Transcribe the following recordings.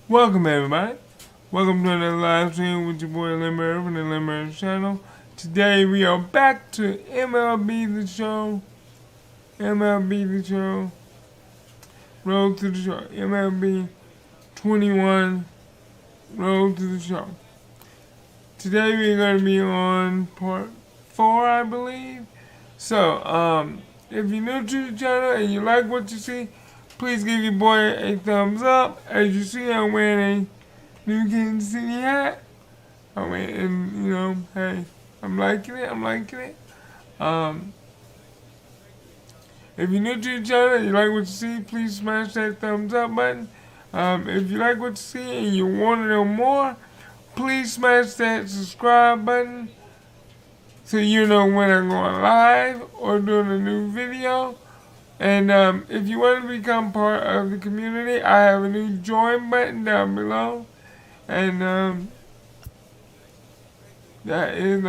Welcome everybody. Welcome to another live stream with your boy Limber from the Limber channel. Today we are back to MLB the show. MLB the show. Road to the show. MLB 21. Road to the show. Today we're going to be on part 4, I believe. So, if you're new to the channel and you like what you see, please give your boy a thumbs up. As you see, I'm wearing a new Kansas City hat. And you know, hey, I'm liking it. If you're new to the channel and you like what you see, please smash that thumbs up button. If you like what you see and you want to know more, please smash that subscribe button so you know when I'm going live or doing a new video. And if you want to become part of the community, I have a new join button down below. And that is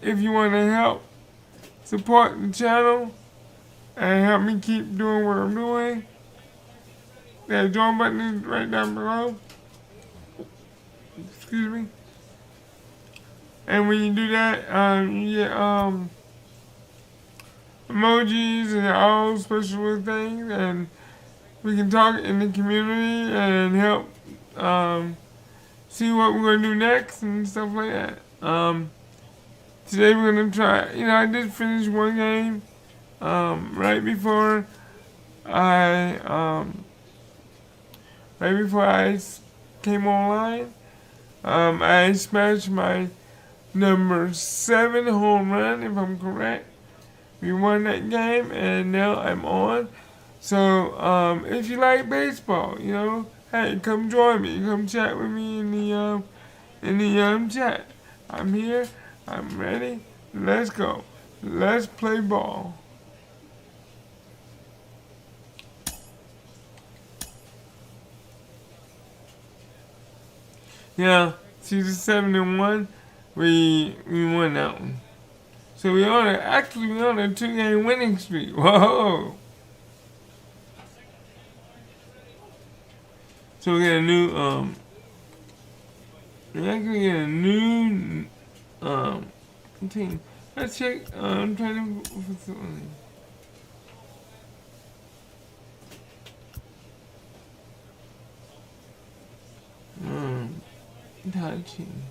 if you want to help support the channel and help me keep doing what I'm doing, that join button is right down below. Excuse me. And when you do that, you get emojis and all special things, and we can talk in the community and help see what we're going to do next and stuff like that. Today we're going to try, I did finish one game right before I came online. I smashed my number 7 home run, if I'm correct. We won that game, and now I'm on. So, if you like baseball, hey, come join me. Come chat with me in the chat. I'm here. I'm ready. Let's go. Let's play ball. Yeah, see the 7-1. We won that one. So we're on a 2-game winning streak. Whoa! So we get a new team. Let's check training facility. Touching.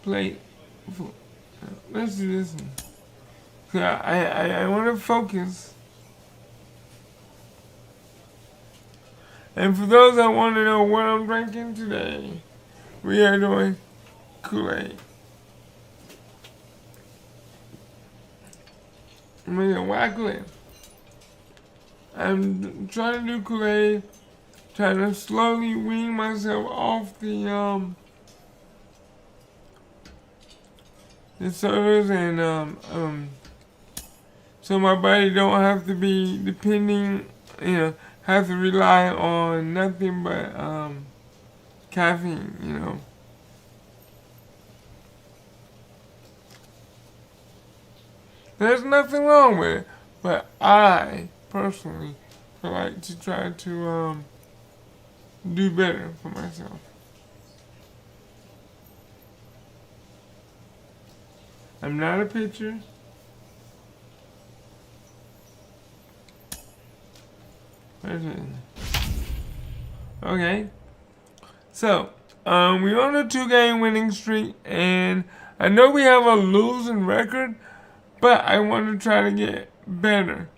Play. Let's do this one. So I want to focus. And for those that want to know what I'm drinking today, we are doing Kool-Aid. I'm going to whack Kool-Aid. I'm trying to do Kool-Aid, trying to slowly wean myself off the sodas, and so my body don't have to be depending, have to rely on nothing but caffeine, There's nothing wrong with it, but I personally would like to try to do better for myself. I'm not a pitcher. Okay. So, we're on a 2-game winning streak, and I know we have a losing record, but I want to try to get better.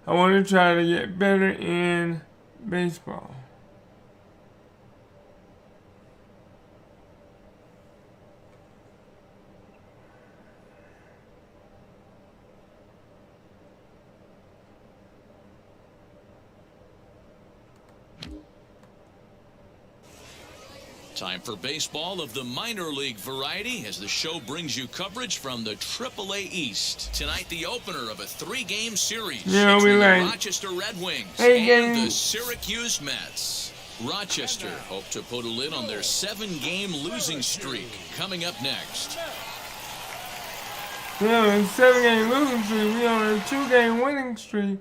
I want to try to get better in baseball. Time for baseball of the minor league variety as the show brings you coverage from the AAA East. Tonight, the opener of a 3-game series Yeah, we between like the Rochester Red Wings and the Syracuse Mets. Rochester hope to put a lid on their 7-game losing streak. Coming up next. We on a 7-game losing streak. We on a 2-game winning streak,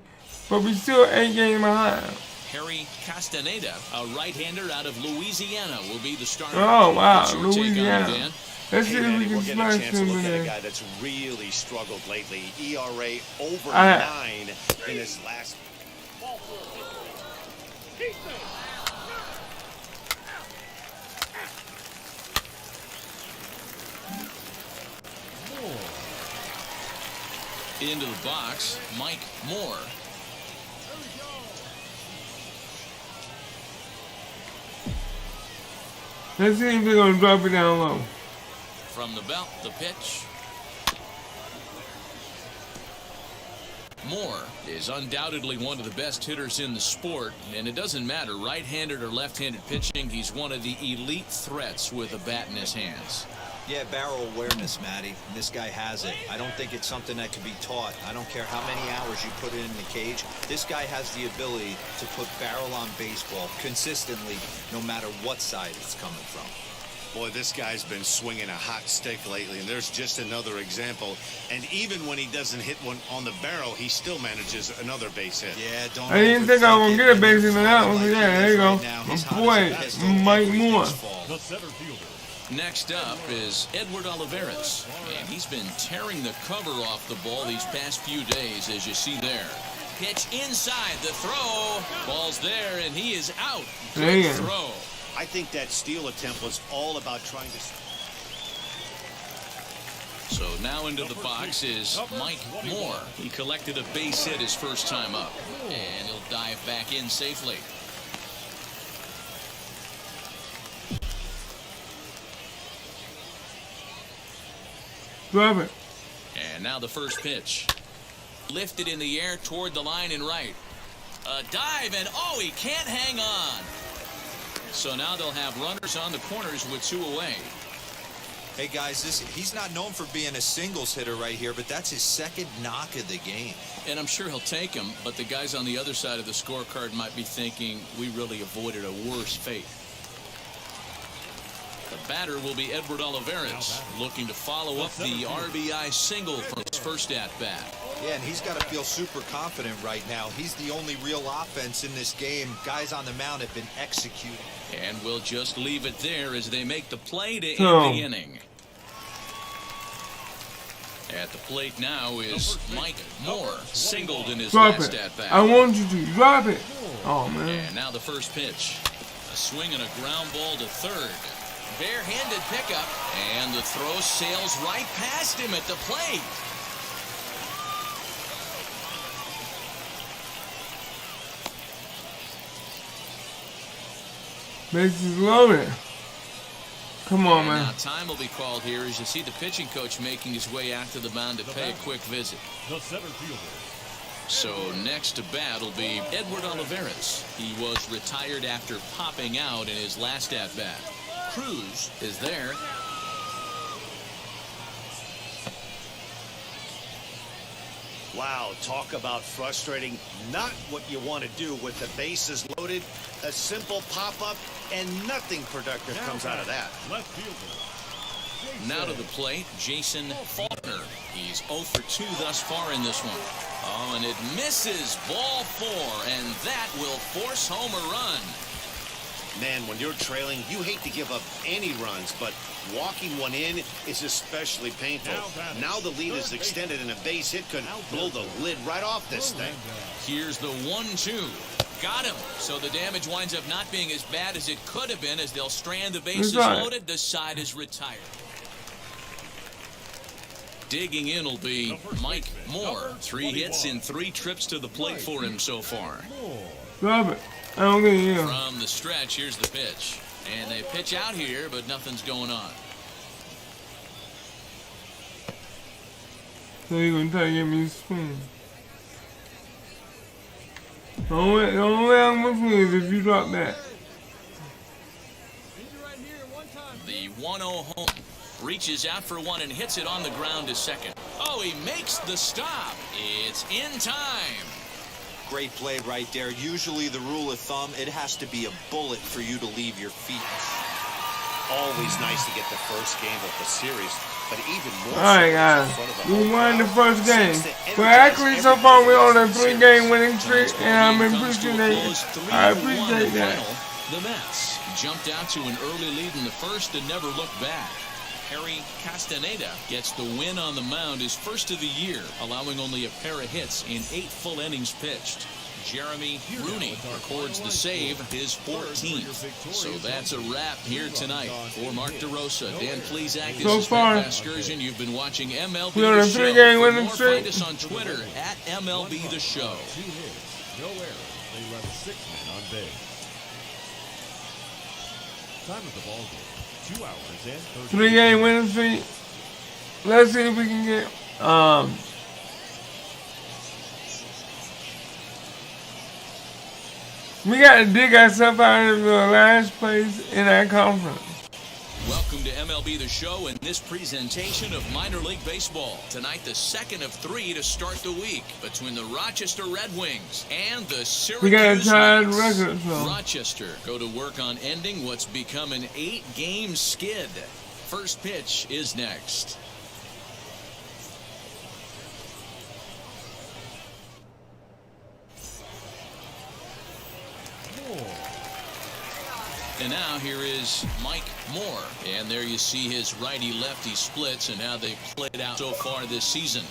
but we still 8 games behind. Harry Castaneda, a right-hander out of Louisiana, will be the starter. Oh wow, What's your take on it, Louisiana. Dan? Let's see if we can we're getting a smash chance to him look at a today. guy that's really struggled lately. ERA over 9 in his last. Into the box, Mike Moore. Let's see if they're gonna drop it down low. From the belt, the pitch. Moore is undoubtedly one of the best hitters in the sport, and it doesn't matter right-handed or left-handed pitching, he's one of the elite threats with a bat in his hands. Yeah, barrel awareness, Matty. And this guy has it. I don't think it's something that can be taught. I don't care how many hours you put in the cage. This guy has the ability to put barrel on baseball consistently, no matter what side it's coming from. Boy, this guy's been swinging a hot stick lately, and there's just another example. And even when he doesn't hit one on the barrel, he still manages another base hit. Yeah, don't. I didn't think I was gonna get a base hit on that one. So Like yeah, he there is you go. right now. He's My hot boy, as a pistol. Mike Everything's Moore. falling. Next up is Edward Olivares, and he's been tearing the cover off the ball these past few days, as you see there. Pitch inside, the throw. Ball's there, and he is out. Good Damn. throw. I think that steal attempt was all about trying to. So now into the box is Mike Moore. He collected a base hit his first time up, and he'll dive back in safely. Drop it. And now the first pitch. Lifted in the air toward the line and right. A dive, and oh, he can't hang on. So now they'll have runners on the corners with 2 away. Hey guys, he's not known for being a singles hitter right here, but that's his second knock of the game. And I'm sure he'll take him, but the guys on the other side of the scorecard might be thinking we really avoided a worse fate. The batter will be Edward Olivares, looking to follow up the RBI single from his first at-bat. Yeah, and he's got to feel super confident right now. He's the only real offense in this game. Guys on the mound have been executing. And we'll just leave it there as they make the play to end Oh. the inning. At the plate now is Mike Moore, singled in his Drop last it. at-bat. I want you to drop it. Oh man. And now the first pitch. A swing and a ground ball to third. Bare-handed pickup, and the throw sails right past him at the plate. Bases loaded. Come on, And man. now time will be called here as you see the pitching coach making his way out to the mound to pay a quick visit. The center fielder. So next to bat will be Edward Olivares. He was retired after popping out in his last at-bat. Cruz is there. Wow, talk about frustrating. Not what you want to do with the bases loaded. A simple pop-up, and nothing productive comes out of that. Left fielder. Now to the plate, Jason Faulkner. He's 0 for 2 thus far in this one. Oh, and it misses. Ball 4, and that will force home a run. Man, when you're trailing, you hate to give up any runs, but walking one in is especially painful. Now the lead is extended, and a base hit could blow the lid right off this thing. Here's the 1-2. Got him. So the damage winds up not being as bad as it could have been as they'll strand the bases loaded. The side is retired. Digging in will be Mike Moore. 3 hits in 3 trips to the plate for him so far. Drop it. I don't get it. From the stretch, here's the pitch. And they pitch out here, but nothing's going on. So you're gonna try to get me to swing. The only way I'm gonna swing is if you drop that. The 1-0 home. Reaches out for one and hits it on the ground to second. Oh, he makes the stop. It's in time. great play right there. Usually the rule of thumb, it has to be a bullet for you to leave your feet. Always nice to get the first game of the series, but even more Alright, guys. We won the first game. But actually, so far, we're on a 3-game winning streak, and I'm appreciating. I appreciate that. The Mets jumped out to an early lead in the first and never looked back. Harry Castaneda gets the win on the mound, his first of the year, allowing only a pair of hits in 8 full innings pitched. Jeremy Rooney records the save, his 14th. So that's a wrap here tonight. For Mark DeRosa, Dan Plesac, this is Pat Vasgersian. You've been watching MLB We're on a The Show. 3-game For winning more, streak. find us on Twitter at MLB The Show. 2 hits, no errors. They left 6 men on base. Time of the ball game, 2 hours and 30 3-game winning streak. Let's see if we can get we gotta dig ourselves out of the last place in our conference. Welcome to MLB The Show and this presentation of minor league baseball. Tonight, the second of 3 to start the week between the Rochester Red Wings and the Syracuse We got a tied Mets. record, so Rochester go to work on ending what's become an 8-game skid. First pitch is next. And now here is Mike Moore. And there you see his righty-lefty splits and how they've played out so far this season.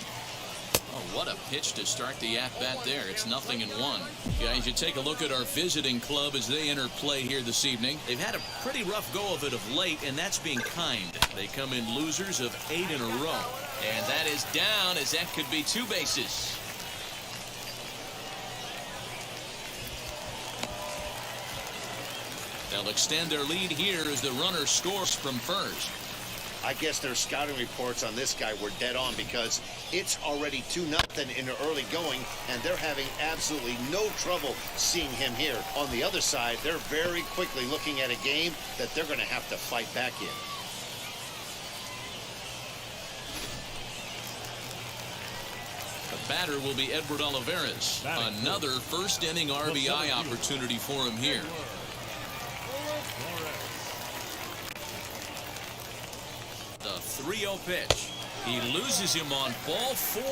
Oh, what a pitch to start the at-bat there. It's 0-1. Guys, you take a look at our visiting club as they enter play here this evening. They've had a pretty rough go of it of late, and that's being kind. They come in losers of 8 in a row. And that is down as that could be 2 bases. They'll extend their lead here as the runner scores from first. I guess their scouting reports on this guy were dead on because it's already 2-0 in the early going, and they're having absolutely no trouble seeing him here. On the other side, they're very quickly looking at a game that they're going to have to fight back in. The batter will be Edward Olivares. Another first-inning RBI opportunity for him here. The 3-0 pitch. He loses him on ball 4.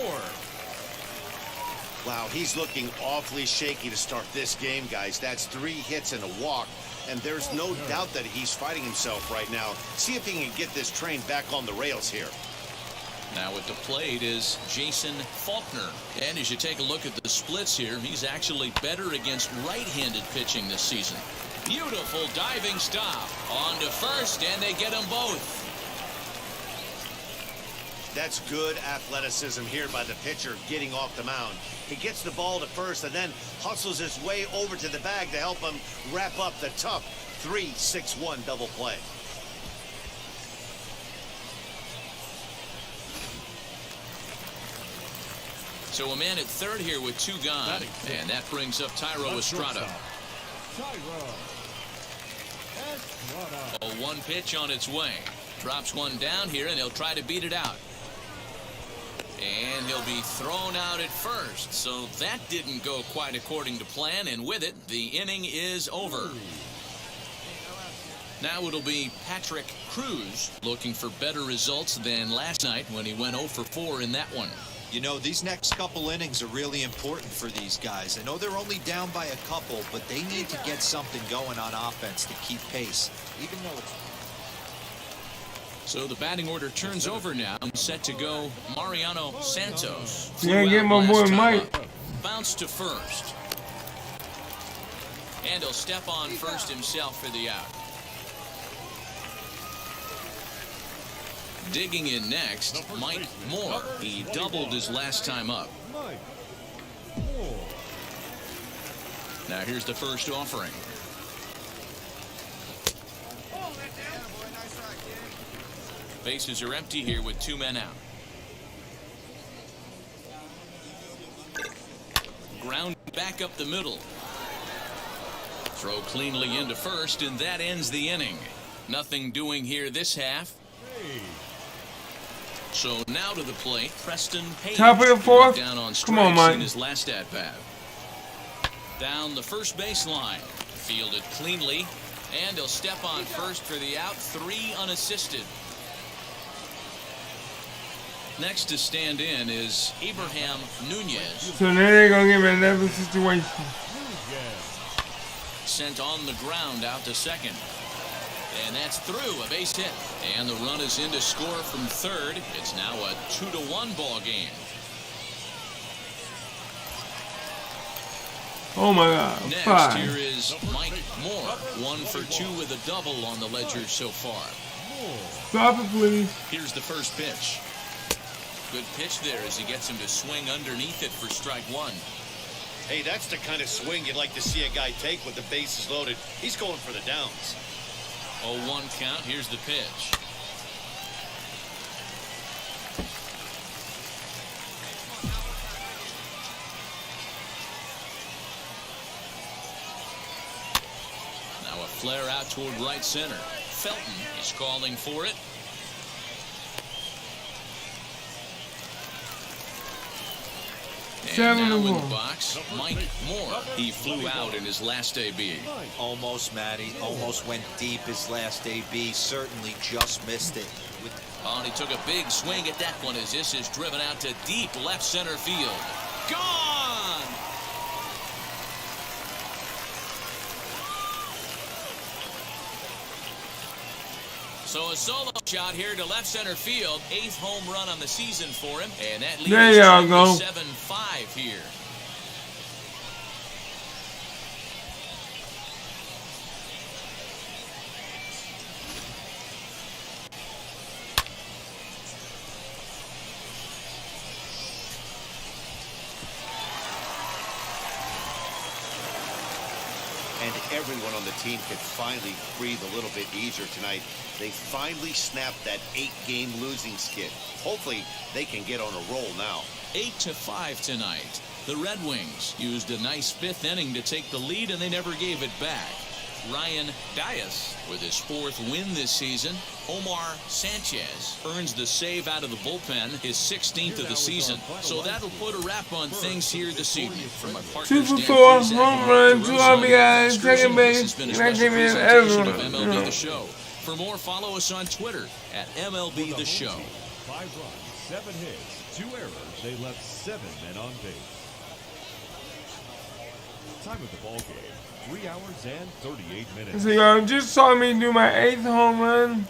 Wow, he's looking awfully shaky to start this game, guys. That's 3 hits and a walk, and there's no doubt that he's fighting himself right now. See if he can get this train back on the rails here. Now at the plate is Jason Faulkner. And as you take a look at the splits here, he's actually better against right-handed pitching this season. Beautiful diving stop. On to first, and they get them both. That's good athleticism here by the pitcher getting off the mound. He gets the ball to first and then hustles his way over to the bag to help him wrap up the tough 3-6-1 double play. So a man at third here with 2 gone. And that brings up Tyro Estrada. A 1 pitch on its way. Drops one down here, and he'll try to beat it out. And he'll be thrown out at first. So that didn't go quite according to plan, and with it, the inning is over. Now it'll be Patrick Cruz looking for better results than last night when he went 0 for 4 in that one. You know, these next couple innings are really important for these guys. I know they're only down by a couple, but they need to get something going on offense to keep pace, even though it's... So the batting order turns over now. Set to go Mariano Santos. yeah, get my boy Mike. Bounce to first. And he'll step on first himself for the out. Digging in next, Mike Moore. He doubled his last time up. Now here's the first offering. Bases are empty here with 2 men out. Ground back up the middle. Throw cleanly into first, and that ends the inning. Nothing doing here this half. So now to the plate, Preston Page. Top of the 4th. Down on Come on, strikes Mike. in his last at bat. Down the first baseline. Fielded cleanly. And he'll step on first for the out. 3 unassisted. Next to stand in is Abraham Nunez. So now they're going to give me another situation. Sent on the ground out to second. And that's through, a base hit. And the run is in to score from third. It's now a 2-1 ball game. Oh my God. Next, 5. here is Mike Moore. 1 for 2 with a double on the ledger so far. Stop it, please. Here's the first pitch. Good pitch there as he gets him to swing underneath it for strike 1. Hey, that's the kind of swing you'd like to see a guy take with the bases loaded. He's going for the downs. 0-1 count. Here's the pitch. Now a flare out toward right center. Felton is calling for it. And now in the box, Mike Moore. He flew out in his last AB. Almost, Matty. Almost went deep his last AB. Certainly just missed it. Oh, and he took a big swing at that one as this is driven out to deep left center field. Gone! So a solo shot here to left center field. 8th home run on the season for him. And that leads There y'all to go. 7-5 here. And everyone on the team could finally breathe a little bit easier tonight. They finally snapped that 8-game losing skid. Hopefully, they can get on a roll now. 8-5 tonight. The Red Wings used a nice 5th inning to take the lead, and they never gave it back. Ryan Dias with his 4th win this season. Omar Sanchez earns the save out of the bullpen, his 16th of the season. So that'll put a wrap on things here this evening. From my partner 2 for Dan 4, Plesac home run, and 2 Rosa, RBIs, second this base, has been a and I special came in presentation of everyone. MLB The Show. For more, follow us on Twitter at MLB The Show. 5 runs, 7 hits, 2 errors. They left 7 men on base. Time of the ball game, 3 hours and 38 minutes. So y'all just saw me do my 8th home run.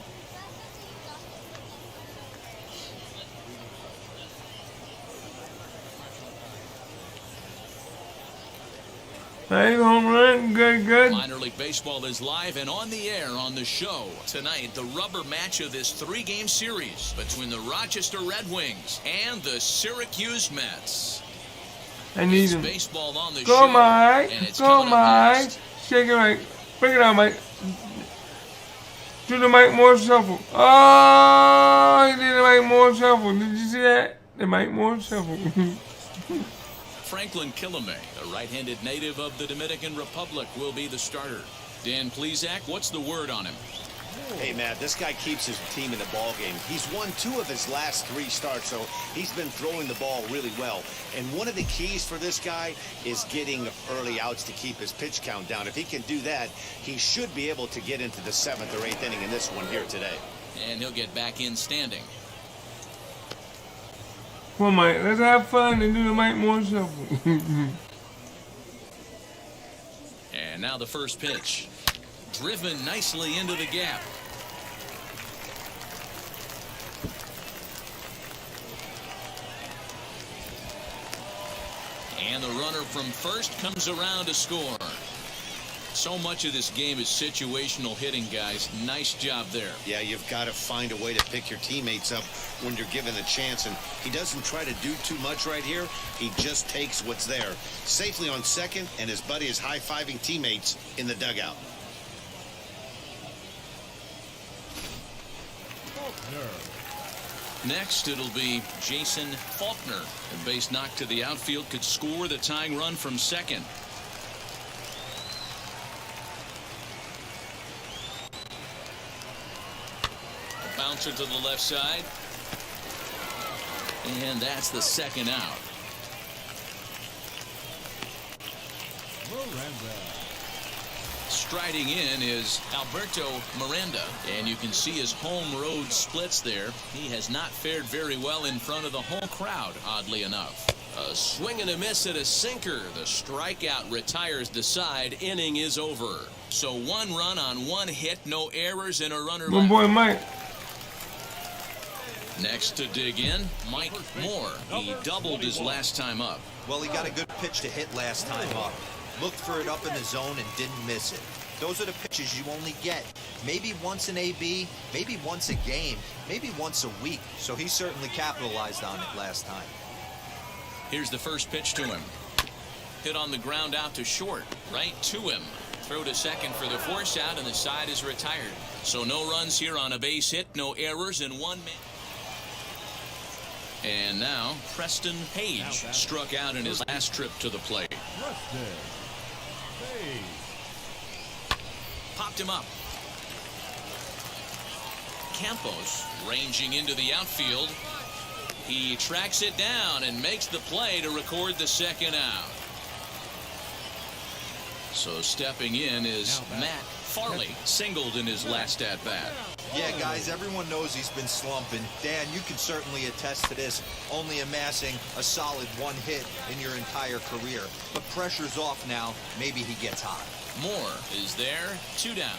My 8th home run, good. Minor League Baseball is live and on the air on the show. Tonight, the rubber match of this 3-game series between the Rochester Red Wings and the Syracuse Mets. I need It's him. baseball on the Go, show, Mike. and it's Go, coming up Mike. next. Shake it, Mike. Bring it out, Mike. Do the Mike Moore shuffle. Oh, he did the Mike Moore shuffle. Did you see that? The Mike Moore shuffle. Franklin Kilame, a right-handed native of the Dominican Republic, will be the starter. Dan Plesac, what's the word on him? Hey, Matt, this guy keeps his team in the ball game. He's won 2 of his last 3 starts, so he's been throwing the ball really well. And one of the keys for this guy is getting early outs to keep his pitch count down. If he can do that, he should be able to get into the 7th or 8th inning in this one here today. And he'll get back in standing. Come on, Mike. Let's have fun and do the Mike Moore shuffle. And now the first pitch. Driven nicely into the gap. And the runner from first comes around to score. So much of this game is situational hitting, guys. Nice job there. Yeah, you've got to find a way to pick your teammates up when you're given a chance, and he doesn't try to do too much right here. He just takes what's there. Safely on second, and his buddy is high-fiving teammates in the dugout. Next, it'll be Jason Faulkner. A base knock to the outfield could score the tying run from second. A bouncer to the left side. And that's the second out. Miranda. Striding in is Alberto Miranda, and you can see his home road splits there. He has not fared very well in front of the home crowd, oddly enough. A swing and a miss at a sinker. The strikeout retires the side. Inning is over. So 1 run on 1 hit, no errors, and a runner Good left. boy, Mike. Next to dig in, Mike Moore. He doubled his last time up. Well, he got a good pitch to hit last time up. Looked for it up in the zone and didn't miss it. Those are the pitches you only get. Maybe once an AB, maybe once a game, maybe once a week. So he certainly capitalized on it last time. Here's the first pitch to him. Hit on the ground out to short. Right to him. Throw to second for the force out, and the side is retired. So no runs here on a base hit, no errors, and 1 man. And now Preston Page struck out in his last trip to the plate. Preston Page. Popped him up. Campos ranging into the outfield. He tracks it down and makes the play to record the second out. So stepping in is Matt Farley, singled in his last at-bat. Yeah, guys, everyone knows he's been slumping. Dan, you can certainly attest to this, only amassing a solid 1 hit in your entire career. But pressure's off now. Maybe he gets hot. Moore is there, 2 down.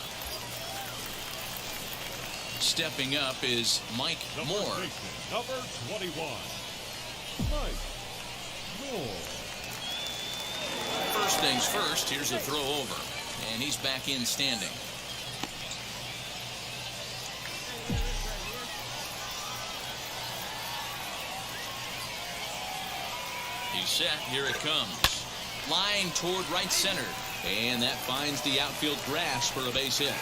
Stepping up is Mike Moore. Number 21. Mike Moore. First things first, here's a throw over. And he's back in standing. He's set, here it comes. Line toward right center. And that finds the outfield grass for a base hit.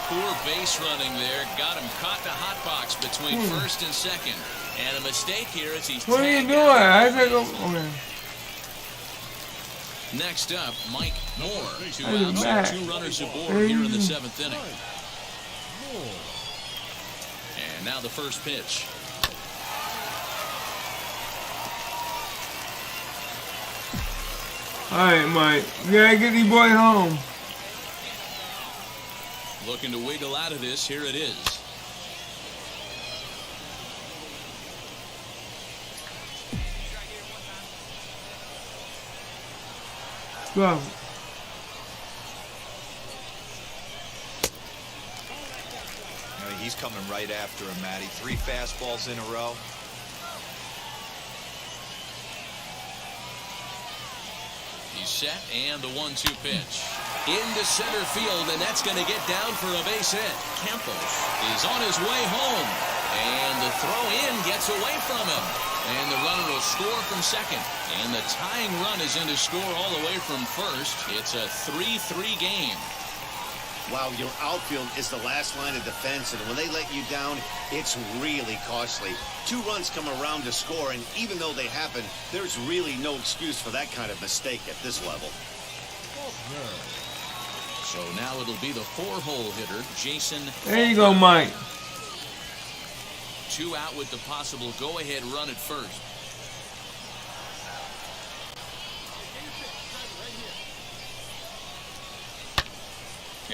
Poor base running there. Got him caught the hot box between first and second. And a mistake here as he's What are you tagged doing? out. I said go. Okay. Next up, Mike Moore. 2 Hey, outs Matt. and 2 runners aboard here in the Hey. 7th inning. Moore. And now the first pitch. All right, Mike. You gotta get these boys home. Looking to wiggle out of this. Here it is. Go. He's coming right after him, Matty. 3 fastballs in a row. He's set, and the 1-2 pitch. Into center field, and that's going to get down for a base hit. Campos is on his way home, and the throw in gets away from him. And the runner will score from second. And the tying run is in to score all the way from first. It's a 3-3 game. Wow, your outfield is the last line of defense, and when they let you down, it's really costly. 2 runs come around to score, and even though they happen, there's really no excuse for that kind of mistake at this level. So now it'll be the 4-hole hitter, Jason. There you go, Mike. 2 out with the possible go-ahead run at first.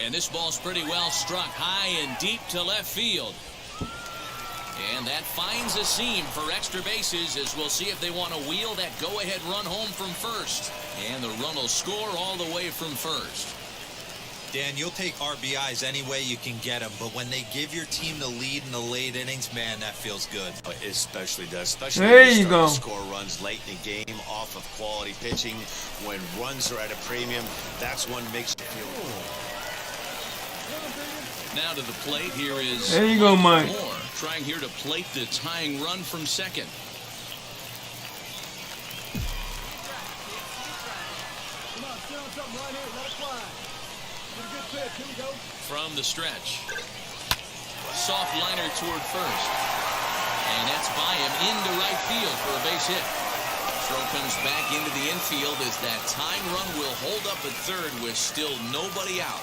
And this ball's pretty well struck high and deep to left field. And that finds a seam for extra bases, as we'll see if they want to wheel that go-ahead run home from first. And the run will score all the way from first. Dan, you'll take RBIs any way you can get them, but when they give your team the lead in the late innings, man, that feels good. It especially does. Especially There when you start go. to score runs late in the game off of quality pitching. When runs are at a premium, that's when it makes you feel good. Now to the plate, here is There you go, Mike. Moore, trying here to plate the tying run from second. From the stretch. Soft liner toward first. And that's by him into right field for a base hit. Throw comes back into the infield as that tying run will hold up at third with still nobody out.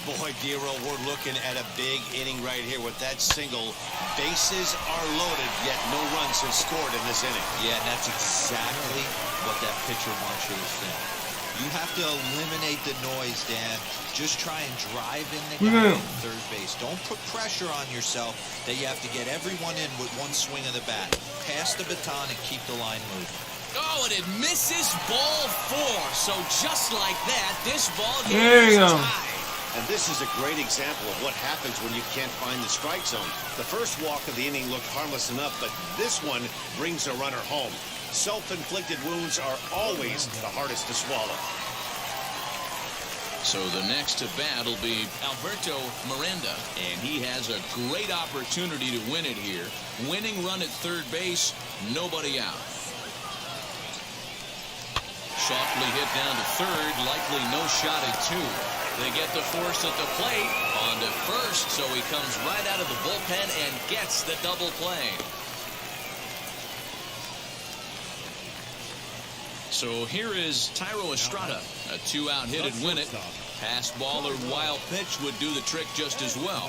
Boy, Giro, we're looking at a big inning right here with that single. Bases are loaded, yet no runs have scored in this inning. Yeah, and that's exactly what that pitcher wants you to think. You have to eliminate the noise, Dan. Just try and drive in the guy at third base. Don't put pressure on yourself that you have to get everyone in with one swing of the bat. Pass the baton and keep the line moving. Oh, and it misses ball 4. So just like that, this ball There game you is go. tied. And this is a great example of what happens when you can't find the strike zone. The first walk of the inning looked harmless enough, but this one brings a runner home. Self-inflicted wounds are always the hardest to swallow. So the next to bat will be Alberto Miranda, and he has a great opportunity to win it here. Winning run at third base, nobody out. Softly hit down to third, likely no shot at 2. They get the force at the plate, on to first, so he comes right out of the bullpen and gets the double play. So here is Tyro Estrada, a 2-out hit and win it. Pass ball or wild pitch would do the trick just as well.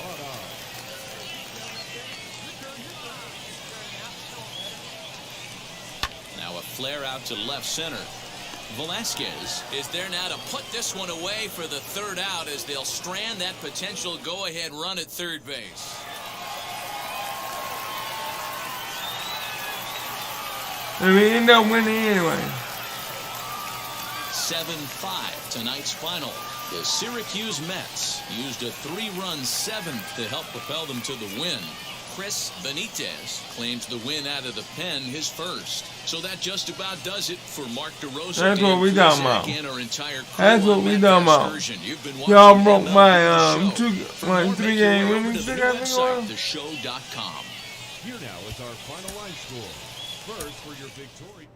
Now a flare out to left center. Velasquez is there now to put this one away for the 3rd out as they'll strand that potential go-ahead run at third base. And we end up winning anyway. 7-5 tonight's final. The Syracuse Mets used a 3-run 7th to help propel them to the win. Chris Benitez claims the win out of the pen his first. So that just about does it for Mark DeRosa. That's what we talking about. And our entire crew That's what on we Matt talking about. Version. You've been watching Y'all broke MLB my The Show. For more, make 3-game your way over winning to the streak, new I think it website, was. theshow.com. Here now is our final line score. First for your victory.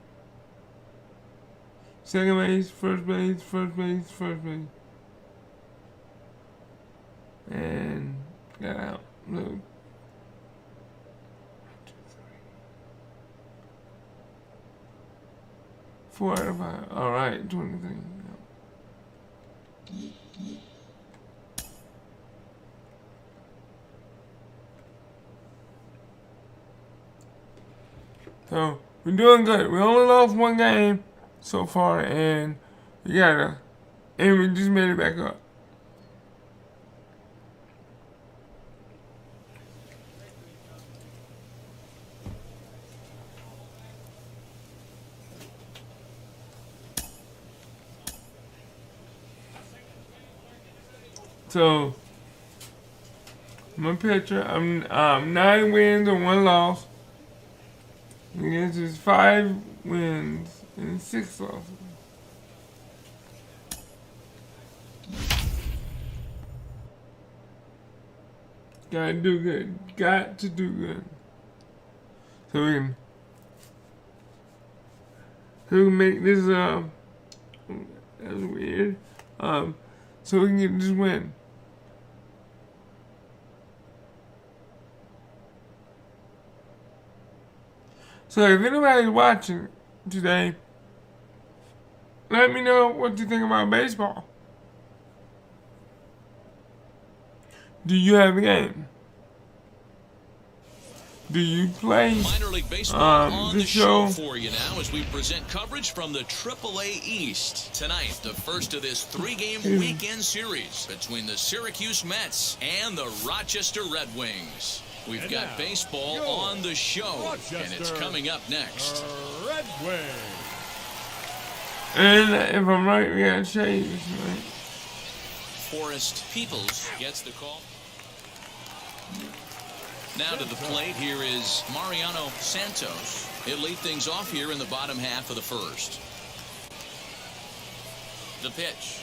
Second base, first base, first base, first base. And got out. Look. 4 out of 5. Alright, 23. So, we're doing good. We only lost 1 game so far, and we just made it back up. So, my pitcher, I'm 9 wins and 1 loss. Against his 5 wins and 6 losses. Gotta do good. Got to do good. So we can make this that's weird. So we can get this win. So if anybody's watching today, let me know what you think about baseball. Do you have a game? Do you play Minor League Baseball on the the show show for you now as we present coverage from the AAA East. Tonight, the first of this 3-game weekend series between the Syracuse Mets and the Rochester Red Wings. We've And got now, baseball your on the show, and it's Rochester coming up next. Red Wings. And if I'm right, we got shades, right? Forrest Peoples gets the call. Now to the plate, here is Mariano Santos. He'll lead things off here in the bottom half of the first. The pitch.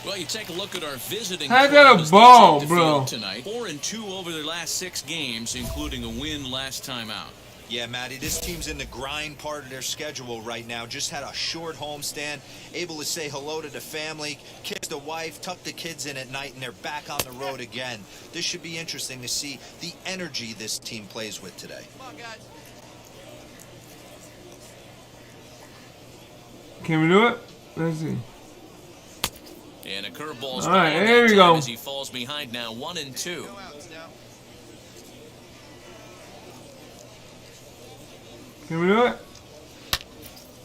Well, you take a look at our visiting. I got a club as ball, they take the bro. field tonight. 4-2 over their last 6 games, including a win last time out. Yeah, Matty, this team's in the grind part of their schedule right now. Just had a short homestand, able to say hello to the family, kiss the wife, tuck the kids in at night, and they're back on the road again. This should be interesting to see the energy this team plays with today. Come on, guys. Can we do it? Let's see. And a curveball's all right, gone here that we time go. as he falls behind now 1-2. Can we do it?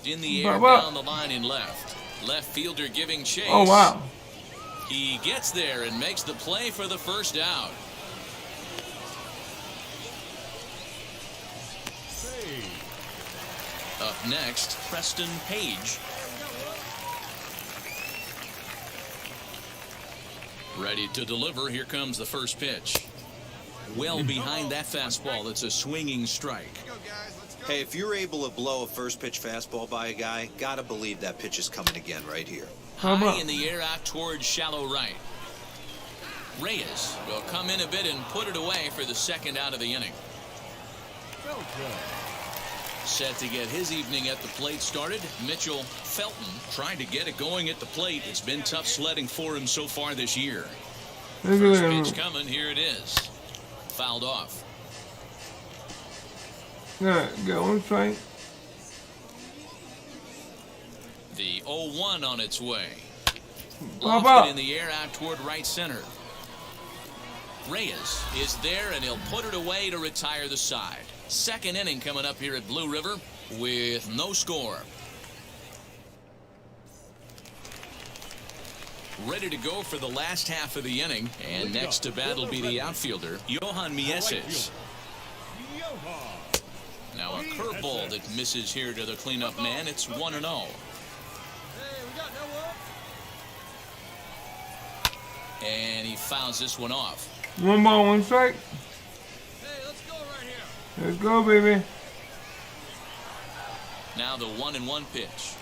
In the air, What? down the line in left. Left fielder giving chase. Oh, wow. He gets there and makes the play for the first out. Up next, Preston Page. Ready to deliver. Here comes the first pitch. Well behind that fastball. It's a swinging strike. Hey, if you're able to blow a first pitch fastball by a guy, gotta believe that pitch is coming again right here. High in the air out towards shallow right. Reyes will come in a bit and put it away for the second out of the inning. Set to get his evening at the plate started. Mitchell Felton trying to get it going at the plate. It's been tough sledding for him so far this year. First pitch coming. Here it is. Fouled off. Yeah, go on strike. The 0-1 on its way. Pop Lofted up. in the air out toward right center. Reyes is there and he'll put it away to retire the side. Second inning coming up here at Blue River with no score. Ready to go for the last half of the inning. And next to bat will be the outfielder, Johan Mieses. Now a curveball that misses here to the cleanup man. It's 1-0. And he fouls this one off. 1 ball, 1 strike. Hey, let's go right here. Let's go, baby. Now the 1-1 pitch.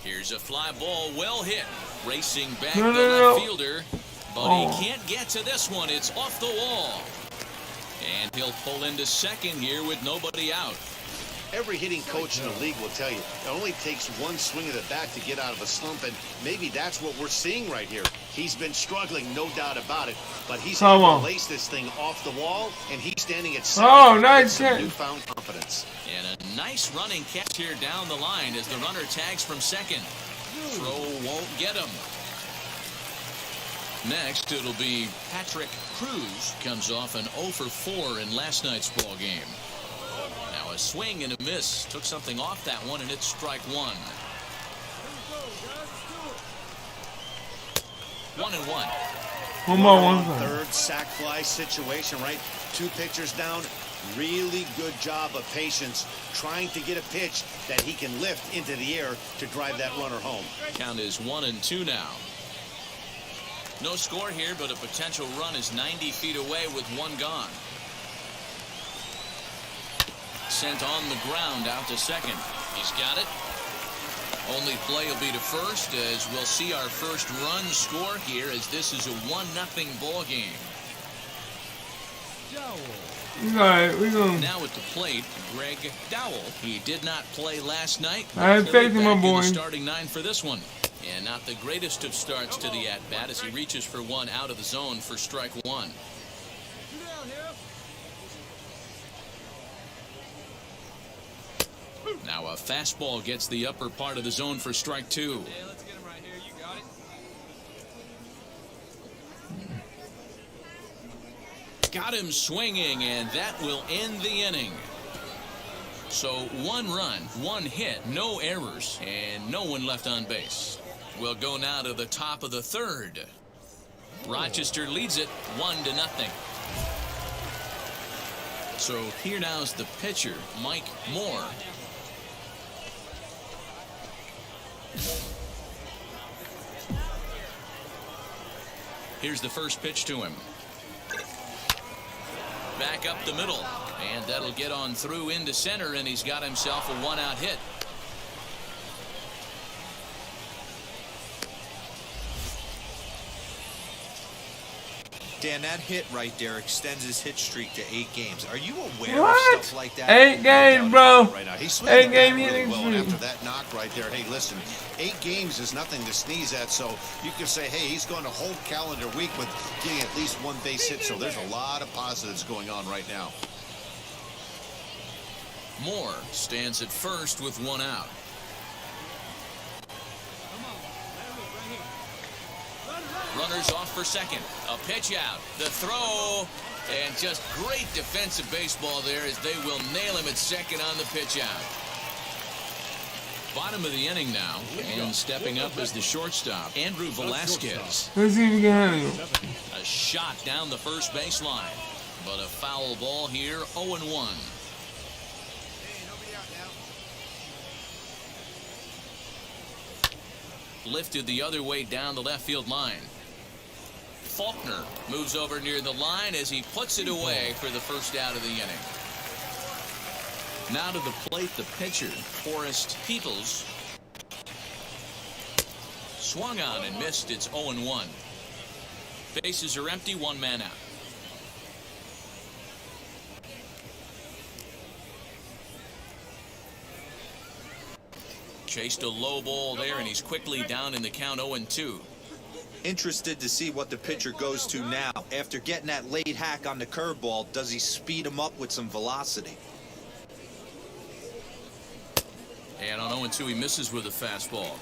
Here's a fly ball, well hit. Racing back the left fielder, but he can't get to this one. It's off the wall. And he'll pull into second here with nobody out. Every hitting coach in the league will tell you it only takes one swing of the bat to get out of a slump, and maybe that's what we're seeing right here. He's been struggling, no doubt about it, but he's able to lace this thing off the wall, and he's standing at second. Oh, nice hit. Newfound confidence. And a nice running catch here down the line as the runner tags from second. Throw won't get him. Next, it'll be Patrick Cruz. Comes off an 0 for 4 in last night's ball game. Now a swing and a miss. Took something off that one, and it's strike one. 1-1. 1 ball, 1 strike. Third sack fly situation, right? 2 pitchers down. Really good job of patience, trying to get a pitch that he can lift into the air to drive that runner home. Count is 1-2 now. No score here, but a potential run is 90 feet away with 1 gone. Sent on the ground out to second. He's got it. Only play will be to first, as we'll see our first run score here, as this is a 1-0 ball game. Alright, we gonna. Now at the plate, Greg Dowell. He did not play last night. I have faith in my Back boy. the starting 9 for this one. And not the greatest of starts to the at-bat as he reaches for one out of the zone for strike one. Now a fastball gets the upper part of the zone for strike two. Yeah, let's get him right here. You got it. Got him swinging, and that will end the inning. So 1 run, 1 hit, no errors, and no one left on base. We'll go now to the top of the third. Rochester leads it 1-0. So here now's the pitcher, Mike Moore. Here's the first pitch to him. Back up the middle, and that'll get on through into center, and he's got himself a 1-out hit. Dan, that hit right there extends his hit streak to 8 games. Are you aware What? of stuff like that? 8 games, bro. Right now, he's 8 swinging game really hitting well streak. after that knock right there. Hey, listen, 8 games is nothing to sneeze at, so you can say, hey, he's going to whole calendar week with getting at least 1 base hit, so there's a lot of positives going on right now. Moore stands at first with 1 out. Runners off for second. A pitch out. The throw. And just great defensive baseball there as they will nail him at second on the pitch out. Bottom of the inning now. And stepping up as the shortstop, Andrew Velasquez. Let's see if we can handle him. A shot down the first baseline. But a foul ball here, 0-1. Lifted the other way down the left field line. Faulkner moves over near the line as he puts it away for the first out of the inning. Now to the plate, the pitcher, Forrest Peoples. Swung on and missed. It's 0-1. Bases are empty, one man out. Chased a low ball there, and he's quickly down in the count, 0-2. Interested to see what the pitcher goes to now. After getting that late hack on the curveball, does he speed him up with some velocity? And on 0-2, he misses with a fastball.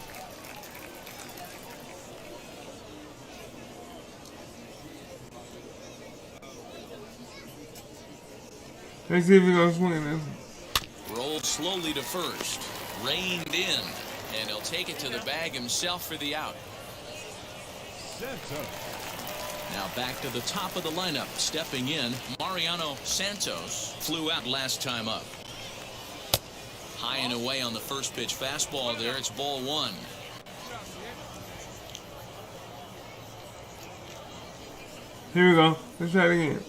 Let's see if he's gonna swing this. Rolled slowly to first. Reined in. And he'll take it to the bag himself for the out. Now back to the top of the lineup. Stepping in, Mariano Santos flew out last time up. High and away on the first pitch fastball there. It's ball one. Here we go. Let's try it again.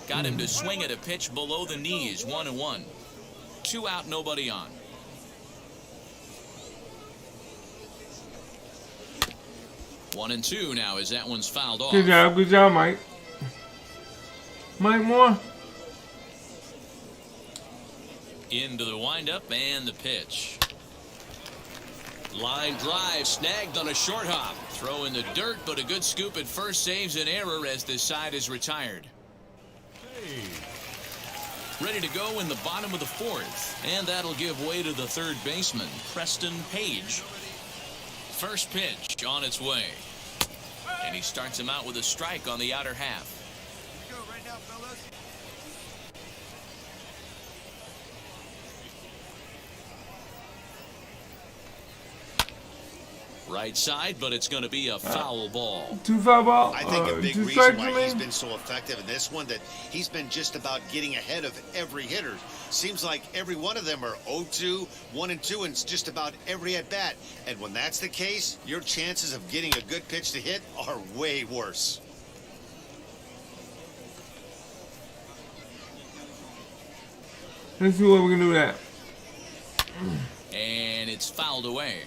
Got him to swing at a pitch below the knees. 1-1. 2 out, nobody on. One and two now as that one's fouled off. Good job, Mike. Mike Moore. Into the windup and the pitch. Line drive snagged on a short hop. Throw in the dirt, but a good scoop at first saves an error as this side is retired. Ready to go in the bottom of the fourth, and that'll give way to the third baseman, Preston Page. First pitch on its way, and he starts him out with a strike on the outer half. Go right now, fellas. Right side, but it's going to be a foul ball. 2 foul ball. I think a big 2 reason strikes why for he's me. been so effective in this one that he's been just about getting ahead of every hitter. Seems like every one of them are 0-2, 1-2, and it's just about every at bat. And when that's the case, your chances of getting a good pitch to hit are way worse. Let's see what we can do with that. And it's fouled away.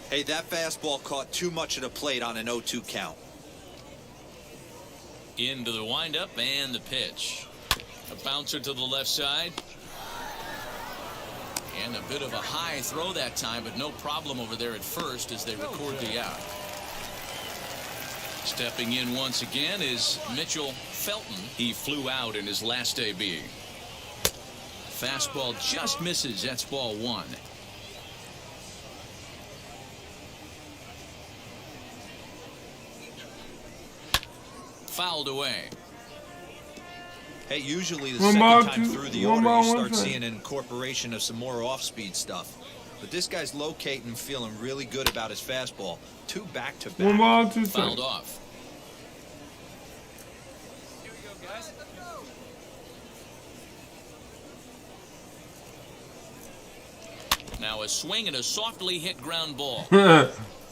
Hey, that fastball caught too much of the plate on an 0-2 count. Into the windup and the pitch. A bouncer to the left side. And a bit of a high throw that time, but no problem over there at first as they record the out. Stepping in once again is Mitchell Felton. He flew out in his last AB. Fastball just misses. That's ball one. Fouled away. Hey, usually the One second ball, time two- through the one order, ball, you one start strike. seeing an incorporation of some more off-speed stuff. But this guy's locating, feeling really good about his fastball. 2 back-to-back. 1 ball, 2 Fouled strikes. off. Here we go, guys. Let's go. Now a swing and a softly hit ground ball. You're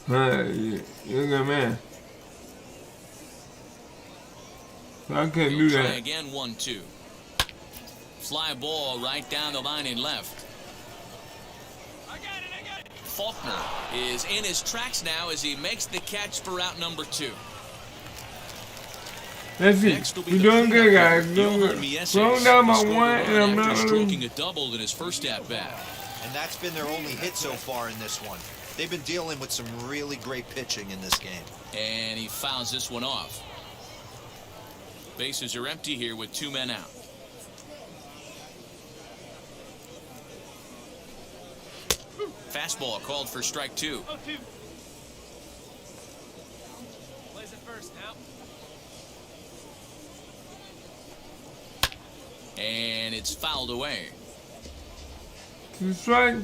a good man. So I can't do Try that. again, 1-2. Fly ball right down the line in left. I got it. Faulkner is in his tracks now as he makes the catch for out number 2. Let's see. Next will be We're the doing good, cleanup guys. hitter, Doing Johan good. Mieses. Slowing down He by scored a 1, run and I'm after not stroking a double in his first at bat. And that's been their only hit so far in this one. They've been dealing with some really great pitching in this game. And he fouls this one off. Bases are empty here with 2 men out. Fastball called for strike 2. And it's fouled away. 2 strikes.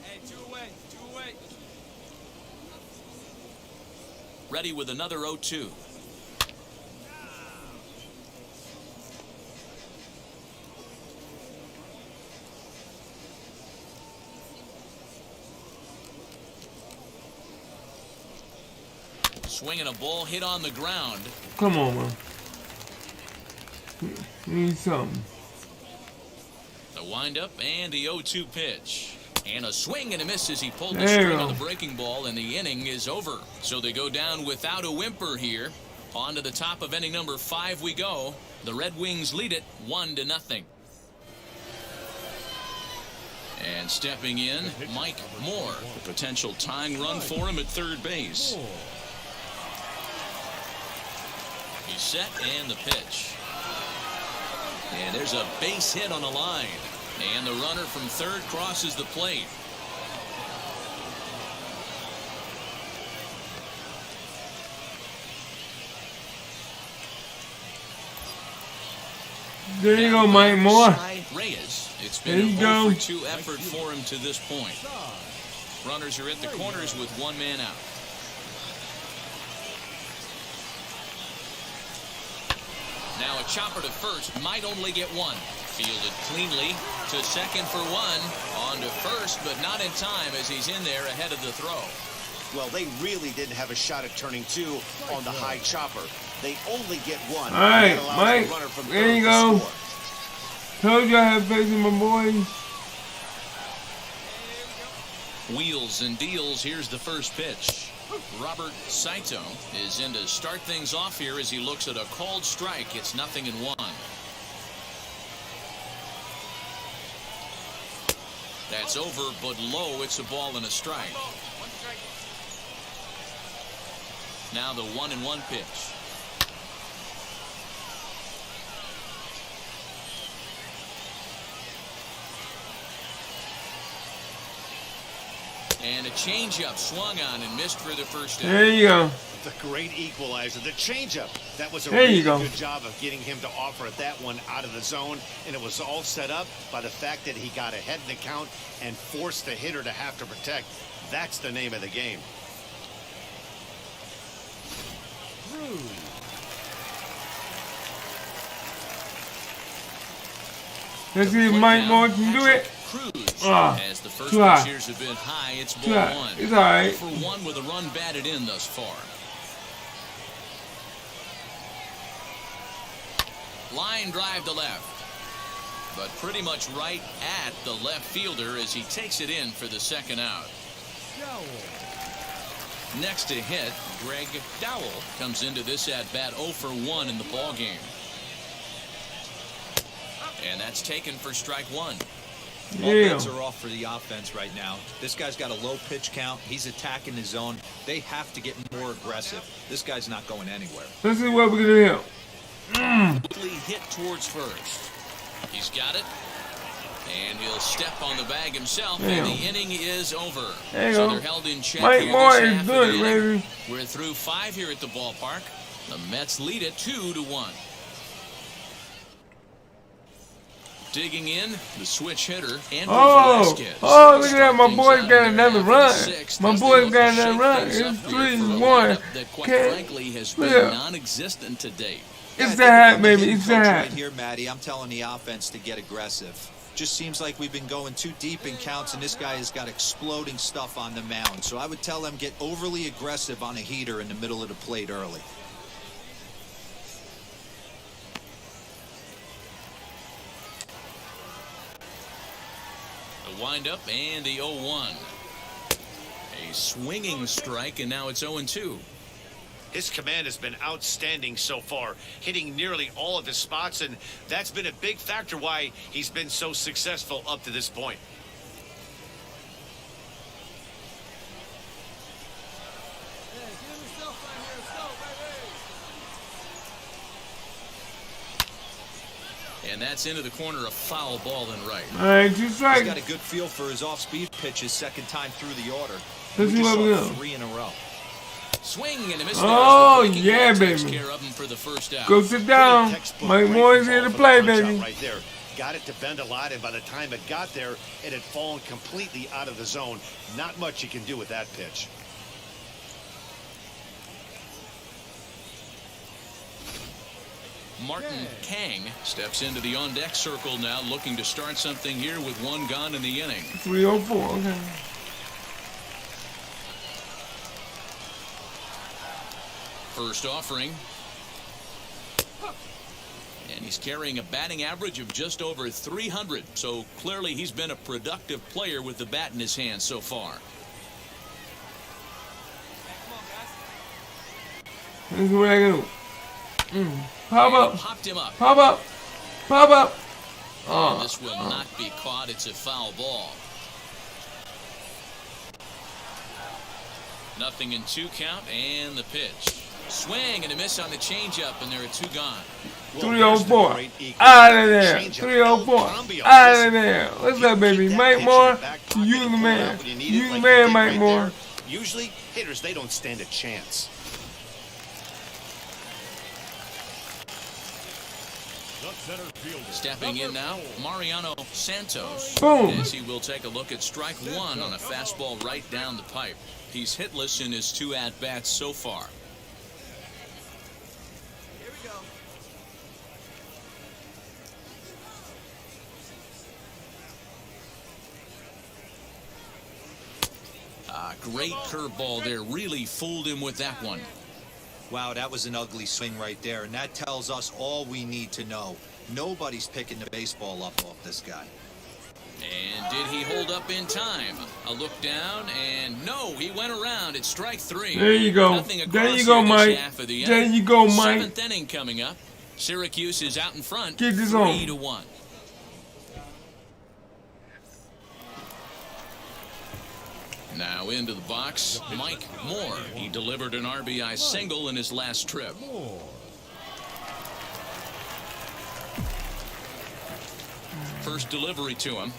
Hey, two away, two away. Ready with another 0-2. Swinging a ball hit on the ground. Come on, man. We need something. The windup and the 0-2 pitch. And a swing and a miss as he pulled the There you string go. on the breaking ball, and the inning is over. So they go down without a whimper here. On to the top of inning number 5 we go. The Red Wings lead it 1-0. And stepping in, Mike Moore. A potential tying run for him at third base. He's set and the pitch. And there's a base hit on the line. And the runner from third crosses the plate. There you go, Mike Moore. Reyes. It's There been you a go. 0-for-2 effort for him to this point. Runners are at the corners with 1 man out. Now a chopper to first, might only get 1. Fielded cleanly to second for 1. On to first, but not in time as he's in there ahead of the throw. Well, they really didn't have a shot at turning 2 on the high chopper. They only get 1. All right, That allows Mike, the runner from there third you to go. score. Told you I had faith in my boys. Wheels and deals. Here's the first pitch. Robert Saito is in to start things off here as he looks at a called strike. It's 0-1. That's over, but low. It's a ball and a strike. Now the 1-1 pitch. And a changeup swung on and missed for the first out. There you go. The great equalizer, the changeup. That was a There you really go. good job of getting him to offer at that one out of the zone. And it was all set up by the fact that he got ahead in the count and forced the hitter to have to protect. That's the name of the game. Let's see if Mike Moore can do it. Cruz, Ah, as the first too high. pitch have been high, it's Too ball high. 1. It's all right. For 1 with a run batted in thus far. Line drive to left, but pretty much right at the left fielder as he takes it in for the second out. Next to hit, Greg Dowell comes into this at bat 0 for 1 in the ball game. And that's taken for strike 1. All Yeah. bets are off for the offense right now. This guy's got a low pitch count. He's attacking the zone. They have to get more aggressive. This guy's not going anywhere. Let's see what we're gonna do. Quickly hit towards first. He's got it. And he'll step on the bag himself, and the inning is over. There you So go. they're held in check Mike here Moore this is half of good, the inning. baby. We're through 5 here at the ballpark. The Mets lead it 2-1. Digging in, the switch hitter, Andrew Oh, Velasquez. oh, look at that. My Start boy's things got out another here run. after the 6th My as they boy's look got to another shake run. things It's up here for a 3-1. lineup that quite Can't- frankly has been Yeah. non-existent to date. It's I the think hat, if I'm baby. hitting It's the coach hat. right here, Matty, I'm telling the offense to get aggressive. Just seems like we've been going too deep in counts, and this guy has got exploding stuff on the mound. So I would tell them get overly aggressive on a heater in the middle of the plate early. The windup and the 0-1. A swinging strike, and now it's 0-2. His command has been outstanding so far, hitting nearly all of his spots, and that's been a big factor why he's been so successful up to this point. Hey, give yourself right here. Let's go, baby. And that's into the corner, a foul ball and right. All right, 2 He's strikes. got a good feel for his off-speed pitches second time through the order. Let's We see just what we saw do. 3 in a row. Swing and a miss. Oh, there as the yeah, ball takes baby. care of him for the first out. Go sit down. Mike Moore's here to play, baby. Right there. Got it to bend a lot, and by the time it got there, it had fallen completely out of the zone. Not much you can do with that pitch. Martin Kang steps into the on-deck circle now, looking to start something here with one gone in the inning. 304. Okay. First offering. And he's carrying a batting average of just over 300. So clearly he's been a productive player with the bat in his hand so far. This is what I do. Pop up. Popped him up. Pop up. Pop up. And this will not be caught. It's a foul ball. Nothing in 2 count, and the pitch. Swing and a miss on the changeup, and there are 2 gone. 304. Out of there. 304. Out of there. What's up, baby? Mike Moore. You the man. You the man, Mike Moore. Usually, hitters, they don't stand a chance. Stepping in now, Mariano Santos. Boom. As he will take a look at strike 1 on a fastball right down the pipe. He's hitless in his 2 at-bats so far. Here we go. Great curveball there. Really fooled him with that one. Wow, that was an ugly swing right there, and that tells us all we need to know. Nobody's picking the baseball up off this guy. And did he hold up in time? A look down, and no, he went around. It's strike 3. There you go. Nothing There across you go, here this Mike. half of the There inning. you go, Mike. 7th inning coming up. Syracuse is out in front. Get this on. 3-1. Now into the box, Mike Moore. He delivered an RBI single in his last trip. First delivery to him.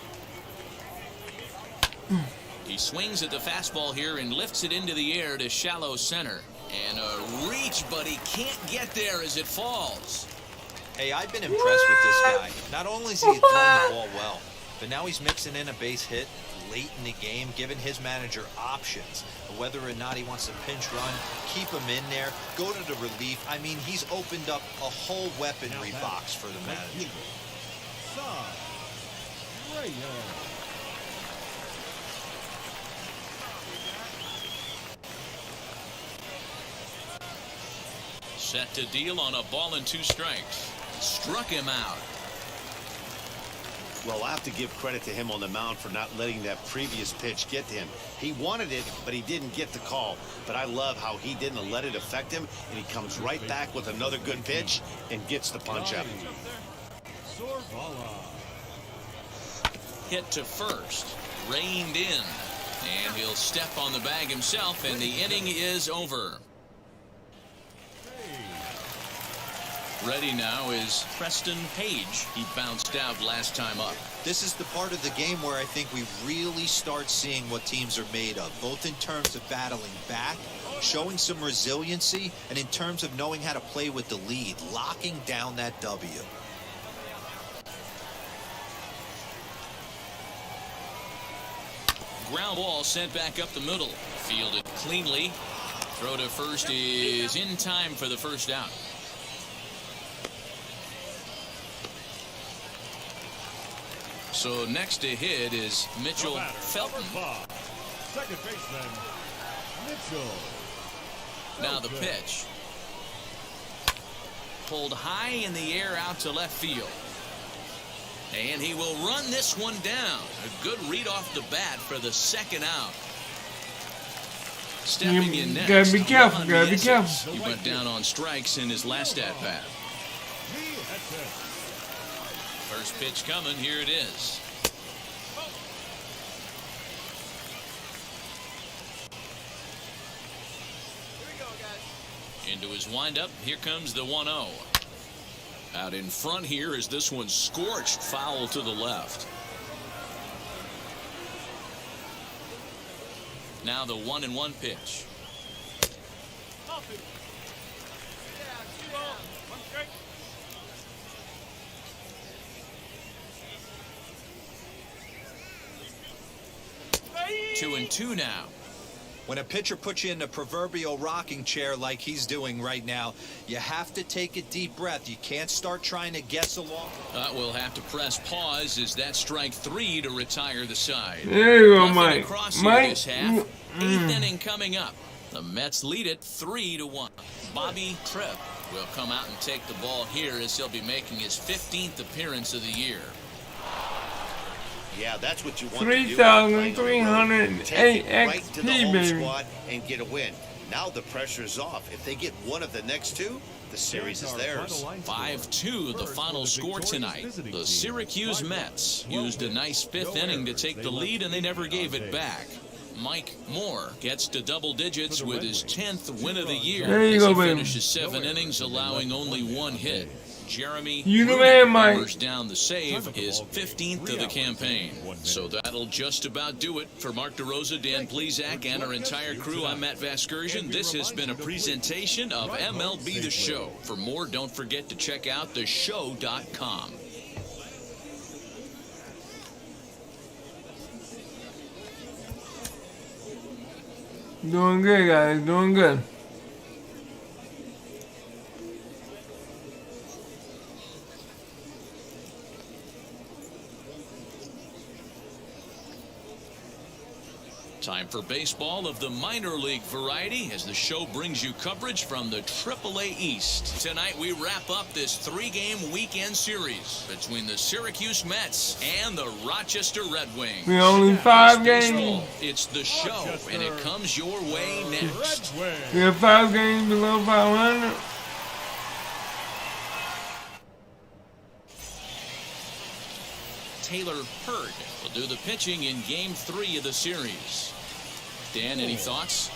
He swings at the fastball here and lifts it into the air to shallow center. And a reach, but he can't get there as it falls. Hey, I've been impressed with this guy. Not only is he throwing the ball well, but now he's mixing in a base hit late in the game, giving his manager options. Whether or not he wants to pinch run, keep him in there, go to the relief. I mean, he's opened up a whole weaponry box for the manager. Set to deal on a ball and 2 strikes. Struck him out. Well, I have to give credit to him on the mound for not letting that previous pitch get to him. He wanted it, but he didn't get the call. But I love how he didn't let it affect him, and he comes right back with another good pitch and gets the punch up. Hit to first. Reined in. And he'll step on the bag himself, and the inning is over. Ready now is Preston Page. He bounced out last time up. This is the part of the game where I think we really start seeing what teams are made of, both in terms of battling back, showing some resiliency, and in terms of knowing how to play with the lead, locking down that W. Ground ball sent back up the middle. Fielded cleanly. Throw to first is in time for the first out. So next to hit is Mitchell Felton. Second baseman, Mitchell. Now the pitch. Pulled high in the air out to left field. And he will run this one down. A good read off the bat for the second out. Stepping in next. Gotta be careful, Ron gotta be Yessis. careful. He went down on strikes in his last at bat. First pitch coming. Here it is. Into his windup. Here comes the 1-0. Out in front here is this one scorched foul to the left. Now the 1-1 pitch. Two and two now. When a pitcher puts you in the proverbial rocking chair like he's doing right now, you have to take a deep breath. You can't start trying to guess along. We'll have to press pause as that strike three to retire the side. There you go, Nothing Mike. across here Mike. this half. Eighth inning coming up. The Mets lead it 3-1. Bobby Tripp will come out and take the ball here as he'll be making his 15th appearance of the year. Yeah, that's what you want to do. 3,308 Take it right to the XP, home baby. squad and get a win. Now the pressure is off. If they get one of the next two, the series is theirs. 5-2 the final score tonight. The Syracuse Mets used a nice fifth inning to take the lead, and they never gave it back. Mike Moore gets to double digits with his 10th win of the year. There you as go, he baby. finishes 7 innings, allowing only 1 hit. Jeremy You the Bruner man, Mike. hammers down the save, his 15th of the campaign. So that'll just about do it. For Mark DeRosa, Dan Plezak, and our entire crew, I'm Matt Vasgersian. This has been a presentation of MLB The Show. For more, don't forget to check out theshow.com. Doing good, guys. Doing good. Time for baseball of the minor league variety as the show brings you coverage from the AAA East. Tonight we wrap up this 3-game weekend series between the Syracuse Mets and the Rochester Red Wings. We only 5 Baseball, games. it's the show, and it comes your way next. We have 5 games below 500. Taylor Hurd will do the pitching in Game 3 of the series. Dan, any thoughts?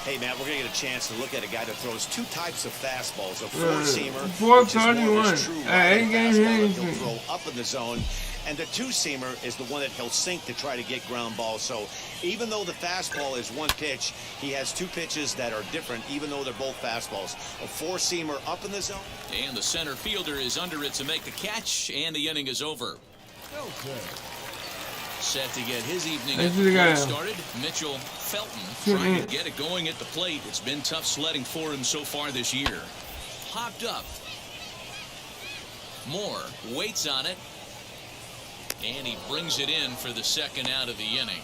Hey, Matt, we're going to get a chance to look at a guy that throws 2 types of fastballs. A four-seamer, 431. which is more of his true Hey, right game fastball that anything. he'll throw up in the zone. And the two-seamer is the one that he'll sink to try to get ground balls. So even though the fastball is one pitch, he has 2 pitches that are different, even though they're both fastballs. A four-seamer up in the zone. And the center fielder is under it to make the catch, and the inning is over. Set to get his evening This at is the the guy. plate started, Mitchell Felton trying to get it going at the plate. It's been tough sledding for him so far this year. Popped up. Moore waits on it, and he brings it in for the second out of the inning.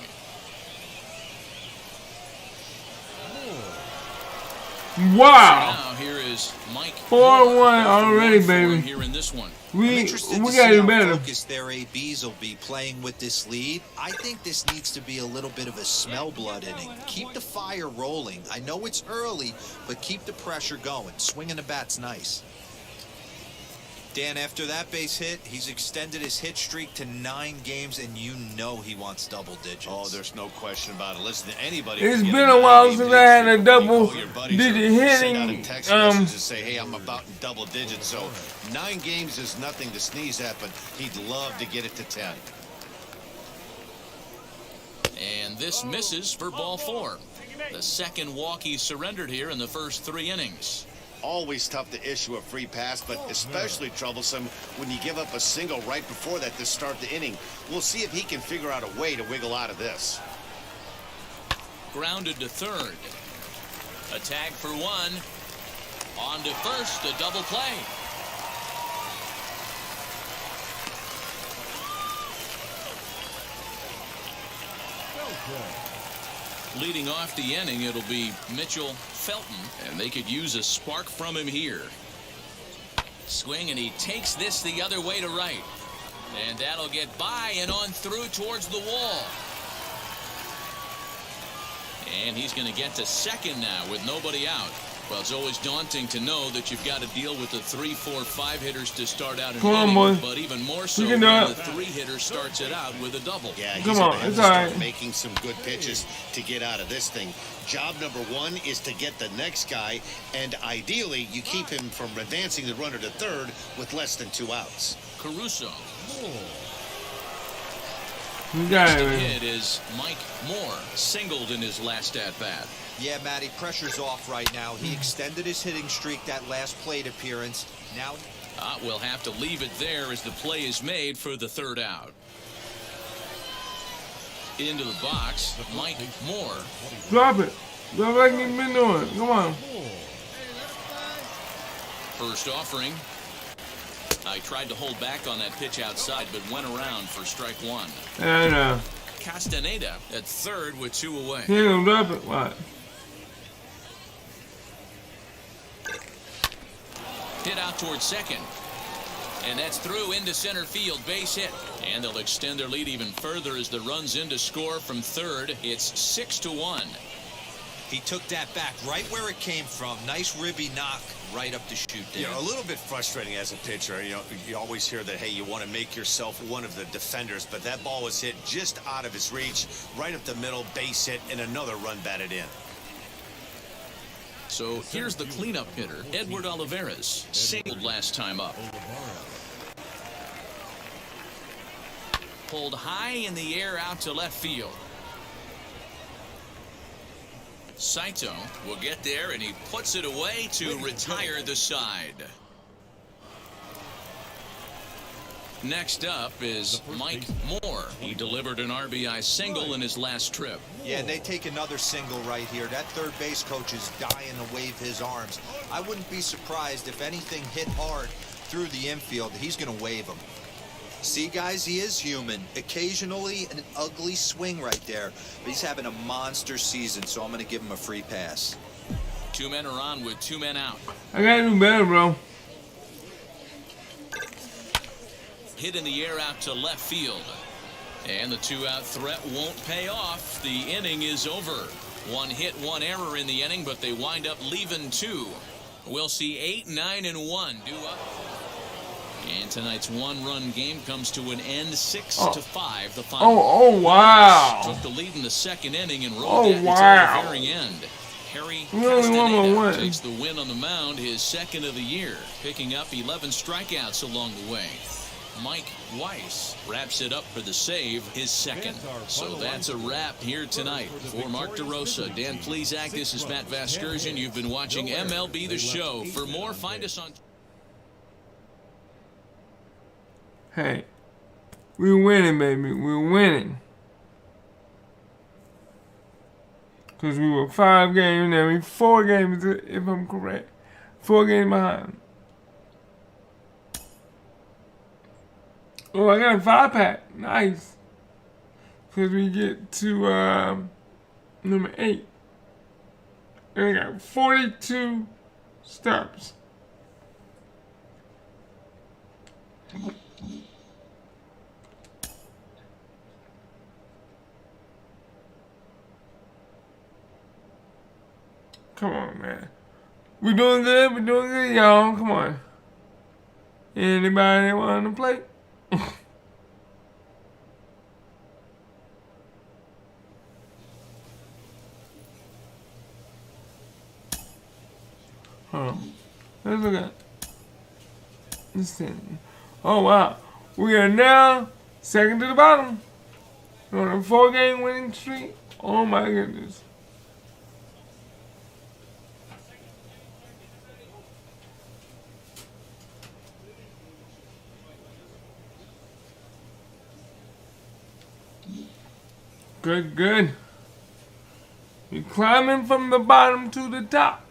Wow. Now here is Mike 4-1 already, for baby. him here in this one. I'm We interested to gotta see do how better. focused their ABs will be playing with this lead. I think this needs to be a little bit of a smell blood inning. Keep the fire rolling. I know it's early, but keep the pressure going. Swinging the bat's nice. Dan, after that base hit, he's extended his hit streak to 9 games, and you know he wants double digits. Oh, there's no question about it. Listen, anybody. It's can get been a while since nine-game I had a hit streak. You double call your buddies digit or hitting, Send out a text message and say, hey, I'm about in double digits. So 9 games is nothing to sneeze at, but he'd love to get it to 10. And this misses for ball 4. The second walk he surrendered here in the first 3 innings. Always tough to issue a free pass, but especially troublesome when you give up a single right before that to start the inning. We'll see if he can figure out a way to wiggle out of this. Grounded to third. A tag for 1. On to first, a double play. Leading off the inning, it'll be Mitchell Felton, and they could use a spark from him here. Swing, and he takes this the other way to right. And that'll get by and on through towards the wall. And he's going to get to second now with nobody out. Well, it's always daunting to know that you've got to deal with the 3, 4, 5 hitters to start out an Come on, inning, boy. but even more so You when can do the it. 3 hitter starts it out with a double. Yeah, he's Come gonna on, have it's to start all right. making some good pitches to get out of this thing. Job number 1 is to get the next guy, and ideally you keep him from advancing the runner to third with less than 2 outs. Caruso. You got Next it, to man. hit is Mike Moore, singled in his last at-bat. Yeah, Matty, pressure's off right now. He extended his hitting streak that last plate appearance. Now We'll have to leave it there as the play is made for the third out. Into the box, Mike Moore. Drop it. Drop it like you've been doing. Come on. First offering. I tried to hold back on that pitch outside, but went around for strike one. And, Castaneda at third with 2 away. he ain't gonna drop it. What? Hit out towards second. And that's through into center field, base hit. And they'll extend their lead even further as the runs in to score from third. It's 6-1. he took that back right where it came from. Nice ribby knock right up the chute there. You know, a little bit frustrating as a pitcher. You know, you always hear that, hey, you want to make yourself one of the defenders, but that ball was hit just out of his reach, right up the middle, base hit, and another run batted in. So here's the cleanup hitter, Edward Olivares, singled last time up. Pulled high in the air out to left field. Saito will get there, and he puts it away to retire the side. Next up is Mike Moore. He delivered an RBI single in his last trip. Yeah, and they take another single right here. That third base coach is dying to wave his arms. I wouldn't be surprised if anything hit hard through the infield. He's going to wave them. See, guys, he is human. Occasionally an ugly swing right there, but he's having a monster season, so I'm going to give him a free pass. 2 men are on with 2 men out. I gotta do better, bro. Hit in the air out to left field. And the 2-out threat won't pay off. The inning is over. 1 hit, 1 error in the inning, but they wind up leaving 2. We'll see 8, 9, and 1 due up. And tonight's 1-run game comes to an end, 6-5. The final. Oh, wow. Took the lead in the second inning and rolled that wow. until the very end. Harry We only won by Castaneda 1. takes the win on the mound, his second of the year, picking up 11 strikeouts along the way. Mike Weiss wraps it up for the save, his second. So that's a wrap here tonight. For Mark DeRosa, Dan Plesac, this is Matt Vasgersian. You've been watching MLB The Show. For more, find us on... Hey, we're winning, baby. We're winning. Because we were 5 games, now we 4 games, if I'm correct. 4 games behind. Oh, I got a 5-pack. Nice. Because we get to number 8. And I got 42 stops. Come on, man. We're doing good. We're doing good, y'all. Come on. Anybody want to play? Hold on. Let's look at this thing. Oh, wow. We are now second to the bottom. We're on a 4-game winning streak. Oh, my goodness. Good, good. We're climbing from the bottom to the top.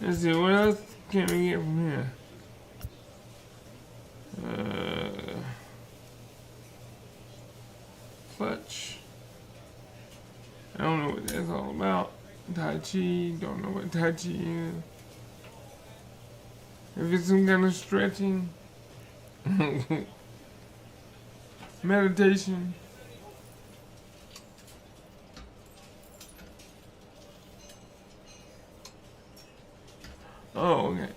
Let's see, what else can we get from here? Clutch. I don't know what that's all about. Tai Chi, don't know what Tai Chi is. If it's some kind of stretching. Meditation. Oh, okay.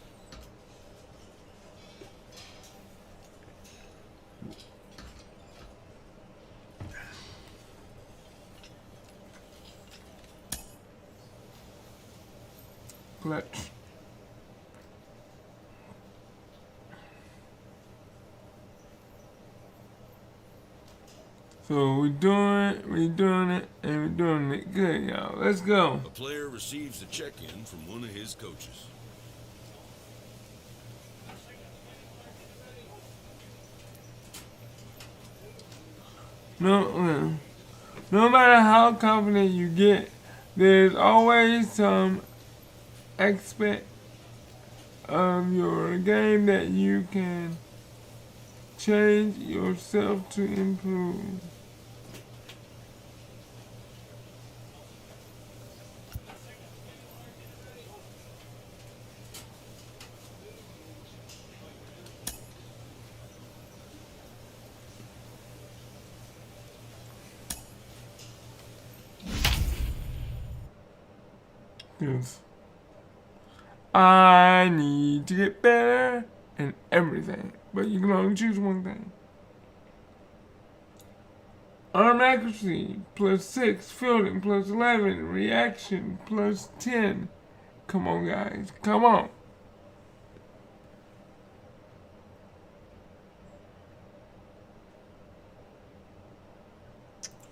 clutch. So we're doing it, and we're doing it good, y'all. Let's go. A player receives a check-in from one of his coaches. No matter how confident you get, there's always some aspect of your game that you can change yourself to improve. Yes. I need to get better in everything, but you can only choose one thing. Arm accuracy +6, fielding +11, reaction +10. Come on, guys, come on.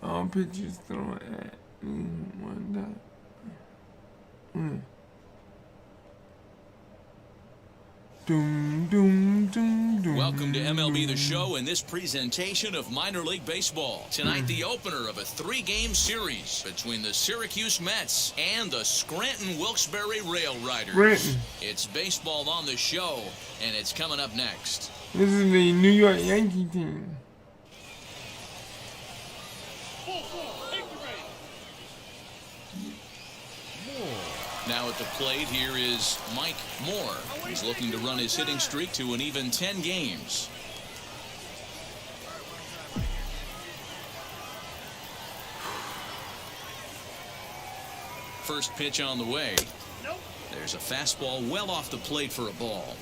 All pitches thrown at one dot. Welcome to MLB The Show and this presentation of minor league baseball. Tonight, the opener of a 3-game series between the Syracuse Mets and the Scranton Wilkes-Barre Rail Riders. It's baseball on the show, and it's coming up next. This is the New York Yankee team. Now at the plate, here is Mike Moore. He's looking to run his hitting streak to an even 10 games. First pitch on the way. There's a fastball well off the plate for a ball.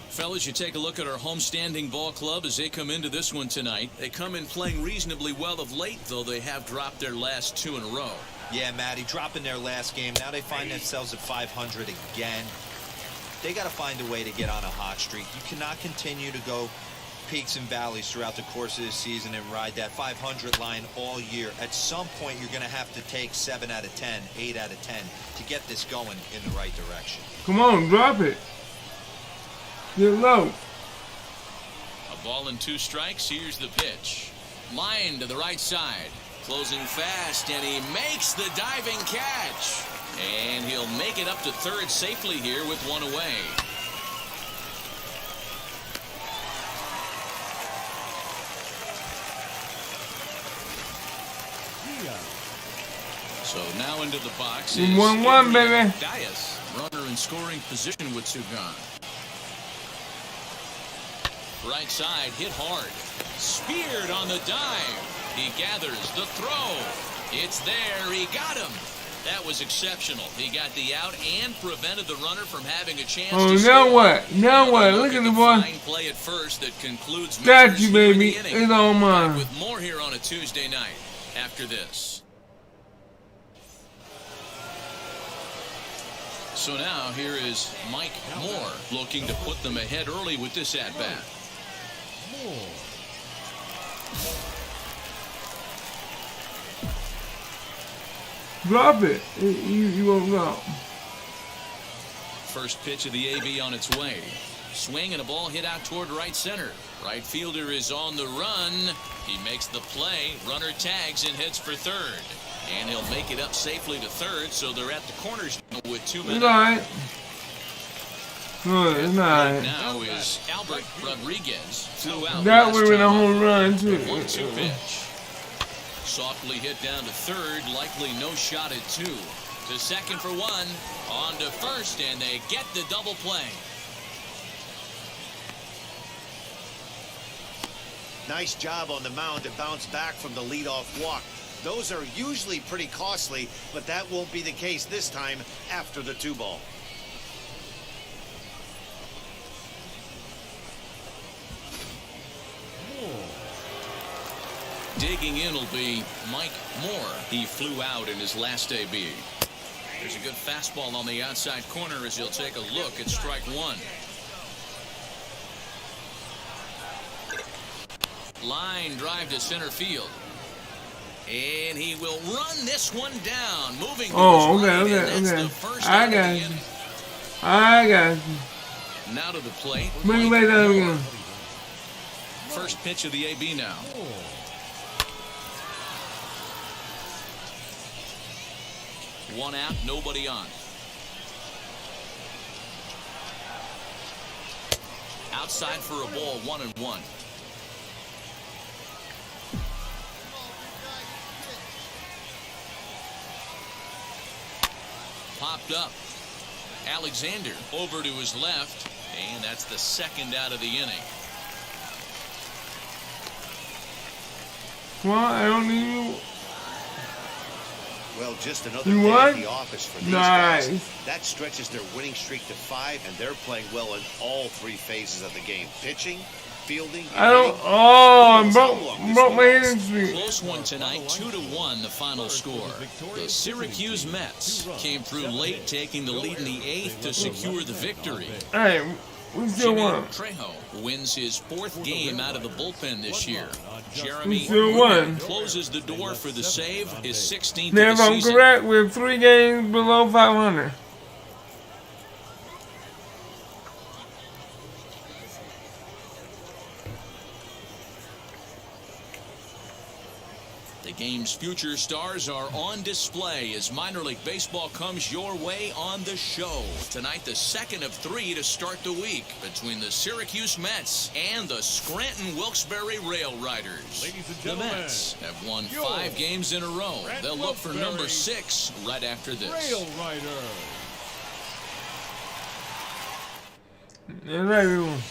Fellas, you take a look at our homestanding ball club as they come into this one tonight. They come in playing reasonably well of late, though they have dropped their last 2 in a row. Yeah, Matty, dropping their last game. Now they find themselves at 500 again. They got to find a way to get on a hot streak. You cannot continue to go peaks and valleys throughout the course of the season and ride that 500 line all year. At some point, you're going to have to take 7 out of 10, 8 out of 10 to get this going in the right direction. Come on, drop it. Get low. A ball and 2 strikes. Here's the pitch. Line to the right side. Closing fast, and he makes the diving catch. And he'll make it up to third safely here with 1 away. So now into the box is 1-1, baby. Dias, runner in scoring position with 2 gone. Right side, hit hard. Speared on the dive. He gathers the throw. It's there. He got him. That was exceptional. He got the out and prevented the runner from having a chance to score. Now what? Now what? Look at the boy. Fine play at first that concludes Got you, baby. It's on mine. With more here on a Tuesday night after this. So now here is Mike Moore looking to put them ahead early with this at-bat. Drop it. You won't drop. First pitch of the AB on its way. Swing and a ball hit out toward right center. Right fielder is on the run. He makes the play. Runner tags and heads for third. And he'll make it up safely to third, so they're at the corners with 2 minutes. It's all right. Good, it's all right. Now is Albert Rodriguez. Flew out that would have been a home run, too. 1-2 pitch. Softly hit down to third, likely no shot at 2. To second for 1, on to first, and they get the double play. Nice job on the mound to bounce back from the leadoff walk. Those are usually pretty costly, but that won't be the case this time after the 2-ball. Digging in will be Mike Moore. He flew out in his last AB. There's a good fastball on the outside corner as he'll take a look at strike one. Line drive to center field. And he will run this one down. Moving to his right, and that's the first out of the inning. I got you. Now to the plate. Bring it back down again. First pitch of the AB now. One out, nobody on. Outside for a ball, 1-1. Popped up. Alexander over to his left, and that's the second out of the inning. Well, I don't need you. Well, just another day at the office for these guys. That stretches their winning streak to 5, and they're playing well in all 3 phases of the game. Pitching, fielding, I don't. Oh, I broke my hitting streak. Close one tonight, 2-1 the final score. The Syracuse Mets came through late, taking the lead in the 8th to secure the victory. Hey, we still won. Trejo wins his 4th game out of the bullpen this year. Jeremy closes the door for the save, his 16th now, of the if I'm season. correct, we're 3 games below 500. The game's future stars are on display as minor league baseball comes your way on the show. Tonight, the second of 3 to start the week between the Syracuse Mets and the Scranton Wilkes-Barre Rail Riders. Ladies and The gentlemen, Mets have won 5 games in a row. They'll look for number 6 right after this. Rail Riders. Yeah, right, everyone.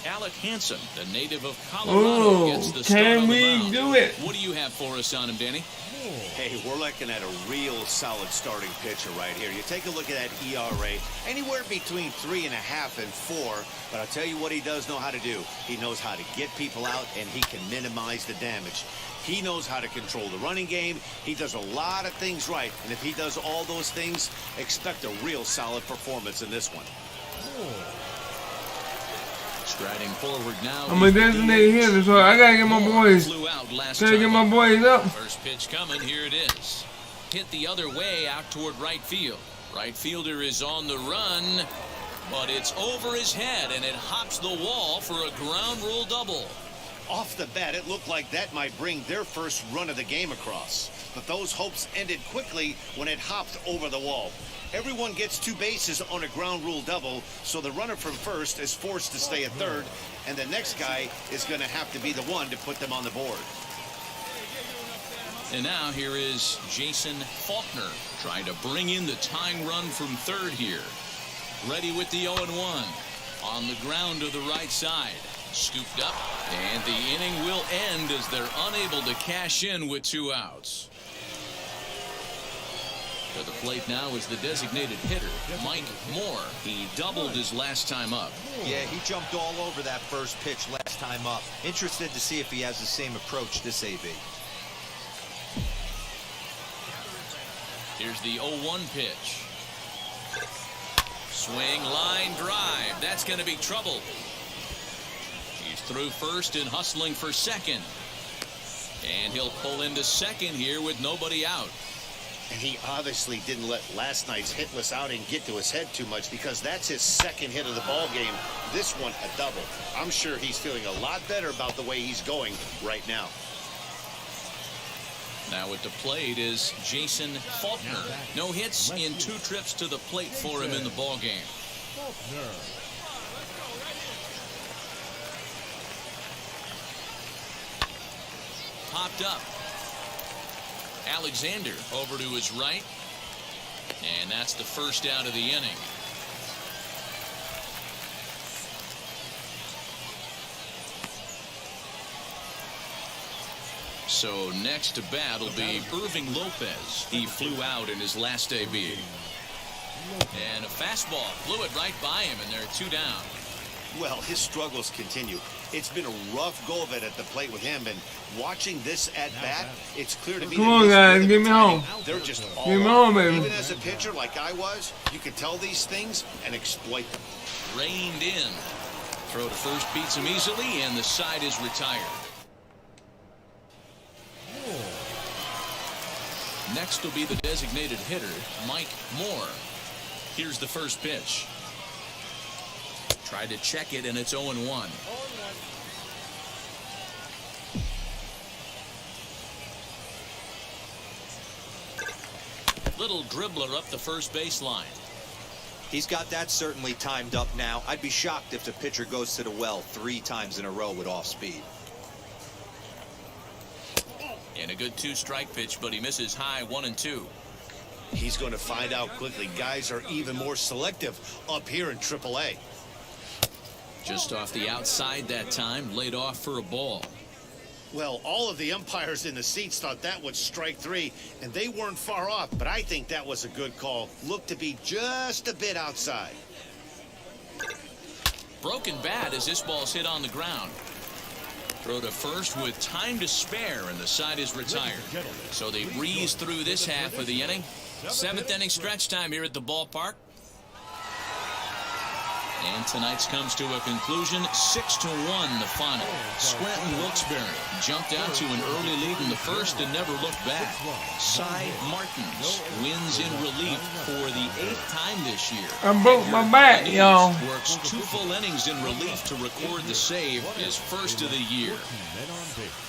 Alec Hansen, the native of Colorado, gets the start can on the we mound. do it? What do you have for us on him, Danny? Hey, we're looking at a real solid starting pitcher right here. You take a look at that ERA, anywhere between 3.5 and 4. But I'll tell you what he does know how to do. He knows how to get people out, and he can minimize the damage. He knows how to control the running game. He does a lot of things right. And if he does all those things, expect a real solid performance in this one. Striding forward now. I'm a designated hitter, so I gotta get my boys. Flew out last Gotta get time my up. boys up. First pitch coming, here it is. Hit the other way out toward right field. Right fielder is on the run, but it's over his head and it hops the wall for a ground rule double. Off the bat, it looked like that might bring their first run of the game across. But those hopes ended quickly when it hopped over the wall. Everyone gets 2 bases on a ground rule double, so the runner from first is forced to stay at third, and the next guy is going to have to be the one to put them on the board. And now here is Jason Faulkner trying to bring in the tying run from third here. Ready with the 0-1. On the ground to the right side. Scooped up, and the inning will end as they're unable to cash in with 2 outs. To the plate now is the designated hitter, Mike Moore. He doubled his last time up. Yeah, he jumped all over that first pitch last time up. Interested to see if he has the same approach this AB. Here's the 0-1 pitch. Swing, line, drive. That's going to be trouble. He's through first and hustling for second. And he'll pull into second here with nobody out. And he obviously didn't let last night's hitless outing get to his head too much, because that's his second hit of the ball game. This one a double. I'm sure he's feeling a lot better about the way he's going right now. Now at the plate is Jason Faulkner. No hits in 2 trips to the plate for him in the ball game. Popped up. Alexander over to his right. And that's the first out of the inning. So next to bat will be Irving Lopez. He flew out in his last AB. And a fastball flew it right by him, and they're 2 down. Well, his struggles continue. It's been a rough go of it at the plate with him, and watching this at bat, it's clear to me Come that on, his guys, rhythm get and me timing, home. they're just all Get me off. home, baby. Even as a pitcher like I was, you could tell these things and exploit them. Reined in. Throw to first beats him easily, and the side is retired. Next will be the designated hitter, Mike Moore. Here's the first pitch. Tried to check it, and it's 0-1. Little dribbler up the first baseline. He's got that certainly timed up now. I'd be shocked if the pitcher goes to the well 3 times in a row with off speed. And a good 2-strike pitch, but he misses high 1-2. He's going to find out quickly. Guys are even more selective up here in AAA. Just off the outside that time, laid off for a ball. Well, all of the umpires in the seats thought that was strike 3, and they weren't far off, but I think that was a good call. Looked to be just a bit outside. Broken bat as this ball's hit on the ground. Throw to first with time to spare, and the side is retired. So they breeze through this half of the inning. 7th inning stretch time here at the ballpark. And tonight's comes to a conclusion, 6-1 the final. Scranton Wilkes-Barre jumped out to an early lead in the first and never looked back. Cy Martins wins in relief for the 8th time this year. I broke my back, y'all. Works 2 full innings in relief to record the save, his first of the year. Men on base.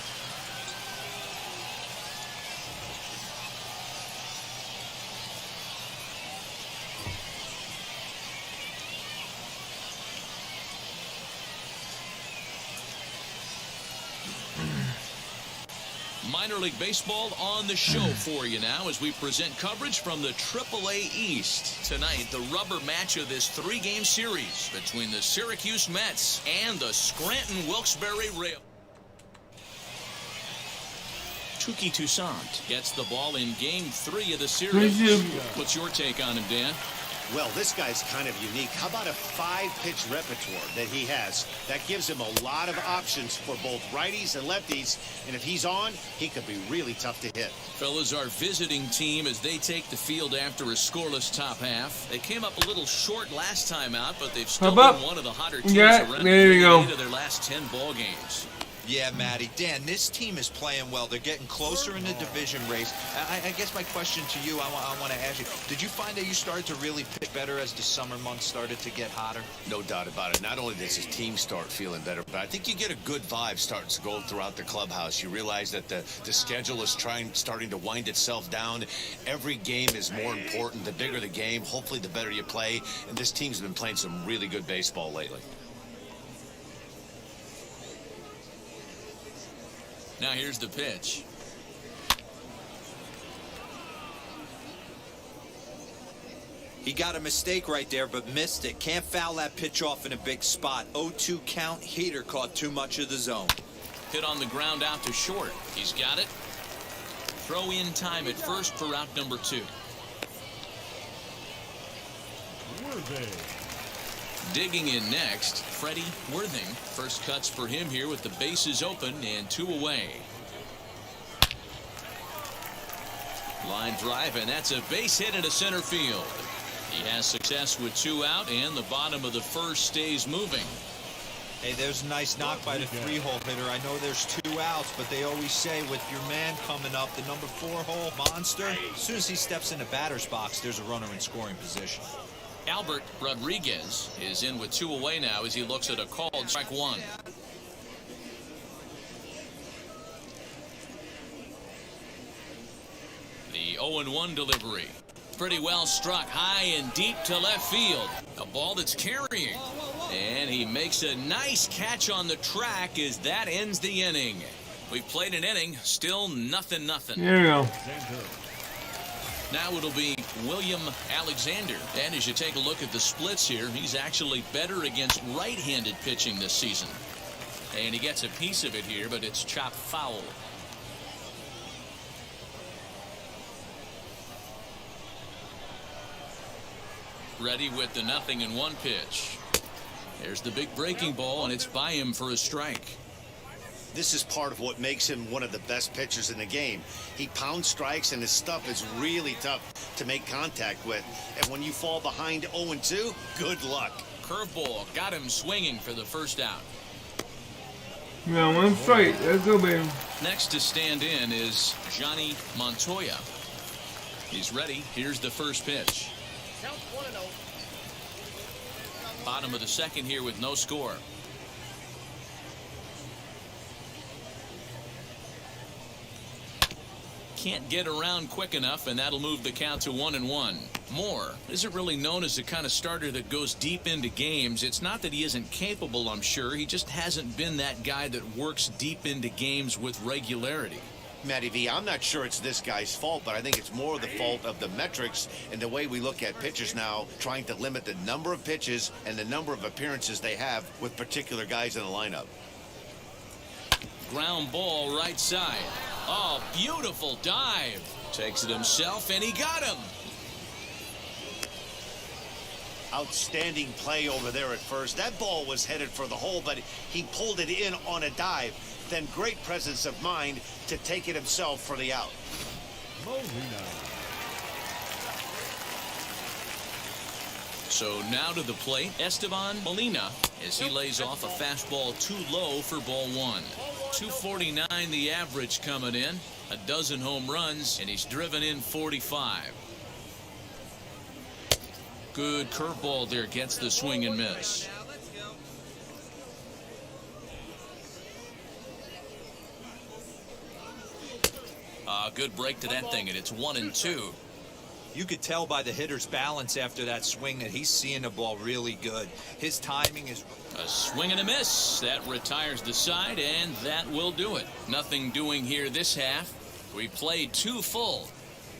Minor League Baseball on the show for you now as we present coverage from the AAA East. Tonight, the rubber match of this 3-game series between the Syracuse Mets and the Scranton Wilkes-Barre Rail. Touki Toussaint gets the ball in Game 3 of the series. What's your take on him, Dan? Well, this guy's kind of unique. How about a 5-pitch repertoire that he has? That gives him a lot of options for both righties and lefties. And if he's on, he could be really tough to hit. Fellas, our visiting team as they take the field after a scoreless top half. They came up a little short last time out, but they've still been one of the hotter teams around. There you go. Their last 10 ball games. Yeah, Matty. Dan, this team is playing well. They're getting closer in the division race. I guess my question to you, I want to ask you, did you find that you started to really pitch better as the summer months started to get hotter? No doubt about it. Not only does his team start feeling better, but I think you get a good vibe starting to go throughout the clubhouse. You realize that the schedule is starting to wind itself down. Every game is more important. The bigger the game, hopefully the better you play. And this team's been playing some really good baseball lately. Now here's the pitch. He got a mistake right there, but missed it. Can't foul that pitch off in a big spot. 0-2 count. Heater caught too much of the zone. Hit on the ground out to short. He's got it. Throw in time at first for out number 2. Worthing. Digging in next, Freddie Worthing. First cuts for him here with the bases open and 2 away. Line drive, and that's a base hit into center field. He has success with 2 out, and the bottom of the first stays moving. Hey, there's a nice knock by the 3-hole hitter. I know there's 2 outs, but they always say with your man coming up, the number 4-hole monster, as soon as he steps in the batter's box, there's a runner in scoring position. Albert Rodriguez is in with 2 away now as he looks at a called strike 1. The 0-1 delivery. Pretty well struck high and deep to left field. A ball that's carrying. And he makes a nice catch on the track as that ends the inning. We've played an inning, still 0-0. There you go. Now it'll be William Alexander. And as you take a look at the splits here, he's actually better against right-handed pitching this season. And he gets a piece of it here, but it's chopped foul. Ready with the 0-1 pitch. There's the big breaking ball, and it's by him for a strike. This is part of what makes him one of the best pitchers in the game. He pounds strikes, and his stuff is really tough to make contact with. And when you fall behind 0-2, good luck. Curveball got him swinging for the first out. You got one straight. Let's go, baby. Next to stand in is Johnny Montoya. He's ready. Here's the first pitch. Bottom of the second here with no score. Can't get around quick enough, and that'll move the count to 1-1. Moore isn't really known as the kind of starter that goes deep into games. It's not that he isn't capable, I'm sure. He just hasn't been that guy that works deep into games with regularity. Matty V, I'm not sure it's this guy's fault, but I think it's more the fault of the metrics and the way we look at pitchers now, trying to limit the number of pitches and the number of appearances they have with particular guys in the lineup. Ground ball right side. Oh, beautiful dive. Takes it himself, and he got him. Outstanding play over there at first. That ball was headed for the hole, but he pulled it in on a dive. Then great presence of mind to take it himself for the out. So now to the plate, Esteban Molina, as he lays off a fastball too low for ball one. 249 the average coming in, a dozen home runs, and he's driven in 45. Good curveball there, gets the swing and miss. Good break to that thing, and it's 1-2. You could tell by the hitter's balance after that swing that he's seeing the ball really good. His timing is... A swing and a miss. That retires the side, and that will do it. Nothing doing here this half. We played 2 full,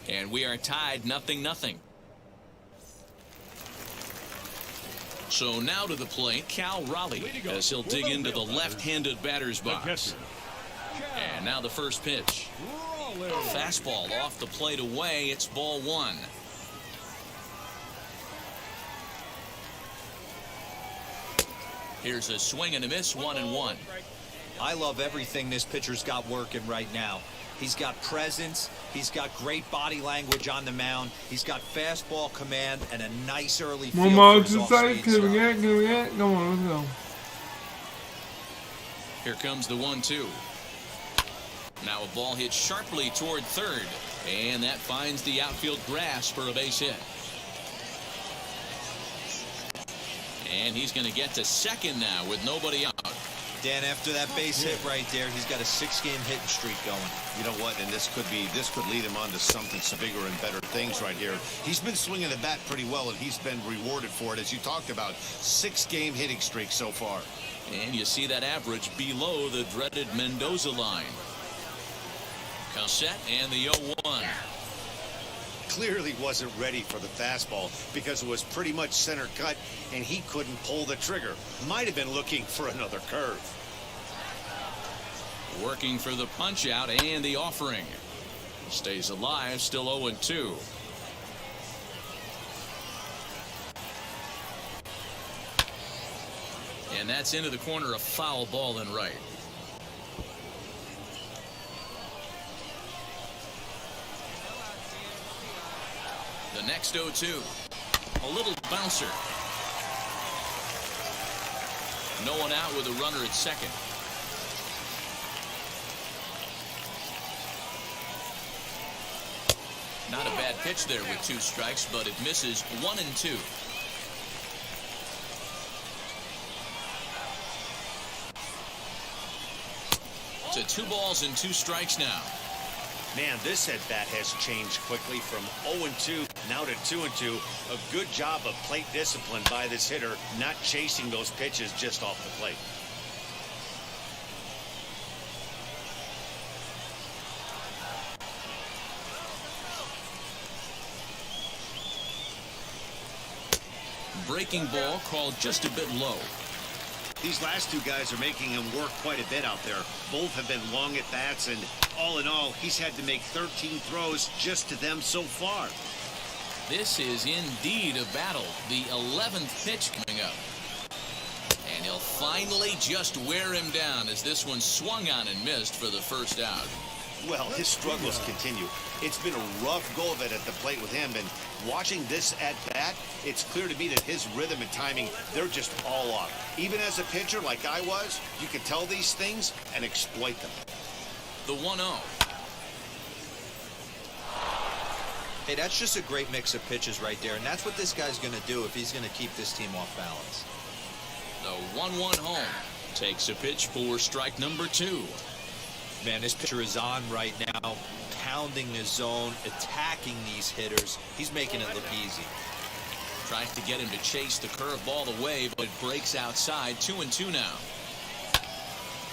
and we are tied 0-0. So now to the plate, Cal Raleigh, as he'll dig into the left-handed batter's box. And now the first pitch. Fastball off the plate away. It's ball one. Here's a swing and a miss, 1-1. I love everything this pitcher's got working right now. He's got presence. He's got great body language on the mound. He's got fastball command and a nice early feel One more for his to say. off-speed Can we stuff. get? Can we get? Come on, let's go. Here comes the 1-2. Now a ball hit sharply toward third, and that finds the outfield grass for a base hit. And he's going to get to second now with nobody out. Dan, after that base hit right there, he's got a 6-game hitting streak going. You know what? And this could lead him on to something bigger and better things right here. He's been swinging the bat pretty well, and he's been rewarded for it, as you talked about. 6-game hitting streak so far. And you see that average below the dreaded Mendoza line. Set and the 0-1. Clearly wasn't ready for the fastball because it was pretty much center cut, and he couldn't pull the trigger. Might have been looking for another curve. Working for the punch out and the offering. Stays alive, still 0-2. And that's into the corner, a foul ball and right. The next 0-2. A little bouncer. No one out with a runner at second. Not a bad pitch there with 2 strikes, but it misses. 1-2. To 2 balls and 2 strikes now. Man, this at-bat has changed quickly from 0-2 now to 2-2. A good job of plate discipline by this hitter, not chasing those pitches just off the plate. Breaking ball called just a bit low. These last 2 guys are making him work quite a bit out there. Both have been long at bats, and all in all, he's had to make 13 throws just to them so far. This is indeed a battle. The 11th pitch coming up. He'll finally just wear him down as this one swung on and missed for the first out. Well, his struggles continue. It's been a rough go of it at the plate with him, and watching this at bat, it's clear to me that his rhythm and timing, they're just all off. Even as a pitcher like I was, you could tell these things and exploit them. The 1-0. Hey, that's just a great mix of pitches right there, and that's what this guy's going to do if he's going to keep this team off balance. The 1-1 home takes a pitch for strike number 2. Man, this pitcher is on right now, pounding the zone, attacking these hitters. He's making it look easy. Tries to get him to chase the curveball away, but it breaks outside. 2-2 now.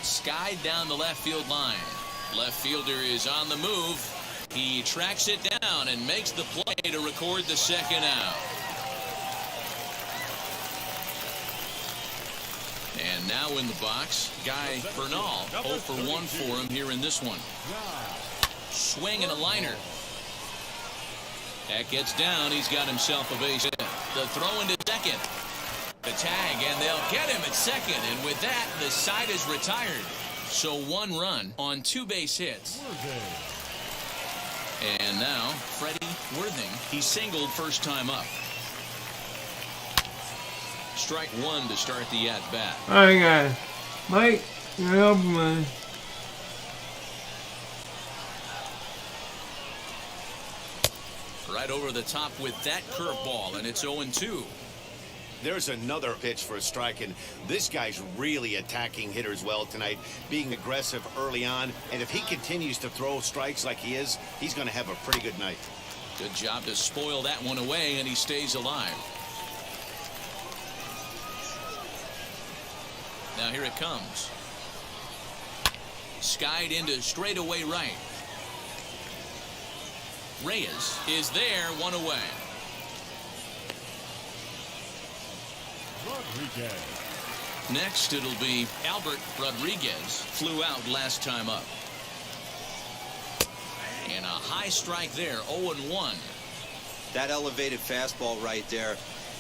Skied down the left field line. Left fielder is on the move. He tracks it down and makes the play to record the second out. And now in the box, Guy Bernal. 0 for 1 for him here in this one. Swing and a liner. That gets down. He's got himself a base hit. The throw into second. The tag, and they'll get him at second. And with that, the side is retired. So 1 run on 2 base hits. And now, Freddie Worthing. He singled first time up. Strike 1 to start the at-bat. Alright, guys. Mike, you're helping me. Right over the top with that curveball, and it's 0-2. There's another pitch for a strike, and this guy's really attacking hitters well tonight, being aggressive early on, and if he continues to throw strikes like he is, he's going to have a pretty good night. Good job to spoil that one away, and he stays alive. Now here it comes. Skied into straightaway right. Reyes is there, 1 away. Rodriguez. Next, it'll be Albert Rodriguez. Flew out last time up. And a high strike there, 0-1. That elevated fastball right there,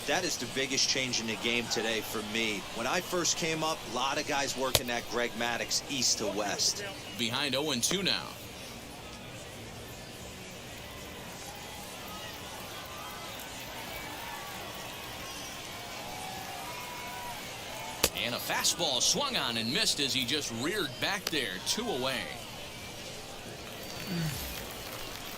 that is the biggest change in the game today for me. When I first came up, a lot of guys working that Greg Maddux east to west. Behind 0-2 now. And a fastball swung on and missed as he just reared back there. 2 away.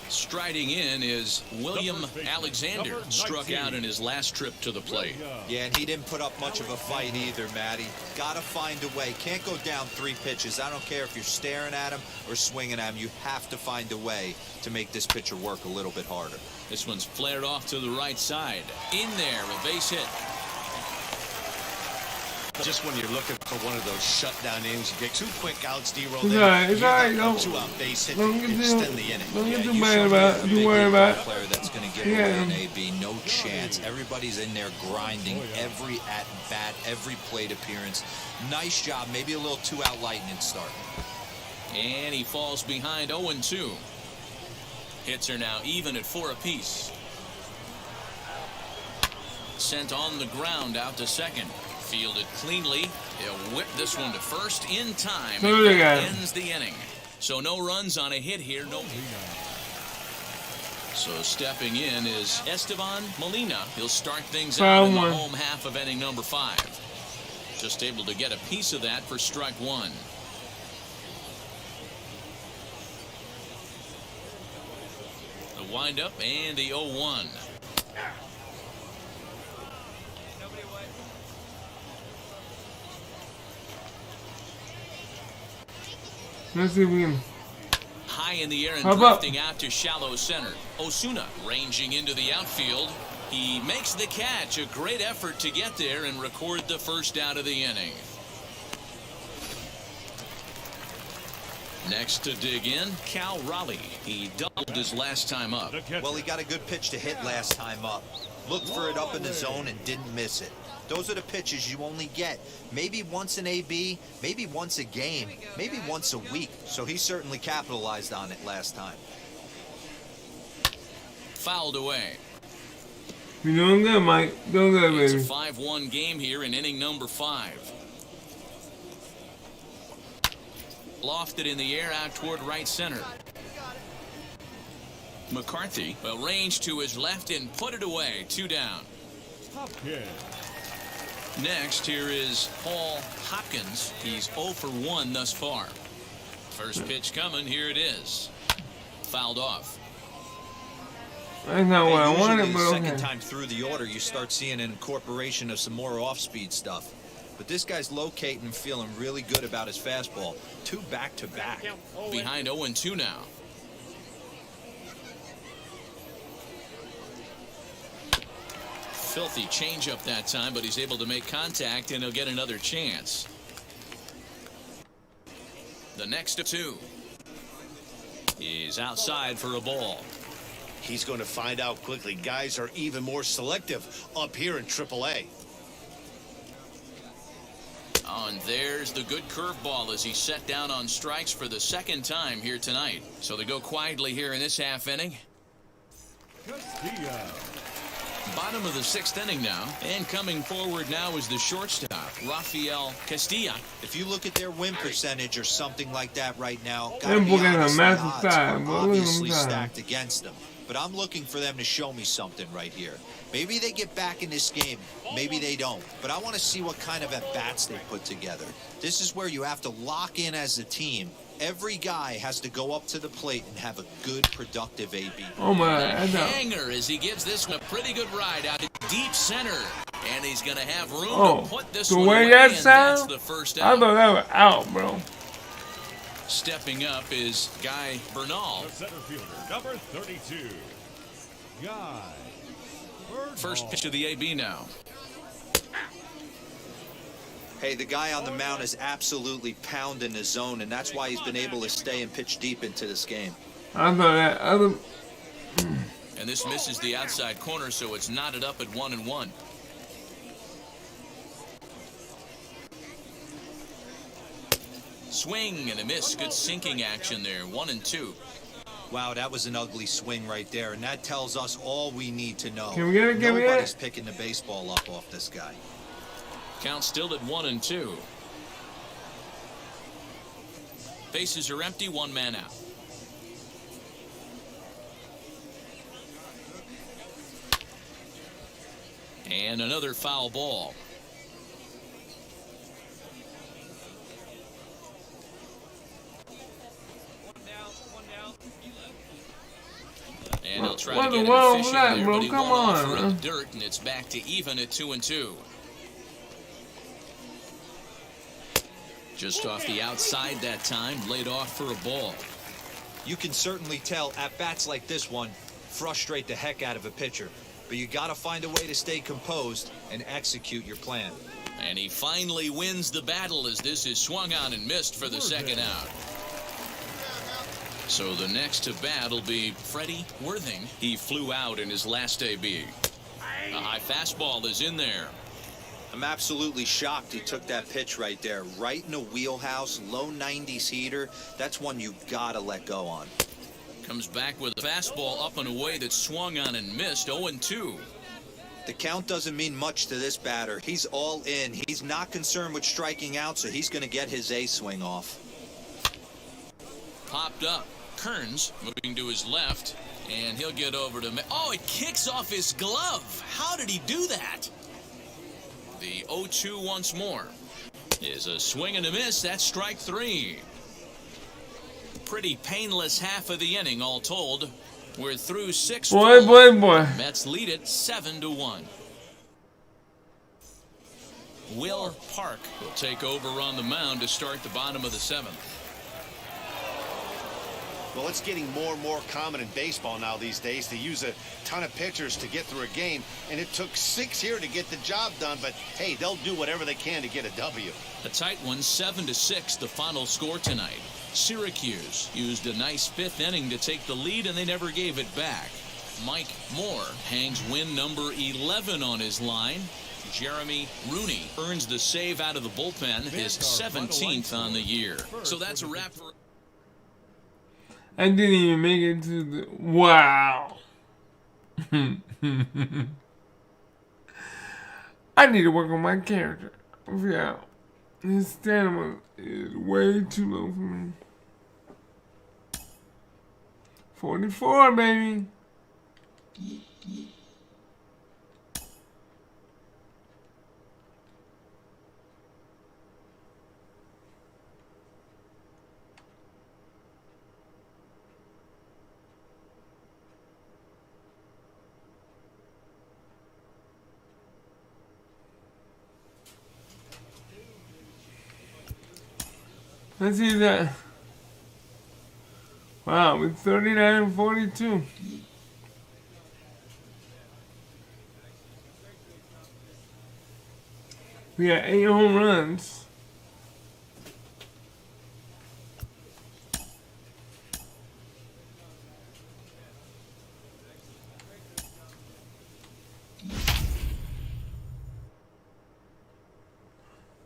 Striding in is William Alexander. Struck out in his last trip to the plate. Yeah, and he didn't put up much of a fight either, Matty. Gotta find a way. Can't go down 3 pitches. I don't care if you're staring at him or swinging at him. You have to find a way to make this pitcher work a little bit harder. This one's flared off to the right side. In there, a base hit. Just when you're looking for one of those shutdown innings, you get 2 quick outs, D-roll. It's alright, it's alright. Don't 2-out base hit to extend the inning. Don't get Yeah, too you mad show about it. me Don't worry about it. player that's going to give Yeah. away an AB. No chance. Everybody's in there grinding every at-bat, every plate appearance. Nice job. Maybe a little 2-out lightning start. And he falls behind 0-2. Hits are now even at 4 apiece. Sent on the ground out to second. Fielded cleanly. He'll whip this one to first in time. So they got And it. ends the inning. So no runs on a hit here. No. So stepping in is Esteban Molina. He'll start things out in the 5-1. home half of inning number 5. Just able to get a piece of that for strike 1. The windup and the 0-1. Let's see if we can. High in the air and How about- drifting out to shallow center. Osuna ranging into the outfield. He makes the catch. A great effort to get there and record the first out of the inning. Next to dig in, Cal Raleigh. He doubled his last time up. Well, he got a good pitch to hit last time up. Looked for it up in the zone and didn't miss it. Those are the pitches you only get maybe once an AB, maybe once a game, maybe once a week. So he certainly capitalized on it last time. Fouled away. You're doing good, Mike. Doing good, It's a baby. 5-1 game here in inning number 5. Lofted in the air out toward right center. McCarthy arranged to his left and put it away. 2 down. Hopkins. Next, here is Paul Hopkins. He's 0 for 1 thus far. First pitch coming. Here it is. Fouled off. That's not what I wanted, The but second okay. time through the order, you start seeing an incorporation of some more off-speed stuff. But this guy's locating and feeling really good about his fastball. 2 back-to-back. Behind 0-2 now. Filthy changeup that time, but he's able to make contact, and he'll get another chance. The next of 2 is outside for a ball. He's going to find out quickly. Guys are even more selective up here in AAA. Oh, and there's the good curveball as he's set down on strikes for the second time here tonight. So they go quietly here in this half inning. Castillo. Bottom of the 6th inning now, and coming forward now is the shortstop, Rafael Castilla. If you look at their win percentage or something like that right now, Them gotta be book is a honest, the massive odds side, are but look at them obviously guys. stacked against them. But I'm looking for them to show me something right here. Maybe they get back in this game. Maybe they don't. But I want to see what kind of at-bats they put together. This is where you have to lock in as a team. Every guy has to go up to the plate and have a good, productive AB. Oh my, I know. Hanger as he gives this one a pretty good ride out to deep center. And he's going to have room Oh, to put this the one way away, that and that's sound, the first I out. thought that was out, bro. Stepping up is Guy Bernal. The center fielder, number 32. Guy. First pitch of the AB now. Hey, the guy on the mound is absolutely pounding the zone, and that's why he's been able to stay and pitch deep into this game. I thought that other. And this misses the outside corner, so it's knotted up at 1-1. Swing and a miss. Good sinking action there. 1-2. Wow, that was an ugly swing right there, and that tells us all we need to know. Can we get it? Can we get it? Nobody's picking the baseball up off this guy. Count still at 1-2. Bases are empty. 1 man out. And another foul ball. And he'll try What's to get wrong him with fishing that, there, bro? but he Come went off on, for man. the dirt, and it's back to even at 2-2. Just off the outside that time, laid off for a ball. You can certainly tell at bats like this one frustrate the heck out of a pitcher, but you got to find a way to stay composed and execute your plan. And he finally wins the battle as this is swung on and missed for the second out. So the next to bat will be Freddie Worthing. He flew out in his last AB. A high fastball is in there. I'm absolutely shocked he took that pitch right there. Right in the wheelhouse, low 90s heater. That's one you got to let go on. Comes back with a fastball up and away that swung on and missed. 0-2. The count doesn't mean much to this batter. He's all in. He's not concerned with striking out, so he's going to get his A swing off. Popped up. Kearns moving to his left, and he'll get over to... Oh, it kicks off his glove. How did he do that? The 0-2 once more is a swing and a miss. That's strike 3. Pretty painless half of the inning, all told. We're through 6. Boy. Mets lead it 7-1. Will Park will take over on the mound to start the bottom of the 7th. Well, it's getting more and more common in baseball now these days to use a ton of pitchers to get through a game, and it took 6 here to get the job done, but hey, they'll do whatever they can to get a W. A tight one, 7-6, the final score tonight. Syracuse used a nice 5th inning to take the lead, and they never gave it back. Mike Moore hangs win number 11 on his line. Jeremy Rooney earns the save out of the bullpen, his 17th on the year. So that's a wrap for... I didn't even make it to the. Wow. I need to work on my character. Yeah. His stamina is way too low for me. 44, baby. Let's see that. Wow, with 39 and 42. We got 8 home runs.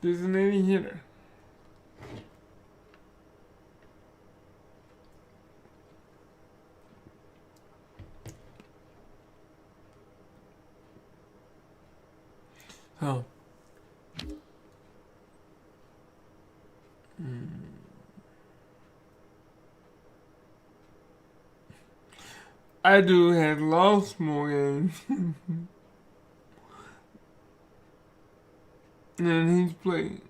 Designated hitter. Oh. I do have lost more games than he's played.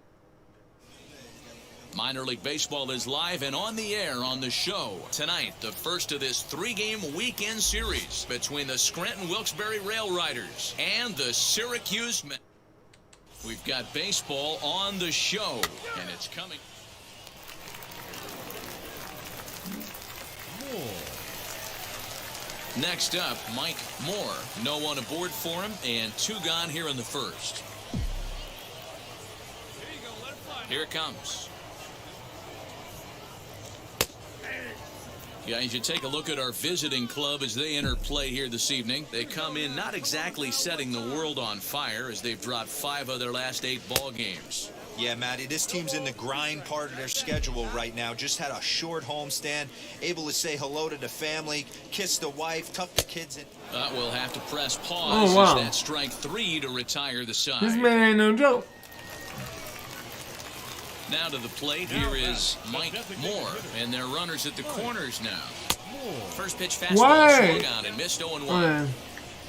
Minor League Baseball is live and on the air on the show. Tonight, the first of this 3-game weekend series between the Scranton-Wilkes-Barre Rail Riders and the Syracuse Men. We've got baseball on the show, and it's coming. Next up, Mike Moore. No one aboard for him, and 2 gone here in the first. Here it comes. Guys, you take a look at our visiting club as they enter play here this evening. They come in not exactly setting the world on fire as they've dropped 5 of their last 8 ball games. Yeah, Matty, this team's in the grind part of their schedule right now. Just had a short homestand, able to say hello to the family, kiss the wife, tuck the kids in. We'll have to press pause Oh, wow. as that strike 3 to retire the side. This man ain't no joke. Now to the plate, here is Mike Moore, and they're runners at the corners now. First pitch fastball Why? swung on and missed 0-1. Okay.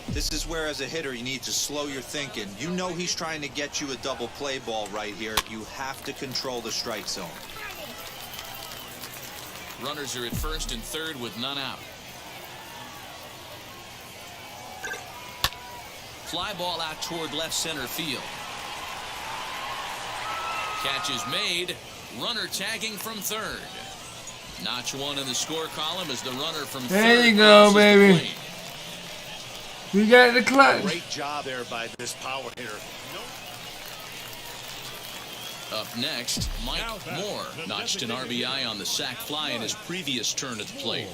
This is where, as a hitter, you need to slow your thinking. You know he's trying to get you a double play ball right here. You have to control the strike zone. Runners are at first and third with none out. Fly ball out toward left center field. Catch is made. Runner tagging from third. Notch 1 in the score column as the runner from third. There you go, crosses the baby. plate. We got the clutch. Great job there by this power hitter. Up next, Mike Moore notched an RBI on the sac fly in his previous turn at the plate.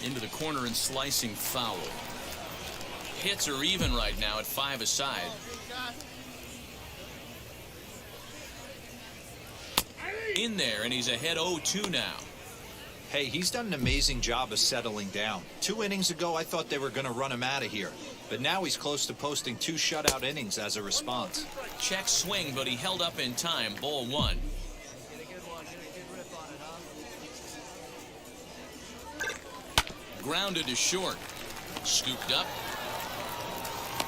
Into the corner and slicing foul. Hits are even right now at 5 aside. In there, and he's ahead 0-2 now. Hey, he's done an amazing job of settling down. 2 innings ago, I thought they were going to run him out of here. But now he's close to posting 2 shutout innings as a response. Check swing, but he held up in time. Ball 1. Grounded to short. Scooped up.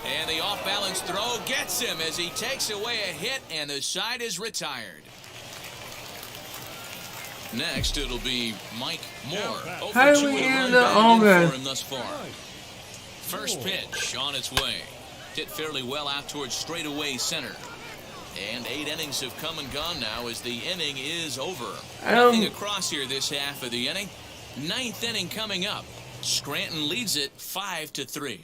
And the off-balance throw gets him as he takes away a hit, and the side is retired. Next, it'll be Mike Moore. How do 0 for 2 we with a end run up batted in okay? for him thus far. First pitch on its way. Hit fairly well out towards straightaway center. And 8 innings have come and gone now as the inning is over. Nothing across here this half of the inning. 9th inning coming up. Scranton leads it 5-3.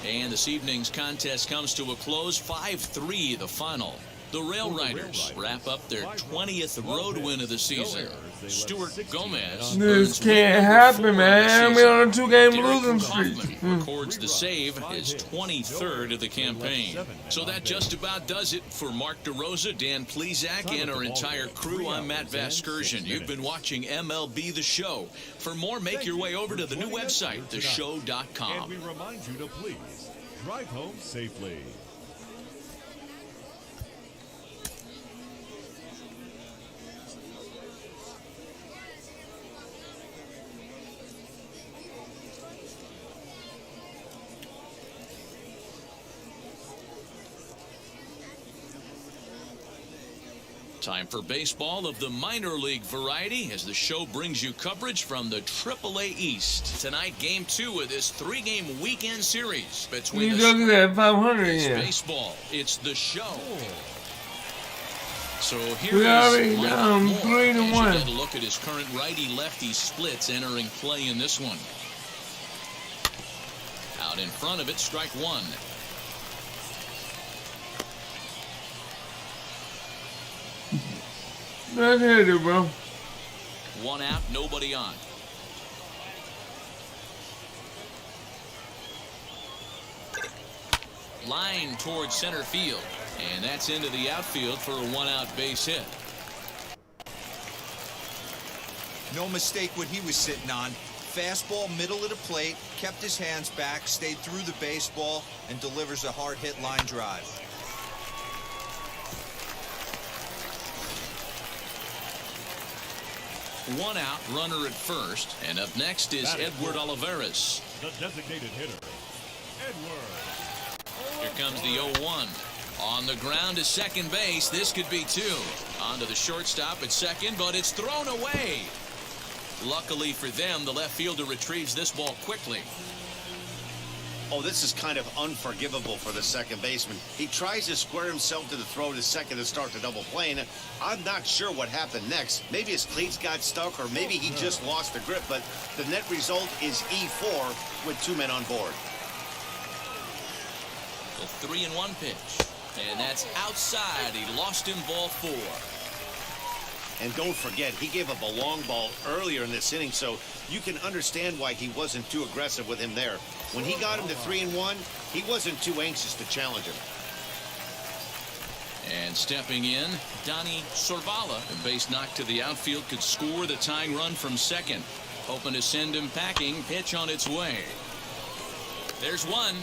And this evening's contest comes to a close. 5-3 the final. The Rail Riders wrap up their 20th road win of the season. Stuart Gomez. This can't happen, man. We're on a 2-game losing streak. Hoffman records the save, his 23rd of the campaign. So that just about does it for Mark DeRosa, Dan Plezak, and our entire crew. I'm Matt Vasgersian. You've been watching MLB The Show. For more, make your way over to the new website, theshow.com. And we remind you to please drive home safely. Time for baseball of the minor league variety as the show brings you coverage from the AAA East. Tonight, Game 2 of this 3-game weekend series between You the look at that 500 It's here. baseball. It's the show. So We here already is Mike down Moore 3-1. as you get a look at his current righty-lefty splits entering play in this one. Out in front of it, strike one. Let's hit it, bro. One out, nobody on. Line towards center field. And that's into the outfield for a one-out base hit. No mistake what he was sitting on. Fastball, middle of the plate, kept his hands back, stayed through the baseball, and delivers a hard hit line drive. One out, runner at first. And up next is Edward Olivares. The designated hitter, Edward. Here comes the 0-1. On the ground to second base. This could be two. On to the shortstop at second, but it's thrown away. Luckily for them, the left fielder retrieves this ball quickly. Oh, this is kind of unforgivable for the second baseman. He tries to square himself to the throw to second to start the double play, and I'm not sure what happened next. Maybe his cleats got stuck, or maybe he just lost the grip, but the net result is E4 with 2 men on board. The 3-1 pitch. And that's outside. He lost him ball 4. And don't forget, he gave up a long ball earlier in this inning, so you can understand why he wasn't too aggressive with him there. When he got him to 3-1, he wasn't too anxious to challenge him. And stepping in, Donnie Sorvala. A base knock to the outfield could score the tying run from second. Hoping to send him packing. Pitch on its way. There's one.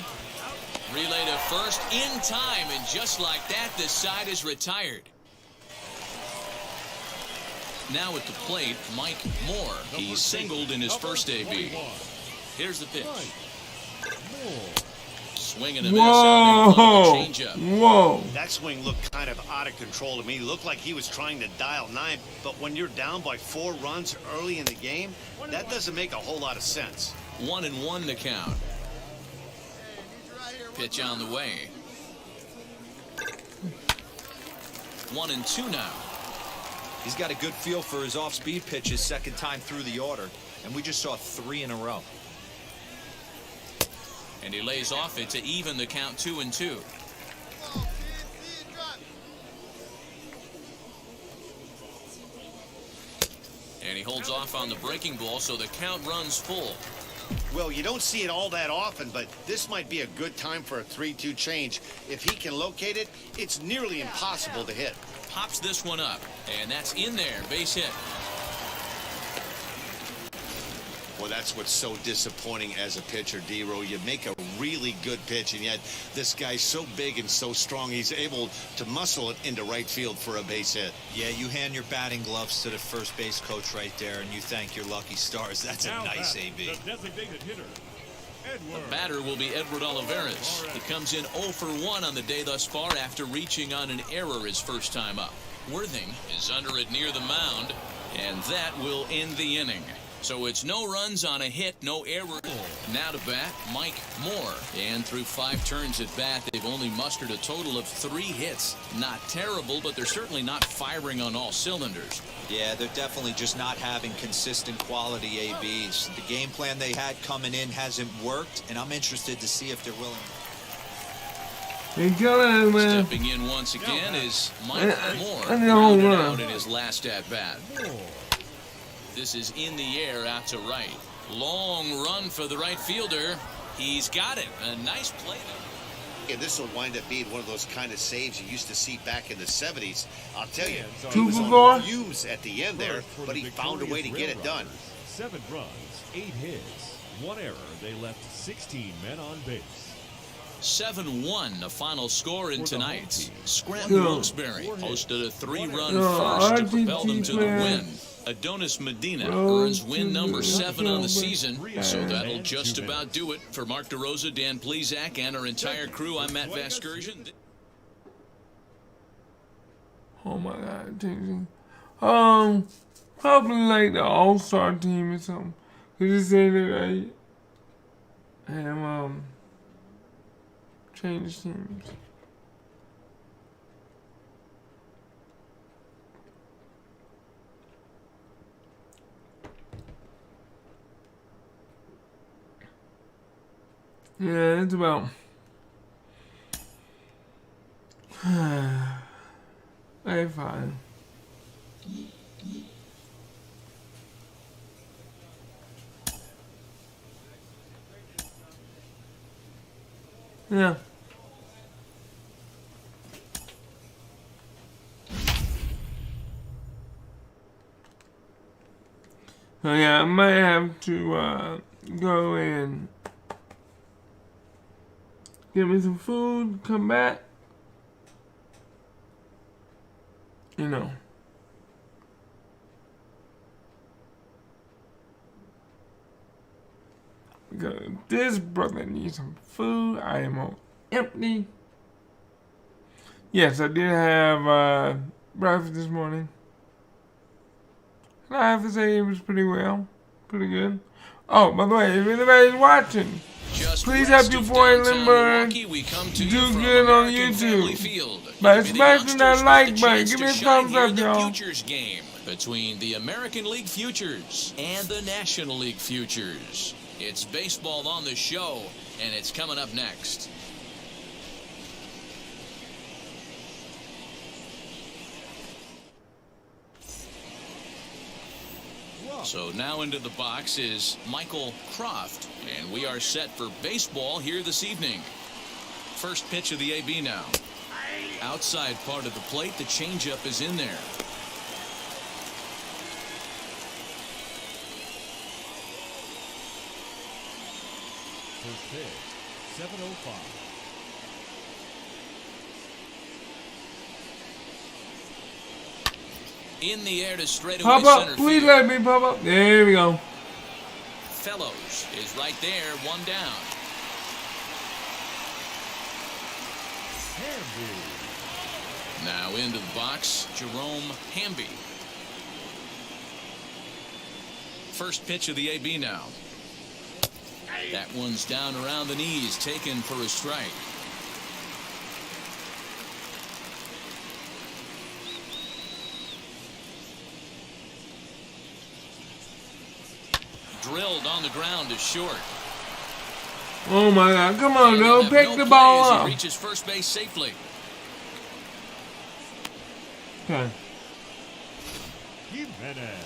Relay to first in time, and just like that, the side is retired. Now at the plate, Mike Moore. He's singled in his first AB. Here's the pitch. Swing and a miss out in front of the changeup. Whoa. That swing looked kind of out of control to me. It looked like he was trying to dial 9, but when you're down by 4 runs early in the game, that doesn't make a whole lot of sense. 1-1 to count. Pitch on the way. 1-2 now. He's got a good feel for his off-speed pitches second time through the order, and we just saw 3 in a row. And he lays off it to even the count 2-2. And he holds off on the breaking ball, so the count runs full. Well, you don't see it all that often, but this might be a good time for a 3-2 change. If he can locate it, it's nearly impossible to hit. Pops this one up, and that's in there. Base hit. Well, that's what's so disappointing as a pitcher, D-Row. You make a really good pitch, and yet this guy's so big and so strong, he's able to muscle it into right field for a base hit. Yeah, you hand your batting gloves to the first base coach right there, and you thank your lucky stars. That's a nice AB. The designated hitter, Edward. The batter will be Edward Olivares. He comes in 0 for 1 on the day thus far after reaching on an error his first time up. Worthing is under it near the mound, and that will end the inning. So it's no runs on a hit, no error. Now to bat, Mike Moore. And through 5 turns at bat, they've only mustered a total of 3 hits. Not terrible, but they're certainly not firing on all cylinders. Yeah, they're definitely just not having consistent quality ABs. The game plan they had coming in hasn't worked, and I'm interested to see if they're willing. They killing it, man. Stepping in once again is Mike Moore. I need a home Grounded run. out in his last at bat. This is in the air out to right. Long run for the right fielder. He's got it. A nice play there. And this will wind up being one of those kind of saves you used to see back in the 70s. I'll tell you, he Two was for on four? fumes at the end there, but he found a way to get it done. 7 runs, 8 hits, 1 error. They left 16 men on base. 7-1, the final score in For the tonight's home team. Scranton Yeah. Wilkes-Barre posted a 3-run Yeah, first to propel them to the RGT, win. Adonis Medina Road earns win to number the 7 on the October. season, so that'll And just 2 about do it. For Mark DeRosa, Dan Plezak, and our entire crew, I'm Matt Vasgersian. Oh my God, team. Probably like the All-Star team or something. Cause it said that I have changed teams. Yeah, it's about hey, fine. Yeah. So yeah, I might have to go and get me some food, come back. You know. Because this brother needs some food. I am on empty. Yes, I did have breakfast this morning. And I have to say it was pretty well. Pretty good. Oh, by the way, if anybody's watching, please help your boy Lindbergh do good on YouTube by smashing that like button. Give me a thumbs up, y'all. Between the American League Futures and the National League Futures. It's baseball on the show, and it's coming up next. So now into the box is Michael Croft, and we are set for baseball here this evening. First pitch of the AB now. Outside part of the plate, the changeup is in there. First pitch, 7:05. In the air to straightaway Pop center up, please field. let me pop up. There we go. Fellows is right there, one down. Hamby. Now into the box, Jerome Hamby. First pitch of the AB now. That one's down around the knees, taken for a strike. Drilled on the ground to short. Oh my God! Come on, And no, he'll have pick no the play ball as up. he reaches first base safely. Okay. Jimenez.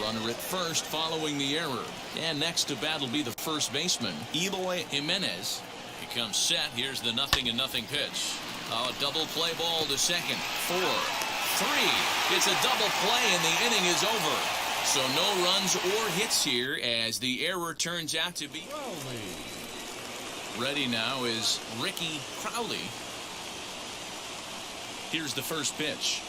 Runner at first following the error. And next to bat will be the first baseman, Eloy Jimenez. He comes set. Here's the 0-0 pitch. A double play ball to second. 4, 3. It's a double play and the inning is over. So no runs or hits here as the error turns out to be. Ready now is Ricky Crowley. Here's the first pitch.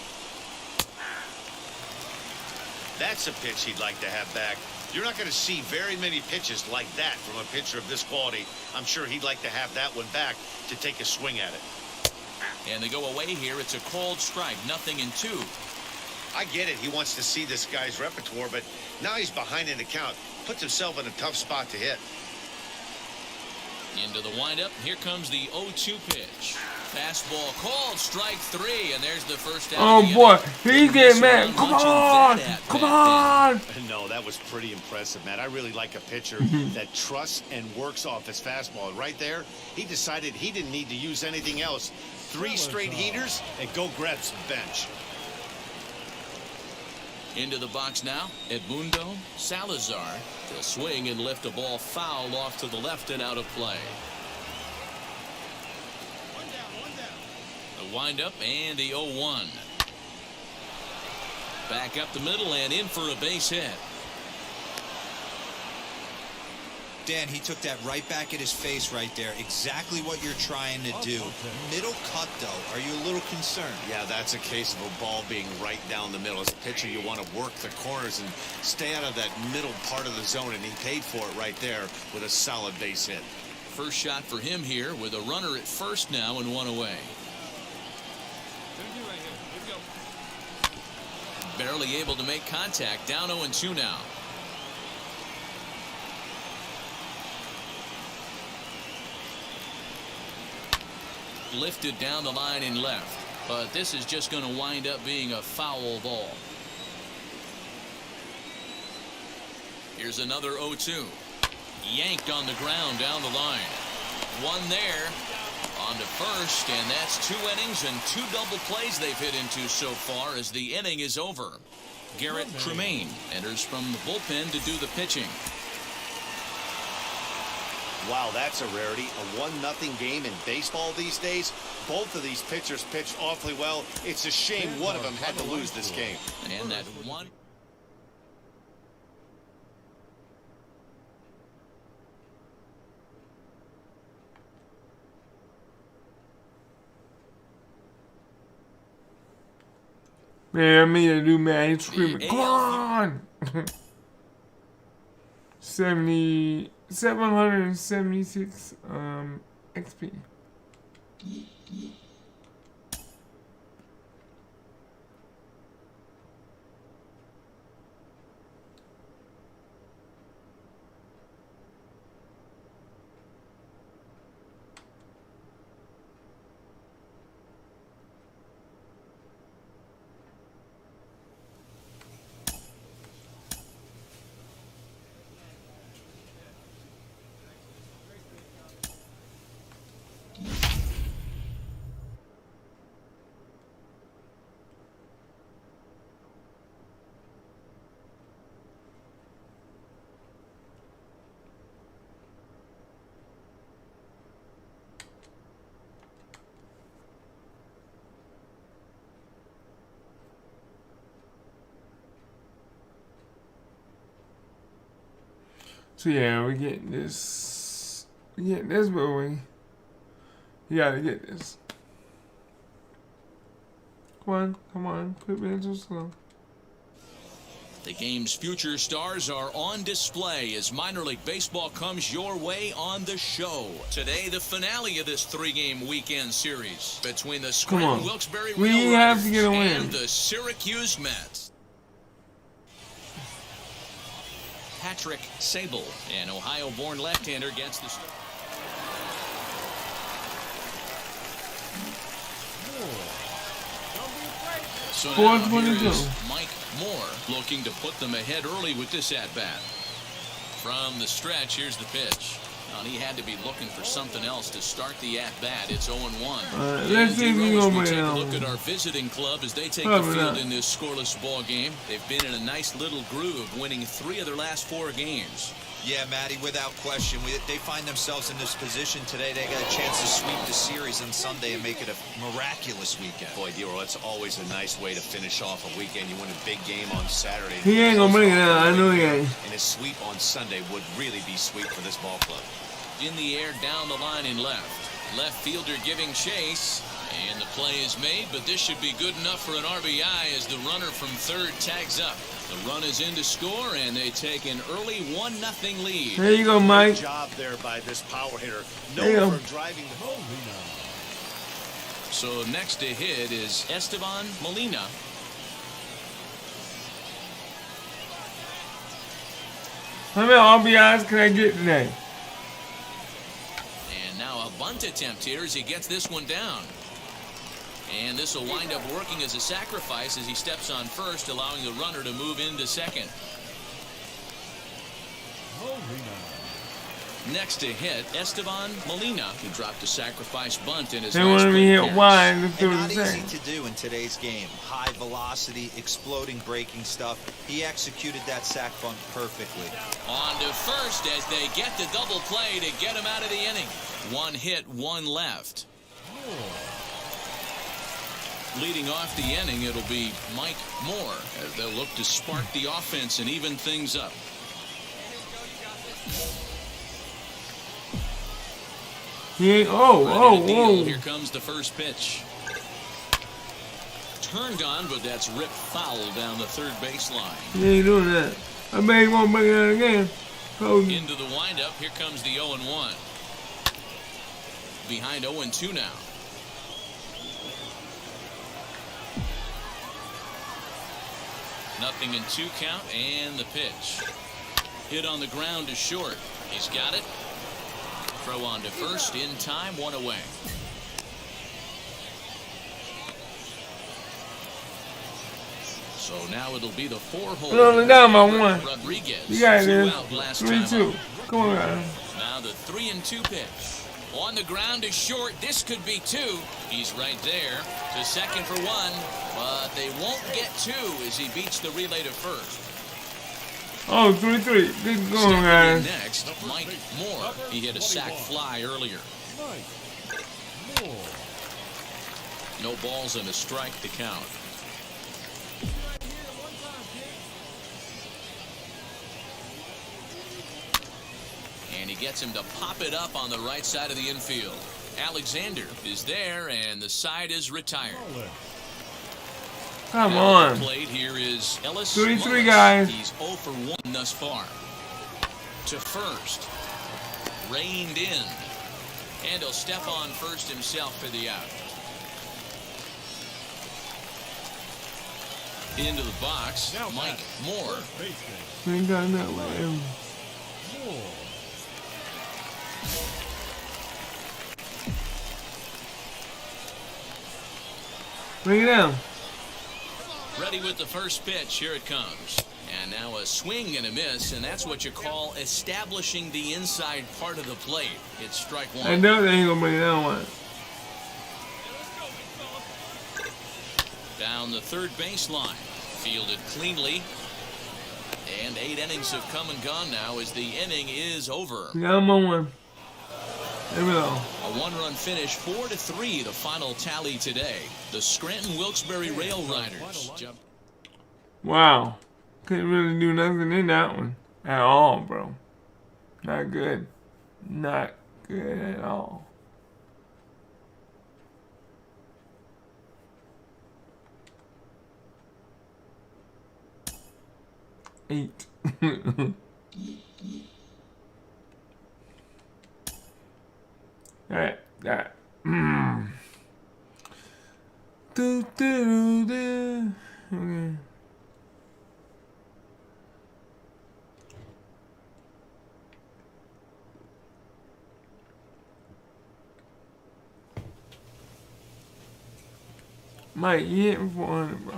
That's a pitch he'd like to have back. You're not going to see very many pitches like that from a pitcher of this quality. I'm sure he'd like to have that one back to take a swing at it. And they go away here. It's a called strike, 0-2. I get it. He wants to see this guy's repertoire, but now he's behind in the count. Puts himself in a tough spot to hit. Into the windup. Here comes the 0-2 pitch. Fastball called, strike 3, and there's the first out. Oh boy, he's getting mad. Come on, come on. No, that was pretty impressive, man. I really like a pitcher that trusts and works off his fastball. Right there, he decided he didn't need to use anything else. 3 straight heaters and go grab some bench. Into the box now, Edmundo Salazar. They'll swing and lift a ball foul off to the left and out of play. The windup and the 0-1. Back up the middle and in for a base hit. Dan, he took that right back at his face right there. Exactly what you're trying to do. Middle cut, though. Are you a little concerned? Yeah, that's a case of a ball being right down the middle. As a pitcher, you want to work the corners and stay out of that middle part of the zone, and he paid for it right there with a solid base hit. First shot for him here with a runner at first now and one away. Barely able to make contact. Down 0-2 now. Lifted down the line in left. But this is just going to wind up being a foul ball. Here's another 0-2. Yanked on the ground down the line. One there. On to first, and that's 2 innings and 2 double plays they've hit into so far as the inning is over. Garrett Tremaine enters from the bullpen to do the pitching. Wow, that's a rarity. A 1-0 game in baseball these days. Both of these pitchers pitched awfully well. It's a shame one of them had to lose this game. And that one. Man, I mean to do man, he's screaming, come on! 776 XP. So yeah, we're getting this. We're getting this, but you gotta get this. Come on, quit being so slow. The game's future stars are on display as minor league baseball comes your way on the show. Today, the finale of this 3-game weekend series between the Scranton Wilkes-Barre We have to get a win. and the Syracuse Mets. Patrick Sable, an Ohio-born left-hander, gets the start. So now here is Mike Moore looking to put them ahead early with this at-bat. From the stretch, here's the pitch. Well, he had to be looking for something else to start the at-bat. It's 0-1. Let's see if we we take a look at our visiting club as they take the field in this scoreless ball game. They've been in a nice little groove, winning 3 of their last 4 games. Yeah, Matty, without question. They find themselves in this position today. They got a chance to sweep the series on Sunday and make it a miraculous weekend. Boy, Dero, that's always a nice way to finish off a weekend. You win a big game on Saturday. He ain't gonna bring it out. I know he ain't. And a sweep on Sunday would really be sweet for this ball club. In the air, down the line in left. Left fielder giving chase. And the play is made, but this should be good enough for an RBI as the runner from third tags up. The run is in to score, and they take an early 1-0 lead. There you go, Mike. Good job there by this power hitter. Known for driving the home. So next to hit is Esteban Molina. How many RBIs can I get today? And now a bunt attempt here as he gets this one down. And this will wind up working as a sacrifice as he steps on first, allowing the runner to move into second. Next to hit, Esteban Molina, who dropped a sacrifice bunt in his They last wanted me to plate hit wide and And through not the easy same. to do in today's game. High velocity, exploding breaking stuff. He executed that sac bunt perfectly. On to first as they get the double play to get him out of the inning. 1 hit, 1 left. Leading off the inning, it'll be Mike Moore as they'll look to spark the offense and even things up. He ain't, Here comes the first pitch. Turned on, but that's ripped foul down the third baseline. He ain't doing that. I bet he won't bring it out again. Into the windup, here comes the 0-1. Behind 0-2 now. Nothing in 2 count, and the pitch. Hit on the ground to short. He's got it. Throw on to first in time, 1 away. So now it'll be the 4-hole. We're only down by 1. Rodriguez. You got 2 it. out last time 3-2. up. Come on, guys. Now the 3-2 pitch. On the ground to short. This could be 2. He's right there. To second for 1. But they won't get 2 as he beats the relay to first. Oh, 3-3. Good going, Stepping in guys. next, Mike Moore. He hit a sac fly earlier. Mike Moore. No balls and a strike to count. And he gets him to pop it up on the right side of the infield. Alexander is there, and the side is retired. Come Now at on. the plate here is Ellis. 3-3, Mullis. guys. He's 0 for 1 thus far. To first. Reined in. And he'll step on first himself for the out. Into the box, Now Mike back. Moore. Baseman. We ain't got that way. Moore. Bring it down. Ready with the first pitch. Here it comes. And now a swing and a miss, and that's what you call establishing the inside part of the plate. It's strike 1. I know they ain't gonna bring it down one. Down the third baseline. Fielded cleanly. And 8 innings have come and gone now as the inning is over. Yeah, I'm on 1. There we go. A 1-run finish, 4-3, the final tally today. The Scranton Wilkes-Barre Rail Riders. Wow. Couldn't really do nothing in that one at all, bro. Not good. Not good at all. Eight. Alright, that. Do, do, do. Okay. Mike, you hit me 400, bro.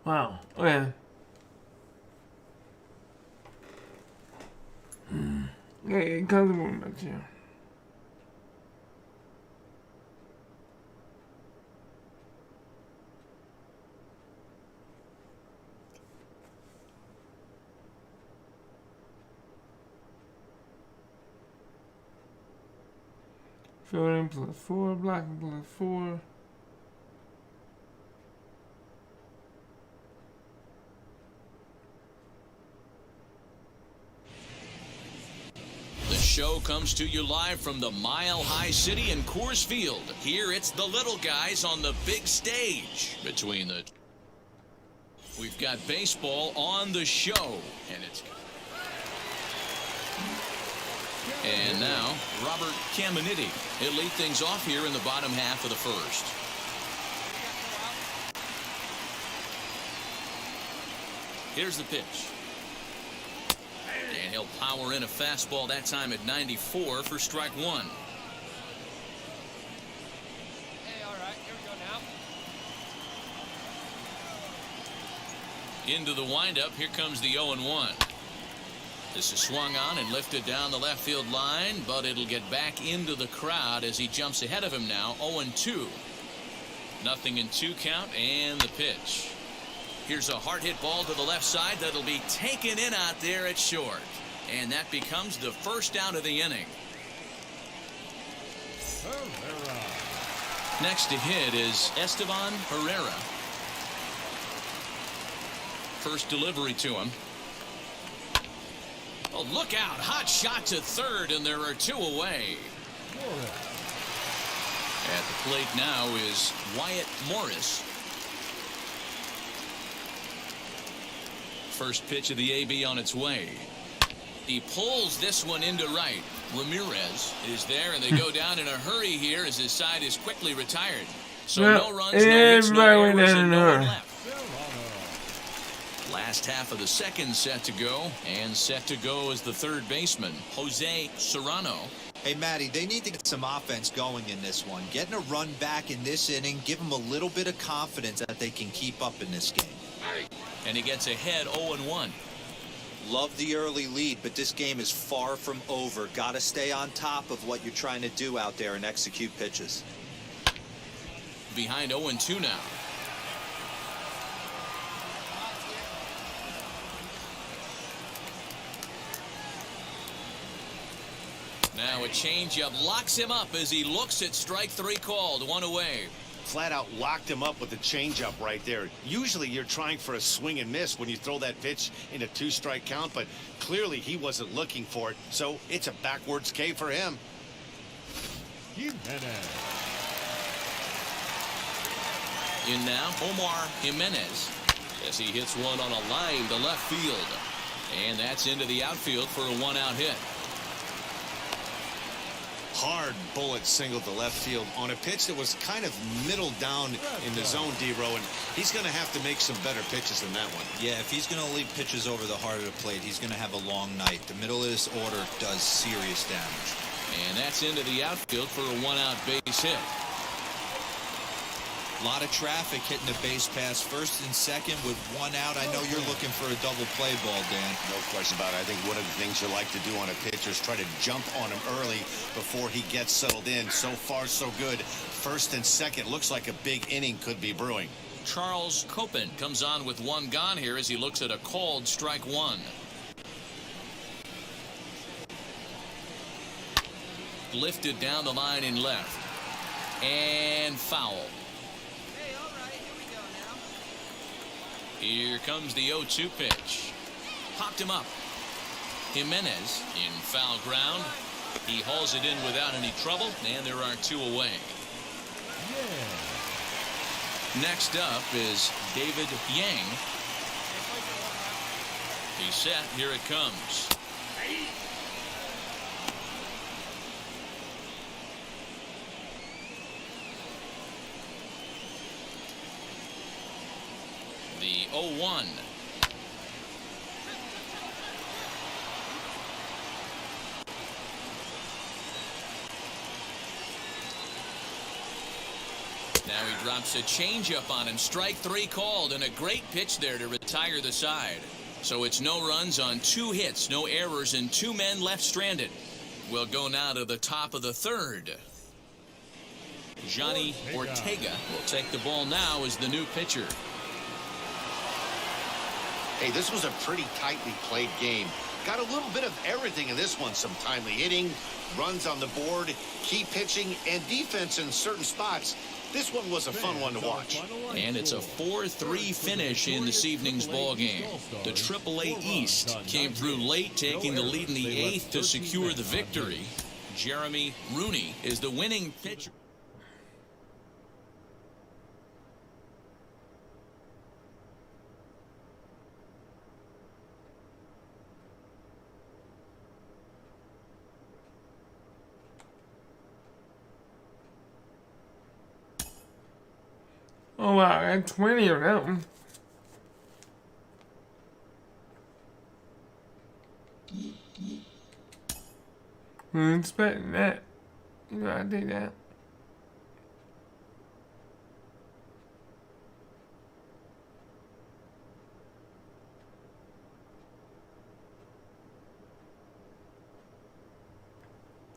Wow. Okay. Get comfortable in my chair. Fielding +4, blocking +4. The show comes to you live from the Mile High City in Coors Field. Here it's the little guys on the big stage. We've got baseball on the show, and now Robert Caminiti. He'll lead things off here in the bottom half of the first. Here's the pitch. And he'll power in a fastball that time at 94 for strike 1. Hey, all right, here we go now. Into the windup, here comes the 0-1. This is swung on and lifted down the left field line, but it'll get back into the crowd as he jumps ahead of him now, 0-2. Nothing in 2 count, and the pitch. Here's a hard hit ball to the left side that'll be taken in out there at short. And that becomes the first out of the inning. Herrera. Next to hit is Esteban Herrera. First delivery to him. Oh, look out. Hot shot to third, and there are 2 away. Morris. At the plate now is Wyatt Morris. First pitch of the AB on its way. He pulls this one into right. Ramirez is there, and they go down in a hurry here as his side is quickly retired. So Yeah, no runs, no hits, no everybody went errors, down and in no a one hurry. left. Last half of the second set to go, and set to go is the third baseman, Jose Serrano. Hey, Matty, they need to get some offense going in this one. Getting a run back in this inning, give them a little bit of confidence that they can keep up in this game. And he gets ahead 0-1. Love the early lead, but this game is far from over. Got to stay on top of what you're trying to do out there and execute pitches. Behind 0-2 now. Now a changeup locks him up as he looks at strike three called. One away. Flat out locked him up with the changeup right there. Usually you're trying for a swing and miss when you throw that pitch in a 2-strike count, but clearly he wasn't looking for it, so it's a backwards K for him. Jimenez. In now, Omar Jimenez as he hits one on a line to left field. And that's into the outfield for a one-out hit. Hard bullet single to left field on a pitch that was kind of middle down in the zone, D-Row, and he's going to have to make some better pitches than that one. Yeah, if he's going to leave pitches over the heart of the plate, he's going to have a long night. The middle of this order does serious damage. And that's into the outfield for a one-out base hit. A lot of traffic hitting the base pass first and second with one out. I know you're looking for a double play ball, Dan. No question about it. I think one of the things you like to do on a pitcher is try to jump on him early before he gets settled in. So far, so good. First and second. Looks like a big inning could be brewing. Charles Copen comes on with one gone here as he looks at a called strike one. Lifted down the line in left. And foul. Here comes the 0-2 pitch. Popped him up. Jimenez in foul ground. He hauls it in without any trouble, and there are two away. Next up is David Yang. He's set. Here it comes. The 0-1. Now he drops a changeup on him. Strike three called, and a great pitch there to retire the side. So it's no runs on 2 hits, no errors, and 2 men left stranded. We'll go now to the top of the third. Johnny Ortega will take the ball now as the new pitcher. Hey, this was a pretty tightly played game. Got a little bit of everything in this one. Some timely hitting, runs on the board, key pitching, and defense in certain spots. This one was a fun one to watch. And it's a 4-3 finish in this evening's ball game. The AAA East came through late, taking the lead in the 8th to secure the victory. Jeremy Rooney is the winning pitcher. Oh wow, I had 20 of them. Wasn't expecting that. You know, I did that.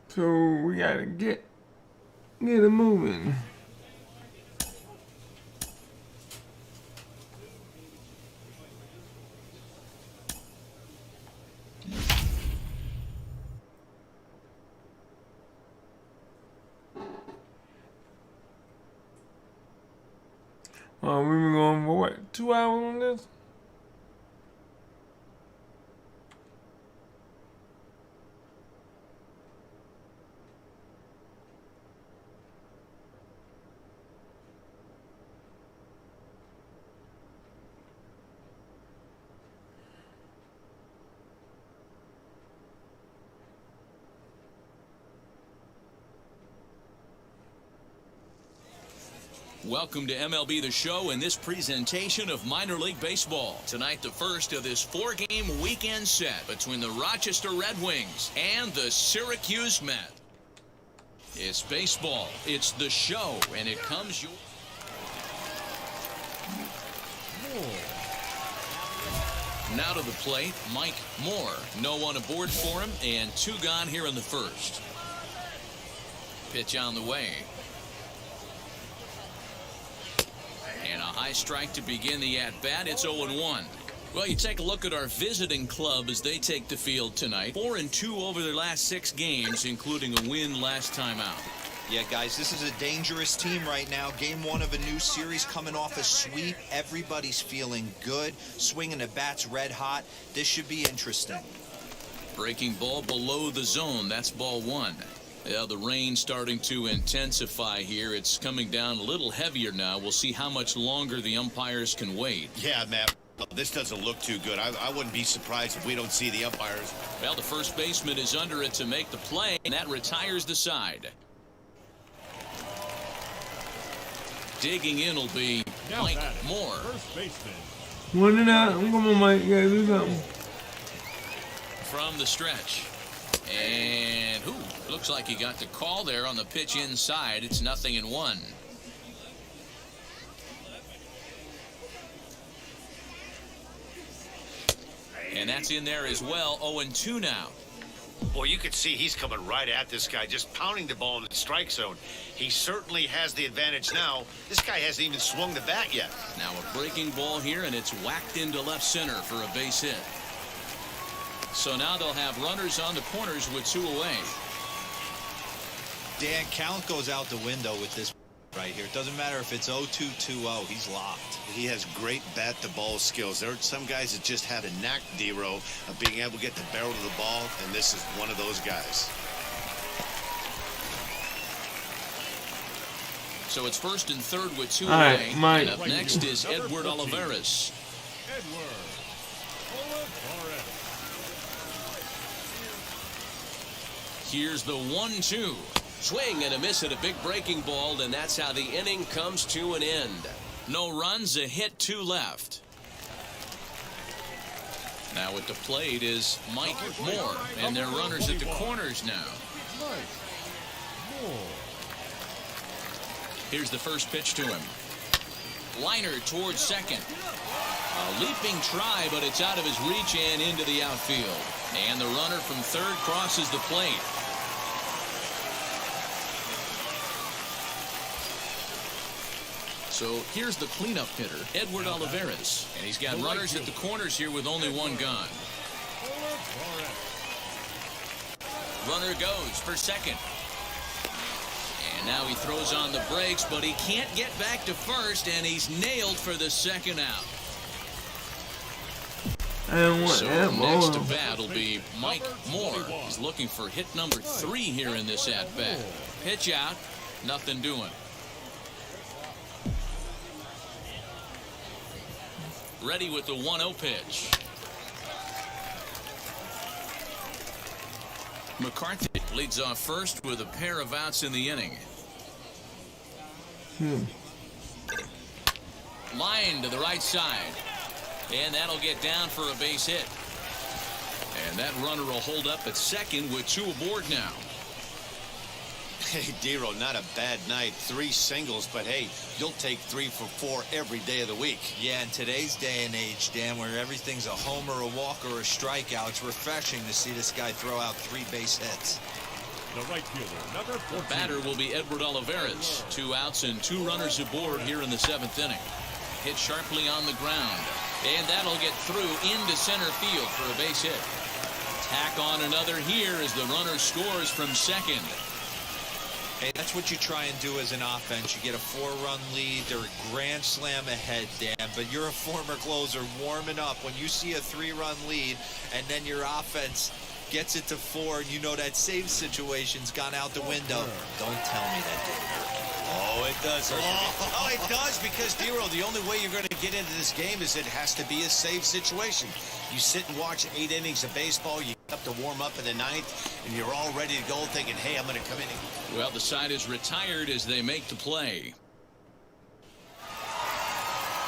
So we gotta get it moving. Oh, we've been going for what, 2 hours on this? Welcome to MLB The Show and this presentation of minor league baseball. Tonight, the first of this 4-game weekend set between the Rochester Red Wings and the Syracuse Mets. It's baseball, it's The Show, and it comes your... Now to the plate, Mike Moore. No one aboard for him, and 2 gone here in the first. Pitch on the way. And a high strike to begin the at-bat. It's 0-1. Well, you take a look at our visiting club as they take the field tonight. 4-2 over their last 6 games, including a win last time out. Yeah, guys, this is a dangerous team right now. Game 1 of a new series coming off a sweep. Everybody's feeling good. Swinging the bats red hot. This should be interesting. Breaking ball below the zone. That's ball 1. Yeah, the rain starting to intensify here. It's coming down a little heavier now. We'll see how much longer the umpires can wait. Yeah, Matt, this doesn't look too good. I wouldn't be surprised if we don't see the umpires. Well, the first baseman is under it to make the play, and that retires the side. Digging in will be Mike Moore. First baseman. One and out. Come on, Mike. You gotta do something. From the stretch. And looks like he got the call there on the pitch inside. It's 0-1. And that's in there as well. 0-2 now. Well, you can see he's coming right at this guy, just pounding the ball in the strike zone. He certainly has the advantage now. This guy hasn't even swung the bat yet. Now a breaking ball here, and it's whacked into left center for a base hit. So now they'll have runners on the corners with 2 away. Dan, count goes out the window with this right here. It doesn't matter if it's 0-2, 2-0. He's locked. He has great bat-to-ball skills. There are some guys that just have a knack, D-Row, of being able to get the barrel of the ball, and this is one of those guys. So it's first and third with 2 All right, away. Mike. And up next is Number Edward 14. Olivares. Edward Olivares. Here's the 1-2. Swing and a miss at a big breaking ball, and that's how the inning comes to an end. No runs, a hit, 2 left. Now at the plate is Mike Moore, and they're runners at the corners now. Mike Moore. Here's the first pitch to him. Liner towards second. A leaping try, but it's out of his reach and into the outfield. And the runner from third crosses the plate. So here's the cleanup hitter, Edward Olivares. And he's got runners at the corners here with only 1 gone. Runner goes for second. And now he throws on the brakes, but he can't get back to first, and he's nailed for the second out. I don't want So that next to ball. bat will be Mike Moore. He's looking for hit number 3 here in this at-bat. Pitch out, nothing doing. Ready with the 1-0 pitch. McCarthy leads off first with a pair of outs in the inning. Line to the right side. And that'll get down for a base hit. And that runner will hold up at second with 2 aboard now. Hey, D-Row, not a bad night. 3 singles, but hey, you'll take 3 for 4 every day of the week. Yeah, in today's day and age, Dan, where everything's a homer, a walk, or a strikeout, it's refreshing to see this guy throw out 3 base hits. The right fielder, number 14. Batter will be Edward Olivares. 2 outs and 2 runners aboard here in the 7th inning. Hit sharply on the ground. And that'll get through into center field for a base hit. Tack on another here as the runner scores from second. Hey, that's what you try and do as an offense. You get a 4-run lead. They're a grand slam ahead, Dan. But you're a former closer warming up. When you see a 3-run lead and then your offense gets it to 4 and you know that save situation's gone out the window, don't tell me that didn't hurt. Oh, it does. Oh, it does, because, D-Row, the only way you're going to get into this game is it has to be a save situation. You sit and watch 8 innings of baseball, you have to warm up in the 9th, and you're all ready to go thinking, hey, I'm going to come in. Well, the side is retired as they make the play.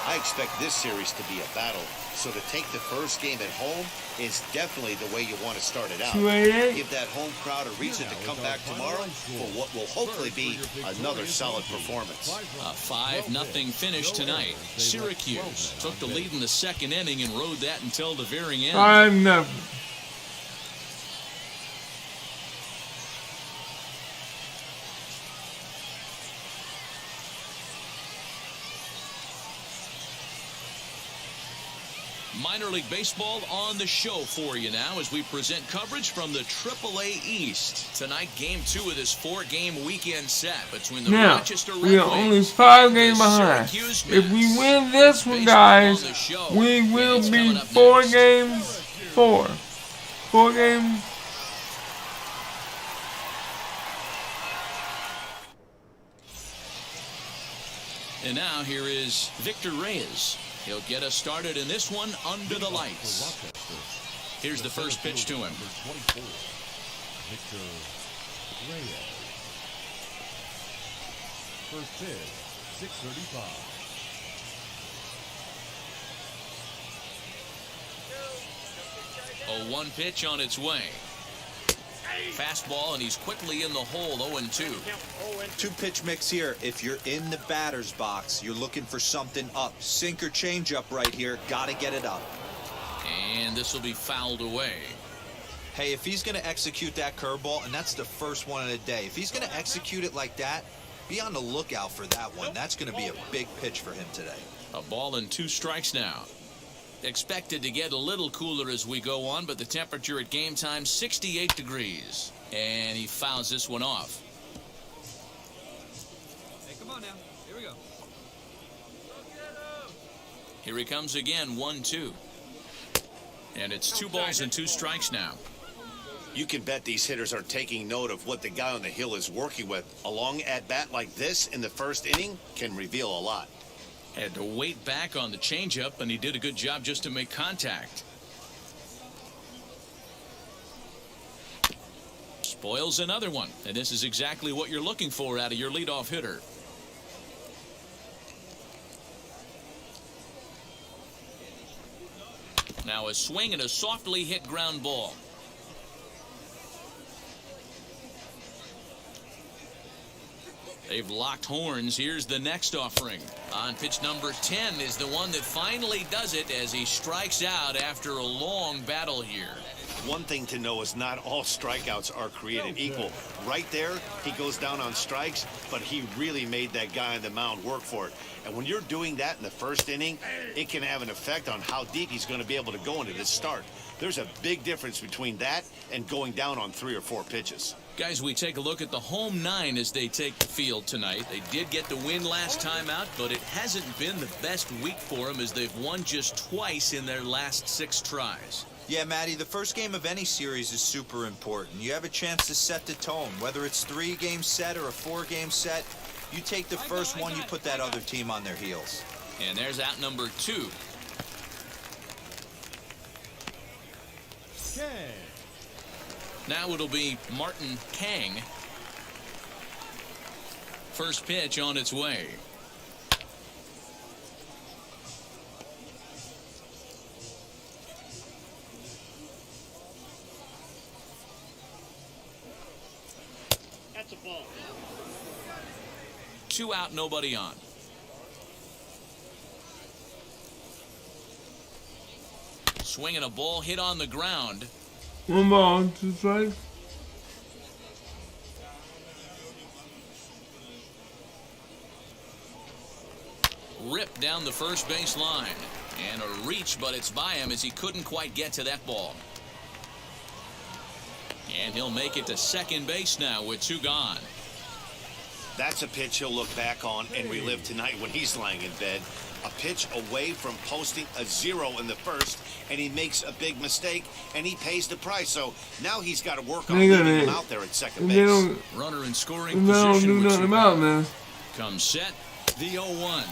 I expect this series to be a battle, so to take the first game at home is definitely the way you want to start it out. 288. Give that home crowd a reason to come back tomorrow for what will hopefully be another solid performance. A 5-0 finish tonight. Syracuse took the lead in the second inning and rode that until the very end. 5-0. Minor League Baseball on the show for you now as we present coverage from the AAA East. Tonight, Game 2 of this 4-game weekend set between the Now, Rochester Red we are only Wings 5 and games the behind. Syracuse If we Mets. win this one, Baseball guys, on the show. we And will it's be coming up 4 next. games. 4 games. And now here is Victor Reyes. He'll get us started in this one under the lights. Here's the first pitch to him. Number 24, Victor Reyes. First pitch, 635. A 1 pitch on its way. Fastball, and he's quickly in the hole, 0-2. 2-pitch mix here. If you're in the batter's box, you're looking for something up. Sink or change up right here. Got to get it up. And this will be fouled away. Hey, if he's going to execute that curveball, and that's the first one of the day, if he's going to execute it like that, be on the lookout for that one. That's going to be a big pitch for him today. A ball and 2 strikes now. Expected to get a little cooler as we go on, but the temperature at game time, 68 degrees. And he fouls this one off. Hey, come on now. Here we go. Here he comes again, 1-2. And it's 2 balls and 2 strikes now. You can bet these hitters are taking note of what the guy on the hill is working with. A long at-bat like this in the first inning can reveal a lot. Had to wait back on the changeup, and he did a good job just to make contact. Spoils another one, and this is exactly what you're looking for out of your leadoff hitter. Now a swing and a softly hit ground ball. They've locked horns. Here's the next offering. On pitch number 10 is the one that finally does it as he strikes out after a long battle here. One thing to know is not all strikeouts are created equal. Right there, he goes down on strikes, but he really made that guy on the mound work for it. And when you're doing that in the first inning, it can have an effect on how deep he's going to be able to go into this start. There's a big difference between that and going down on 3 or 4 pitches. Guys, we take a look at the home 9 as they take the field tonight. They did get the win last time out, but it hasn't been the best week for them as they've won just twice in their last 6 tries. Yeah, Matty, the first game of any series is super important. You have a chance to set the tone. Whether it's 3-game set or a 4-game set, you take the first one, you put that other team on their heels. And there's out number 2. Kang. Now it'll be Martin Kang. First pitch on its way. That's a ball. 2 out, nobody on. Swinging a ball hit on the ground. 1 ball, 2 strikes. Ripped down the first base line. And a reach, but it's by him as he couldn't quite get to that ball. And he'll make it to second base now with 2 gone. That's a pitch he'll look back on and relive tonight when he's lying in bed. A pitch away from posting a 0 in the first, and he makes a big mistake, and he pays the price. So now he's got to work on getting him out there at second They base. don't, Runner in scoring they don't position do with nothing 2 about gone. man. Comes set, the 0-1.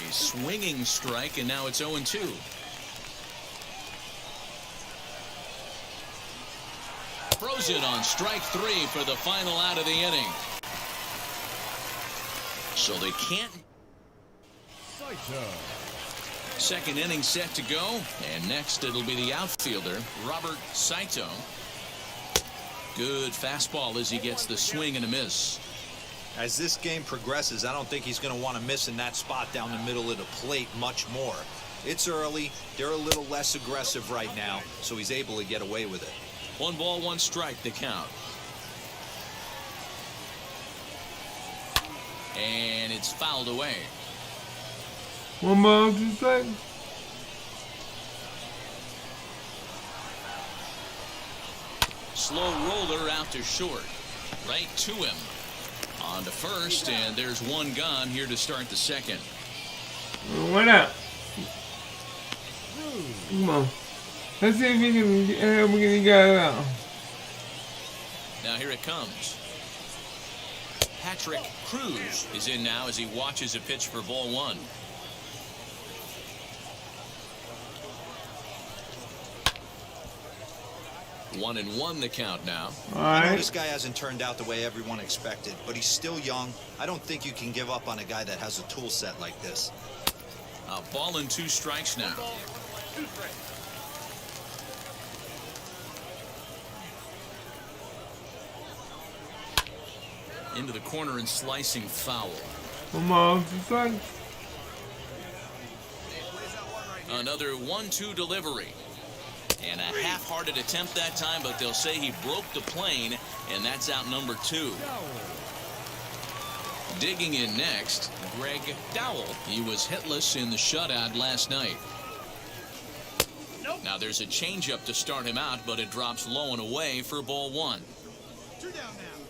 A swinging strike, and now it's 0-2. Throws it on strike 3 for the final out of the inning. So they can't. Saito. Second inning set to go, and next it'll be the outfielder, Robert Saito. Good fastball as he gets the swing and a miss. As this game progresses, I don't think he's going to want to miss in that spot down the middle of the plate much more. It's early. They're a little less aggressive right now, so he's able to get away with it. 1 ball, 1 strike, the count. And it's fouled away. 1 ball, 2 strikes. Slow roller out to short. Right to him. On to first, and there's 1 gone here to start the second. What up? Come on. Let's see if we can get it out. Now here it comes. Patrick Cruz is in now as he watches a pitch for ball 1. One and one the count now. All I know right. this guy hasn't turned out the way everyone expected, but he's still young. I don't think you can give up on a guy that has a tool set like this. A ball and 2 strikes now. Into the corner and slicing foul. 1 ball, 2 strikes. Another 1-2 delivery. And a half-hearted attempt that time, but they'll say he broke the plane, and that's out number 2. Digging in next, Greg Dowell. He was hitless in the shutout last night. Now there's a changeup to start him out, but it drops low and away for ball 1. 2 down now.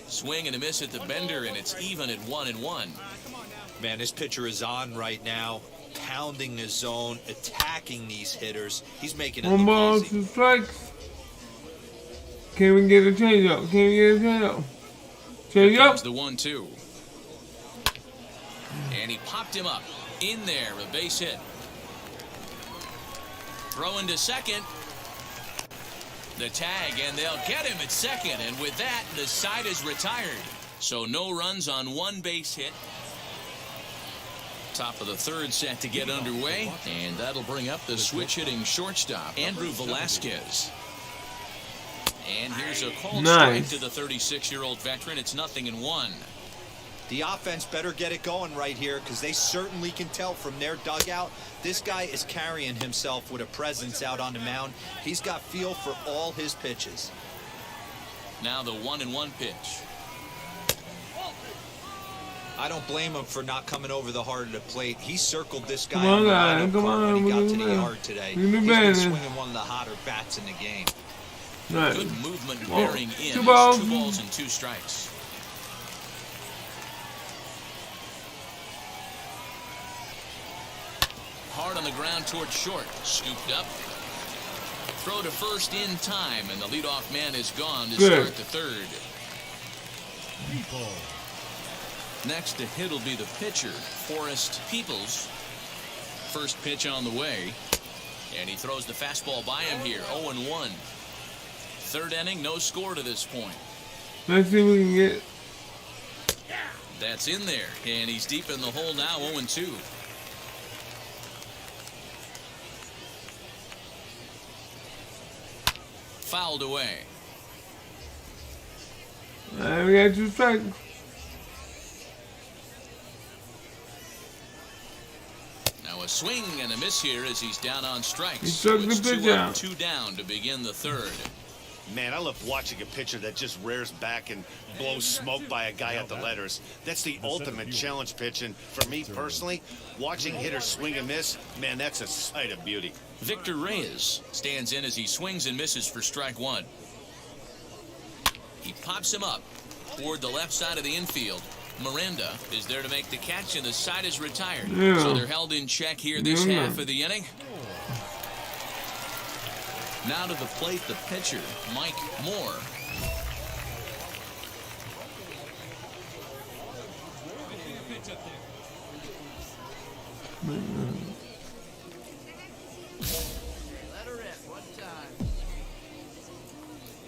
Swing and a miss at the bender, and it's even at 1 and 1. Man, this pitcher is on right now, pounding the zone, attacking these hitters. He's making it 1 look ball, easy. 2 strikes. Can we get a change up? Can we get a change up? Change Here up. comes the 1-2. And he popped him up. In there, a base hit. Throw into second. The tag, and they'll get him at second. And with that, the side is retired. So no runs on 1 base hit. Top of the 3rd set to get underway. And that'll bring up the switch-hitting shortstop, Andrew Velasquez. And here's a called Nice. strike to the 36-year-old veteran. It's 0-1. The offense better get it going right here because they certainly can tell from their dugout. This guy is carrying himself with a presence out on the mound. He's got feel for all his pitches. Now the 1-1 pitch. I don't blame him for not coming over the heart of the plate. He circled this guy Come on, the guys. lineup Come card on. when he got Look to at the that. yard today. Look at He's that. been swinging one of the hotter bats in the game. Nice. Good movement Whoa. bearing in. 2 It's balls. 2 balls and 2 strikes. Hard on the ground towards short. Scooped up. Throw to first in time, and the leadoff man is gone to Good. start the 3rd. People. Next to hit will be the pitcher, Forrest Peoples. First pitch on the way. And he throws the fastball by him here. 0-1. 3rd inning, no score to this point. Let's see if we can get. That's in there. And he's deep in the hole now, 0-2. Fouled away. We got 2 strikes. Now a swing and a miss here as he's down on strikes. He So took it's the pitch 2 up, out. 2 down to begin the 3rd. Man, I love watching a pitcher that just rears back and blows smoke by a guy at the letters. That's the ultimate challenge pitch, and for me personally, watching hitters swing and miss, man, that's a sight of beauty. Victor Reyes stands in as he swings and misses for strike 1. He pops him up toward the left side of the infield. Miranda is there to make the catch, and the side is retired. Yeah. So they're held in check here this Yeah. half of the inning. Now to the plate, the pitcher, Mike Moore.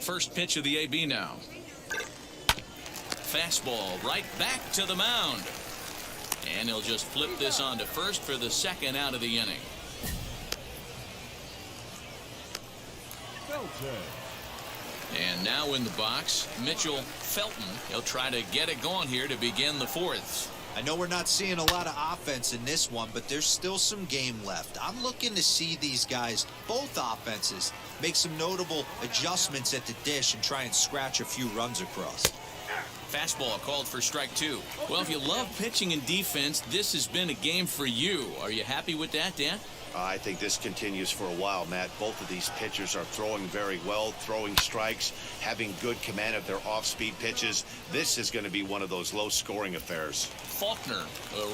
First pitch of the AB now. Fastball right back to the mound. And he'll just flip this on to first for the second out of the inning. And now in the box, Mitchell Felton. He'll try to get it going here to begin the fourth. I know we're not seeing a lot of offense in this one, but there's still some game left. I'm looking to see these guys, both offenses, make some notable adjustments at the dish and try and scratch a few runs across. Fastball called for strike two. Well, if you love pitching and defense, this has been a game for you. Are you happy with that, Dan? I think this continues for a while, Matt. Both of these pitchers are throwing very well, throwing strikes, having good command of their off-speed pitches. This is going to be one of those low-scoring affairs. Faulkner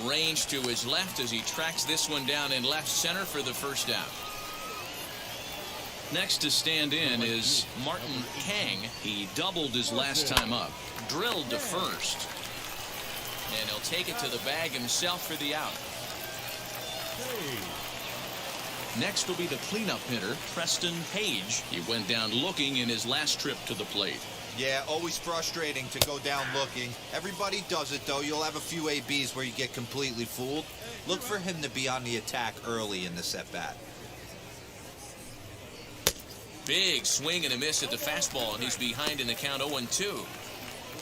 arranged to his left as he tracks this one down in left center for the first out. Next to stand in is Martin Kang. He doubled his last time up. Drilled to first. And he'll take it to the bag himself for the out. Next will be the cleanup hitter, Preston Page. He went down looking in his last trip to the plate. Yeah, always frustrating to go down looking. Everybody does it, though. You'll have a few ABs where you get completely fooled. Look for him to be on the attack early in this at-bat. Big swing and a miss at the fastball, and he's behind in the count 0-2.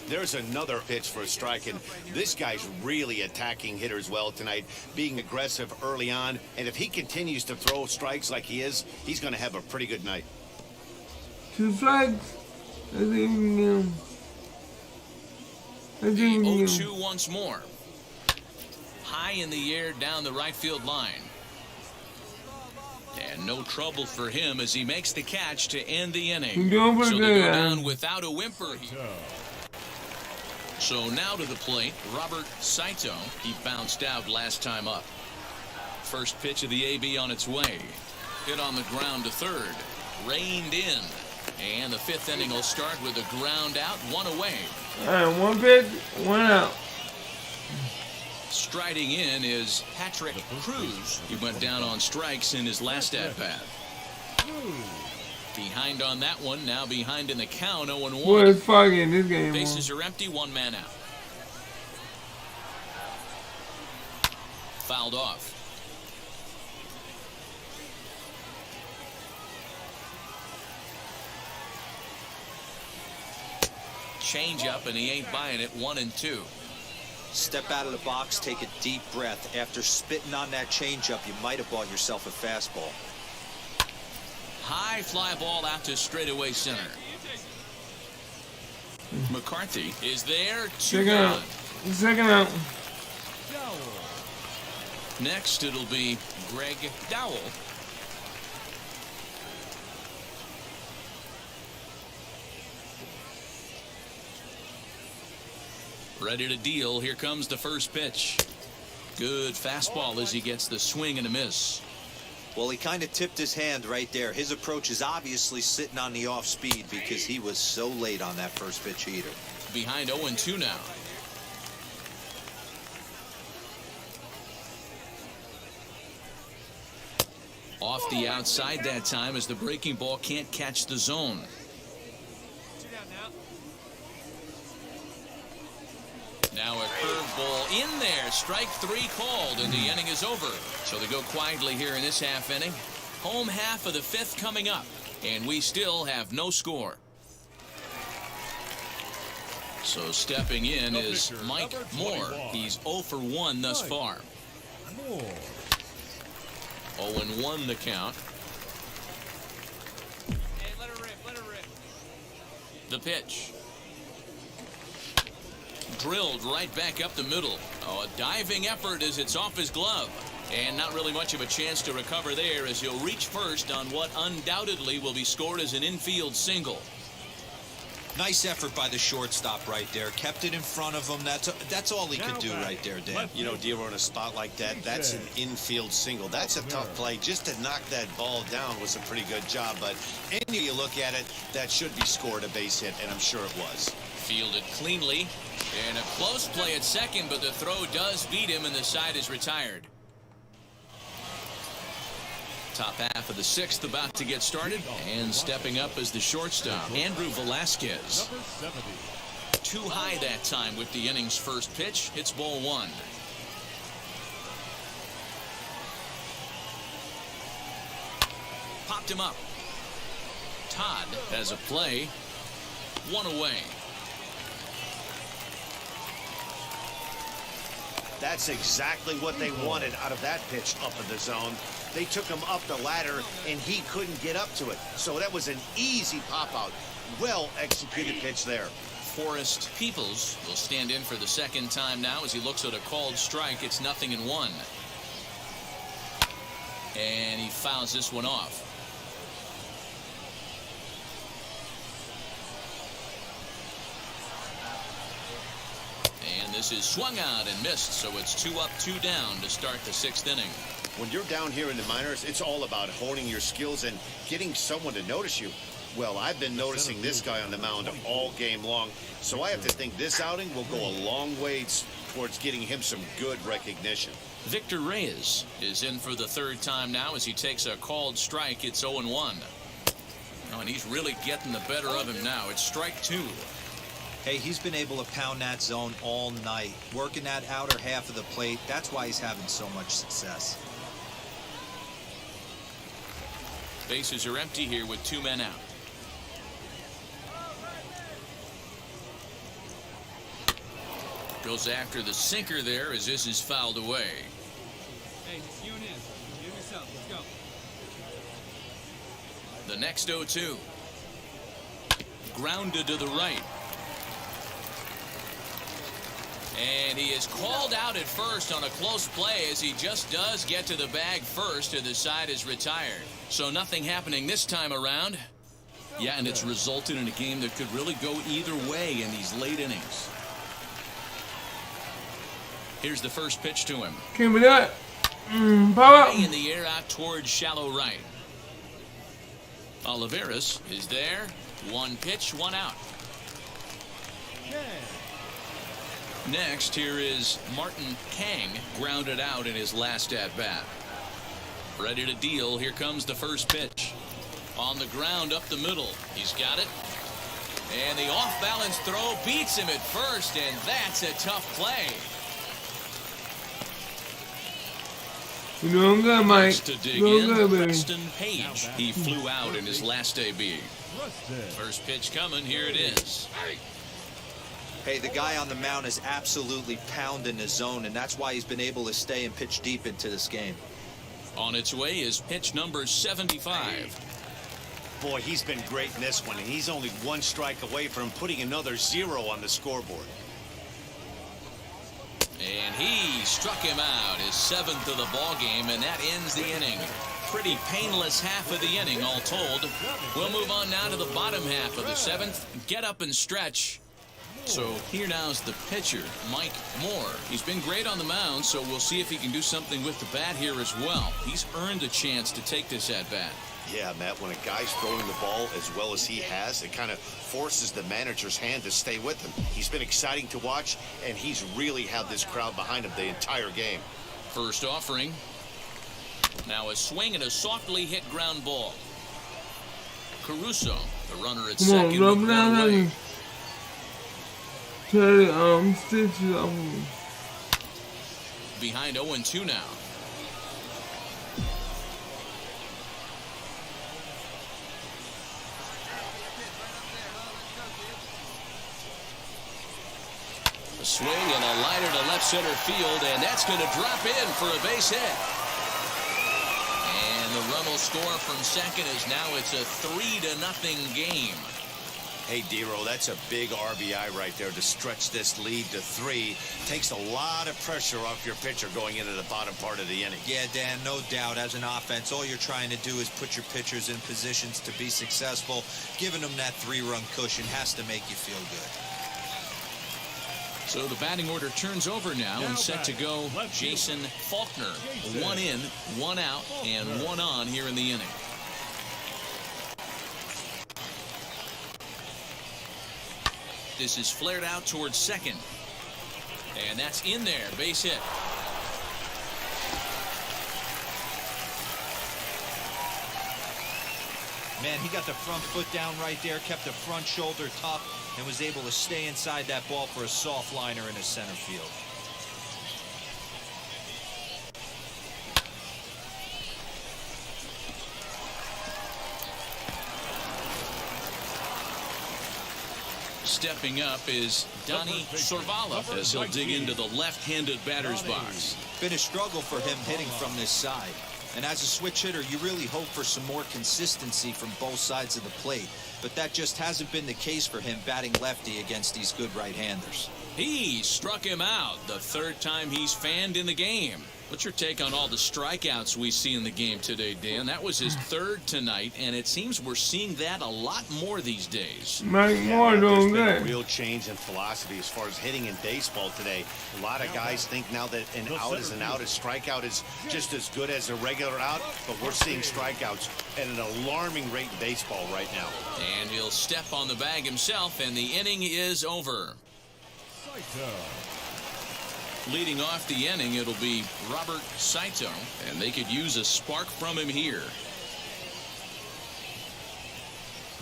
There's another pitch for a strike, and this guy's really attacking hitters well tonight, being aggressive early on, and if he continues to throw strikes like he is, he's going to have a pretty good night. 2 strikes. I think 0-2 once more. High in the air down the right field line. And no trouble for him as he makes the catch to end the inning. So they go down without a whimper here. So now to the plate, Robert Saito. He bounced out last time up. First pitch of the AB on its way. Hit on the ground to third. Reined in. And the fifth inning will start with a ground out, one away. All right, 1 pitch, 1 out. Striding in is Patrick Cruz. He went down on strikes in his last at-bat. Behind on that one, now behind in the count, 0-1. Boy, it's foggy in this game. Bases are empty, 1 man out. Fouled off. Change up, and he ain't buying it. 1-2. Step out of the box, take a deep breath. After spitting on that changeup, you might have bought yourself a fastball. High fly ball out to straightaway center. McCarthy is there. 2 gone. Second out. Next, it'll be Greg Dowell. Ready to deal. Here comes the first pitch. Good fastball as he gets the swing and a miss. Well, he kind of tipped his hand right there. His approach is obviously sitting on the off speed because he was so late on that first pitch heater. Behind 0-2 now. Off the outside that time as the breaking ball can't catch the zone. Now a curveball in there. Strike 3 called, and the inning is over. So they go quietly here in this half inning. Home half of the 5th coming up, and we still have no score. So stepping in is Mike Moore. He's 0 for 1 thus far. 0-1 the count. Hey, let her rip. The pitch. Drilled right back up the middle. Oh, a diving effort as it's off his glove. And not really much of a chance to recover there as he'll reach first on what undoubtedly will be scored as an infield single. Nice effort by the shortstop right there. Kept it in front of him. That's all he could do right there, Dan. You know, Dealer, in a spot like that, that's an infield single. That's a tough play. Just to knock that ball down was a pretty good job. But any you look at it, that should be scored a base hit, and I'm sure it was. Fielded cleanly. And a close play at second, but the throw does beat him, and the side is retired. Top half of the 6th about to get started, and stepping up as the shortstop, Andrew Velasquez. too high that time with the inning's first pitch. Hits ball one. Popped him up. Todd has a play. One away. That's exactly what they wanted out of that pitch up in the zone. They took him up the ladder, and he couldn't get up to it. So that was an easy pop-out. Well-executed pitch there. Forrest Peoples will stand in for the second time now as he looks at a called strike. It's 0-1. And he fouls this one off. And this is swung out and missed, so it's 2 up, 2 down to start the 6th inning. When you're down here in the minors, it's all about honing your skills and getting someone to notice you. Well, I've been noticing this guy on the mound all game long, so I have to think this outing will go a long ways towards getting him some good recognition. Victor Reyes is in for the 3rd time now as he takes a called strike. It's 0-1. Oh, and he's really getting the better of him now. It's strike 2. Hey, he's been able to pound that zone all night, working that outer half of the plate. That's why he's having so much success. Bases are empty here with 2 men out. Goes after the sinker there as this is fouled away. Hey, it's you and him. You and yourself. Let's go. The next 0-2. Grounded to the right. And he is called out at first on a close play as he just does get to the bag first, and the side is retired. So nothing happening this time around. Yeah, and it's resulted in a game that could really go either way in these late innings. Here's the first pitch to him. Give me that. Power. High in the air out towards shallow right. Olivares is there. 1 pitch, 1 out. Next, here is Martin Kang, grounded out in his last at-bat. Ready to deal. Here comes the first pitch. On the ground up the middle. He's got it. And the off-balance throw beats him at first, and that's a tough play. You doing good, Mike. Next to dig Doing in, good, baby. Preston Page. He flew out in his last AB. First pitch coming. Here it is. Hey, the guy on the mound is absolutely pounding the zone, and that's why he's been able to stay and pitch deep into this game. On its way is pitch number 75. Boy, he's been great in this one, and he's only 1 strike away from putting another 0 on the scoreboard. And he struck him out, his 7th of the ball game, and that ends the inning. Pretty painless half of the inning, all told. We'll move on now to the bottom half of the 7th. Get up and stretch. So here now's the pitcher, Mike Moore. He's been great on the mound, so we'll see if he can do something with the bat here as well. He's earned a chance to take this at bat. Yeah, Matt, when a guy's throwing the ball as well as he has, it kind of forces the manager's hand to stay with him. He's been exciting to watch, and he's really had this crowd behind him the entire game. First offering. Now a swing and a softly hit ground ball. Caruso, the runner at Come on, second. rub with it down one away. on you. Try to stitch it up. Behind 0-2 now. A swing and a liner to left center field, and that's going to drop in for a base hit. And the run will score from second as now it's a 3-0 game. Hey, Dero, that's a big RBI right there to stretch this lead to 3. Takes a lot of pressure off your pitcher going into the bottom part of the inning. Yeah, Dan, no doubt. As an offense, all you're trying to do is put your pitchers in positions to be successful. Giving them that 3-run cushion has to make you feel good. So the batting order turns over now and set to go Jason Faulkner. 1 in, 1 out, and 1 on here in the inning. This is flared out towards second. And that's in there. Base hit. Man, he got the front foot down right there, kept the front shoulder tucked, and was able to stay inside that ball for a soft liner in his center field. Stepping up is Donnie Sorvala as he'll dig into the left-handed batter's box. Been a struggle for him hitting from this side. And as a switch hitter, you really hope for some more consistency from both sides of the plate. But that just hasn't been the case for him batting lefty against these good right-handers. He struck him out the third time he's fanned in the game. What's your take on all the strikeouts we see in the game today, Dan? That was his third tonight, and it seems we're seeing that a lot more these days. Mike Moore There's doing been a good. real change in philosophy as far as hitting in baseball today. A lot of guys think now that an out is an out, a strikeout is just as good as a regular out, but we're seeing strikeouts at an alarming rate in baseball right now. And he'll step on the bag himself, and the inning is over. Leading off the inning, it'll be Robert Saito, and they could use a spark from him here.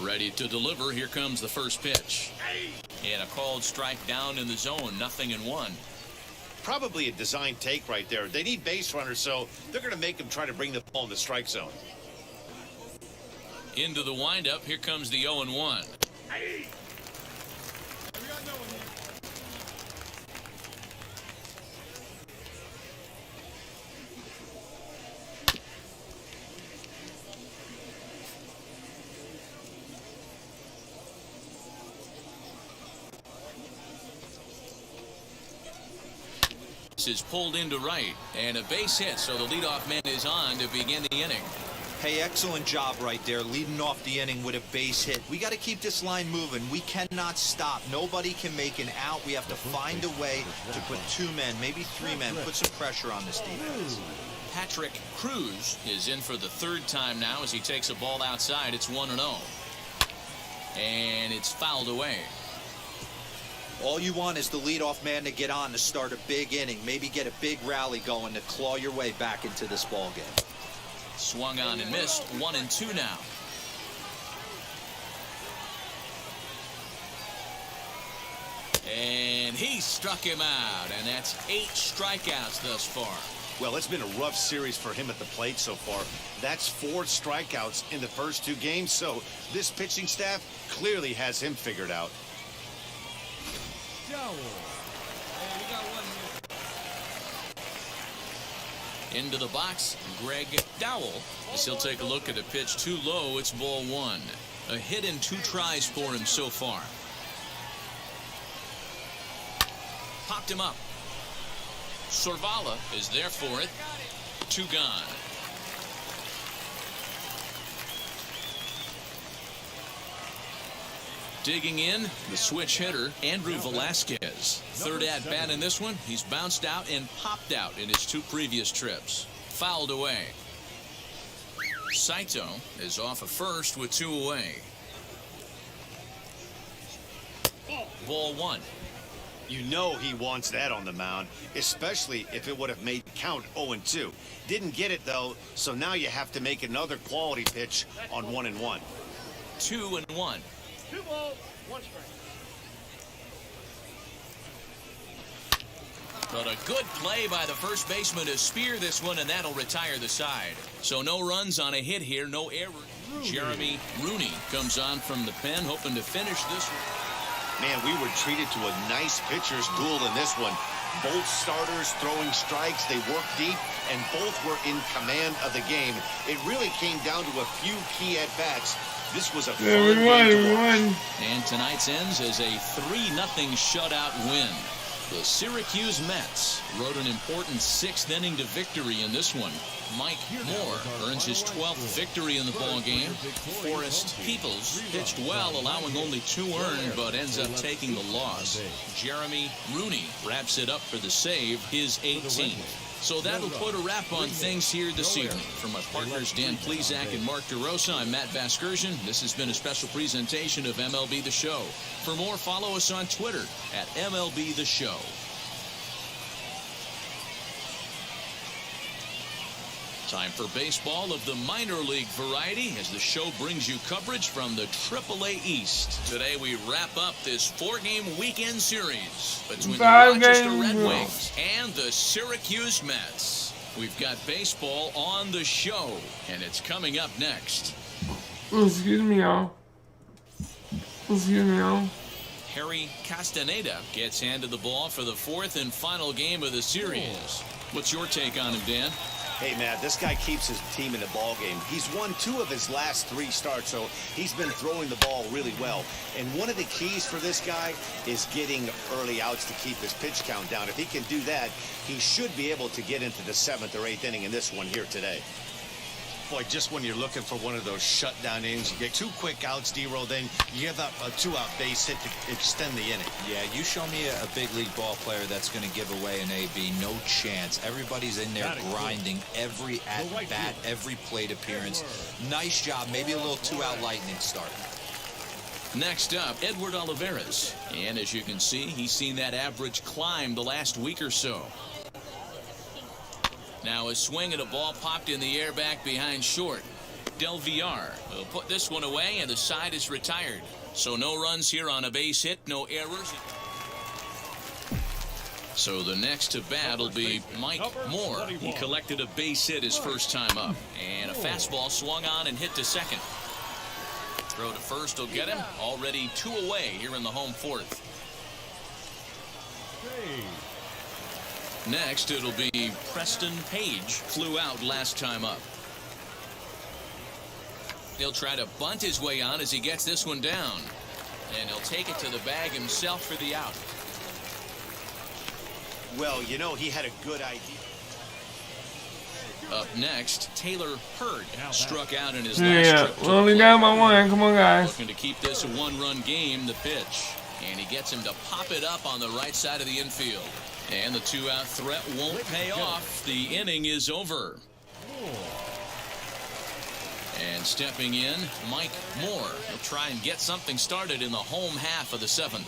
Ready to deliver. Here comes the first pitch. And a called strike down in the zone, 0-1. Probably a design take right there. They need base runners, so they're going to make them try to bring the ball in the strike zone. Into the windup. Here comes the 0-1. Is pulled into right, and a base hit, so the leadoff man is on to begin the inning. Hey, excellent job right there, leading off the inning with a base hit. We got to keep this line moving. We cannot stop. Nobody can make an out. We have to find a way to put 2 men, maybe 3 men, put some pressure on this defense. Patrick Cruz is in for the third time now as he takes a ball outside. It's 1-0. And it's fouled away. All you want is the leadoff man to get on to start a big inning, maybe get a big rally going to claw your way back into this ball game. Swung on and missed. 1-2 now. And he struck him out, and that's 8 strikeouts thus far. Well, it's been a rough series for him at the plate so far. That's 4 strikeouts in the first 2 games, so this pitching staff clearly has him figured out. Into the box, Greg Dowell, as he'll take a look at a pitch too low. It's ball 1. A hit in 2 tries for him so far. Popped him up. Sorvala is there for it. 2 gone. Digging in, the switch hitter, Andrew Velasquez. Third at-bat in this one. He's bounced out and popped out in his 2 previous trips. Fouled away. Saito is off of first with 2 away. Ball 1. You know he wants that on the mound, especially if it would have made count 0-2. Didn't get it, though, so now you have to make another quality pitch on 1-1. 2-1. 2 balls, 1 strike. But a good play by the first baseman to spear this one, and that'll retire the side. So no runs on a hit here, no error. Jeremy Rooney comes on from the pen, hoping to finish this one. Man, we were treated to a nice pitcher's duel in this one. Both starters throwing strikes, they worked deep, and both were in command of the game. It really came down to a few key at-bats. This was a fun game to watch. And tonight's ends as a 3-0 shutout win. The Syracuse Mets rode an important 6th inning to victory in this one. Mike Moore earns his 12th victory in the ball game. Forrest Peoples pitched well, allowing only 2 earned, but ends up taking the loss. Jeremy Rooney wraps it up for the save, his 18th. So that'll put a wrap on things here this evening. From my partners Dan Plesac and Mark DeRosa, I'm Matt Vasgersian. This has been a special presentation of MLB The Show. For more, follow us on Twitter at MLB The Show. Time for baseball of the minor league variety as the show brings you coverage from the AAA East. Today we wrap up this 4-game weekend series between the Rochester Red Wings and the Syracuse Mets. We've got baseball on the show, and it's coming up next. Excuse me, y'all. Excuse me, y'all. Harry Castaneda gets handed the ball for the 4th and final game of the series. What's your take on him, Dan? Hey, Matt, this guy keeps his team in the ball game. He's won 2 of his last 3 starts, so he's been throwing the ball really well. And one of the keys for this guy is getting early outs to keep his pitch count down. If he can do that, he should be able to get into the 7th or 8th inning in this one here today. Boy, just when you're looking for one of those shutdown innings, you get 2 quick outs, D-roll, then you give up a 2-out base hit to extend the inning. Yeah, you show me a big league ball player that's going to give away an AB. No chance. Everybody's in there grinding every at-bat, every plate appearance. Nice job. Maybe a little 2-out lightning start. Next up, Edward Olivares. And as you can see, he's seen that average climb the last week or so. Now a swing and a ball popped in the air back behind short. Del Villar will put this one away, and the side is retired. So no runs here on a base hit, no errors. So the next to bat will be Mike Moore. He collected a base hit his first time up. And a fastball swung on and hit to second. Throw to first will get him. Already 2 away here in the home 4th. Next, it'll be Preston Page. Flew out last time up. He'll try to bunt his way on as he gets this one down. And he'll take it to the bag himself for the out. Well, you know, he had a good idea. Up next, Taylor Hurd struck out in his last trip to we're only down by 1. Come on, guys. Looking to keep this a 1-run game, the pitch. And he gets him to pop it up on the right side of the infield. And the 2-out threat won't pay off. The inning is over. And stepping in, Mike Moore. He'll try and get something started in the home half of the 7th.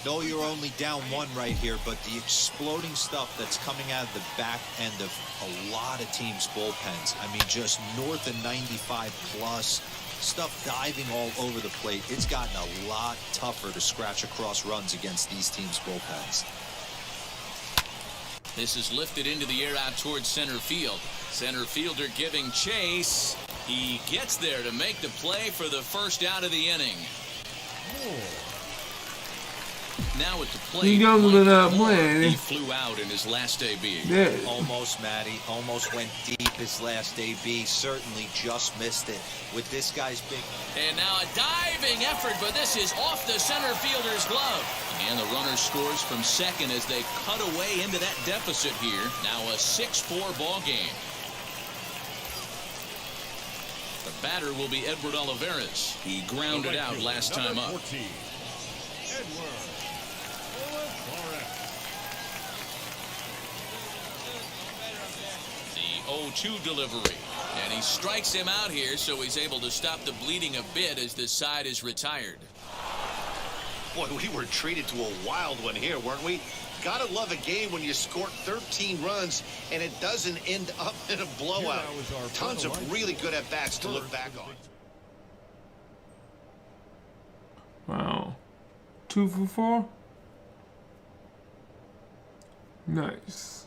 No, you're only down 1 right here, but the exploding stuff that's coming out of the back end of a lot of teams' bullpens. I mean, just north of 95 plus. Stuff diving all over the plate. It's gotten a lot tougher to scratch across runs against these teams' bullpens. This is lifted into the air out towards center field. Center fielder giving chase. He gets there to make the play for the first out of the inning. Now at the plate, He goes with that Moore, play. he flew out in his last AB. Yeah. Almost, Matty. Almost went deep his last AB. Certainly just missed it. With this guy's big... And now a diving effort, but this is off the center fielder's glove. And the runner scores from second as they cut away into that deficit here. Now a 6-4 ball game. The batter will be Edward Olivares. He grounded out last time up. The 0-2 delivery. And he strikes him out here, so he's able to stop the bleeding a bit as the side is retired. Boy, we were treated to a wild one here, weren't we? Gotta love a game when you score 13 runs and it doesn't end up in a blowout. Tons of really good at-bats to look back on. Wow. 2 for 4? Nice.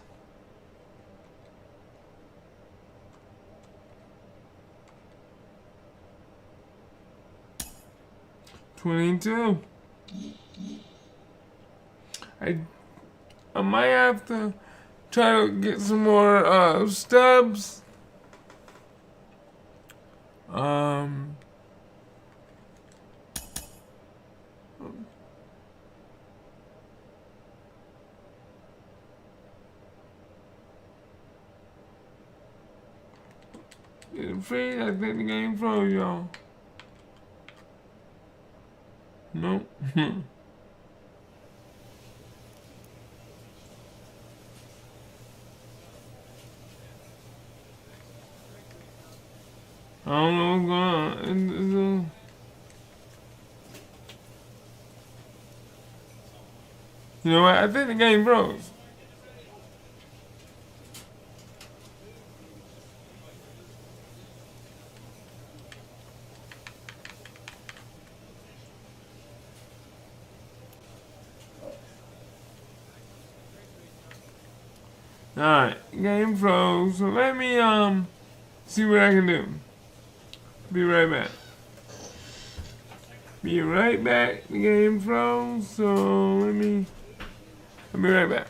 $22. I might have to try to get some more stubs. Get free, I think the game froze, y'all. Nope. I don't know what's going on. You know what? I think the game froze. Alright, game froze. So let me see what I can do. Be right back. Be right back. The game froze. So I'll be right back.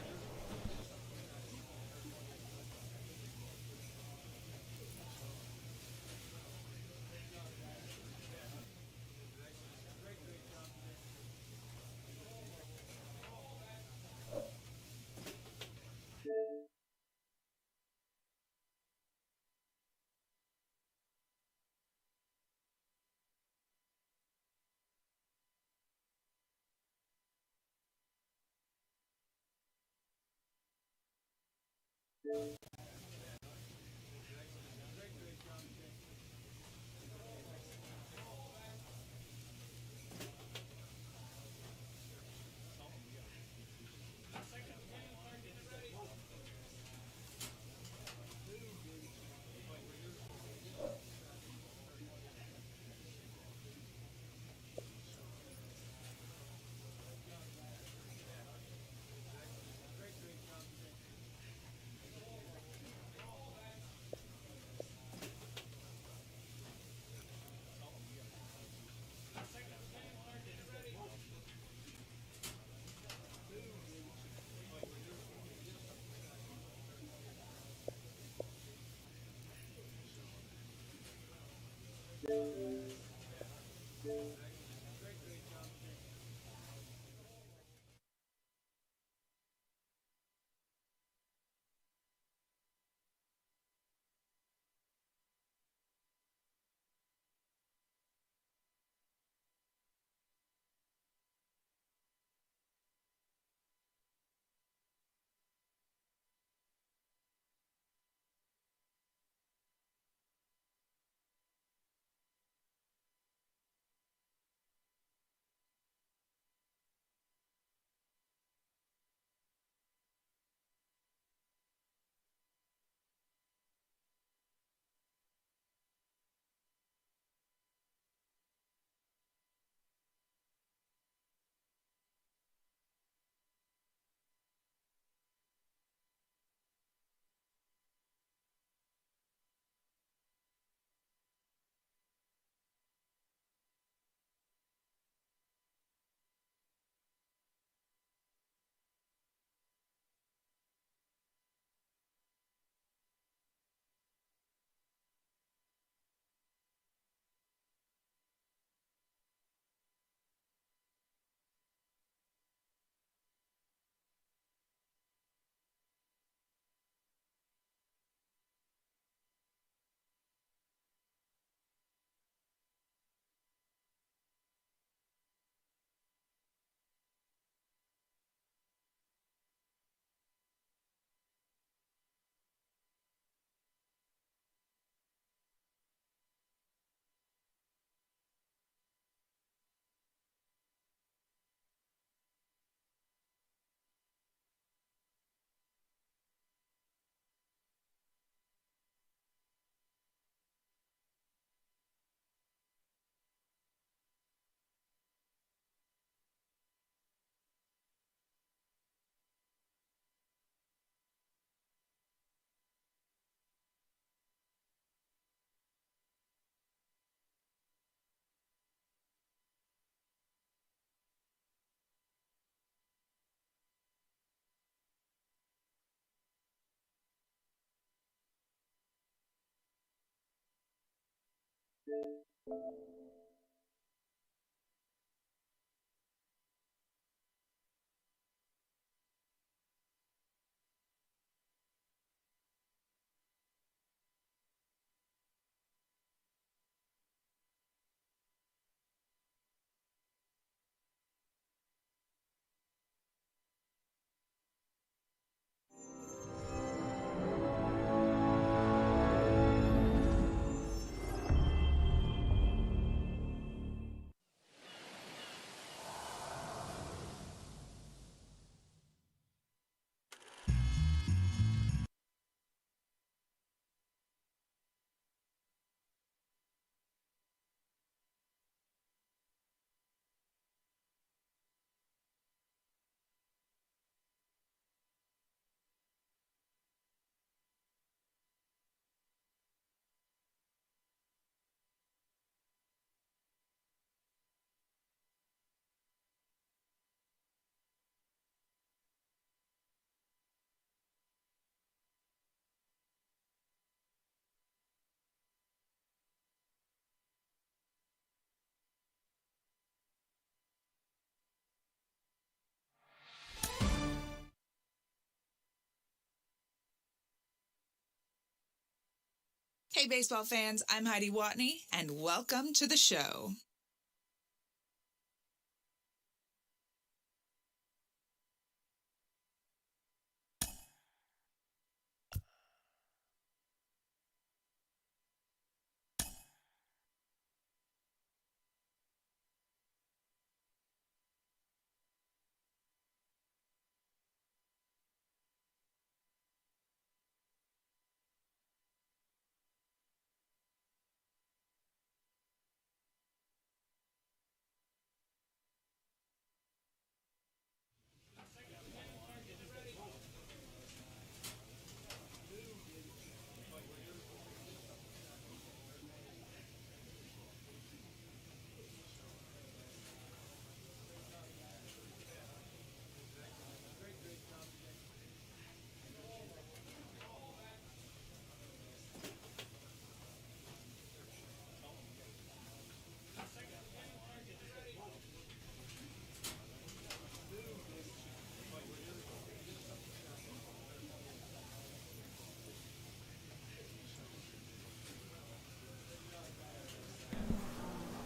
Hey, baseball fans, I'm Heidi Watney, and welcome to the show.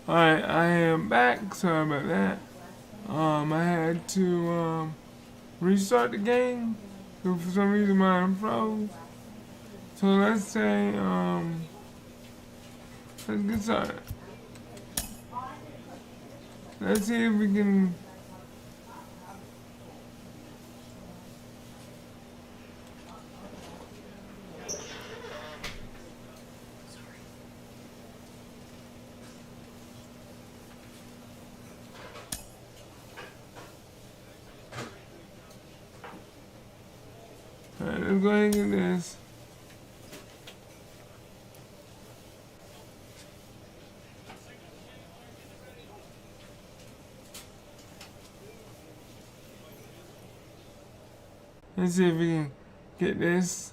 Alright, I am back. Sorry about that. I had to restart the game. So for some reason mine froze. So let's say let's get started. Let's see if we can. Alright, let's go ahead and get this. Let's see if we can get this.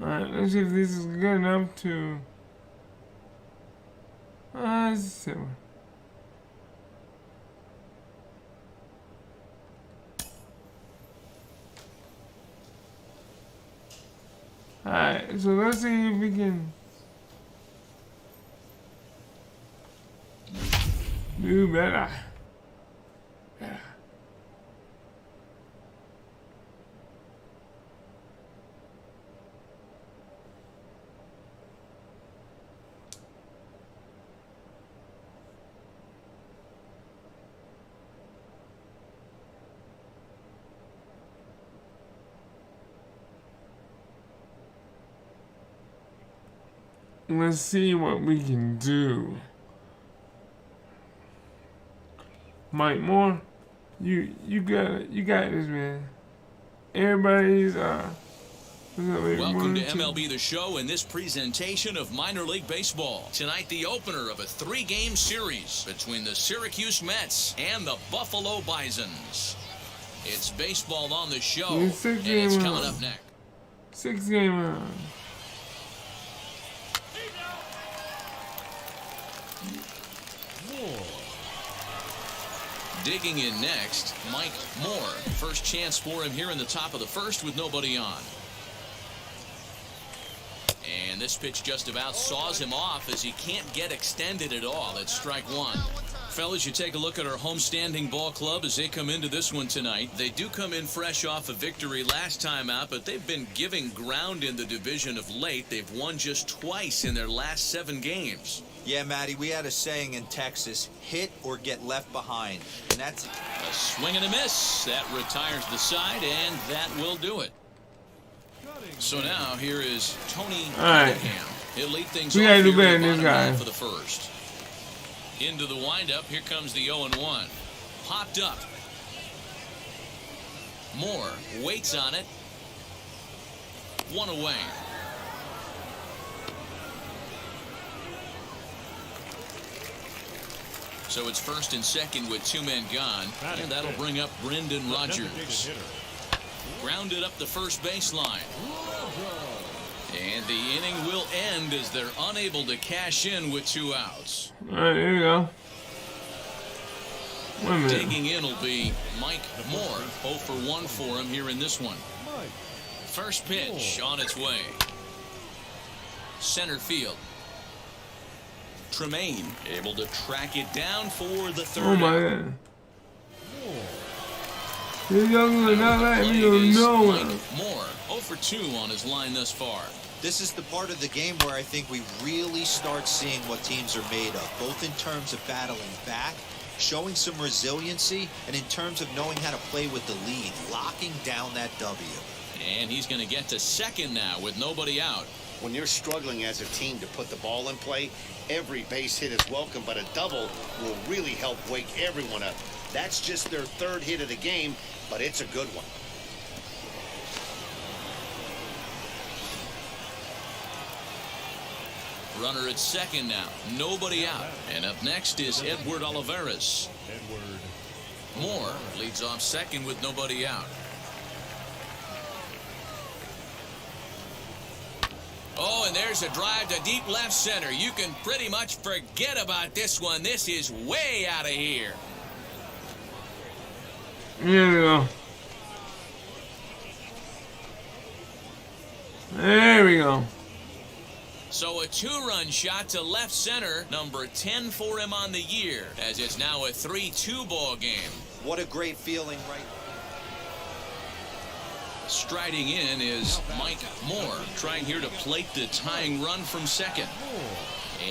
Alright, let's see if this is good enough to. Let's see. Alright, so let's see if we can do better. Let's see what we can do. Mike Moore, you got this, man. Everybody's Welcome to MLB The Show in this presentation of minor league baseball. Tonight, the opener of a 3-game series between the Syracuse Mets and the Buffalo Bisons. It's baseball on the show, and it's coming up next. 6-game round. Digging in next, Mike Moore. First chance for him here in the top of the first with nobody on. And this pitch just about saws him off as he can't get extended at all. It's strike one. Fellas, you take a look at our homestanding ball club as they come into this one tonight. They do come in fresh off a victory last time out, but they've been giving ground in the division of late. They've won just twice in their last 7 games. Yeah, Matty, we had a saying in Texas, hit or get left behind. And that's A swing and a miss. That retires the side, and that will do it. So now here is Tony right. Cunningham. He'll lead things We off gotta do here in better the than bottom this guy. half of the first. Into the windup. Here comes the 0-1. Popped up. Moore waits on it. 1 away. So it's first and second with 2 men gone. And that'll bring up Brendan Rodgers. Grounded up the first baseline. And the inning will end as they're unable to cash in with 2 outs. All right, here we go. Wait a minute. Digging in will be Mike Moore. 0 for 1 for him here in this one. First pitch on its way. Center field. Tremaine able to track it down for the third. Oh my out. God. This young would not let me go Is nowhere. Mike Moore 0 for 2 on his line thus far. This is the part of the game where I think we really start seeing what teams are made of, both in terms of battling back, showing some resiliency, and in terms of knowing how to play with the lead, locking down that W. And he's going to get to second now with nobody out. When you're struggling as a team to put the ball in play, every base hit is welcome, but a double will really help wake everyone up. That's just their 3rd hit of the game, but it's a good one. Runner at second now. Nobody out. And up next is Edward Olivares. Moore leads off second with nobody out. Oh, and there's a drive to deep left center. You can pretty much forget about this one. This is way out of here. Here we go. There we go. So a 2-run shot to left center, number 10 for him on the year, as it's now a 3-2 ball game. What a great feeling right Striding in is Mike Moore, trying here to plate the tying run from second.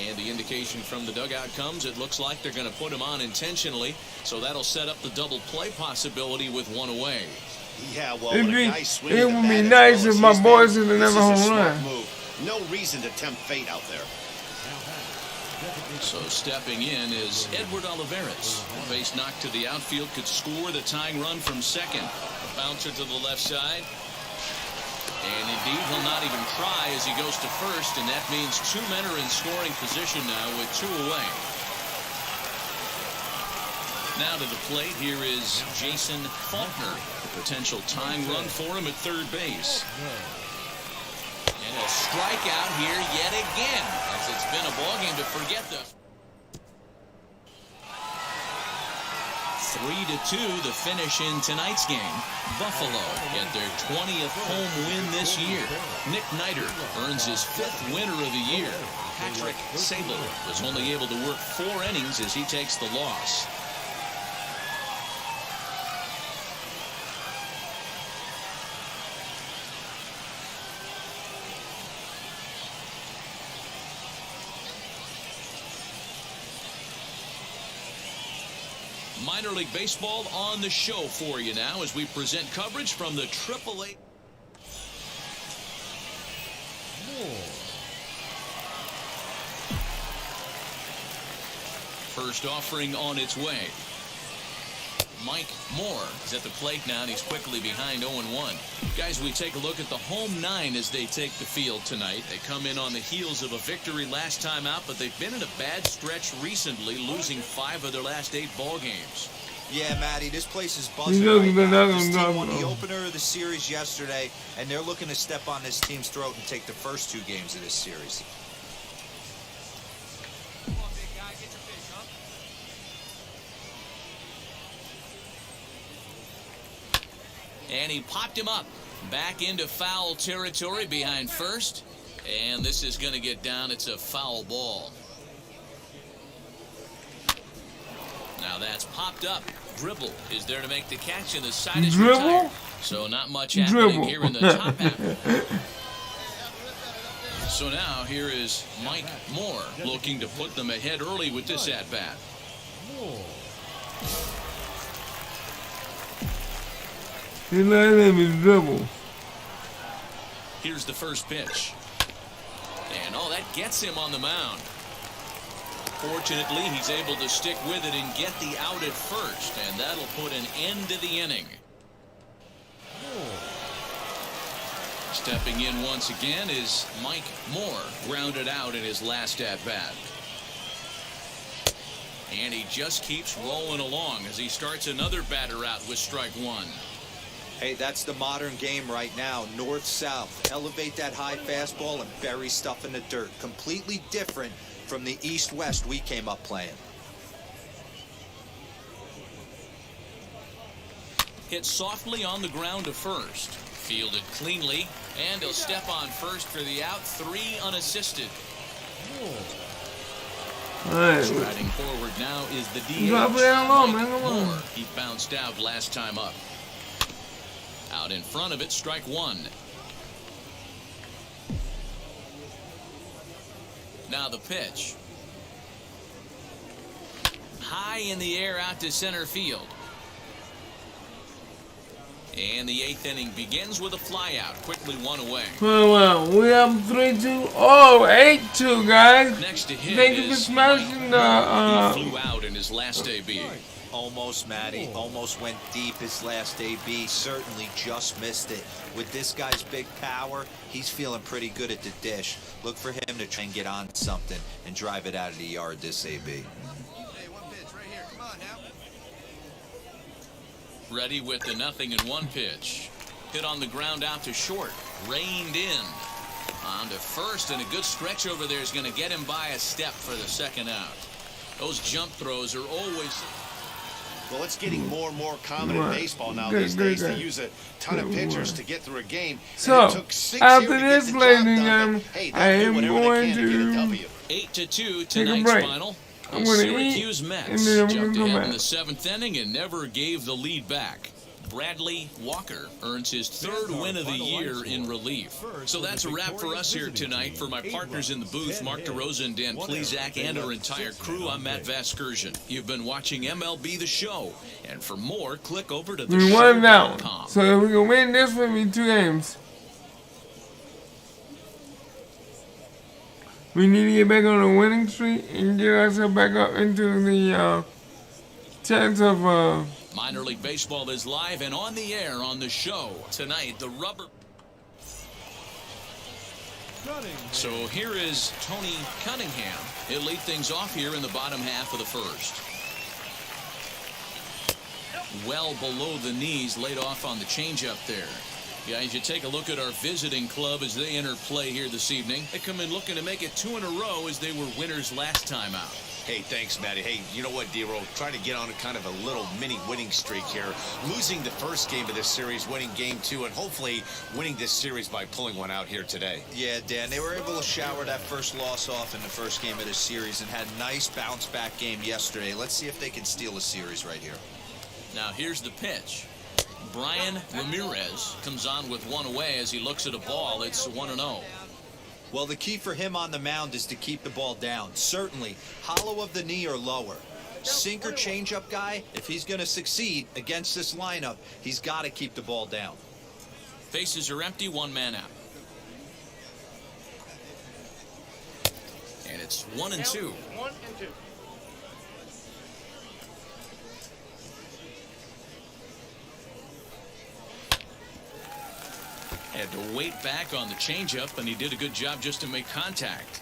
And the indication from the dugout comes, it looks like they're going to put him on intentionally, so that'll set up the double play possibility with 1 away. Yeah, well, It when a guy swings would the be bat as nice well if as my he's boys been, had this never is a home smart run. move. No reason to tempt fate out there. So stepping in is Edward Olivares. A base knock to the outfield could score the tying run from second. A bouncer to the left side. And indeed, he'll not even try as he goes to first, and that means 2 men are in scoring position now with 2 away. Now to the plate, here is Jason Faulkner. A potential tying run for him at third base. And a strikeout here yet again, as it's been a ballgame to forget the 3-2 the finish in tonight's game. Buffalo get their 20th home win this year. Nick Neidert earns his 5th winner of the year. Patrick Sable was only able to work 4 innings as he takes the loss. Minor League Baseball on the show for you now as we present coverage from the AAA. First offering on its way. Mike Moore is at the plate now, and he's quickly behind 0-1. Guys, we take a look at the home 9 as they take the field tonight. They come in on the heels of a victory last time out, but they've been in a bad stretch recently, losing 5 of their last 8 ball games. Yeah, Matty, this place is buzzing right now. This team won the opener of the series yesterday, and they're looking to step on this team's throat and take the first 2 games of this series. And he popped him up back into foul territory behind first. And this is going to get down. It's a foul ball. that's popped up. Dribble is there to make the catch, and the side is Dribble? retired. So not much happening Dribble. here in the top half. So now here is Mike Moore looking to put them ahead early with this at-bat. His last name is Dribble. Here's the first pitch. And oh, that gets him on the mound. Fortunately, he's able to stick with it and get the out at first, and that'll put an end to the inning. Stepping in once again is Mike Moore, grounded out in his last at-bat. And he just keeps rolling along as he starts another batter out with strike one. Hey, that's the modern game right now. North-south. Elevate that high fastball and bury stuff in the dirt. Completely different from the east-west we came up playing. Hit softly on the ground to first. Fielded cleanly, and he'll step on first for the out. 3 unassisted. Alright. Striding forward now is the DH. Drop it down low, Mike man. Come on. Moore. He bounced out last time up. Out in front of it, strike one. Now the pitch. High in the air out to center field. And the 8th inning begins with a flyout. Quickly one away. Well, we have 3-2. Oh, 8-2, guys. Next to him Thank you for is smashing Mike. He flew out in his last AB. Almost, Matty. Almost went deep his last AB. Certainly just missed it. With this guy's big power, he's feeling pretty good at the dish. Look for him to try and get on something and drive it out of the yard this AB. Ready with the 0-1 pitch. Hit on the ground out to short. Reined in. On to first, and a good stretch over there is going to get him by a step for the second out. Those jump throws are always... Well, it's getting more and more common in baseball now these days to use a ton of pitchers to get through a game. So, And it took 6 after here to this, get the ladies job and done, gentlemen, but, hey, I they'll am do whatever going they can to get a to W. 8-2 take a tonight's break. final. I'm The gonna Syracuse eat, Mets and then I'm jumped gonna come ahead in back. the 7th inning and never gave the lead back. Bradley Walker earns his 3rd win of the year in relief. So that's a wrap for us here tonight. For my partners in the booth, Mark DeRosa and Dan Plezak, and our entire crew, I'm Matt Vasgersian. You've been watching MLB The Show. And for more, click over to We won down. theshow.com. So if we can win this one, we 2 games. We need to get back on a winning streak and get ourselves back up into the chance of Minor League Baseball is live and on the air on the show. Tonight, the rubber... So here is Tony Cunningham. He'll lead things off here in the bottom half of the first. Well below the knees, laid off on the changeup there. Guys, you take a look at our visiting club as they enter play here this evening. They come in looking to make it 2 in a row as they were winners last time out. Hey, thanks, Matty. Hey, you know what, D-Roll? Trying to get on a kind of a little mini winning streak here. Losing the first game of this series, winning game 2, and hopefully winning this series by pulling one out here today. Yeah, Dan, they were able to shower that first loss off in the first game of this series and had a nice bounce-back game yesterday. Let's see if they can steal a series right here. Now here's the pitch. Brian Ramirez comes on with 1 away as he looks at a ball. It's 1-0. Well, the key for him on the mound is to keep the ball down. Certainly, hollow of the knee or lower. Sinker changeup guy, if he's going to succeed against this lineup, he's got to keep the ball down. Bases are empty, 1 man out. And it's 1-2. 1-2. Had to wait back on the changeup, and he did a good job just to make contact.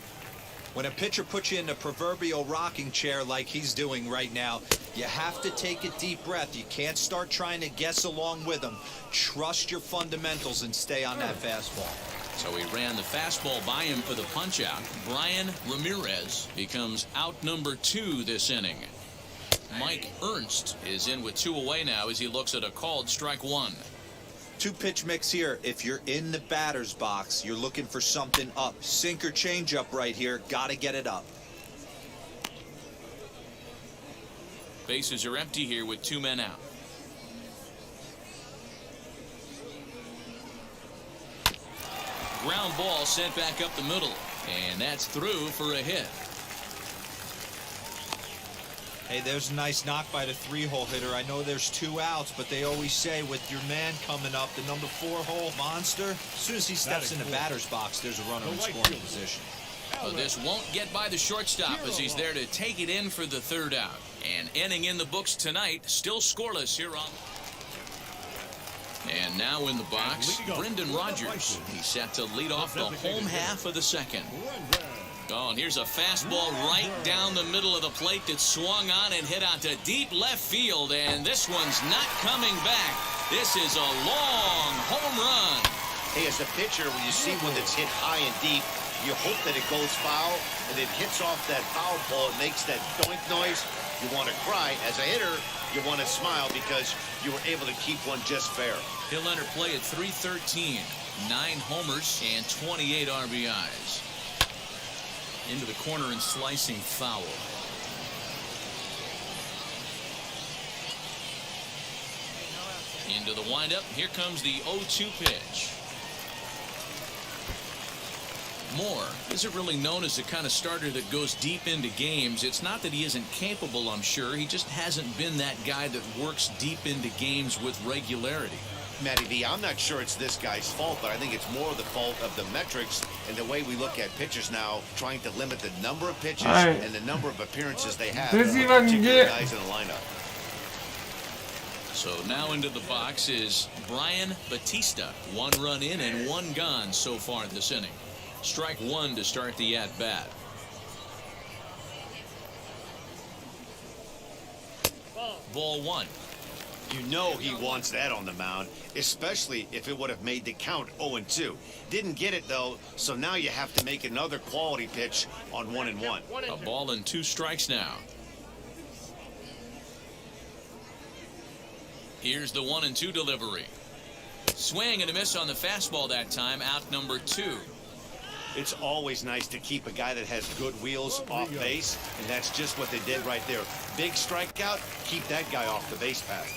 When a pitcher puts you in a proverbial rocking chair like he's doing right now, you have to take a deep breath. You can't start trying to guess along with him. Trust your fundamentals and stay on that fastball. So he ran the fastball by him for the punch-out. Brian Ramirez becomes out number 2 this inning. Mike Ernst is in with 2 away now as he looks at a called strike 1. 2-pitch mix here. If you're in the batter's box, you're looking for something up. Sinker changeup right here. Got to get it up. Bases are empty here with 2 men out. Ground ball sent back up the middle, and that's through for a hit. Hey, there's a nice knock by the 3-hole hitter. I know there's 2 outs, but they always say with your man coming up, the number 4-hole monster, as soon as he steps in the batter's box, there's a runner in scoring position. Well, this won't get by the shortstop as he's there to take it in for the 3rd out. And inning in the books tonight, still scoreless here on. And now in the box, Brendan Rodgers. He's set to lead off the home half of the 2nd. Oh, and here's a fastball right down the middle of the plate that swung on and hit out to deep left field. And this one's not coming back. This is a long home run. Hey, as a pitcher, when you see one that's hit high and deep, you hope that it goes foul, and it hits off that foul pole. It makes that doink noise. You want to cry. As a hitter, you want to smile because you were able to keep one just fair. He'll enter play at .313, 9 homers and 28 RBIs. Into the corner and slicing foul. Into the windup. Here comes the 0-2 pitch. Moore isn't really known as the kind of starter that goes deep into games. It's not that he isn't capable, I'm sure. He just hasn't been that guy that works deep into games with regularity. Matty V, I'm not sure it's this guy's fault, but I think it's more the fault of the metrics and the way we look at pitchers now, trying to limit the number of pitches and the number of appearances they have with particular guys in the lineup. So now into the box is Brian Batista. 1 run in and 1 gone so far this inning. Strike 1 to start the at-bat. Ball 1. You know he wants that on the mound, especially if it would have made the count 0-2. Didn't get it, though, so now you have to make another quality pitch on 1-1. A ball and 2 strikes now. Here's the 1-2 delivery. Swing and a miss on the fastball that time. Out number 2. It's always nice to keep a guy that has good wheels off base, and that's just what they did right there. Big strikeout, keep that guy off the base path.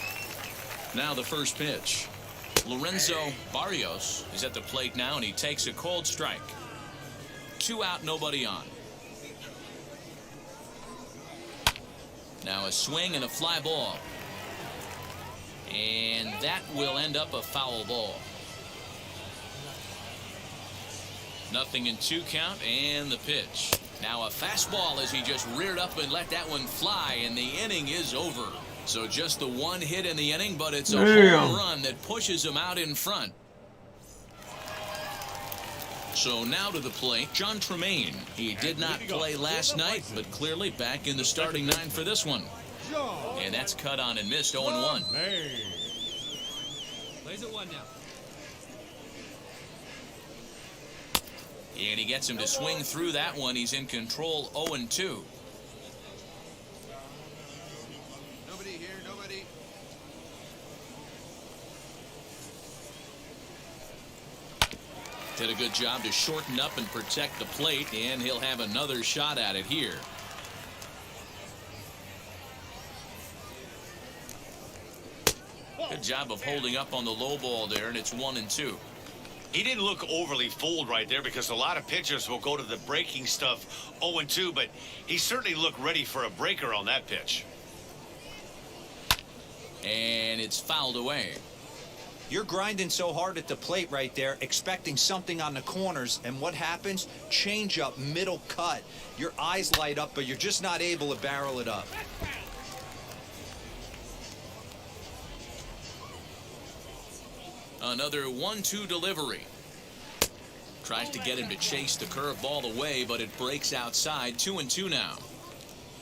Now the first pitch. Lorenzo Barrios is at the plate now, and he takes a cold strike. 2 out, nobody on. Now a swing and a fly ball. And that will end up a foul ball. 0-2 count, and the pitch. Now a fastball as he just reared up and let that one fly, and the inning is over. So just the 1 hit in the inning, but it's a home run that pushes him out in front. So now to the plate, John Tremaine. He did not play last night, but clearly back in the starting 9 for this one. And that's cut on and missed. 0-1. Plays at 1 now. And he gets him to swing through that one. He's in control. 0-2. Nobody here, nobody. Did a good job to shorten up and protect the plate, and he'll have another shot at it here. Good job of holding up on the low ball there, and it's 1-2. He didn't look overly fooled right there because a lot of pitchers will go to the breaking stuff 0-2, but he certainly looked ready for a breaker on that pitch. And it's fouled away. You're grinding so hard at the plate right there, expecting something on the corners, and what happens? Change up, middle cut. Your eyes light up, but you're just not able to barrel it up. Another 1-2 delivery. Tries to get him to chase the curveball away, but it breaks outside. 2-2 now.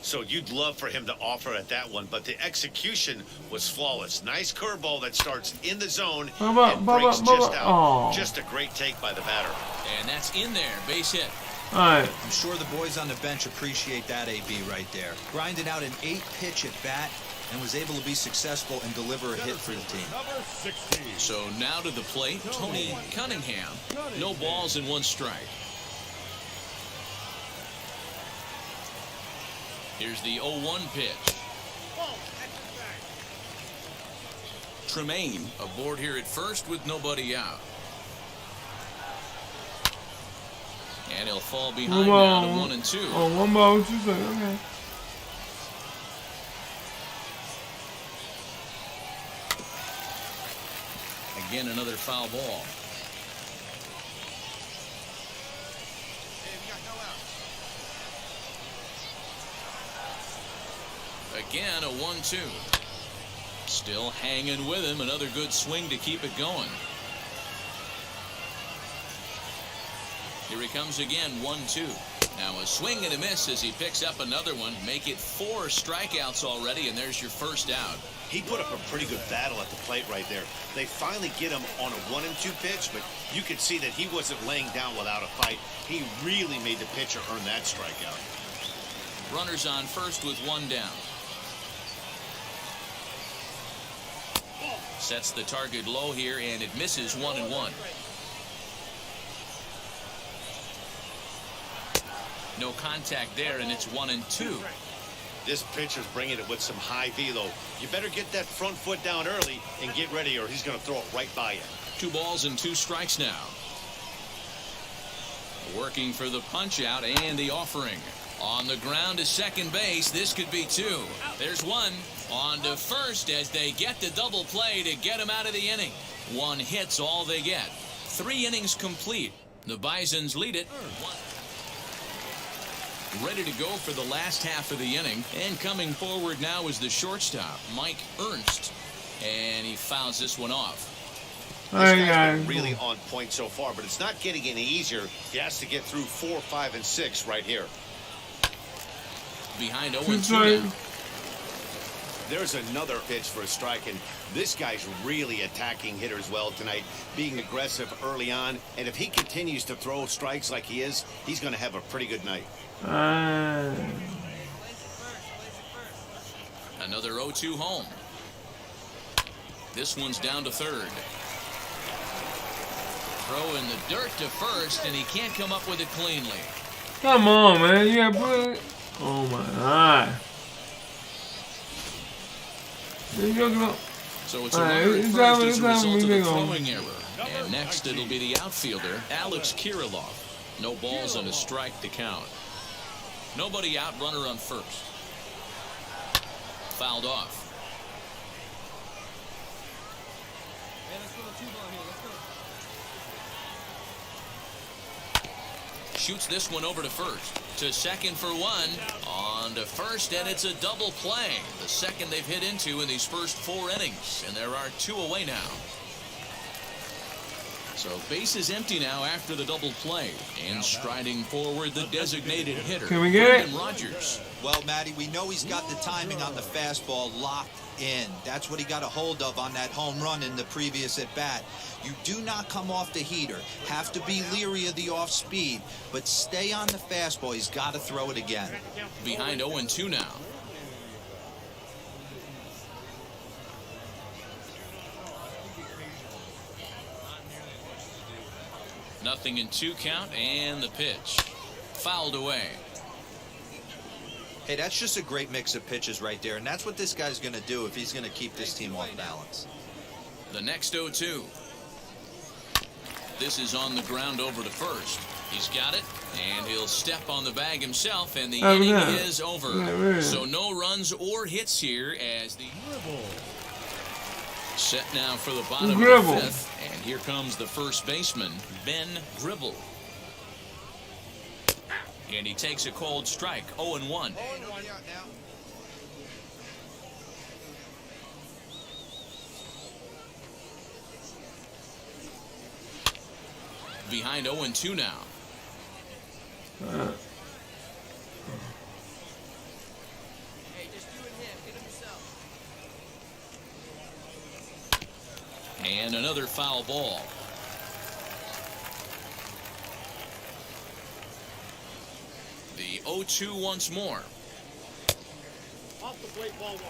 So you'd love for him to offer at that one, but the execution was flawless. Nice curveball that starts in the zone and breaks just out. Just a great take by the batter. And that's in there. Base hit. I'm sure the boys on the bench appreciate that, AB, right there. Grinding out an 8-pitch at bat and was able to be successful and deliver a hit for the team. So now to the plate, Tony Cunningham. No balls and 1 strike. Here's the 0-1 pitch. Tremaine aboard here at first with nobody out. And he'll fall behind now to 1 and 2. Oh, 1 ball, 2 strikes. Okay. Again, another foul ball. Again, a 1-2. Still hanging with him. Another good swing to keep it going. Here he comes again, 1-2. Now a swing and a miss as he picks up another one. Make it 4 strikeouts already, and there's your first out. He put up a pretty good battle at the plate right there. They finally get him on a 1 and 2 pitch, but you could see that he wasn't laying down without a fight. He really made the pitcher earn that strikeout. Runners on first with 1 down. Sets the target low here, and it misses 1-1. No contact there, and it's 1-2. This pitcher's bringing it with some high velo. You better get that front foot down early and get ready, or he's going to throw it right by you. 2 balls and 2 strikes now. Working for the punch out and the offering. On the ground to second base. This could be 2. There's 1. On to first as they get the double play to get him out of the inning. 1 hit's all they get. 3 innings complete. The Bisons lead it. Ready to go for the last half of the inning. And coming forward now is the shortstop, Mike Ernst. And he fouls this one off. This guy's been really on point so far, but it's not getting any easier. He has to get through 4, 5, and 6 right here. Behind 0-2 now. There's another pitch for a strike, and this guy's really attacking hitters well tonight, being aggressive early on. And if he continues to throw strikes like he is, he's going to have a pretty good night. Another 0-2 home. This one's down to third. Throw in the dirt to first, and he can't come up with it cleanly. Come on, man. You gotta put it. Oh, my God. So it's a runner at first as a result of the throwing error. And next it'll be the outfielder, Alex Kirilloff. No balls and a strike to count. Nobody out, runner on first. Fouled off. Hey, let's go to 2-ball here. Let's go. Shoots this one over to first. To second for 1. On to first, and it's a double play. The second they've hit into in these first 4 innings. And there are 2 away now. So base is empty now after the double play. And striding forward, the designated hitter, Can we get it? Rogers. Well, Matty, we know he's got the timing on the fastball locked in. That's what he got a hold of on that home run in the previous at-bat. You do not come off the heater. Have to be leery of the off-speed, but stay on the fastball. He's got to throw it again. Behind 0-2 now. Nothing in 2 count, and the pitch. Fouled away. Hey, that's just a great mix of pitches right there, and that's what this guy's going to do if he's going to keep this team off balance. The next 0-2. This is on the ground over to first. He's got it, and he'll step on the bag himself, and the inning is over. So no runs or hits here as the set now for the bottom of the 5th. And here comes the first baseman, Ben Gribble. And he takes a cold strike, 0-1. Behind 0-2 now. And another foul ball. The 0-2 once more. Off the plate, ball 1.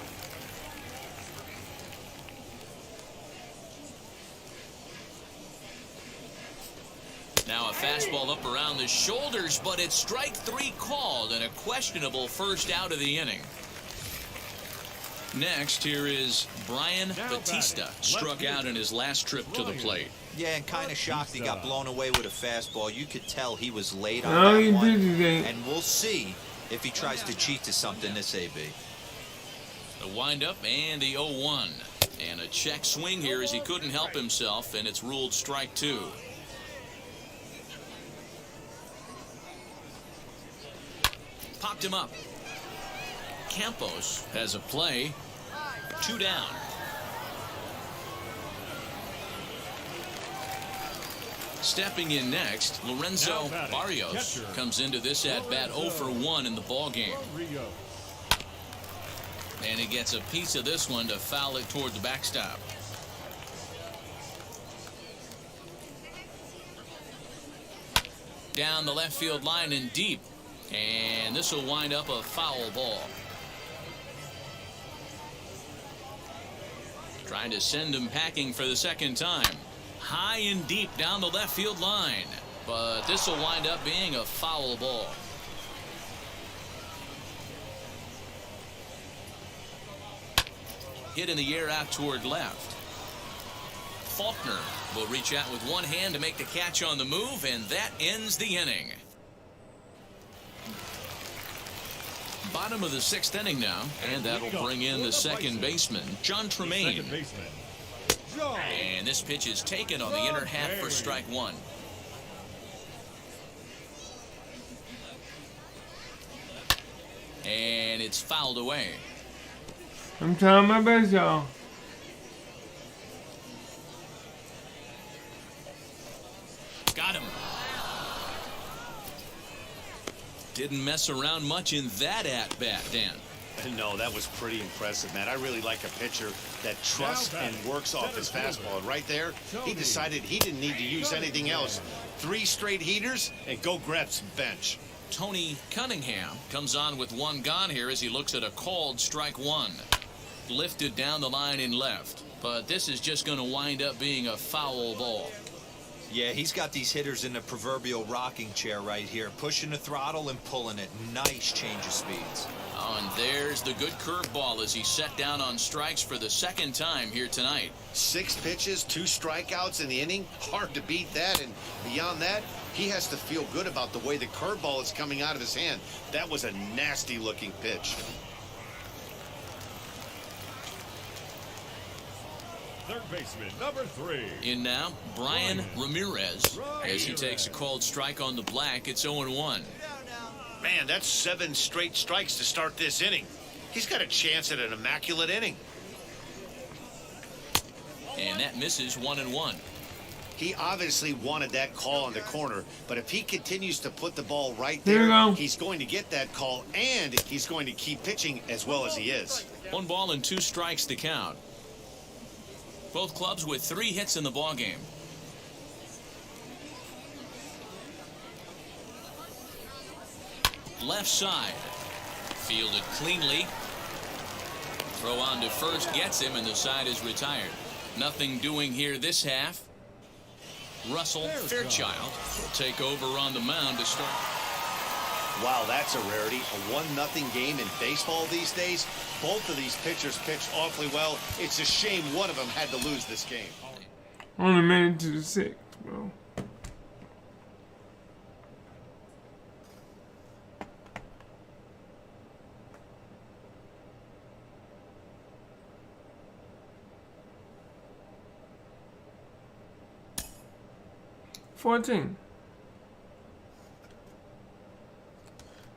Now a fastball up around the shoulders, but it's strike 3 called and a questionable first out of the inning. Next, here is Brian Batista. Struck out in his last trip to the plate. Yeah, and kind of shocked he got blown away with a fastball. You could tell he was late on No, that he one. didn't. And we'll see if he tries to cheat to something this AB. The windup and the 0-1. And a check swing here as he couldn't help himself, and it's ruled strike 2. Popped him up. Campos has a play. 2 down. Stepping in next, Lorenzo Barrios comes into this at-bat 0 for 1 in the ballgame. And he gets a piece of this one to foul it toward the backstop. Down the left field line and deep. And this will wind up a foul ball. Trying to send him packing for the second time. High and deep down the left field line. But this will wind up being a foul ball. Hit in the air out toward left. Faulkner will reach out with one hand to make the catch on the move, and that ends the inning. Bottom of the 6th inning now, and that'll bring in the second baseman, John Tremaine. And this pitch is taken on the inner half for strike 1. And it's fouled away. I'm trying my best, y'all. Got him. Didn't mess around much in that at-bat, Dan. No, that was pretty impressive, man. I really like a pitcher that trusts and works off his fastball. And right there, he decided he didn't need to use anything else. 3 straight heaters and go grab some bench. Tony Cunningham comes on with 1 gone here as he looks at a called strike 1. Lifted down the line in left, but this is just going to wind up being a foul ball. Yeah, he's got these hitters in the proverbial rocking chair right here, pushing the throttle and pulling it. Nice change of speeds. Oh, and there's the good curveball as he set down on strikes for the second time here tonight. 6 pitches, 2 strikeouts in the inning. Hard to beat that. And beyond that, he has to feel good about the way the curveball is coming out of his hand. That was a nasty looking pitch. Third baseman, number 3. In now, Brian Ramirez as he takes a called strike on the black. It's 0-1. Man, that's 7 straight strikes to start this inning. He's got a chance at an immaculate inning. And that misses 1-1. He obviously wanted that call on the corner, but if he continues to put the ball right Here we there, go. he's going to get that call, and he's going to keep pitching as well as he is. 1 ball and 2 strikes to count. Both clubs with 3 hits in the ballgame. Left side. Fielded cleanly. Throw on to first gets him, and the side is retired. Nothing doing here this half. Russell Fairchild will take over on the mound to start. Wow, that's a rarity. A 1-0 game in baseball these days. Both of these pitchers pitched awfully well. It's a shame one of them had to lose this game. Only made it to the 6th, bro. $14.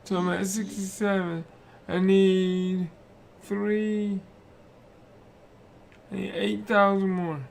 So I'm at 67. I need 8,000 more.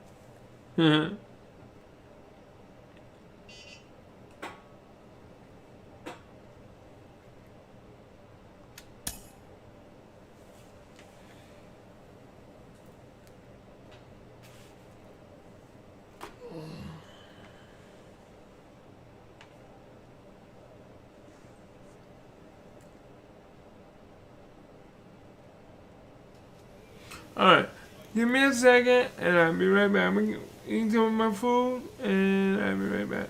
Alright, give me a second and I'll be right back. I'm gonna eat some of my food and I'll be right back.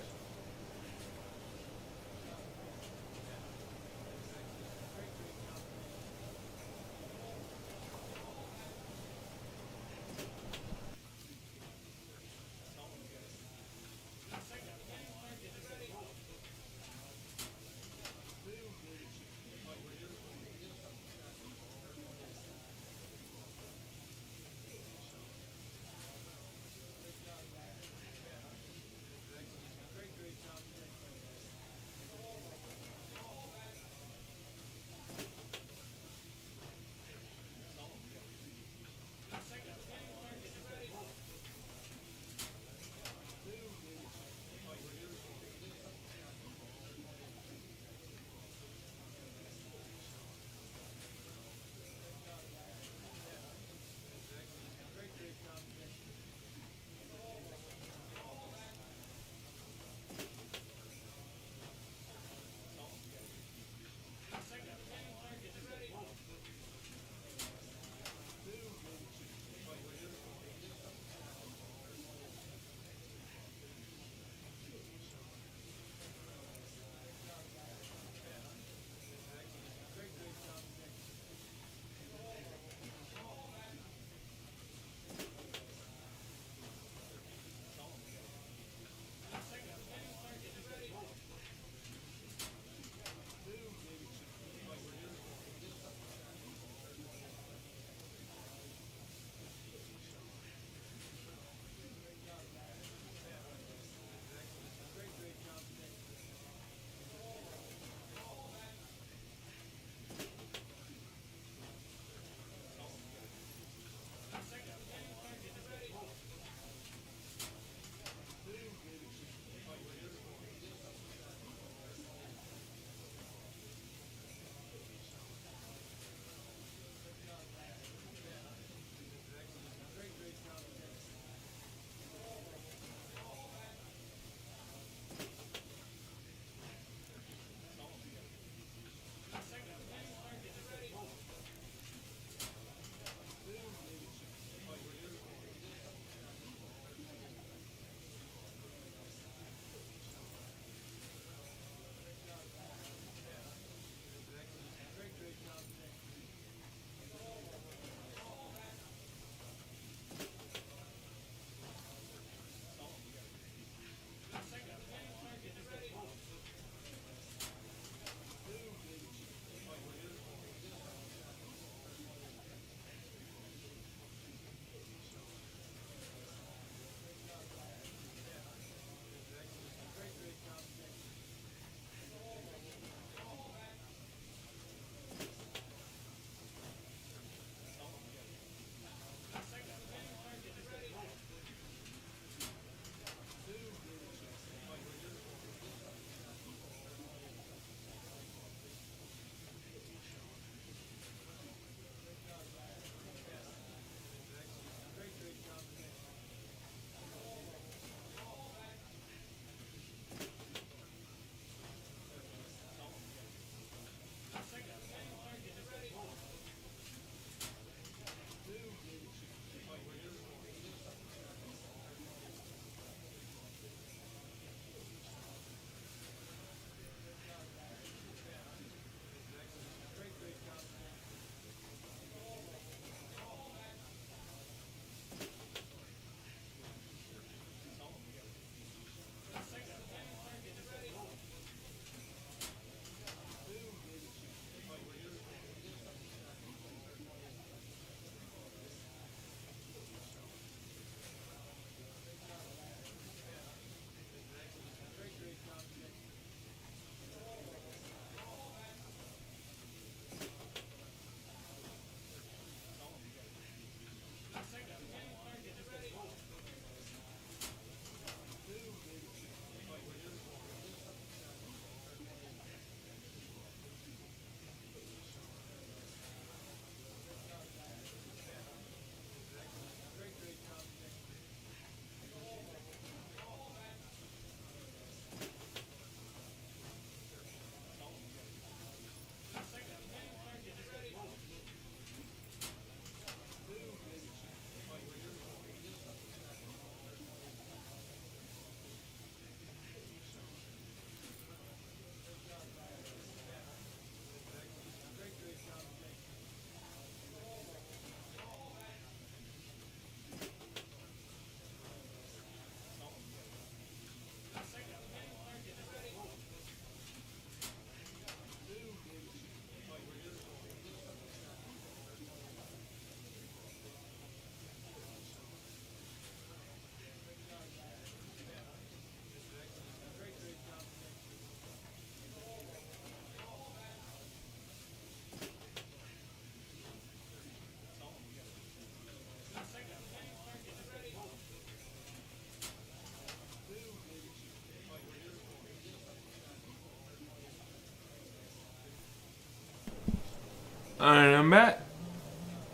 Alright, I'm back.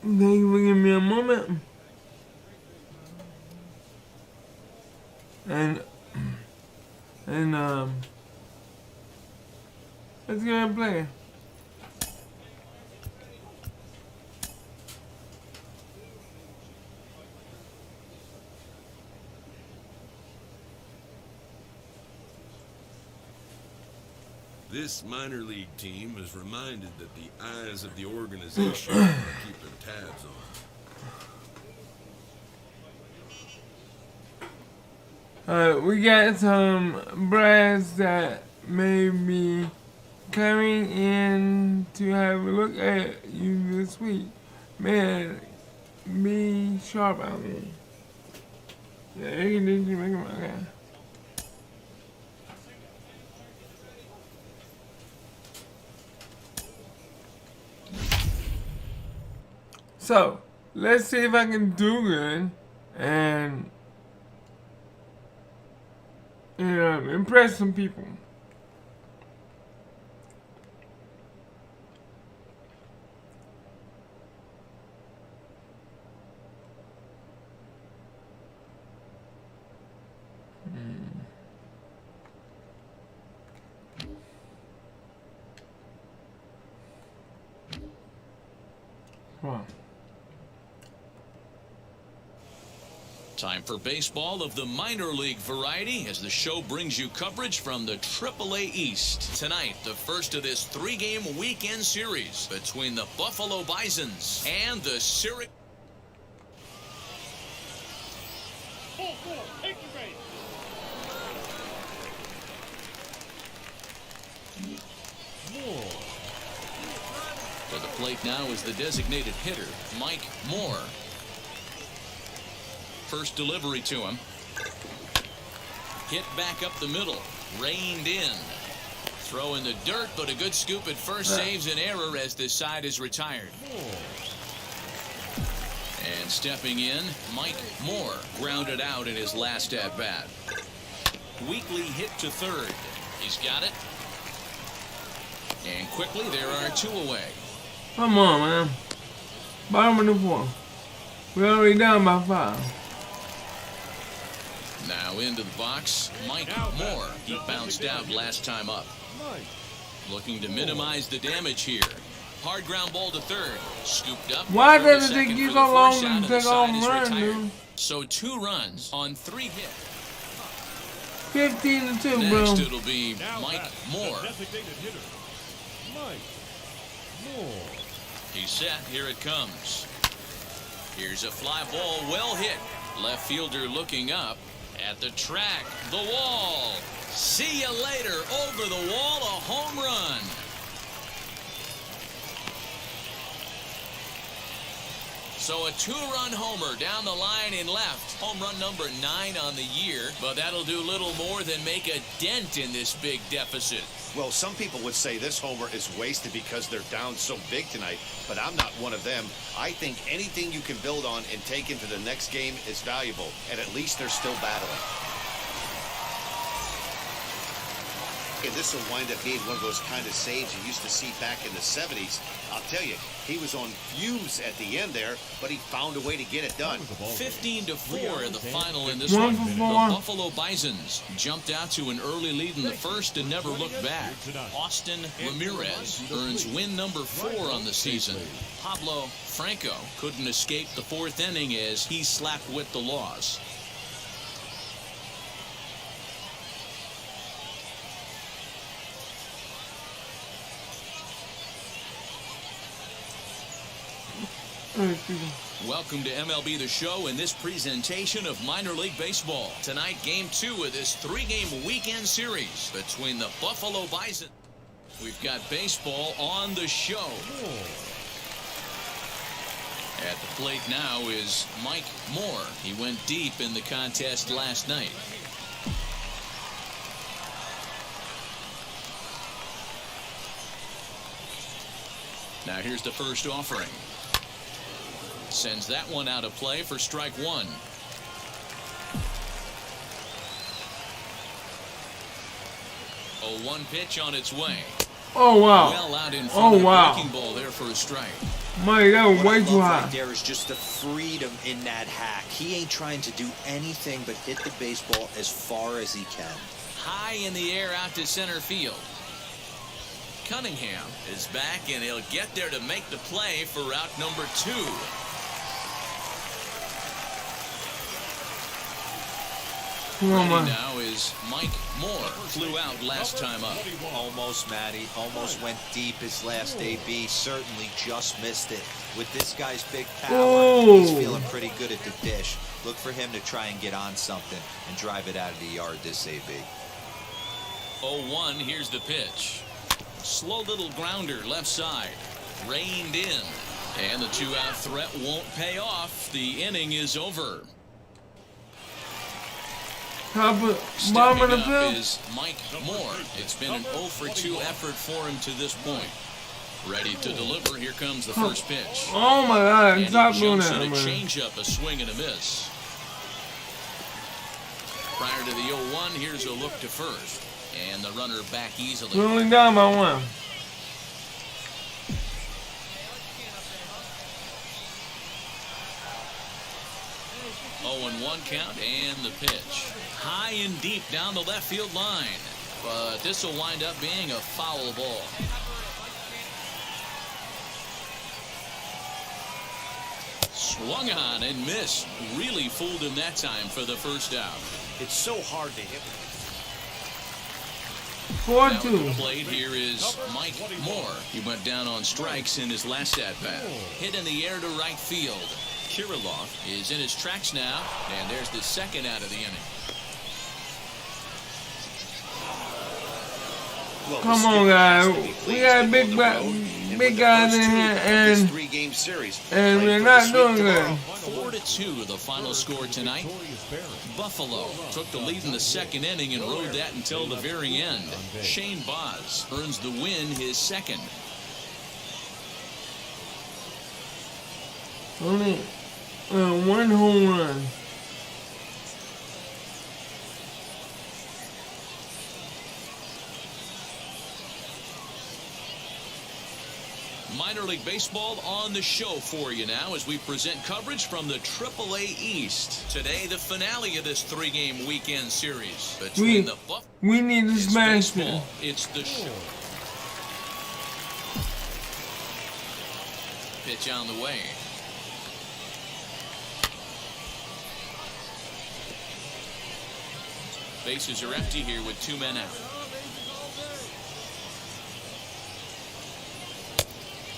Thank you for giving me a moment. And let's get a play. This minor league team is reminded that the eyes of the organization are keeping tabs on. We got some brass that may be coming in to have a look at you this week. Man, be sharp out there. Yeah, you need to make them okay. So, let's see if I can do good and, you know, impress some people. Come on. Time for baseball of the minor league variety as the show brings you coverage from the AAA East. Tonight, the first of this 3-game weekend series between the Buffalo Bisons and the Syracuse. To the plate now is the designated hitter, Mike Moore. First delivery to him. Hit back up the middle. Reined in. Throw in the dirt, but a good scoop at first saves an error as this side is retired. And stepping in, Mike Moore grounded out in his last at-bat. Weakly hit to third. He's got it. And quickly, there are 2 away. Come on, man. Bottom of the 4th. We're already down by 5. Now into the box, Mike Moore. He bounced out last time up. Looking to minimize the damage here. Hard ground ball to third. Scooped up. Why does it take you so long to take off and run, dude? So 2 runs on 3 hits. 15-2, bro. Next it'll be Mike Moore. He's set. Here it comes. Here's a fly ball, well hit. Left fielder looking up at the track. The wall. See you later. Over the wall, a home run. So a 2-run homer down the line in left. Home run number 9 on the year, but that'll do little more than make a dent in this big deficit. Well, some people would say this homer is wasted because they're down so big tonight, but I'm not one of them. I think anything you can build on and take into the next game is valuable, and at least they're still battling. And this will wind up being one of those kind of saves you used to see back in the 70s. I'll tell you, he was on fumes at the end there, but he found a way to get it done. 15-4 in the final in this one. The Buffalo Bisons jumped out to an early lead in the first and never looked back. Austin Ramirez earns win number 4 on the season. Pablo Franco couldn't escape the 4th inning as he slapped with the loss. Welcome to MLB The Show in this presentation of minor league baseball. Tonight, game 2 of this 3-game weekend series between the Buffalo Bison. We've got baseball on the show. At the plate now is Mike Moore. He went deep in the contest last night. Now here's the first offering. Sends that one out of play for strike 1. A 1 pitch on its way. Oh wow. Well out in front of the breaking ball there for a strike. Mike, that was What way I too love high. right there is just the freedom in that hack. He ain't trying to do anything but hit the baseball as far as he can. High in the air out to center field. Cunningham is back, and he'll get there to make the play for route number 2. Come on, Ready man. now is Mike Moore. Flew out last time up. Almost, Matty. Almost went deep his last AB. Certainly just missed it. With this guy's big power, he's feeling pretty good at the dish. Look for him to try and get on something and drive it out of the yard this AB. 0-1, here's the pitch. Slow little grounder left side. Reined in. And the 2-out threat won't pay off. The inning is over. Bottom of Stepping the up field. is Mike Moore. It's been an 0-for-2 effort for him to this point. Ready to deliver. Here comes the first pitch. Oh my God! And he Stop doing jumps that, in a man. changeup, a swing and a miss. Prior to the 0-1, here's a look to first. And the runner back easily. We're only down by 1. Oh, 0-1 count and the pitch. High and deep down the left field line. But this will wind up being a foul ball. Swung on and missed. Really fooled him that time for the first out. It's so hard to hit. 4-2. Played here is Mike Moore. He went down on strikes in his last at-bat. Hit in the air to right field. Kirilloff is in his tracks now, and there's the second out of the inning. Well, Come on, guys. We got big guys in here, and we're not doing good. 4-2, the final score tonight. Buffalo took the lead in the second inning and rode that until the very end. Shane Baz earns the win, his second. Only 1 home run. Minor League Baseball on the show for you now as we present coverage from the AAA East. Today, the finale of this 3-game weekend series between the Buff. We need to It's smash baseball. it. It's the show. Pitch on the way. Bases are empty here with 2 men out.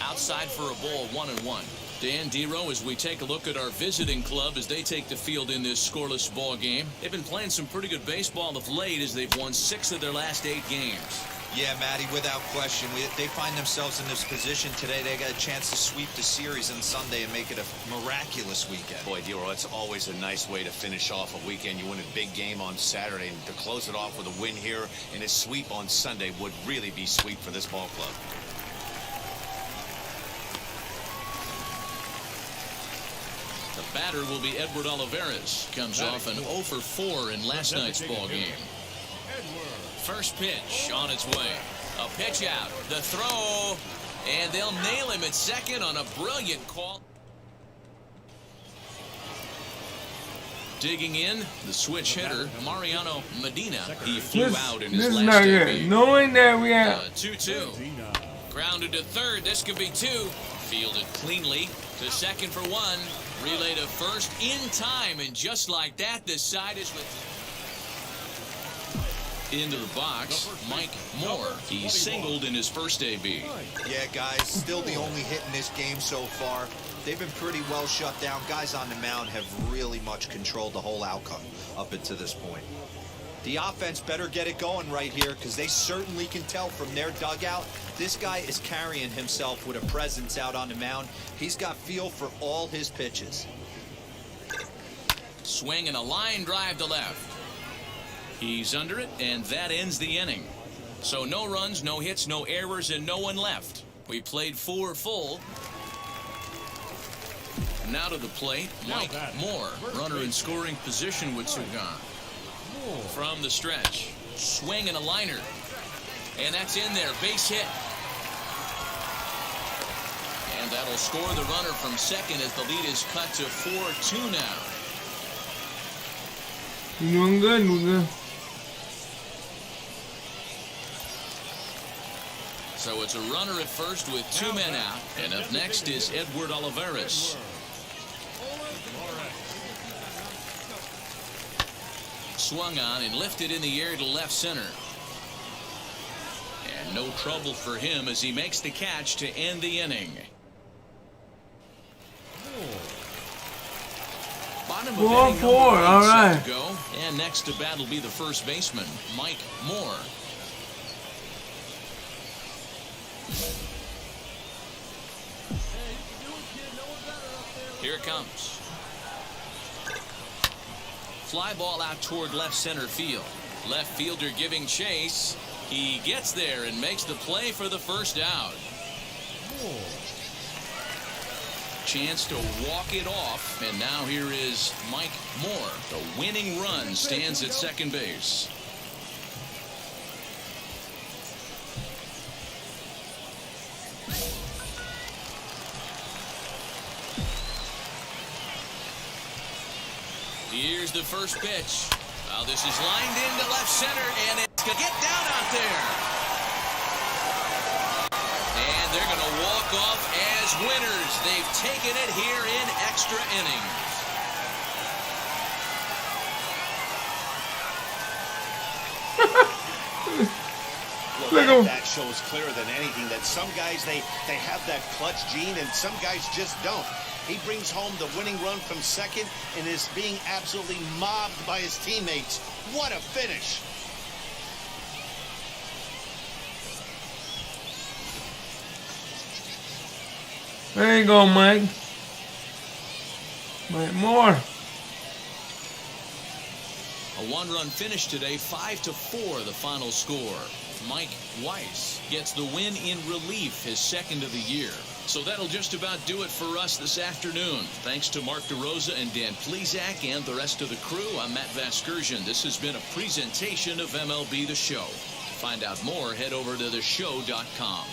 Outside for a ball, 1-1. Dan Dero, as we take a look at our visiting club as they take the field in this scoreless ball game. They've been playing some pretty good baseball of late as they've won 6 of their last 8 games. Yeah, Matty, without question. They find themselves in this position today. They got a chance to sweep the series on Sunday and make it a miraculous weekend. Boy, Dero, it's always a nice way to finish off a weekend. You win a big game on Saturday, and to close it off with a win here and a sweep on Sunday would really be sweet for this ball club. The batter will be Edward Olivares. Comes off an 0-for-4 in last night's ball game. First pitch on its way. A pitch out. The throw. And they'll nail him at second on a brilliant call. Digging in, the switch hitter, Mariano Medina. He flew out in his This is last not good. debut. Knowing that we have 2-2. Grounded to third. This could be 2. Fielded cleanly to second for 1. Relay to first in time. And just like that, the side is with... Into the box, Mike Moore. He singled in his first AB. Yeah, guys, still the only hit in this game so far. They've been pretty well shut down. Guys on the mound have really much controlled the whole outcome up until this point. The offense better get it going right here because they certainly can tell from their dugout. This guy is carrying himself with a presence out on the mound. He's got feel for all his pitches. Swing and a line drive to left. He's under it, and that ends the inning. So no runs, no hits, no errors, and no one left. We played 4 full. Now to the plate, Mike Moore. Runner in scoring position with Sugan. From the stretch, swing and a liner. And that's in there, base hit. And that'll score the runner from second as the lead is cut to 4-2 now. Doing good, doing good. So it's a runner at first with 2 men out. And up next is Edward Olivares. Swung on and lifted in the air to left center. And no trouble for him as he makes the catch to end the inning. Bottom of inning number 8 all right. set to go. And next to bat will be the first baseman, Mike Moore. Here it comes. Fly ball out toward left center field. Left fielder giving chase. He gets there and makes the play for the first out. Chance to walk it off, and now here is Mike Moore. The winning run stands at second base. Here's the first pitch. Well, this is lined into left center, and it's going to get down out there. And they're going to walk off as winners. They've taken it here in extra innings. Well, that shows clearer than anything that some guys, they have that clutch gene and some guys just don't. He brings home the winning run from second and is being absolutely mobbed by his teammates. What a finish. There you go, Mike. Mike Moore. A one-run finish today, 5-4 the final score. Mike Weiss gets the win in relief, his second of the year. So that'll just about do it for us this afternoon. Thanks to Mark DeRosa and Dan Plesac and the rest of the crew. I'm Matt Vasgersian. This has been a presentation of MLB The Show. To find out more, head over to theshow.com.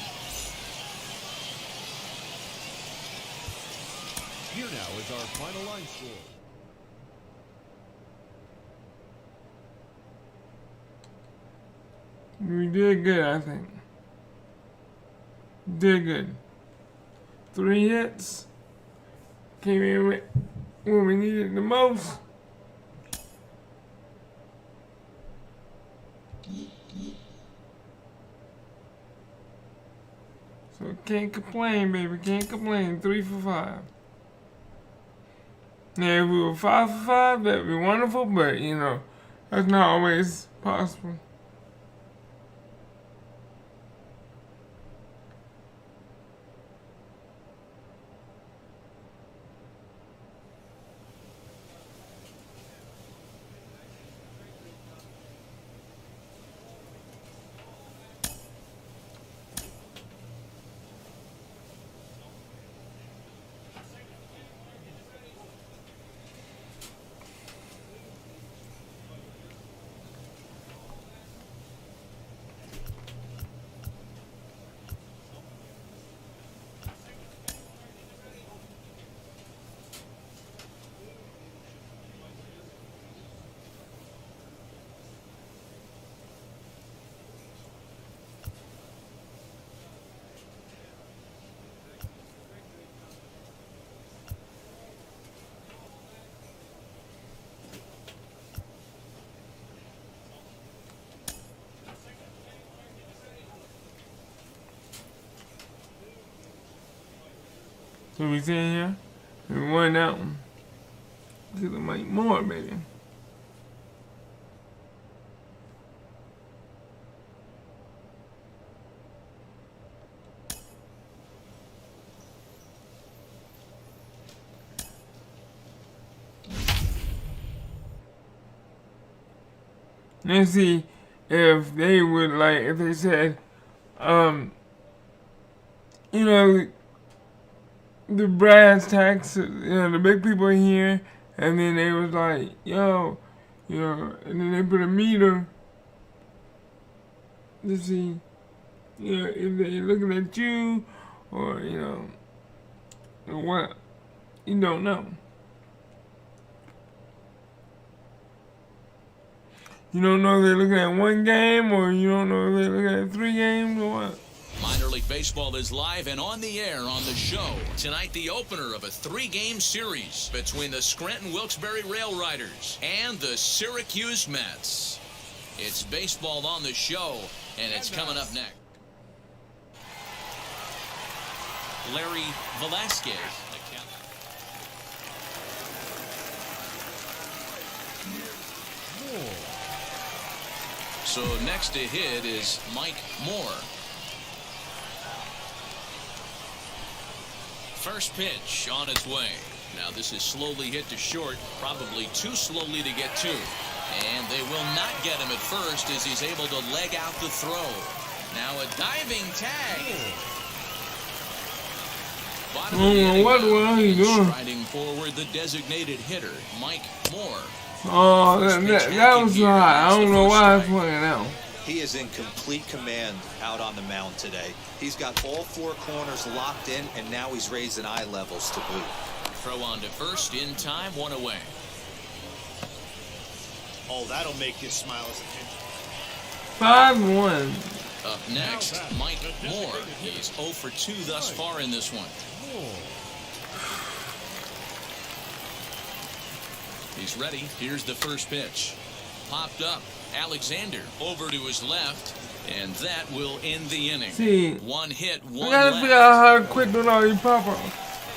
Here now is our final line score. We did good, I think. Did good. 3 hits. Came in when we needed the most. So can't complain, baby. Can't complain. 3 for 5. Now, if we were 5 for 5, that'd be wonderful, but, you know, that's not always possible. So we sitting here, and we won that one. To the Mike Moore, baby. Let's see if they would like, if they said, you know, the brass tacks, you know, the big people here, and then they was like, yo, you know, and then they put a meter to see You know, if they're looking at you, or you know, or what, you don't know. You don't know if they're looking at one game, or you don't know if they're looking at 3 games, or what. Minor League Baseball is live and on the air on the show. Tonight, the opener of a 3-game series between the Scranton-Wilkes-Barre Rail Riders and the Syracuse Mets. It's baseball on the show, and it's coming up next. Larry Velasquez. So next to hit is Mike Moore. First pitch on its way. Now this is slowly hit to short, probably too slowly to get to. And they will not get him at first as he's able to leg out the throw. Now a diving tag. Bottom of the inning, What was he doing? striding forward, the designated hitter, Mike Moore. Oh, that was high. I don't know why I swung it out. He is in complete command out on the mound today. He's got all 4 corners locked in, and now he's raising eye levels to boot. Throw on to first, in time, 1 away. Oh, that'll make you smile as a kid. 5-1. Up next, Mike Moore. He's 0 for 2 thus far in this one. He's ready. Here's the first pitch. Popped up. Alexander over to his left, and that will end the inning. See, 1 hit, 1 I gotta left. figure out how quick do all these pop up.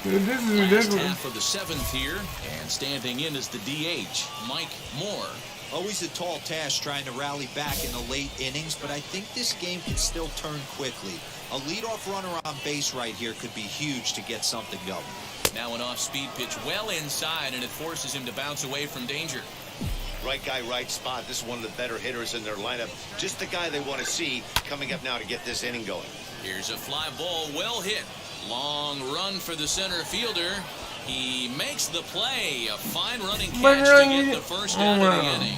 This is Last ridiculous. half of the 7th here, and standing in is the DH, Mike Moore. Always a tall task trying to rally back in the late innings, but I think this game can still turn quickly. A leadoff runner on base right here could be huge to get something going. Now an off-speed pitch well inside, and it forces him to bounce away from danger. Right guy, right spot. This is one of the better hitters in their lineup. Just the guy they want to see coming up now to get this inning going. Here's a fly ball, well hit. Long run for the center fielder. He makes the play. A fine running catch to get the first out of the inning.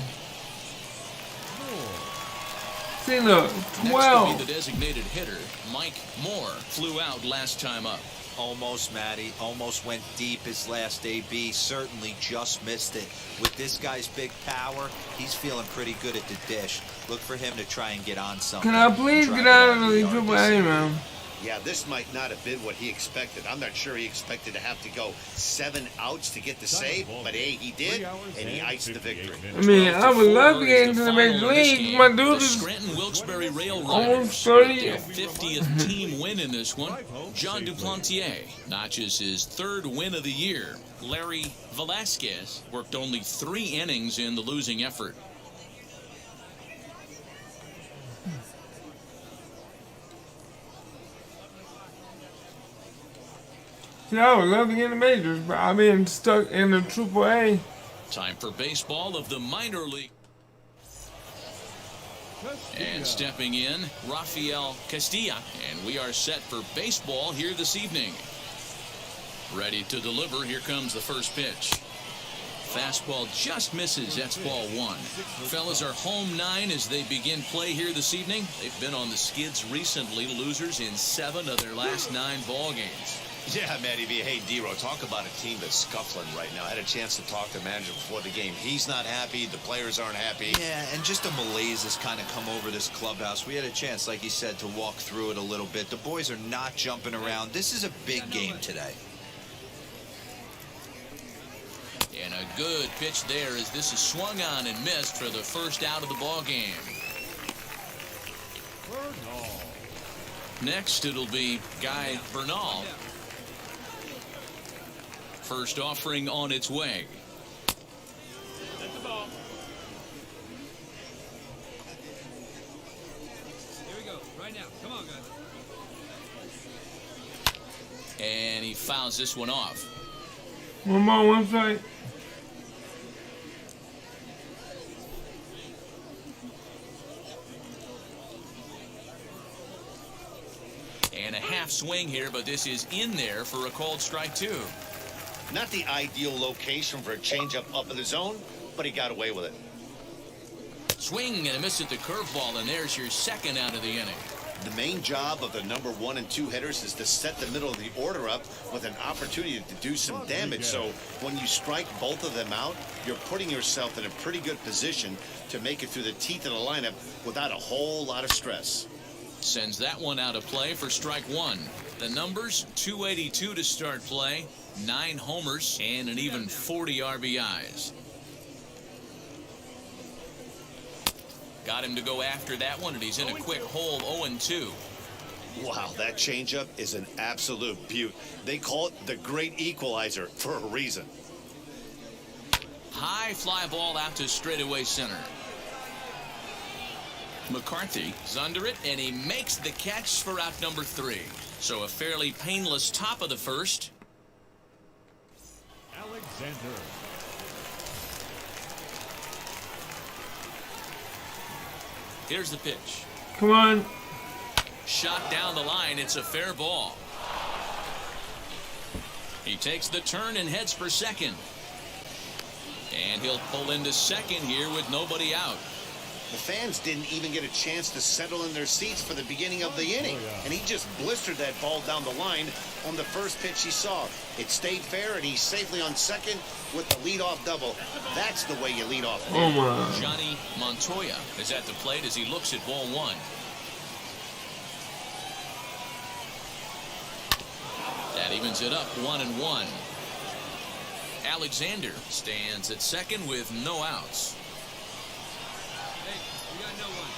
See, look, Next will 12. be the designated hitter, Mike Moore. Flew out last time up. Almost, Matty. Almost went deep his last AB. Certainly just missed it. With this guy's big power, he's feeling pretty good at the dish. Look for him to try and get on something. Can I please get out of the AAA, man? Yeah, this might not have been what he expected. I'm not sure he expected to have to go 7 outs to get the save, but hey, he did, and he iced the victory. I mean, I would love to get into the major league. My dude The is Scranton-Wilkes-Barre Rail almost Riders. 30. Their 50th team win in this one. John Duplantier notches his 3rd win of the year. Larry Velasquez worked only 3 innings in the losing effort. See, I would love to get in the majors, but I've been stuck in the AAA. Time for baseball of the minor league. And stepping in, Rafael Castilla. And we are set for baseball here this evening. Ready to deliver. Here comes the first pitch. Fastball just misses. That's ball 1. Fellas are home 9 as they begin play here this evening. They've been on the skids recently, losers in 7 of their last 9 ball games. Yeah, Matty V. Hey, D-Row, talk about a team that's scuffling right now. I had a chance to talk to the manager before the game. He's not happy. The players aren't happy. Yeah, and just a malaise has kind of come over this clubhouse. We had a chance, like he said, to walk through it a little bit. The boys are not jumping around. This is a big game today. And a good pitch there as this is swung on and missed for the first out of the ball game. Next, it'll be Guy Bernal. First offering on its way. Set the ball. Here we go. Right now. Come on, guys. And he fouls this one off. One more, one strike. And a half swing here, but this is in there for a called strike 2. Not the ideal location for a changeup up in the zone, but he got away with it. Swing and a miss at the curveball, and there's your second out of the inning. The main job of the number 1 and 2 hitters is to set the middle of the order up with an opportunity to do some damage. So when you strike both of them out, you're putting yourself in a pretty good position to make it through the teeth of the lineup without a whole lot of stress. Sends that one out of play for strike one. The numbers, 282 to start play, 9 homers, and an even 40 RBIs. Got him to go after that one, and he's in a quick hole, 0-2. Wow, that changeup is an absolute beaut. They call it the great equalizer for a reason. High fly ball out to straightaway center. McCarthy is under it, and he makes the catch for out number 3. So a fairly painless top of the first. Alexander. Here's the pitch. Come on. Shot down the line. It's a fair ball. He takes the turn and heads for second. And he'll pull into second here with nobody out. The fans didn't even get a chance to settle in their seats for the beginning of the inning. And he just blistered that ball down the line on the first pitch he saw. It stayed fair, and he's safely on second with the leadoff double. That's the way you lead off. Oh my. Johnny Montoya is at the plate as he looks at ball one. That evens it up 1-1. Alexander stands at second with no outs. Hey, we got no one.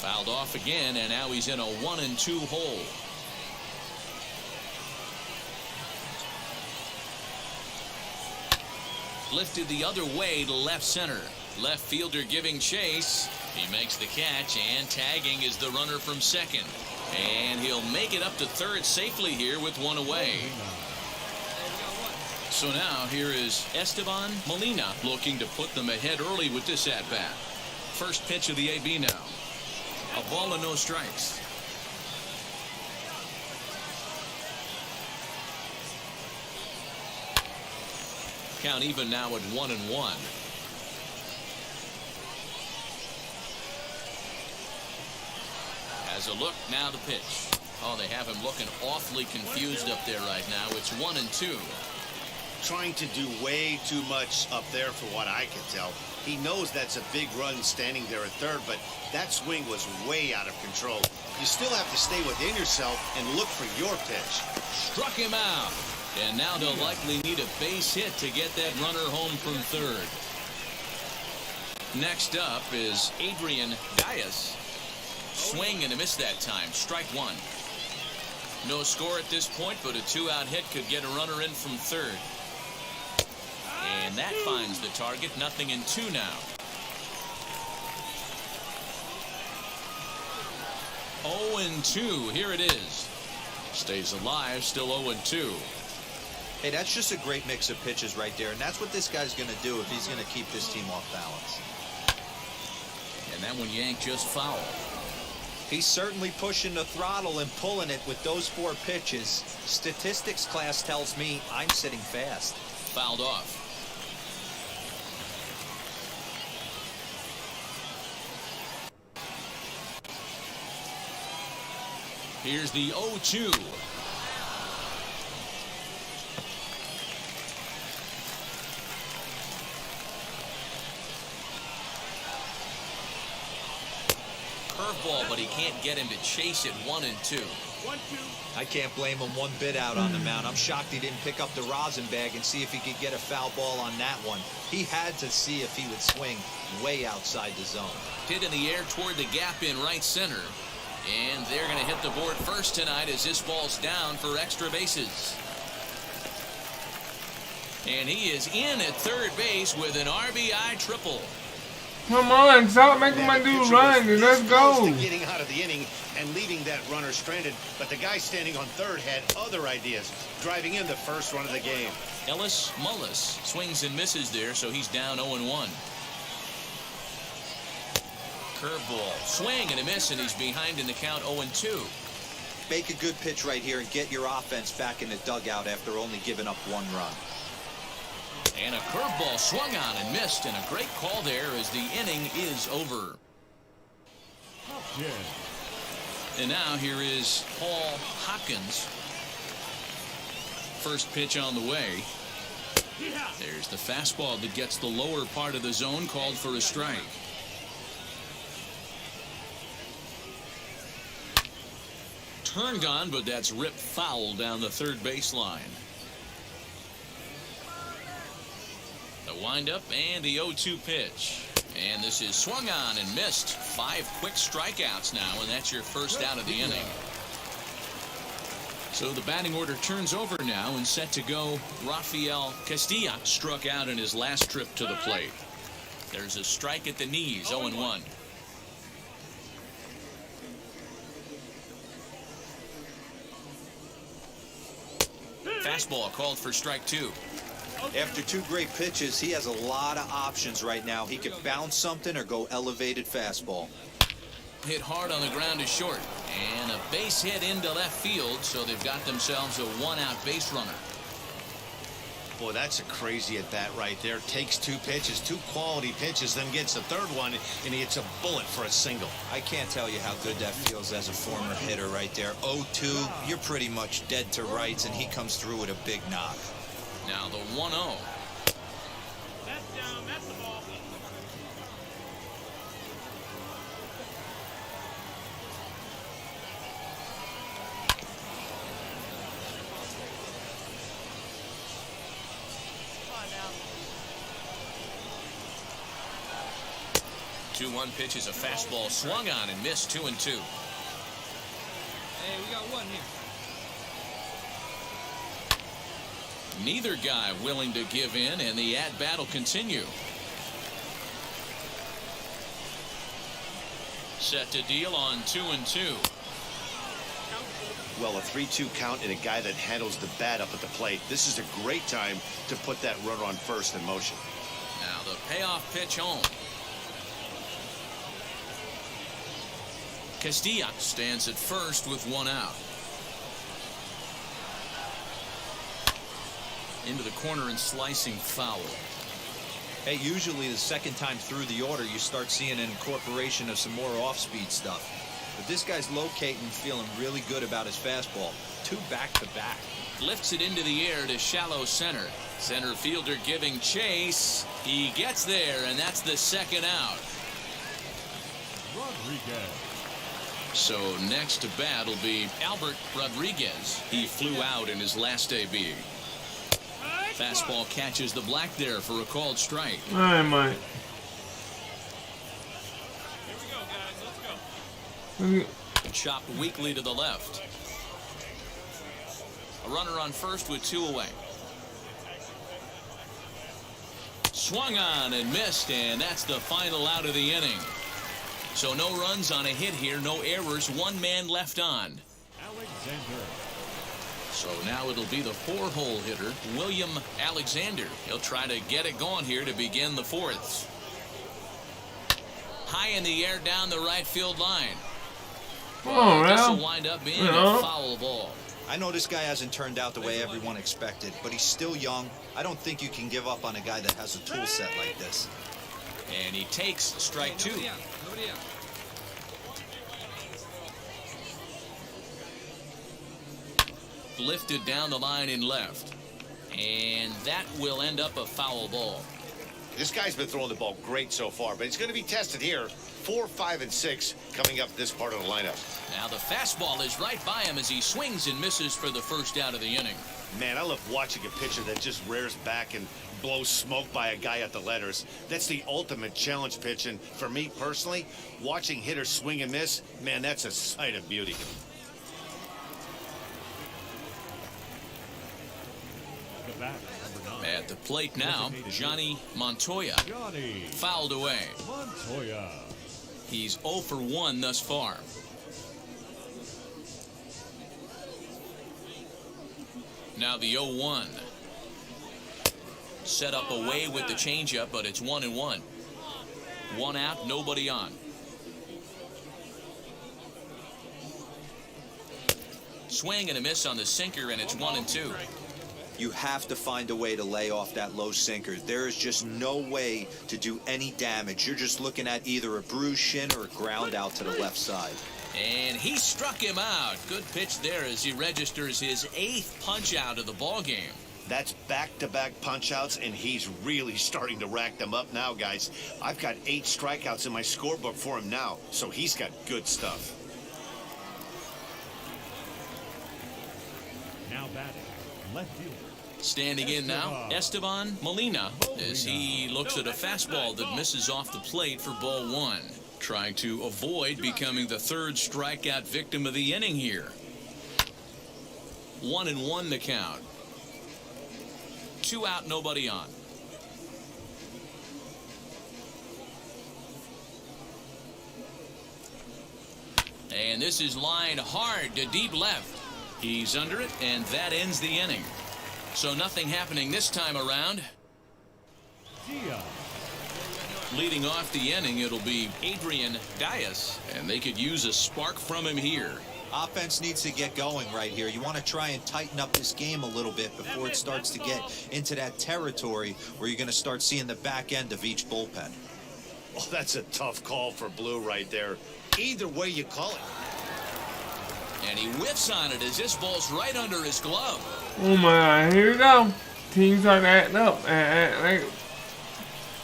Fouled off again, and now he's in a 1-2 hole. Lifted the other way to left center. Left fielder giving chase. He makes the catch, and tagging is the runner from second. And he'll make it up to third safely here with one away. So now here is Esteban Molina looking to put them ahead early with this at-bat. First pitch of the AB now. A ball and no strikes. Count even now at 1-1. Has a look, now the pitch. Oh, they have him looking awfully confused up there right now. It's 1-2. Trying to do way too much up there for what I can tell. He knows that's a big run standing there at third, but that swing was way out of control. You still have to stay within yourself and look for your pitch. Struck him out. And now they'll likely need a base hit to get that runner home from third. Next up is Adrian Dias. Swing and a miss that time. Strike one. No score at this point, but a 2-out hit could get a runner in from third. And that finds the target. 0-2 now. 0-2. Here it is. Stays alive. Still 0-2. Hey, that's just a great mix of pitches right there, and that's what this guy's going to do if he's going to keep this team off balance. And that one yanked just foul. He's certainly pushing the throttle and pulling it with those 4 pitches. Statistics class tells me I'm sitting fast. Fouled off. Here's the 0-2. Curveball, but he can't get him to chase it. 1-2. I can't blame him one bit out on the mound. I'm shocked he didn't pick up the rosin bag and see if he could get a foul ball on that one. He had to see if he would swing way outside the zone. Hit in the air toward the gap in right center. And they're going to hit the board first tonight as this ball's down for extra bases. And he is in at third base with an RBI triple. Come on, stop making my dude run and let's go. Getting out of the inning and leaving that runner stranded, but the guy standing on third had other ideas, driving in the first run of the game. Ellis Mullis swings and misses there, so he's down 0-1. Curveball, swing and a miss, and he's behind in the count 0-2. Make a good pitch right here and get your offense back in the dugout after only giving up 1 run. And a curveball swung on and missed, and a great call there as the inning is over. And now here is Paul Hopkins. First pitch on the way. There's the fastball that gets the lower part of the zone, called for a strike. Turned on, but that's ripped foul down the third baseline. The windup and the 0-2 pitch. And this is swung on and missed. 5 quick strikeouts now, and that's your first out of the inning. So the batting order turns over now, and set to go. Rafael Castilla struck out in his last trip to the plate. There's a strike at the knees, 0-1. Fastball called for strike 2. After 2 great pitches, he has a lot of options right now. He could bounce something or go elevated fastball. Hit hard on the ground to short. And a base hit into left field, so they've got themselves a 1-out base runner. Boy, that's a crazy at bat right there. Takes 2 pitches, 2 quality pitches, then gets the third one, and he hits a bullet for a single. I can't tell you how good that feels as a former hitter right there. 0-2, you're pretty much dead to rights, and he comes through with a big knock. Now the 1-0. That's down. That's the ball. Come on now. 2-1 pitch is a fastball swung on and missed. 2-2. Hey, we got one here. Neither guy willing to give in, and the at-bat will continue. Set to deal on 2-2. Well, a 3-2 count and a guy that handles the bat up at the plate. This is a great time to put that runner on first in motion. Now the payoff pitch home. Castilla stands at first with 1 out. Into the corner and slicing foul. Hey, usually the second time through the order, you start seeing an incorporation of some more off-speed stuff. But this guy's locating, feeling really good about his fastball. 2 back-to-back. Lifts it into the air to shallow center. Center fielder giving chase. He gets there, and that's the 2nd out. Rodriguez. So next to bat will be Albert Rodriguez. He flew out in his last AB. Fastball catches the black there for a called strike. All right, Mike. Here we go, guys. Let's go. Chopped weakly to the left. A runner on first with 2 away. Swung on and missed, and that's the final out of the inning. So no runs on a hit here, no errors, 1 man left on. Alexander. So now it'll be the 4-hole hitter, William Alexander. He'll try to get it going here to begin the 4th. High in the air down the right field line. Oh, This well. will wind up being a foul ball. I know this guy hasn't turned out the way everyone expected, but he's still young. I don't think you can give up on a guy that has a tool set like this. And he takes strike 2. Nobody out. Nobody out. Lifted down the line in left. And that will end up a foul ball. This guy's been throwing the ball great so far, but it's going to be tested here. 4, 5, and 6 coming up this part of the lineup. Now the fastball is right by him as he swings and misses for the first out of the inning. Man, I love watching a pitcher that just rears back and blows smoke by a guy at the letters. That's the ultimate challenge pitch, and for me personally, watching hitters swing and miss, man, that's a sight of beauty. The bat, number 9. At the plate now, Johnny Montoya. Johnny Fouled away. Montoya. He's 0 for 1 thus far. Now the 0-1. Set up away with the changeup, but it's 1-1. 1 out, nobody on. Swing and a miss on the sinker, and it's 1-2. You have to find a way to lay off that low sinker. There is just no way to do any damage. You're just looking at either a bruised shin or a ground out to the left side. And he struck him out. Good pitch there as he registers his 8th punch out of the ball game. That's back-to-back punch-outs, and he's really starting to rack them up now, guys. I've got 8 strikeouts in my scorebook for him now, so he's got good stuff. Now batting, left fielder. Standing in now, Esteban Molina, as he looks at a fastball that misses off the plate for ball 1. Trying to avoid becoming the 3rd strikeout victim of the inning here. 1-1 the count. 2 out, nobody on. And this is lined hard to deep left. He's under it, and that ends the inning. So nothing happening this time around. Diaz. Leading off the inning, it'll be Adrian Diaz, and they could use a spark from him here. Offense needs to get going right here. You want to try and tighten up this game a little bit before it starts to get into that territory where you're going to start seeing the back end of each bullpen. Oh, that's a tough call for Blue right there. Either way you call it. And he whiffs on it as this ball's right under his glove. Oh my God, here we go. Teams start acting up. Act like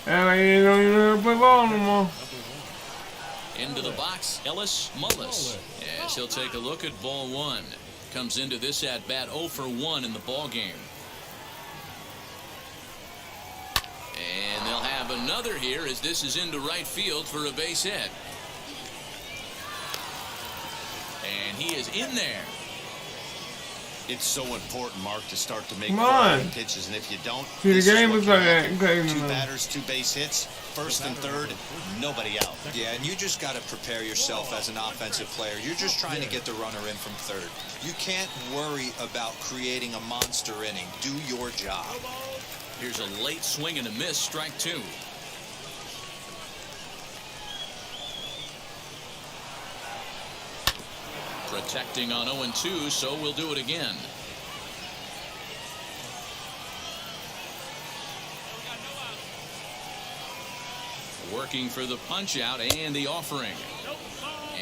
they don't even know how to play ball no more. Into the box, Ellis Mullis. As he'll take a look at ball 1. Comes into this at bat 0 for 1 in the ball game. And they'll have another here as this is into right field for a base hit. And he is in there. It's so important, Mark, to start to make Come on. quality pitches, and if you don't, See, the this is game what was can like that. happen. Okay, 2 no. batters, 2 base hits, 1st and 3rd, nobody out. Yeah, and you just got to prepare yourself as an offensive player. You're just trying to get the runner in from 3rd. You can't worry about creating a monster inning. Do your job. Here's a late swing and a miss, strike 2. Protecting on 0-2, so we'll do it again. Working for the punch out and the offering.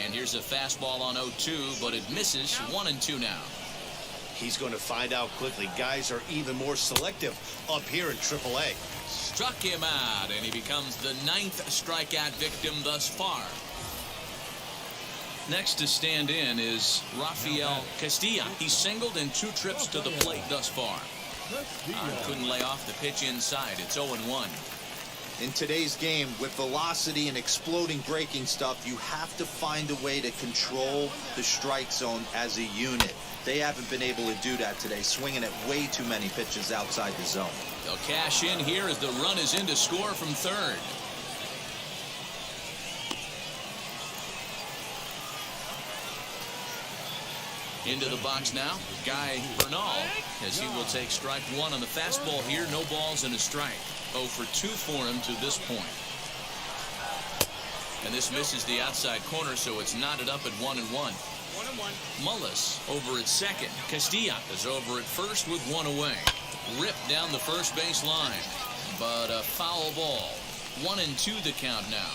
And here's a fastball on 0-2, but it misses. 1-2 now. He's going to find out quickly. Guys are even more selective up here in AAA. Struck him out, and he becomes the 9th strikeout victim thus far. Next to stand in is Rafael Castilla. He's singled in 2 trips to the plate thus far. Couldn't lay off the pitch inside. It's 0-1. In today's game, with velocity and exploding breaking stuff, you have to find a way to control the strike zone as a unit. They haven't been able to do that today, swinging at way too many pitches outside the zone. They'll cash in here as the run is in to score from 3rd. Into the box now, Guy Bernal, as he will take strike 1 on the fastball here. No balls and a strike. 0 for 2 for him to this point. And this misses the outside corner, so it's knotted up at 1-1. Mullis over at second. Castilla is over at first with 1 away. Ripped down the first base line, but a foul ball. 1-2 the count now.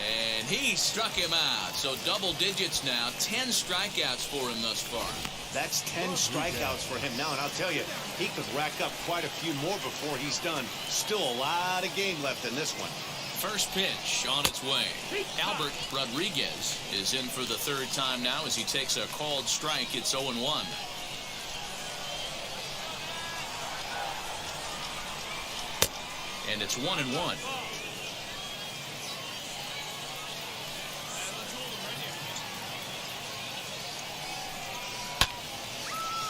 And he struck him out. So double digits now. 10 strikeouts for him thus far. That's 10 strikeouts for him now, and I'll tell you, he could rack up quite a few more before he's done. Still a lot of game left in this one. First pitch on its way. Albert Rodriguez is in for the 3rd time now as he takes a called strike. It's 0-1. And it's 1-1.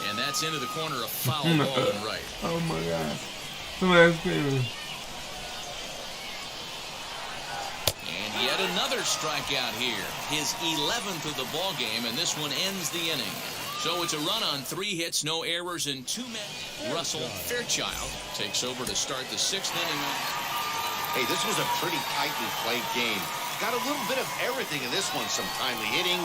And that's into the corner, a foul ball and right. Oh my God. Somebody's screaming. And yet another strikeout here. His 11th of the ball game, and this one ends the inning. So it's a run on 3 hits, no errors, and 2 men. Russell Fairchild takes over to start the 6th inning. Hey, this was a pretty tightly played game. Got a little bit of everything in this one. Some timely hitting,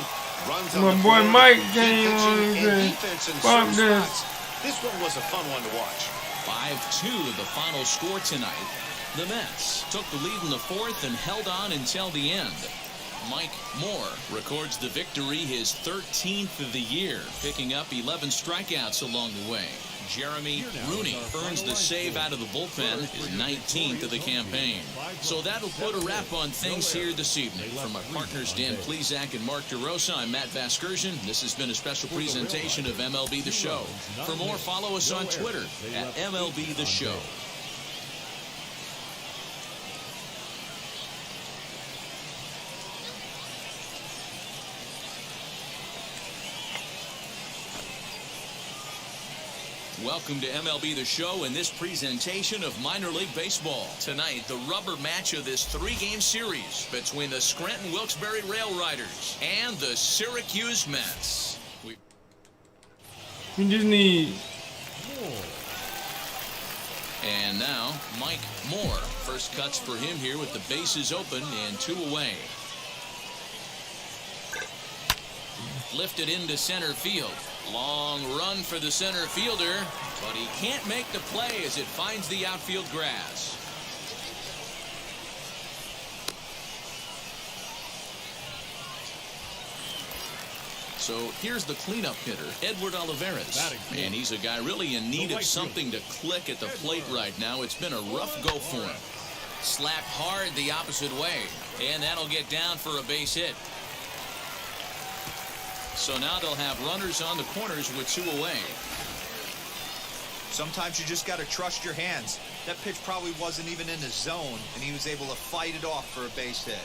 runs on My the boy board, Mike good came on pitching, and and said, defense in "Fuck certain this." spots. This one was a fun one to watch. 5-2 the final score tonight. The Mets took the lead in the fourth and held on until the end. Mike Moore records the victory, his 13th of the year, picking up 11 strikeouts along the way. Jeremy Rooney earns the save out of the bullpen, his 19th of the campaign. So that'll put a wrap on things here this evening. From our partners Dan Plezak and Mark DeRosa, I'm Matt Vasgersian. This has been a special presentation of MLB The Show. For more, follow us on Twitter at MLB The Show. Welcome to MLB The Show and this presentation of minor league baseball. Tonight, the rubber match of this three-game series between the Scranton-Wilkes-Barre Rail Riders and the Syracuse Mets. We just need. And now, Mike Moore. First cuts for him here with the bases open and 2 away. Lifted into center field. Long run for the center fielder, but he can't make the play as it finds the outfield grass. So here's the cleanup hitter, Edward Olivares. And he's a guy really in need of something to click at the plate right now. It's been a rough go for him. Slapped hard the opposite way, and that'll get down for a base hit. So now they'll have runners on the corners with 2 away. Sometimes you just got to trust your hands. That pitch probably wasn't even in the zone, and he was able to fight it off for a base hit.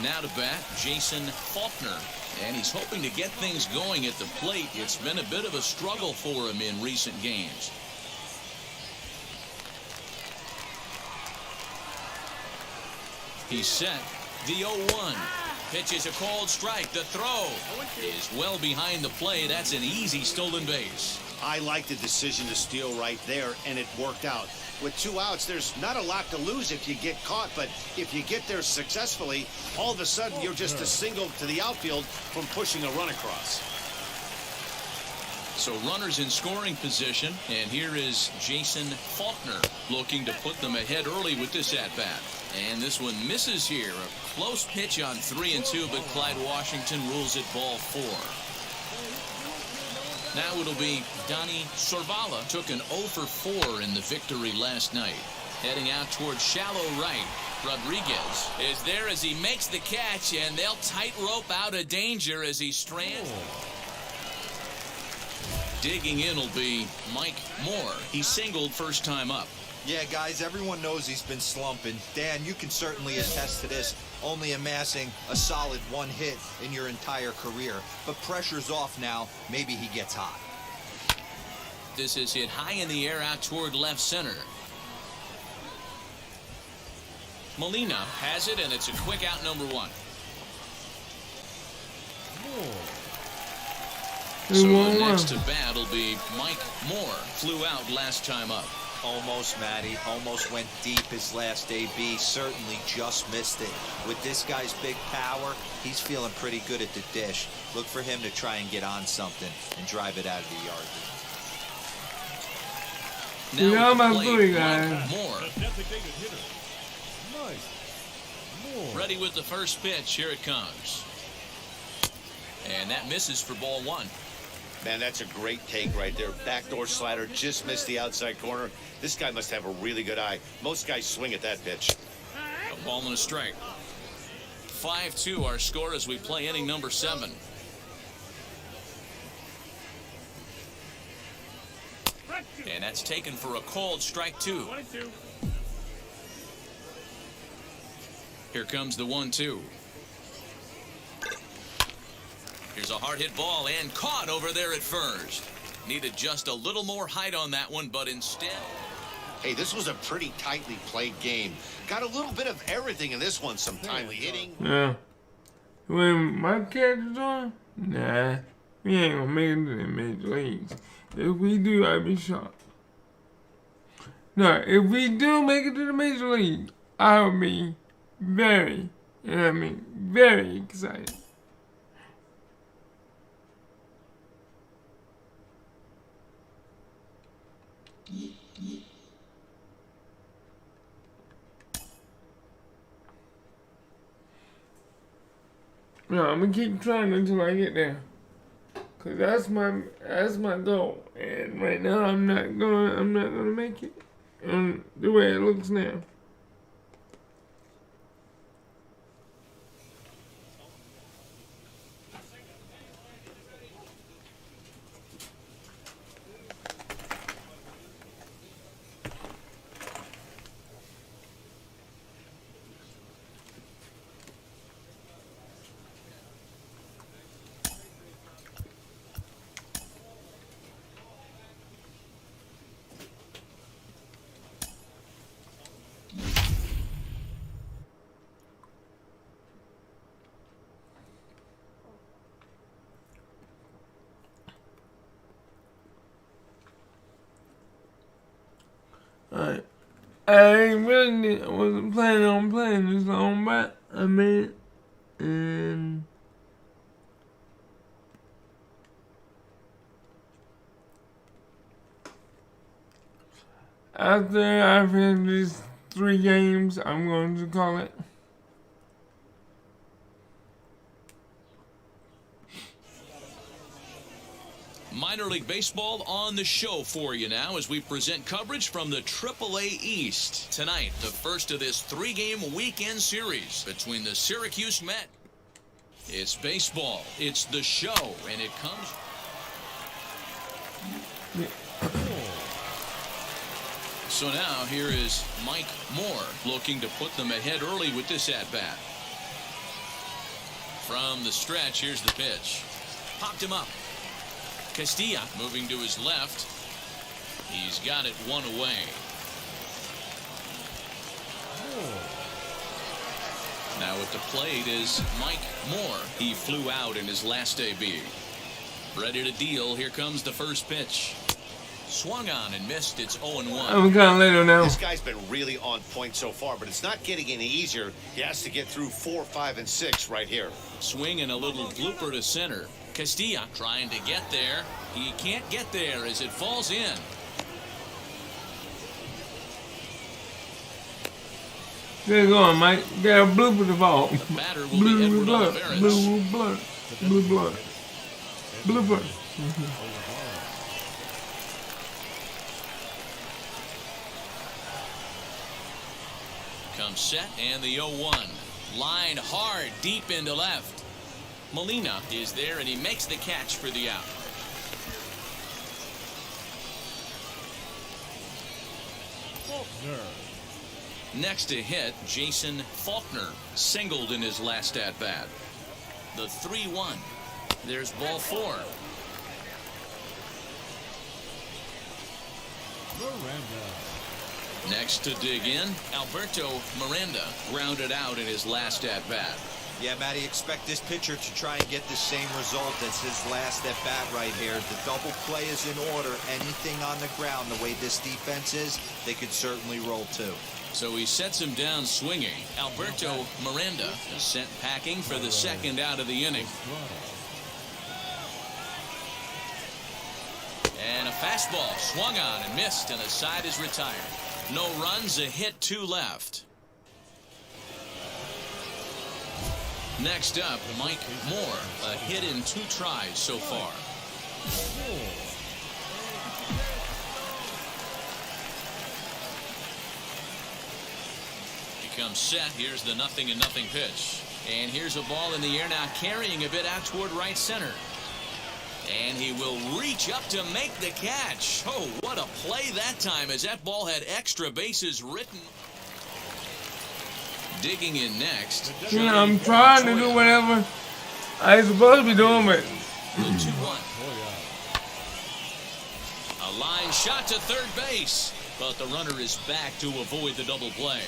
Now to bat, Jason Faulkner. And he's hoping to get things going at the plate. It's been a bit of a struggle for him in recent games. He's set. The 0-1. Pitches a called strike. The throw is well behind the play. That's an easy stolen base. I like the decision to steal right there, and it worked out. With 2 outs, there's not a lot to lose if you get caught, but if you get there successfully, all of a sudden you're just a single to the outfield from pushing a run across. So runners in scoring position, and here is Jason Faulkner looking to put them ahead early with this at-bat. And this one misses here. A close pitch on 3-2, but Clyde Washington rules it ball 4. Now it'll be Donnie Sorvala. Took an 0 for 4 in the victory last night. Heading out towards shallow right. Rodriguez is there as he makes the catch, and they'll tightrope out of danger as he strands. Digging in will be Mike Moore. He singled first time up. Yeah, guys, everyone knows he's been slumping. Dan, you can certainly attest to this, only amassing a solid 1 hit in your entire career. But pressure's off now. Maybe he gets hot. This is hit high in the air out toward left center. Molina has it, and it's a quick out, number 1. So the next to bat will be Mike Moore. Flew out last time up. Almost, Matty. Almost went deep his last AB. Certainly just missed it. With this guy's big power, he's feeling pretty good at the dish. Look for him to try and get on something and drive it out of the yard. Now with the plate, Mike Moore. Ready with the first pitch. Here it comes. And that misses for ball 1. Man, that's a great take right there. Backdoor slider, just missed the outside corner. This guy must have a really good eye. Most guys swing at that pitch. A ball and a strike. 5-2 our score as we play inning number 7. And that's taken for a called strike 2. Here comes the 1-2. Here's a hard hit ball and caught over there at first. Needed just a little more height on that one, but instead. Hey, this was a pretty tightly played game. Got a little bit of everything in this one. Some timely hitting. Yeah. When my catch is on, nah, we ain't gonna make it to the major leagues. If we do, I'd be shocked. No, if we do make it to the major league, I will be very, and I mean very excited. No, I'm gonna keep trying until I get there, cause that's my goal. And right now, I'm not gonna make it, the way it looks now. Alright. I really wasn't planning on playing this long, but I made it. And after I finish these 3 games, I'm going to call it. Minor League Baseball on the show for you now as we present coverage from the AAA East. Tonight, the first of this 3-game weekend series between the Syracuse Mets. It's baseball, it's the show, and it comes... So now here is Mike Moore looking to put them ahead early with this at-bat. From the stretch, here's the pitch. Popped him up. Castilla moving to his left. He's got it 1 away. Now at the plate is Mike Moore. He flew out in his last AB. Ready to deal. Here comes the first pitch. Swung on and missed. It's 0-1. I'm kind of later now. This guy's been really on point so far, but it's not getting any easier. He has to get through 4, 5, and 6 right here. Swing and a little blooper to center. Castilla trying to get there. He can't get there as it falls in. There you go, Mike. Got a blooper to fall. The batter will be Edward Olivares. Blue blood. Blue blood. Blooper. Comes set and the 0-1. Line hard deep into left. Molina is there and he makes the catch for the out. Next to hit, Jason Faulkner singled in his last at-bat. The 3-1. There's ball 4. Next to dig in, Alberto Miranda grounded out in his last at-bat. Yeah, Matty, expect this pitcher to try and get the same result as his last at-bat right here. The double play is in order. Anything on the ground, the way this defense is, they could certainly roll too. So he sets him down swinging. Alberto Miranda is sent packing for the second out of the inning. And a fastball swung on and missed, and the side is retired. No runs, a hit, 2 left. Next up, Mike Moore, a hit in 2 tries so far. He comes set. Here's the 0-0 pitch. And here's a ball in the air now, carrying a bit out toward right center. And he will reach up to make the catch. Oh, what a play that time, as that ball had extra bases written. Digging in next. Yeah, I'm trying to do whatever I'm supposed to be doing, but... The 2-1. A line shot to third base, but the runner is back to avoid the double play.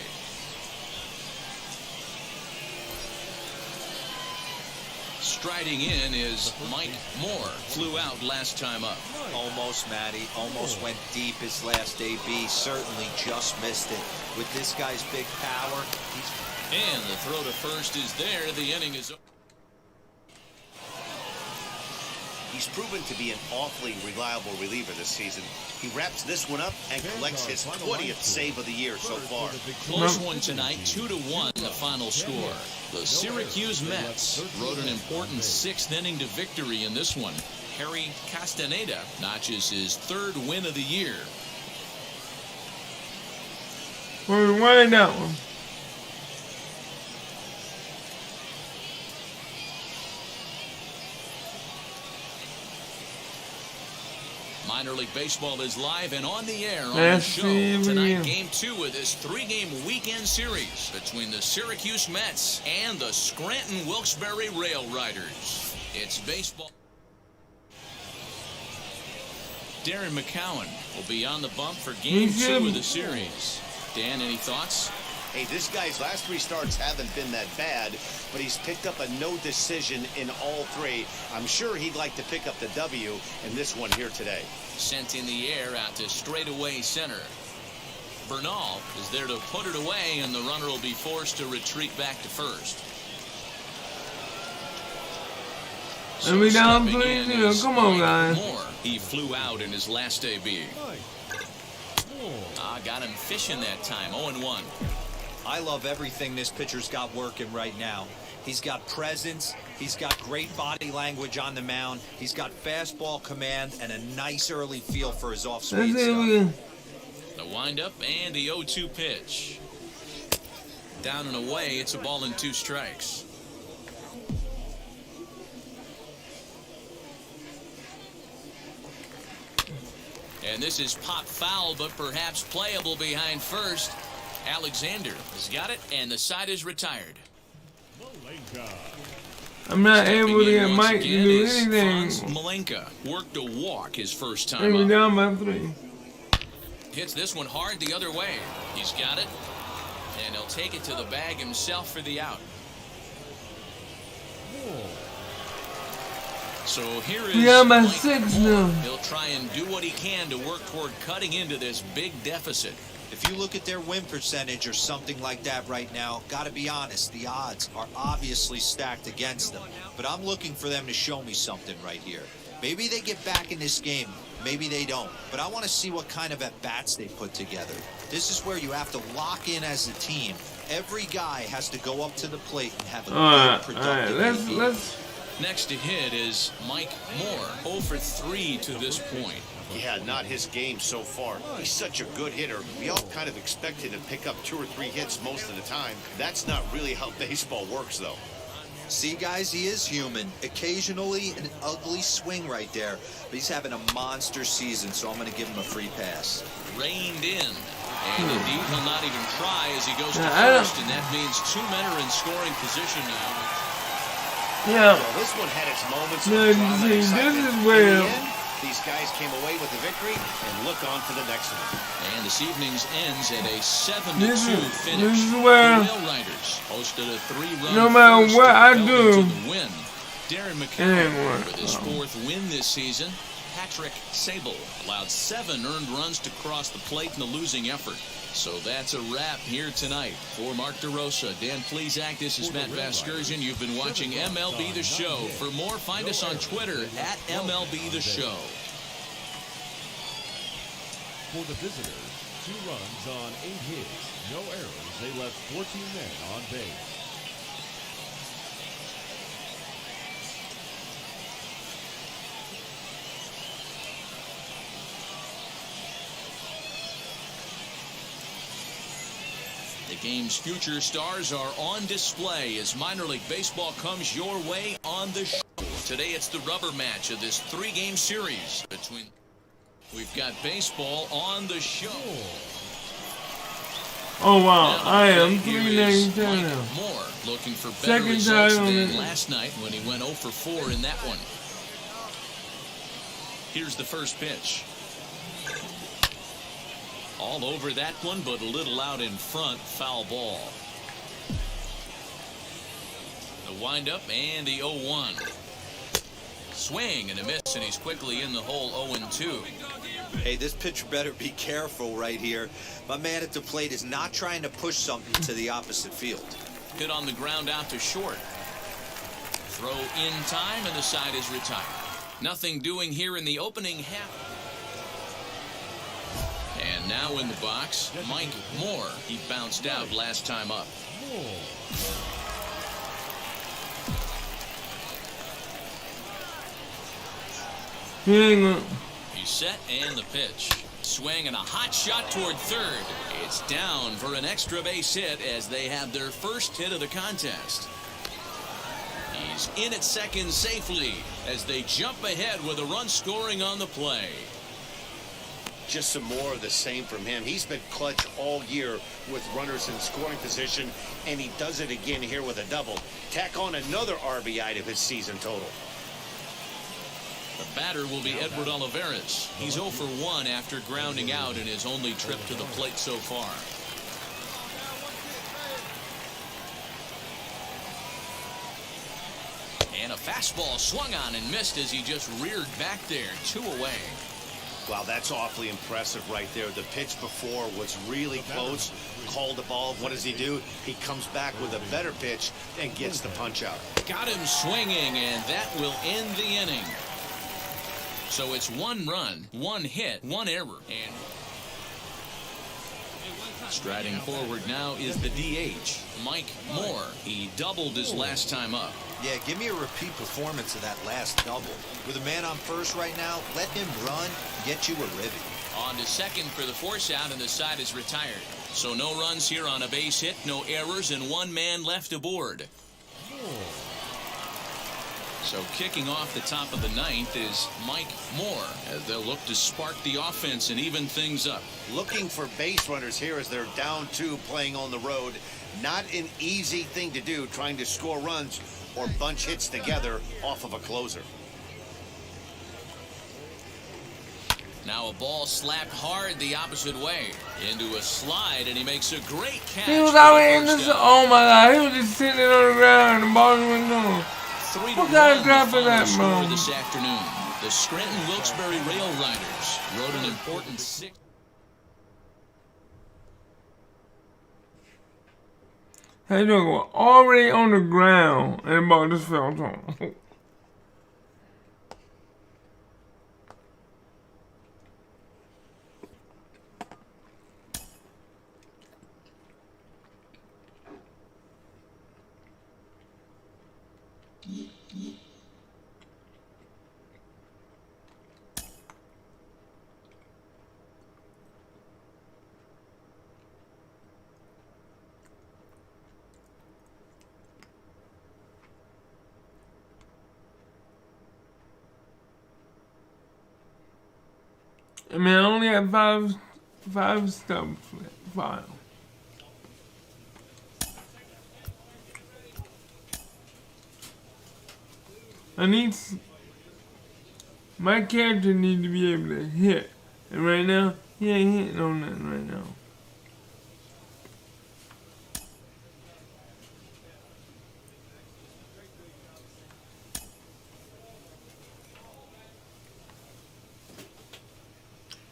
Striding in is Mike Moore. Flew out last time up. Almost, Matty. Almost went deep his last AB. Certainly just missed it. With this guy's big power, And the throw to first is there. The inning is over. He's proven to be an awfully reliable reliever this season. He wraps this one up and collects his 20th save of the year so far. Close one tonight, 2-1 the final score. The Syracuse Mets rode an important 6th inning to victory in this one. Harry Castaneda notches his 3rd win of the year. We're winning that one. Minor League Baseball is live and on the air on Let's the show. see if we Tonight, can- Game 2 of this 3-game weekend series between the Syracuse Mets and the Scranton Wilkes-Barre Rail Riders. It's baseball. Darren McCowan will be on the bump for Game 2 of the series. Dan, any thoughts? Hey, this guy's last 3 starts haven't been that bad, but he's picked up a no decision in all 3. I'm sure he'd like to pick up the W in this one here today. Sent in the air out to straightaway center. Bernal is there to put it away, and the runner will be forced to retreat back to first. And we down stepping in 3-0. is Come on, Mike guys. Moore. He flew out in his last AB. Got him fishing that time. 0-1. I love everything this pitcher's got working right now. He's got presence. He's got great body language on the mound. He's got fastball command and a nice early feel for his off-speed Let's see if stuff. we can. The windup and the 0-2 pitch. Down and away. It's a ball and 2 strikes. And this is pop foul, but perhaps playable behind first. Alexander has got it, and the side is retired. I'm not Stepping able to in get once Mike to again do is anything. Franz Malenka worked a walk his first And time we up. down by 3. Hits this one hard the other way. He's got it, and he'll take it to the bag himself for the out. So here is We got by Mike 6 Moore. now. He'll try and do what he can to work toward cutting into this big deficit. If you look at their win percentage or something like that right now, got to be honest, the odds are obviously stacked against them. But I'm looking for them to show me something right here. Maybe they get back in this game. Maybe they don't. But I want to see what kind of at-bats they put together. This is where you have to lock in as a team. Every guy has to go up to the plate and have a good, productive AB. Let's. Next to hit is Mike Moore, 0 for 3 to this point. Yeah, not his game so far. He's such a good hitter. We all kind of expected him to pick up 2 or 3 hits most of the time. That's not really how baseball works, though. See, guys, he is human. Occasionally an ugly swing right there. But he's having a monster season, so I'm going to give him a free pass. Reined in. And indeed, he'll not even try as he goes to I don't- first, and that means 2 men are in scoring position now. Yeah. Well, this one had its moments Yeah, of drama and this excitement. is where- In the end, these guys came away with the victory and look on to the next one. And this evening's ends at a 7-2 This is finish. where- The Rail Riders hosted a 3-run No matter first what and I fell do, into the win. Darren ain't McCowan work. with his 4th win this season. Patrick Sable allowed 7 earned runs to cross the plate in the losing effort. So that's a wrap here tonight. For Mark DeRosa, Dan Plesac, this is Matt Vasgersian. You've been watching MLB The Show. For more, find us on Twitter at MLB The Show. For the visitors, 2 runs on 8 hits, no errors. They left 14 men on base. The game's future stars are on display as minor league baseball comes your way on the show. Today it's the rubber match of this 3-game series between. We've got baseball on the show. Oh wow, Now, I am here is 3-9 Mike now. Moore looking for better Second results time on than it. last night when he went 0 for 4 in that one. Here's the first pitch. All over that one, but a little out in front. Foul ball. The windup and the 0-1. Swing and a miss, and he's quickly in the hole 0-2. Hey, this pitcher better be careful right here. My man at the plate is not trying to push something to the opposite field. Hit on the ground out to short. Throw in time, and the side is retired. Nothing doing here in the opening half. And now in the box, Mike Moore. He bounced out last time up. He's set and the pitch. Swing and a hot shot toward third. It's down for an extra base hit as they have their first hit of the contest. He's in at second safely as they jump ahead with a run scoring on the play. Just some more of the same from him. He's been clutch all year with runners in scoring position, and he does it again here with a double. Tack on another RBI to his season total. The batter will be Edward Olivares. He's 0 for 1 after grounding out in his only trip to the plate so far. And a fastball swung on and missed as he just reared back there. 2 away. Wow, that's awfully impressive right there. The pitch before was really close. Called the ball. What does he do? He comes back with a better pitch and gets the punch out. Got him swinging, and that will end the inning. So it's 1 run, 1 hit, 1 error. And striding forward now is the DH, Mike Moore. He doubled his last time up. Yeah, give me a repeat performance of that last double. With a man on first right now, let him run, get you a ribby. On to second for the force out, and the side is retired. So no runs here on a base hit, no errors, and 1 man left aboard. So kicking off the top of the 9th is Mike Moore as they'll look to spark the offense and even things up. Looking for base runners here as they're down 2 playing on the road. Not an easy thing to do, trying to score runs or bunch hits together off of a closer. Now a ball slapped hard the opposite way into a slide, and he makes a great catch. He was already in this. Oh my God, he was just sitting on the ground and the ball went going. 3-1 What kind of drop is that, score bro? this afternoon. The Scranton Wilkes-Barre Rail Riders rode an important 6. Hey, look, we're already on the ground and the ball just fell on. I mean, I only have five stubs left. 5. My character needs to be able to hit. And right now, he ain't hitting on nothing right now.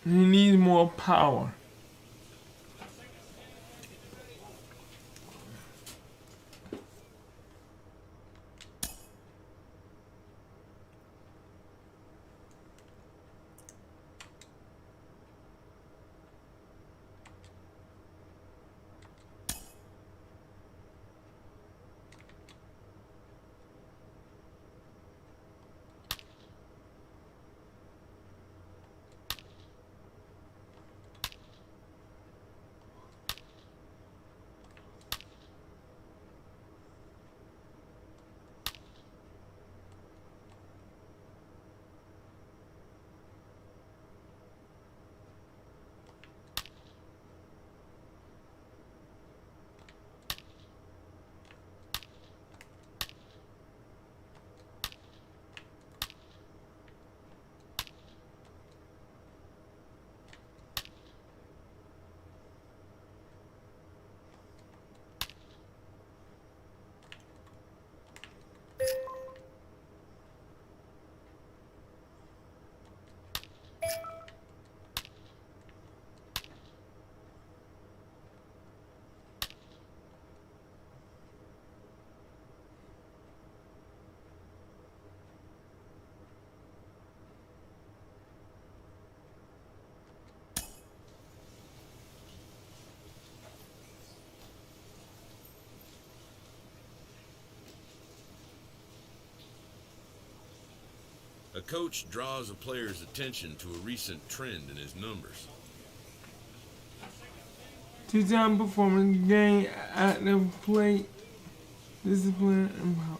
He needs more power. coach draws a player's attention to a recent trend in his numbers. Two-time performance, game, active plate, discipline, and power.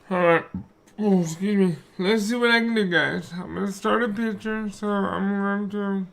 Alright, oh, excuse me. Let's see what I can do, guys. I'm gonna start a picture, so I'm going to.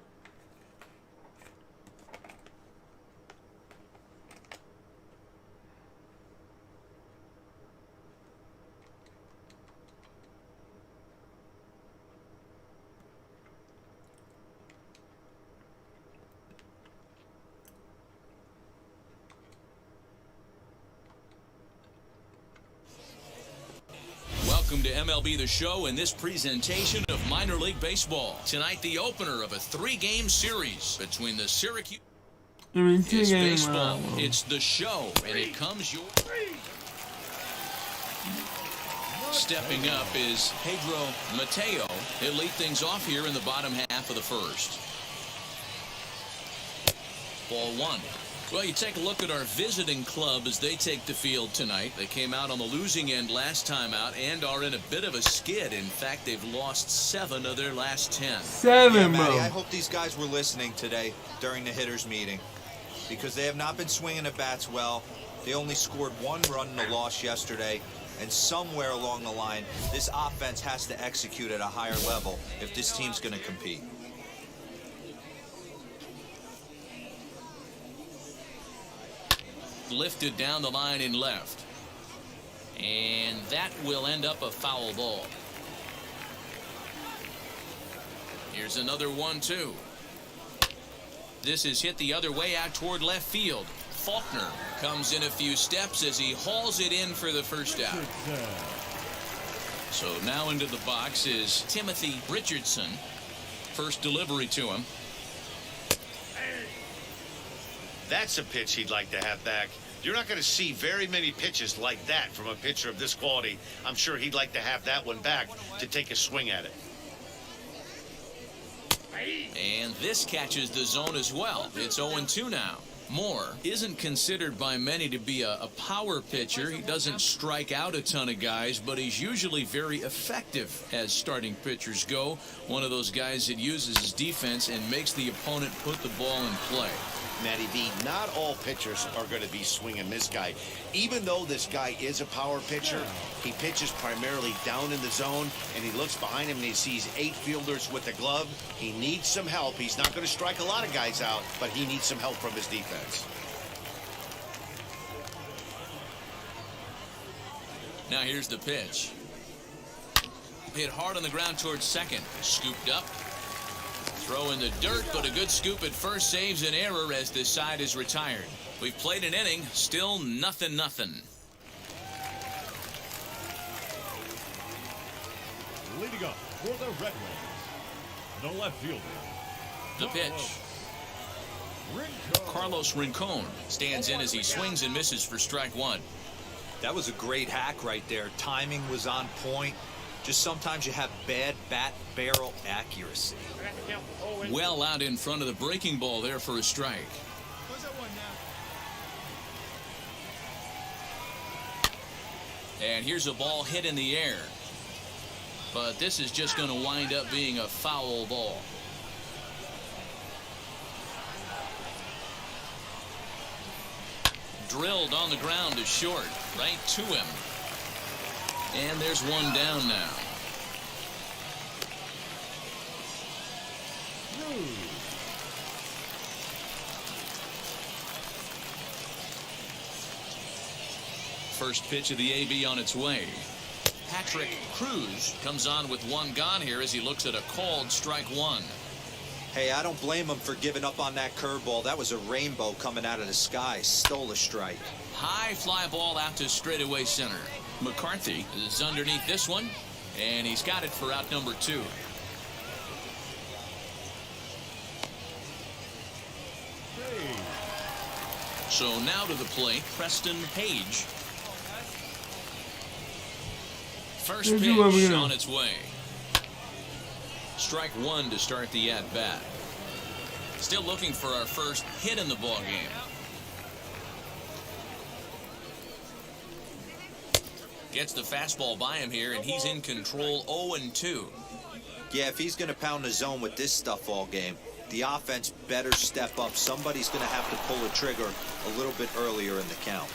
Welcome to MLB The Show and this presentation of minor league baseball. Tonight, the opener of a 3-game series between the Syracuse. It's baseball. It's The Show, and it comes your. Stepping up is Pedro Mateo. He'll lead things off here in the bottom half of the first. Ball 1. Well, you take a look at our visiting club as they take the field tonight. They came out on the losing end last time out and are in a bit of a skid. In fact, they've lost 7 of their last 10. 7, yeah, Matty, I hope these guys were listening today during the hitters meeting, because they have not been swinging the bats well. They only scored 1 run in the loss yesterday, and somewhere along the line, this offense has to execute at a higher level if this team's going to compete. Lifted down the line in left, and that will end up a foul ball. Here's another 1-2. This is hit the other way out toward left field. Faulkner comes in a few steps as he hauls it in for the first out. So now into the box is Timothy Richardson. First delivery to him. That's a pitch he'd like to have back. You're not going to see very many pitches like that from a pitcher of this quality. I'm sure he'd like to have that one back to take a swing at it. And this catches the zone as well. It's 0-2 now. Moore isn't considered by many to be a power pitcher. He doesn't strike out a ton of guys, but he's usually very effective as starting pitchers go. One of those guys that uses his defense and makes the opponent put the ball in play. Matty B, not all pitchers are going to be swinging this guy. Even though this guy is a power pitcher, he pitches primarily down in the zone, and he looks behind him and he sees 8 fielders with the glove. He needs some help. He's not going to strike a lot of guys out, but he needs some help from his defense. Now here's the pitch. Hit hard on the ground towards second. Scooped up. Throw in the dirt, but a good scoop at first saves an error as this side is retired. We've played an inning, still 0-0. Leading up for the Red Wings, the left fielder. The pitch. Carlos Rincon stands in as he swings and misses for strike 1. That was a great hack right there. Timing was on point. Just sometimes you have bad bat barrel accuracy. Well out in front of the breaking ball there for a strike. And here's a ball hit in the air. But this is just going to wind up being a foul ball. Drilled on the ground to short, right to him. And there's one down now. First pitch of the AB on its way. Patrick Cruz comes on with 1 gone here as he looks at a called strike 1. Hey, I don't blame him for giving up on that curveball. That was a rainbow coming out of the sky. Stole a strike. High fly ball out to straightaway center. McCarthy is underneath this one, and he's got it for out number 2. So now to the plate, Preston Page. First Let's see what we pitch got. on its way. Strike one to start the at-bat. Still looking for our first hit in the ball game. Gets the fastball by him here, and he's in control 0-2. Yeah, if he's going to pound the zone with this stuff all game, the offense better step up. Somebody's going to have to pull a trigger a little bit earlier in the count.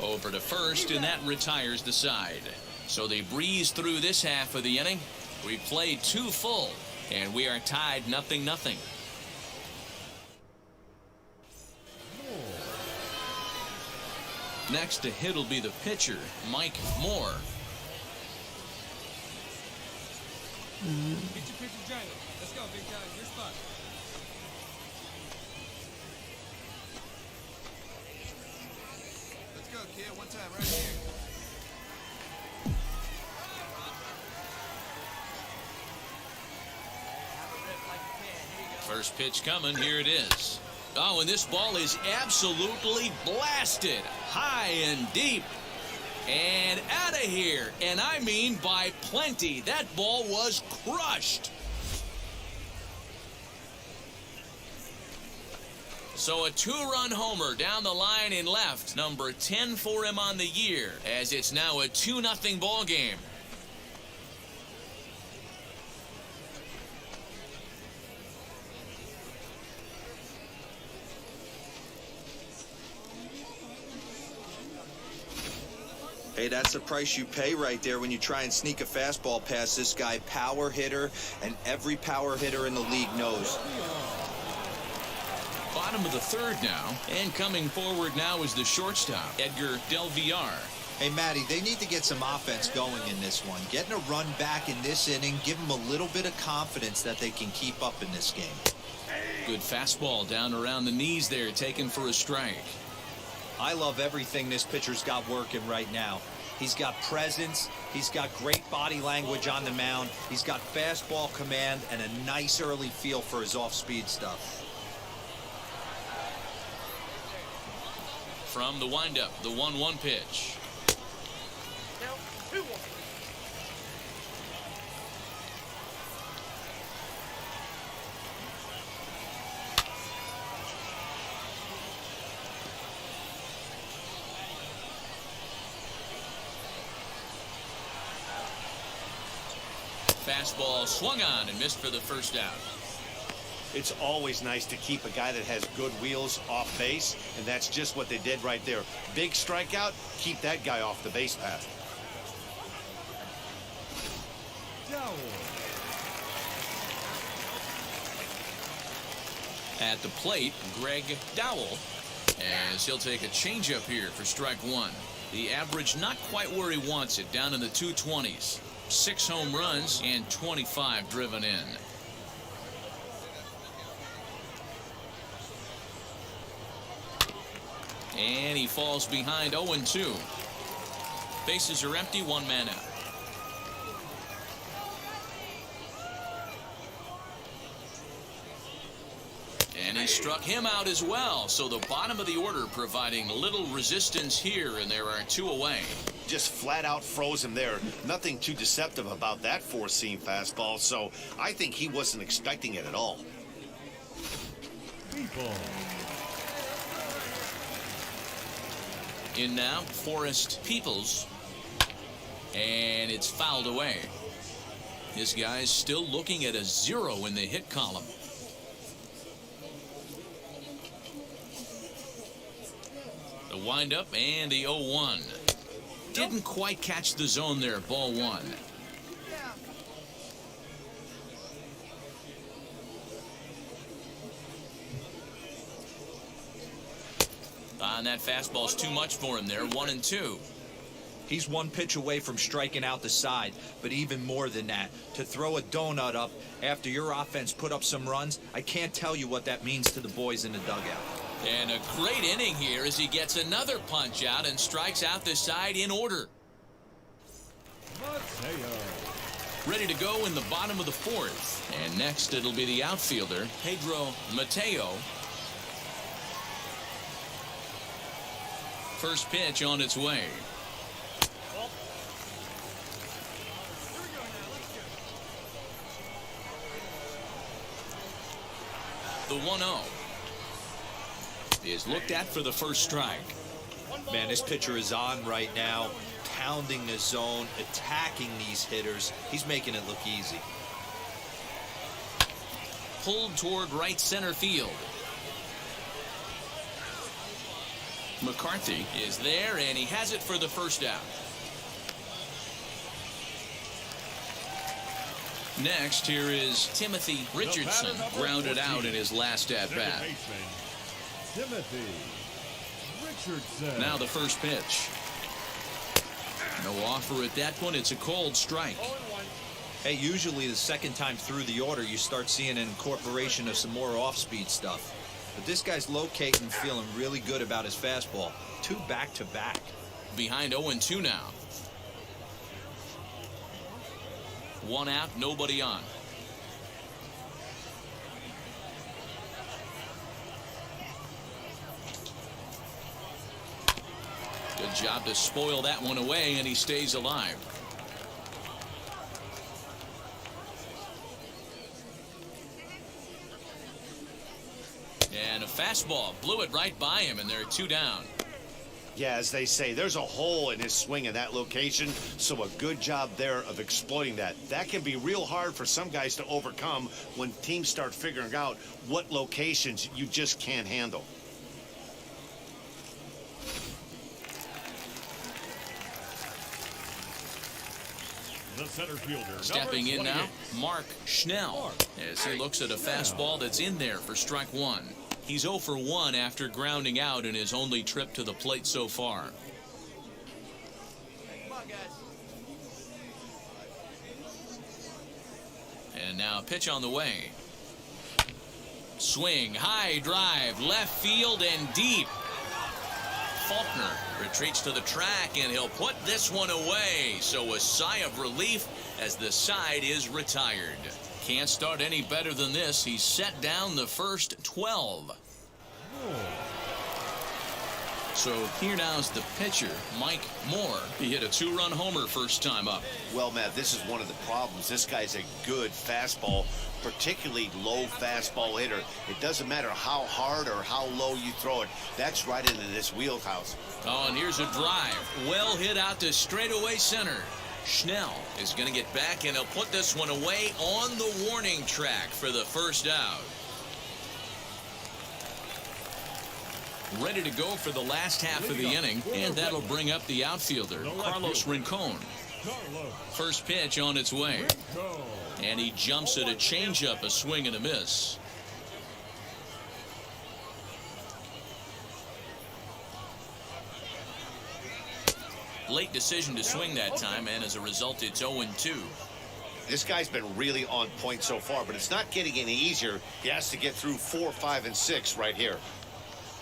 Over to first, and that retires the side. So they breeze through this half of the inning. We played 2 full, and we are tied 0-0. Next to hit will be the pitcher, Mike Moore. Get your picture, Johnny. Let's go, big guy. Your spot. Let's go, kid. One time, right here. First pitch coming, here it is. Oh, and this ball is absolutely blasted. High and deep. And out of here. And I mean by plenty. That ball was crushed. So a 2-run homer down the line in left. Number 10 for him on the year, as it's now a 2-0 ball game. Hey, that's the price you pay right there when you try and sneak a fastball past this guy. Power hitter, and every power hitter in the league knows. Bottom of the third now, and coming forward now is the shortstop, Edgar Del Villar. Hey, Matty, they need to get some offense going in this one. Getting a run back in this inning, give them a little bit of confidence that they can keep up in this game. Good fastball down around the knees there, taken for a strike. I love everything this pitcher's got working right now. He's got presence, he's got great body language on the mound, he's got fastball command, and a nice early feel for his off-speed stuff. From the windup, the 1-1 pitch. Fastball swung on and missed for the first out. It's always nice to keep a guy that has good wheels off base, and that's just what they did right there. Big strikeout, keep that guy off the base path. At the plate, Greg Dowell, as he'll take a changeup here for strike one. The average not quite where he wants it, down in the 220s. 6 home runs and 25 driven in. And he falls behind 0-2. Bases are empty, 1 man out. And he struck him out as well. So the bottom of the order providing little resistance here, and there are 2 away. Just flat out froze him there. Nothing too deceptive about that 4-seam fastball, so I think he wasn't expecting it at all. In now, Forrest Peoples. And it's fouled away. This guy's still looking at a 0 in the hit column. The windup and the 0-1. Didn't quite catch the zone there, ball 1. And that fastball's too much for him there, 1-2. He's 1 pitch away from striking out the side, but even more than that, to throw a donut up after your offense put up some runs, I can't tell you what that means to the boys in the dugout. And a great inning here as he gets another punch out and strikes out the side in order. Ready to go in the bottom of the 4th. And next it'll be the outfielder, Pedro Mateo. First pitch on its way. The 1-0 is looked at for the first strike. Man, this pitcher is on right now, pounding the zone, attacking these hitters. He's making it look easy. Pulled toward right center field. McCarthy is there, and he has it for the first out. Next, here is Timothy Richardson, grounded out in his last at-bat. Timothy Richardson. Now the first pitch. No offer at that one. It's a cold strike. Hey, usually the second time through the order, you start seeing an incorporation of some more off-speed stuff. But this guy's locating, feeling really good about his fastball. 2 back-to-back. Behind 0-2 now. 1 out, nobody on. Good job to spoil that one away, and he stays alive. And a fastball blew it right by him, and they're 2 down. Yeah, as they say, there's a hole in his swing in that location, so a good job there of exploiting that. That can be real hard for some guys to overcome when teams start figuring out what locations you just can't handle. The center fielder. Stepping in now, 28. Mark Schnell, as he looks at a fastball that's in there for strike 1. He's 0 for 1 after grounding out in his only trip to the plate so far. And now a pitch on the way. Swing, high drive, left field and deep. Faulkner retreats to the track, and he'll put this one away. So a sigh of relief as the side is retired. Can't start any better than this. He's set down the first 12. So here now's the pitcher, Mike Moore. He hit a 2-run homer first time up. Well, Matt, this is one of the problems. This guy's a good fastball, particularly low fastball hitter. It doesn't matter how hard or how low you throw it. That's right into this wheelhouse. Oh, and here's a drive. Well hit out to straightaway center. Schnell is going to get back, and he'll put this one away on the warning track for the first out. Ready to go for the last half of the inning, and that'll bring up the outfielder, Carlos Rincon. First pitch on its way, and he jumps at a changeup, a swing and a miss. Late decision to swing that time, and as a result, it's 0-2. This guy's been really on point so far, but it's not getting any easier. He has to get through 4, 5, and 6 right here.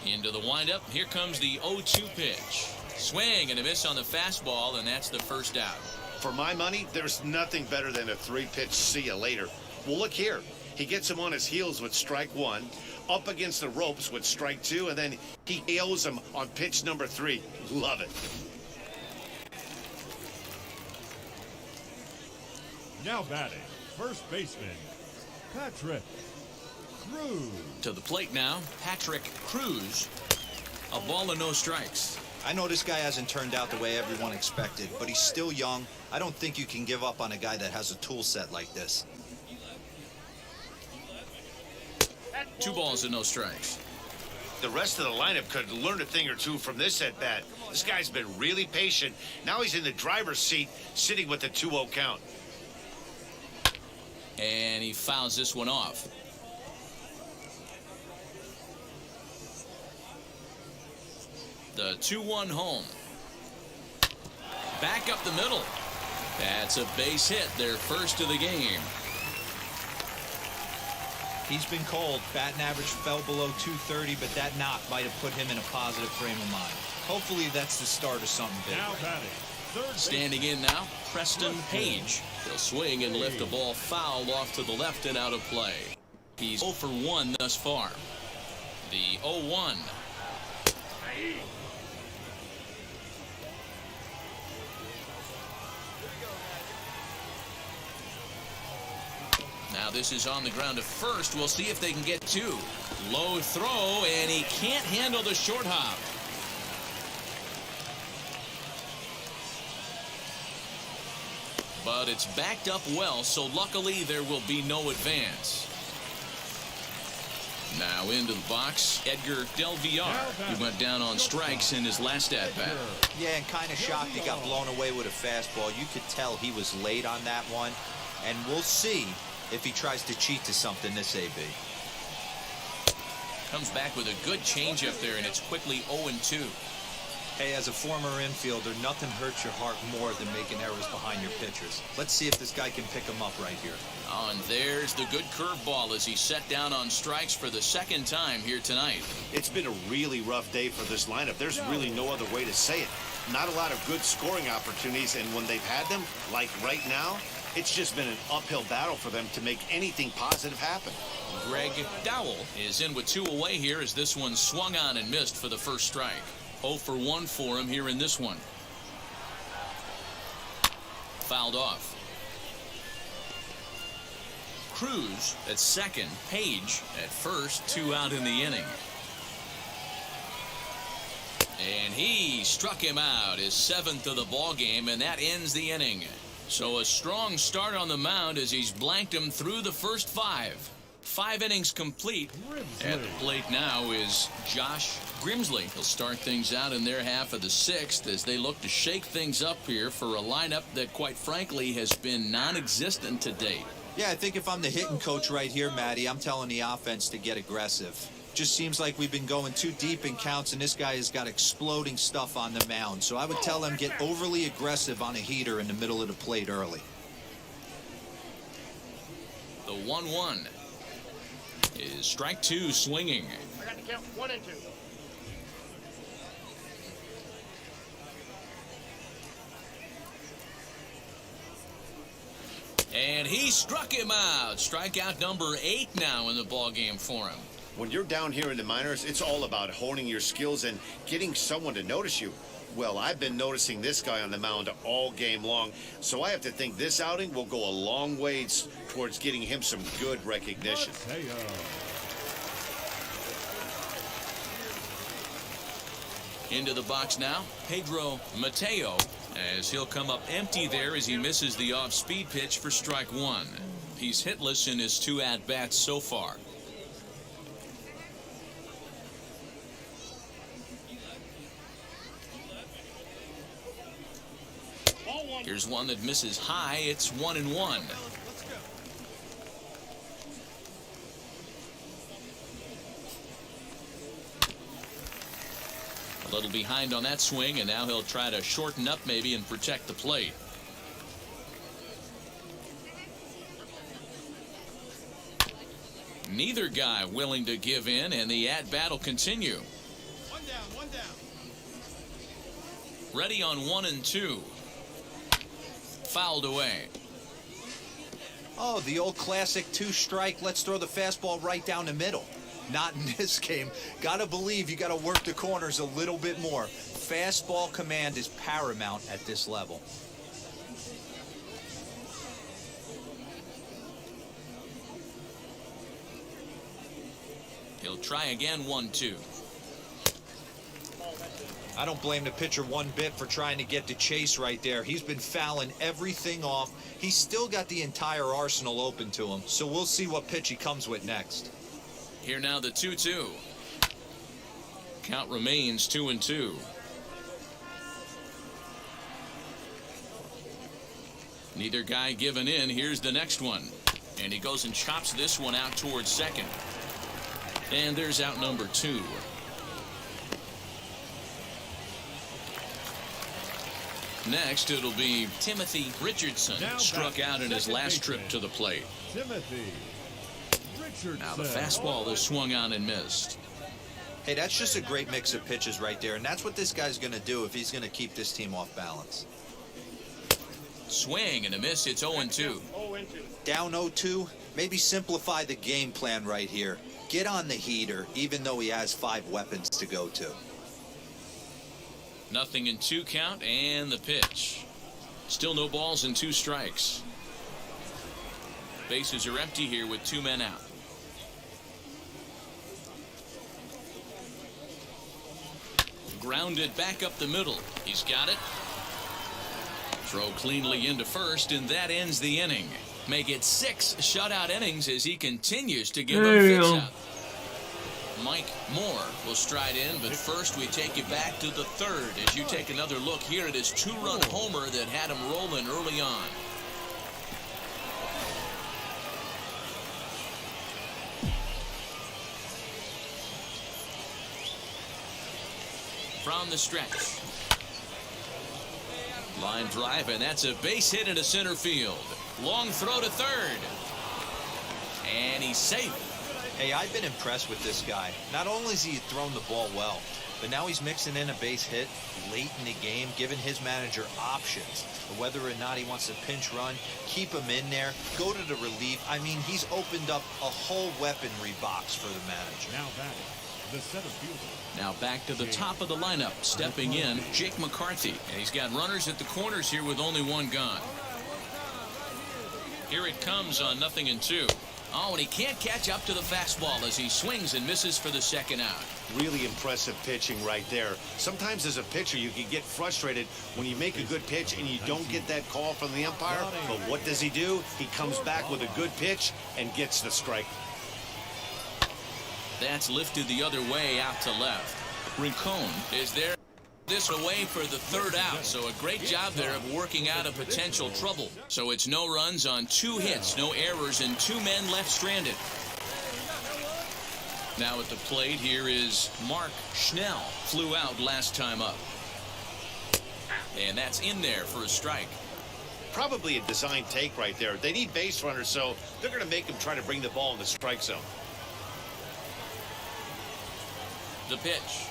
Into the windup. Here comes the 0-2 pitch. Swing and a miss on the fastball, and that's the first out. For my money, there's nothing better than a 3-pitch see you later. Well, look here. He gets him on his heels with strike 1, up against the ropes with strike 2, and then he KOs him on pitch number 3. Love it. Now batting, first baseman, Patrick Cruz. To the plate now, Patrick Cruz. A ball and no strikes. I know this guy hasn't turned out the way everyone expected, but he's still young. I don't think you can give up on a guy that has a tool set like this. 2 balls and no strikes. The rest of the lineup could learn a thing or two from this at bat. This guy's been really patient. Now he's in the driver's seat, sitting with the 2-0 count. And he fouls this one off. The 2-1 home. Back up the middle. That's a base hit, their first of the game. He's been cold. Batting average fell below 230, but that knock might have put him in a positive frame of mind. Hopefully that's the start of something big. Now batting, third Standing in now, Preston Page. He'll swing and lift a ball foul off to the left and out of play. He's 0 for 1 thus far. The 0-1. Now this is on the ground to first. We'll see if they can get two. Low throw, and he can't handle the short hop. But it's backed up well, so luckily there will be no advance. Now into the box, Edgar Del Villar. He went down on strikes in his last at-bat. Yeah, and kind of shocked he got blown away with a fastball. You could tell he was late on that one. And we'll see if he tries to cheat to something this AB. Comes back with a good changeup there, and it's quickly 0-2. Hey, as a former infielder, nothing hurts your heart more than making errors behind your pitchers. Let's see if this guy can pick them up right here. Oh, and there's the good curveball as he set down on strikes for the second time here tonight. It's been a really rough day for this lineup. There's really no other way to say it. Not a lot of good scoring opportunities, and when they've had them, like right now, it's just been an uphill battle for them to make anything positive happen. Greg Dowell is in with two away here as this one swung on and missed for the first strike. 0 for 1 for him here in this one. Fouled off. Cruz at second, Page at first, 2 out in the inning. And he struck him out, his 7th of the ball game, and that ends the inning. So a strong start on the mound as he's blanked him through the first 5. 5 innings complete. At the plate now is Josh Grimsley. He'll start things out in their half of the 6th as they look to shake things up here for a lineup that, quite frankly, has been non-existent to date. Yeah, I think if I'm the hitting coach right here, Matty, I'm telling the offense to get aggressive. Just seems like we've been going too deep in counts, and this guy has got exploding stuff on the mound. So I would tell them get overly aggressive on a heater in the middle of the plate early. The 1-1 is strike 2 swinging. I got to count 1 and 2. And he struck him out. Strikeout number 8 now in the ballgame for him. When you're down here in the minors, it's all about honing your skills and getting someone to notice you. Well, I've been noticing this guy on the mound all game long, so I have to think this outing will go a long ways towards getting him some good recognition. Into the box now, Pedro Mateo, as he'll come up empty there as he misses the off-speed pitch for strike 1. He's hitless in his 2 at-bats so far. Here's one that misses high. It's 1-1. A little behind on that swing, and now he'll try to shorten up maybe and protect the plate. Neither guy willing to give in, and the at-bat will continue. 1 down, 1 down. Ready on 1 and 2. Fouled away. Oh, the old classic 2-strike. Let's throw the fastball right down the middle. Not in this game. Gotta believe you gotta work the corners a little bit more. Fastball command is paramount at this level. He'll try again, 1-2. I don't blame the pitcher one bit for trying to get the chase right there. He's been fouling everything off. He's still got the entire arsenal open to him, so we'll see what pitch he comes with next. Here now the 2-2. Count remains 2-2. Neither guy giving in. Here's the next one. And he goes and chops this one out towards second. And there's out number 2. Next, it'll be Timothy Richardson, struck out in his last trip to the plate. Timothy Richardson. Now the fastball that swung on and missed. Hey, that's just a great mix of pitches right there, and that's what this guy's going to do if he's going to keep this team off balance. Swing and a miss. It's 0-2. 0 and 2. Down 0-2, maybe simplify the game plan right here. Get on the heater, even though he has 5 weapons to go to. Nothing in 2 count, and the pitch. Still no balls and 2 strikes. Bases are empty here with 2 men out. Grounded back up the middle. He's got it. Throw cleanly into first, and that ends the inning. Make it 6 shutout innings as he continues to give them fits out. Mike Moore will stride in, but first we take you back to the third as you take another look here at his 2-run homer that had him rolling early on. From the stretch. Line drive, and that's a base hit into center field. Long throw to third. And he's safe. Hey, I've been impressed with this guy. Not only has he thrown the ball well, but now he's mixing in a base hit late in the game, giving his manager options. Whether or not he wants to pinch run, keep him in there, go to the relief. I mean, he's opened up a whole weaponry box for the manager. Now batting, the center fielder. Now back to the top of the lineup. Stepping in, Jake McCarthy. And he's got runners at the corners here with only 1 gone. Here it comes on 0-2. Oh, and he can't catch up to the fastball as he swings and misses for the second out. Really impressive pitching right there. Sometimes as a pitcher you can get frustrated when you make a good pitch and you don't get that call from the umpire. But what does he do? He comes back with a good pitch and gets the strike. That's lifted the other way out to left. Rincon is there this away for the third out. So a great job there of working out a potential trouble. So it's no runs on 2 hits, no errors, and 2 men left stranded. Now at the plate here is Mark Schnell. Flew out last time up. And that's in there for a strike. Probably a design take right there. They need base runners, so they're going to make him try to bring the ball in the strike zone. The pitch.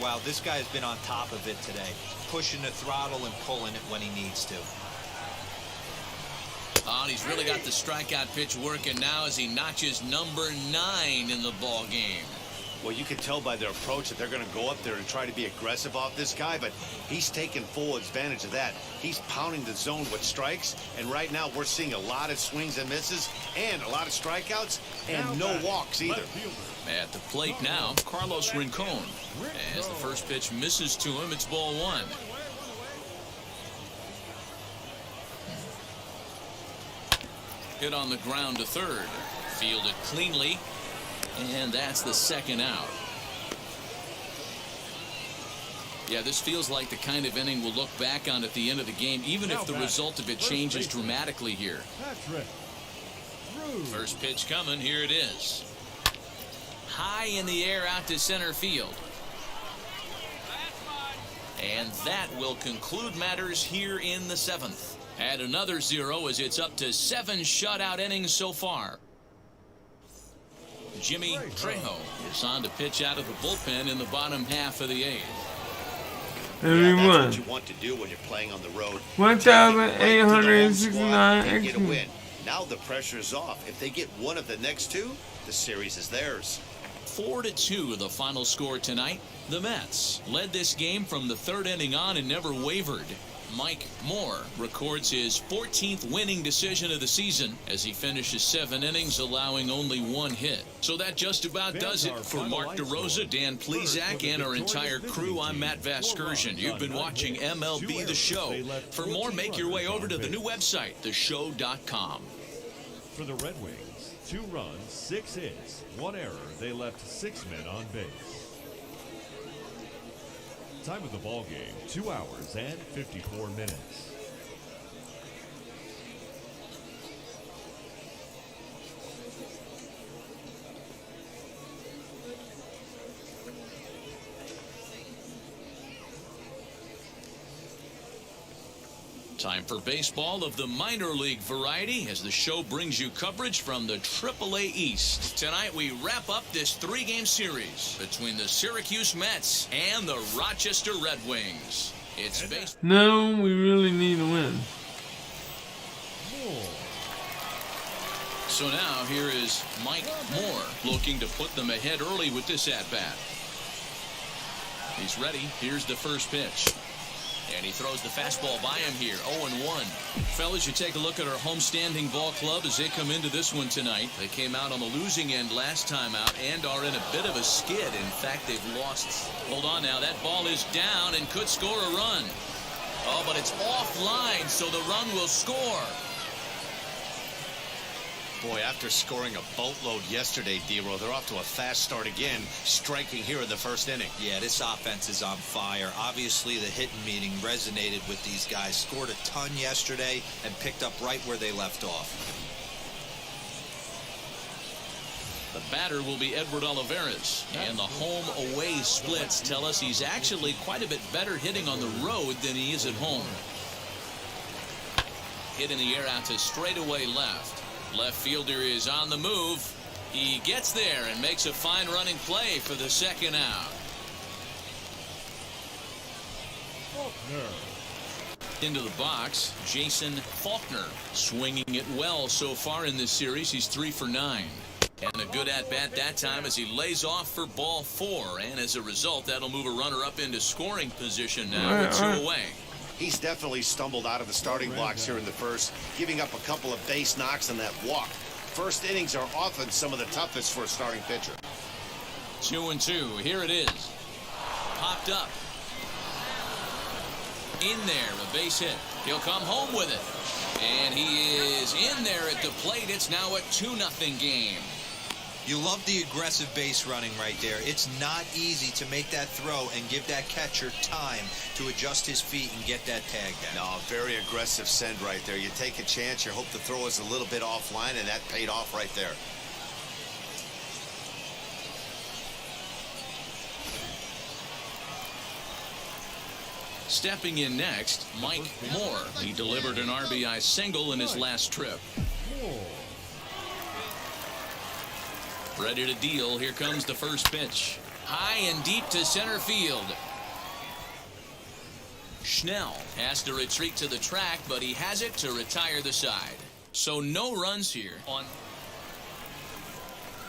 Wow, this guy has been on top of it today, pushing the throttle and pulling it when he needs to. Oh, and he's really got the strikeout pitch working now as he notches number 9 in the ball game. Well, you can tell by their approach that they're going to go up there and try to be aggressive off this guy, but he's taking full advantage of that. He's pounding the zone with strikes, and right now we're seeing a lot of swings and misses and a lot of strikeouts and no walks either. At the plate now, Carlos Rincon. As the first pitch misses to him, it's ball 1. Hit on the ground to third. Fielded cleanly. And that's the second out. Yeah, this feels like the kind of inning we'll look back on at the end of the game, even if the result of it changes dramatically here. First pitch coming. Here it is. High in the air out to center field. And that will conclude matters here in the 7th. Add another 0 as it's up to 7 shutout innings so far. Jimmy Trejo is on to pitch out of the bullpen in the bottom half of the 8th. Yeah, that's what you want to do when you're playing on the road. 1,869 get a win. Now the pressure's off. If they get one of the next 2, the series is theirs. 4-2 the final score tonight. The Mets led this game from the 3rd inning on and never wavered. Mike Moore records his 14th winning decision of the season as he finishes 7 innings, allowing only 1 hit. So that just about does it. For Mark DeRosa, Dan Plezak, and our entire crew, I'm Matt Vasgersian. You've been watching MLB The Show. For more, make your way over to the new website, theshow.com. For the Red Wings, 2 runs, 6 hits, 1 error. They left 6 men on base. Time of the ball game, 2 hours and 54 minutes. Time for baseball of the minor league variety as the show brings you coverage from the AAA East. Tonight we wrap up this 3-game series between the Syracuse Mets and the Rochester Red Wings. It's baseball. No, we really need to win. So now here is Mike Moore looking to put them ahead early with this at-bat. He's ready. Here's the first pitch. And he throws the fastball by him here, 0-1. Fellas, you take a look at our homestanding ball club as they come into this one tonight. They came out on the losing end last time out and are in a bit of a skid. In fact, they've lost. Hold on now, that ball is down and could score a run. Oh, but it's offline, so the run will score. Boy, after scoring a boatload yesterday, D-Row, they're off to a fast start again, striking here in the first inning. Yeah, this offense is on fire. Obviously, the hitting meeting resonated with these guys. Scored a ton yesterday and picked up right where they left off. The batter will be Edward Olivares, and the home-away splits tell us he's actually quite a bit better hitting on the road than he is at home. Hit in the air out to straightaway left. Left fielder is on the move. He gets there and makes a fine running play for the second out. Into the box, Jason Faulkner swinging it well so far in this series. He's 3 for 9. And a good at-bat that time as he lays off for ball 4. And as a result, that'll move a runner up into scoring position now with 2 away. He's definitely stumbled out of the starting blocks here in the first, giving up a couple of base knocks and that walk. First innings are often some of the toughest for a starting pitcher. 2-2. Here it is. Popped up. In there, a base hit. He'll come home with it. And he is in there at the plate. It's now a 2-0 game. You love the aggressive base running right there. It's not easy to make that throw and give that catcher time to adjust his feet and get that tag down. No, very aggressive send right there. You take a chance, you hope the throw is a little bit offline, and that paid off right there. Stepping in next, Mike Moore. He delivered an RBI single in his last trip. Ready to deal. Here comes the first pitch. High and deep to center field. Schnell has to retreat to the track, but he has it to retire the side. So no runs here on.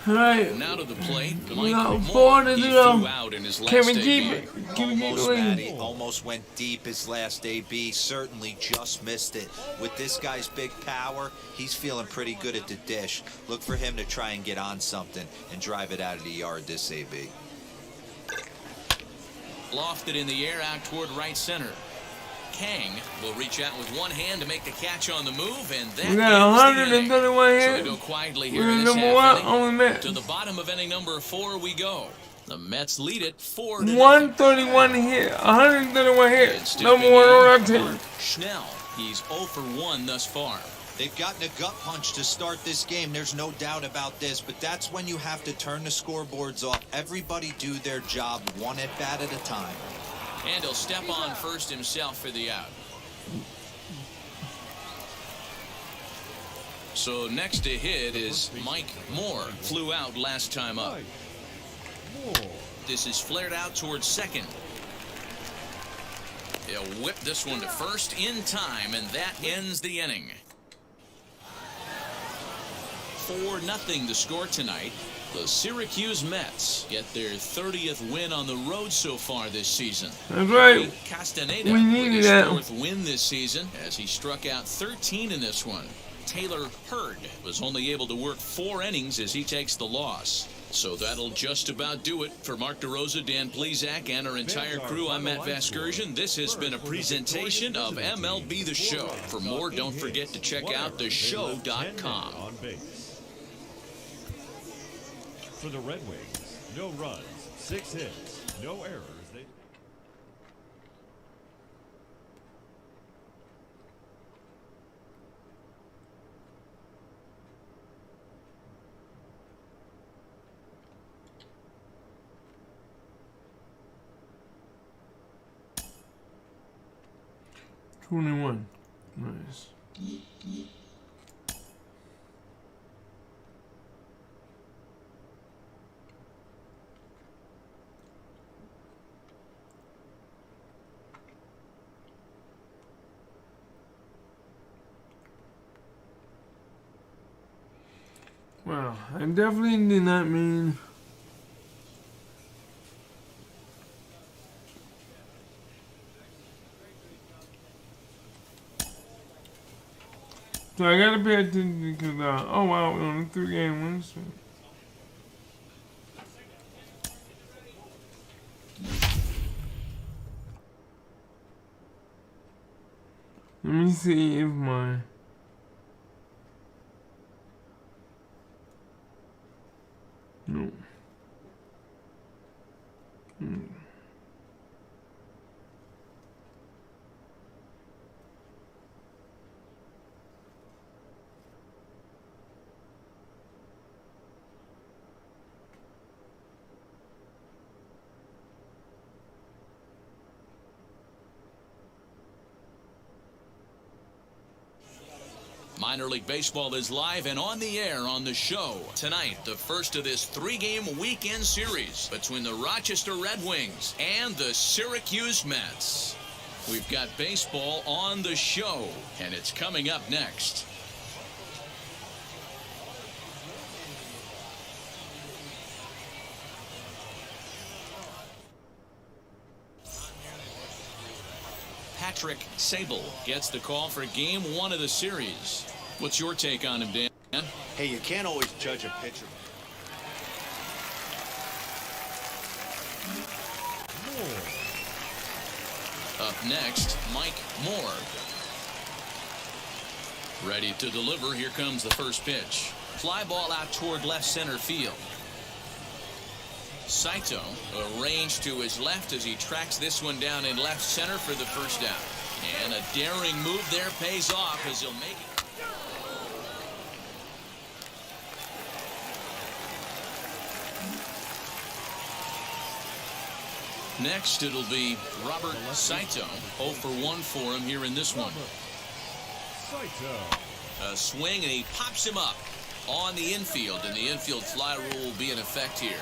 Right. Now to the plate, Mike No, Moore. He 4-0. flew out in his last Can we debut. keep it? Can we keep Almost, it? Matty. Almost went deep his last AB. Certainly just missed it. With this guy's big power, he's feeling pretty good at the dish. Look for him to try and get on something and drive it out of the yard this AB. Lofted in the air out toward right center. Kang will reach out with one hand to make the catch on the move, and that We got ends the inning. 131 So hits. we go quietly here We're in this number half one inning. on the Mets. To the bottom of inning number 4 we go. The Mets lead it 4-0. 131 hit, 131 And hits. stepping Number 1 on our in, team. Mark Schnell. He's 0 for 1 thus far. They've gotten a gut punch to start this game. There's no doubt about this, but that's when you have to turn the scoreboards off. Everybody do their job one at bat at a time. And he'll step on first himself for the out. So next to hit is Mike Moore. Flew out last time up. This is flared out towards second. He'll whip this one to first in time, and that ends the inning. 4-0 the score tonight. The Syracuse Mets get their 30th win on the road so far this season. That's right. Castaneda We with needed his that. 4th win this season as he struck out 13 in this one. Taylor Hurd was only able to work 4 innings as he takes the loss. So that'll just about do it. For Mark DeRosa, Dan Plezak, and our entire crew, I'm Matt Vasgersian. This has been a presentation of MLB The Show. For more, don't forget to check out theshow.com. On base. For the Red Wings, no runs, 6 hits, no errors. They 21. Nice. Well, I definitely did not mean so I gotta pay attention because oh wow, we're on a 3-game win streak. Let me see if my no. Minor League Baseball is live and on the air on the show. Tonight, the first of this 3-game weekend series between the Rochester Red Wings and the Syracuse Mets. We've got baseball on the show, and it's coming up next. Patrick Sable gets the call for Game 1 of the series. What's your take on him, Dan? Hey, you can't always judge a pitcher. Up next, Mike Moore. Ready to deliver. Here comes the first pitch. Fly ball out toward left center field. Saito arranged to his left as he tracks this one down in left center for the first out. And a daring move there pays off as he'll make it. Next, it'll be Robert Saito. 0 for 1 for him here in this one. A swing, and he pops him up on the infield, and the infield fly rule will be in effect here.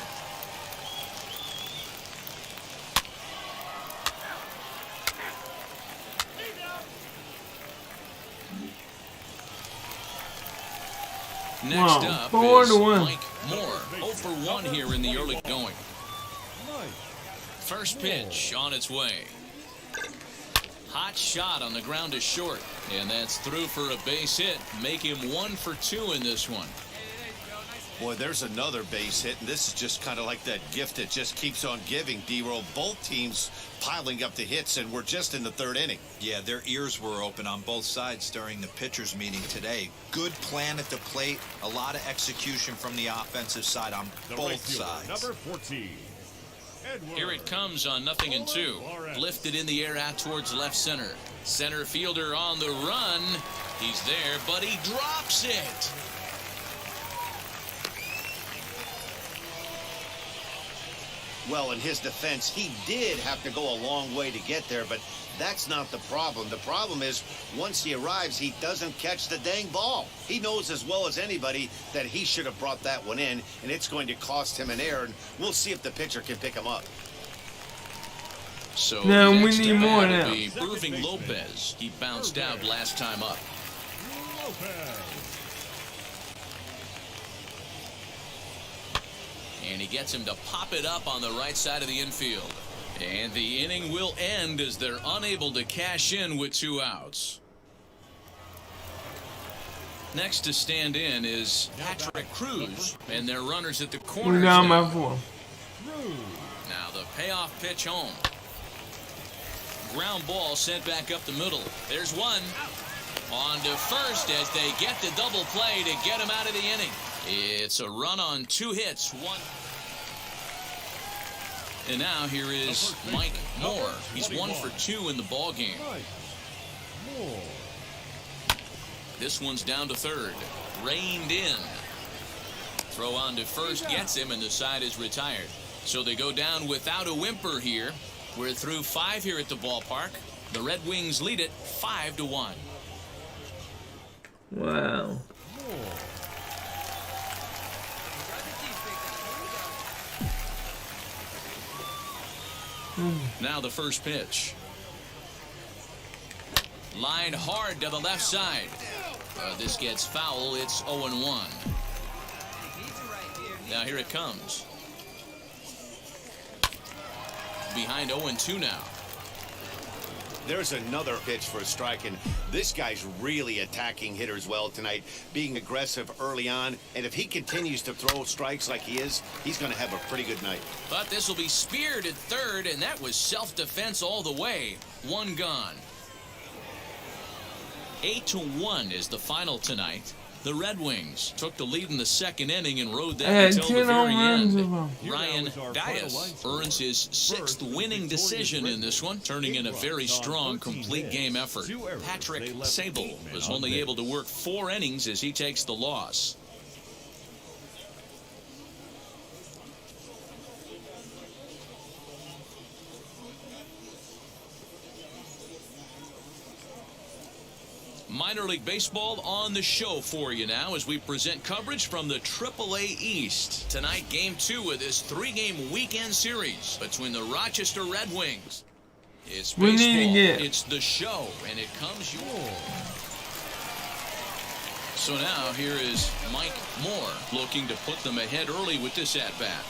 Next up is Mike Moore. 0 for 1 here in the early going. First pitch on its way. Hot shot on the ground to short. And that's through for a base hit. Make him 1 for 2 in this one. Boy, there's another base hit, and this is just kind of like that gift that just keeps on giving, D-Roll. Both teams piling up the hits, and we're just in the 3rd inning. Yeah, their ears were open on both sides during the pitchers' meeting today. Good plan at the plate, a lot of execution from the offensive side on both sides. Number 14. Here it comes on 0-2. Lifted in the air out towards left center. Center fielder on the run. He's there, but he drops it. Well, in his defense, he did have to go a long way to get there, but that's not the problem. The problem is, once he arrives, he doesn't catch the dang ball. He knows as well as anybody that he should have brought that one in, and it's going to cost him an error, and we'll see if the pitcher can pick him up. So now we next need at more bat now. will be Irving Lopez. He bounced out last time up. And he gets him to pop it up on the right side of the infield. And the inning will end as they're unable to cash in with 2 outs. Next to stand in is Patrick Cruz, and their runners at the corners. We're down now. by 4. Now the payoff pitch home. Ground ball sent back up the middle. There's one. On to first as they get the double play to get him out of the inning. It's a run on 2 hits. 1. And now here is Mike Moore. He's 1 for 2 in the ball game. This one's down to third. Reined in. Throw on to first gets him, and the side is retired. So they go down without a whimper here. We're through 5 here at the ballpark. The Red Wings lead it 5-1. Wow. Now the first pitch. Line hard to the left side. This gets foul. It's 0-1. Now here it comes. Behind 0-2 now. There's another pitch for a strike, and this guy's really attacking hitters well tonight, being aggressive early on, and if he continues to throw strikes like he is, he's going to have a pretty good night. But this will be speared at third, and that was self-defense all the way. One gone. 8-1 is the final tonight. The Red Wings took the lead in the second inning and rode that until the very end. Ryan Dias earns his 6th winning decision in this one, turning in a very strong, complete game effort. Patrick Sable was only able to work 4 innings as he takes the loss. Minor League Baseball on the show for you now as we present coverage from the AAA East. Tonight, Game 2 of this 3-game weekend series between the Rochester Red Wings. It's baseball, it's the show, and it comes your. So now here is Mike Moore looking to put them ahead early with this at-bat.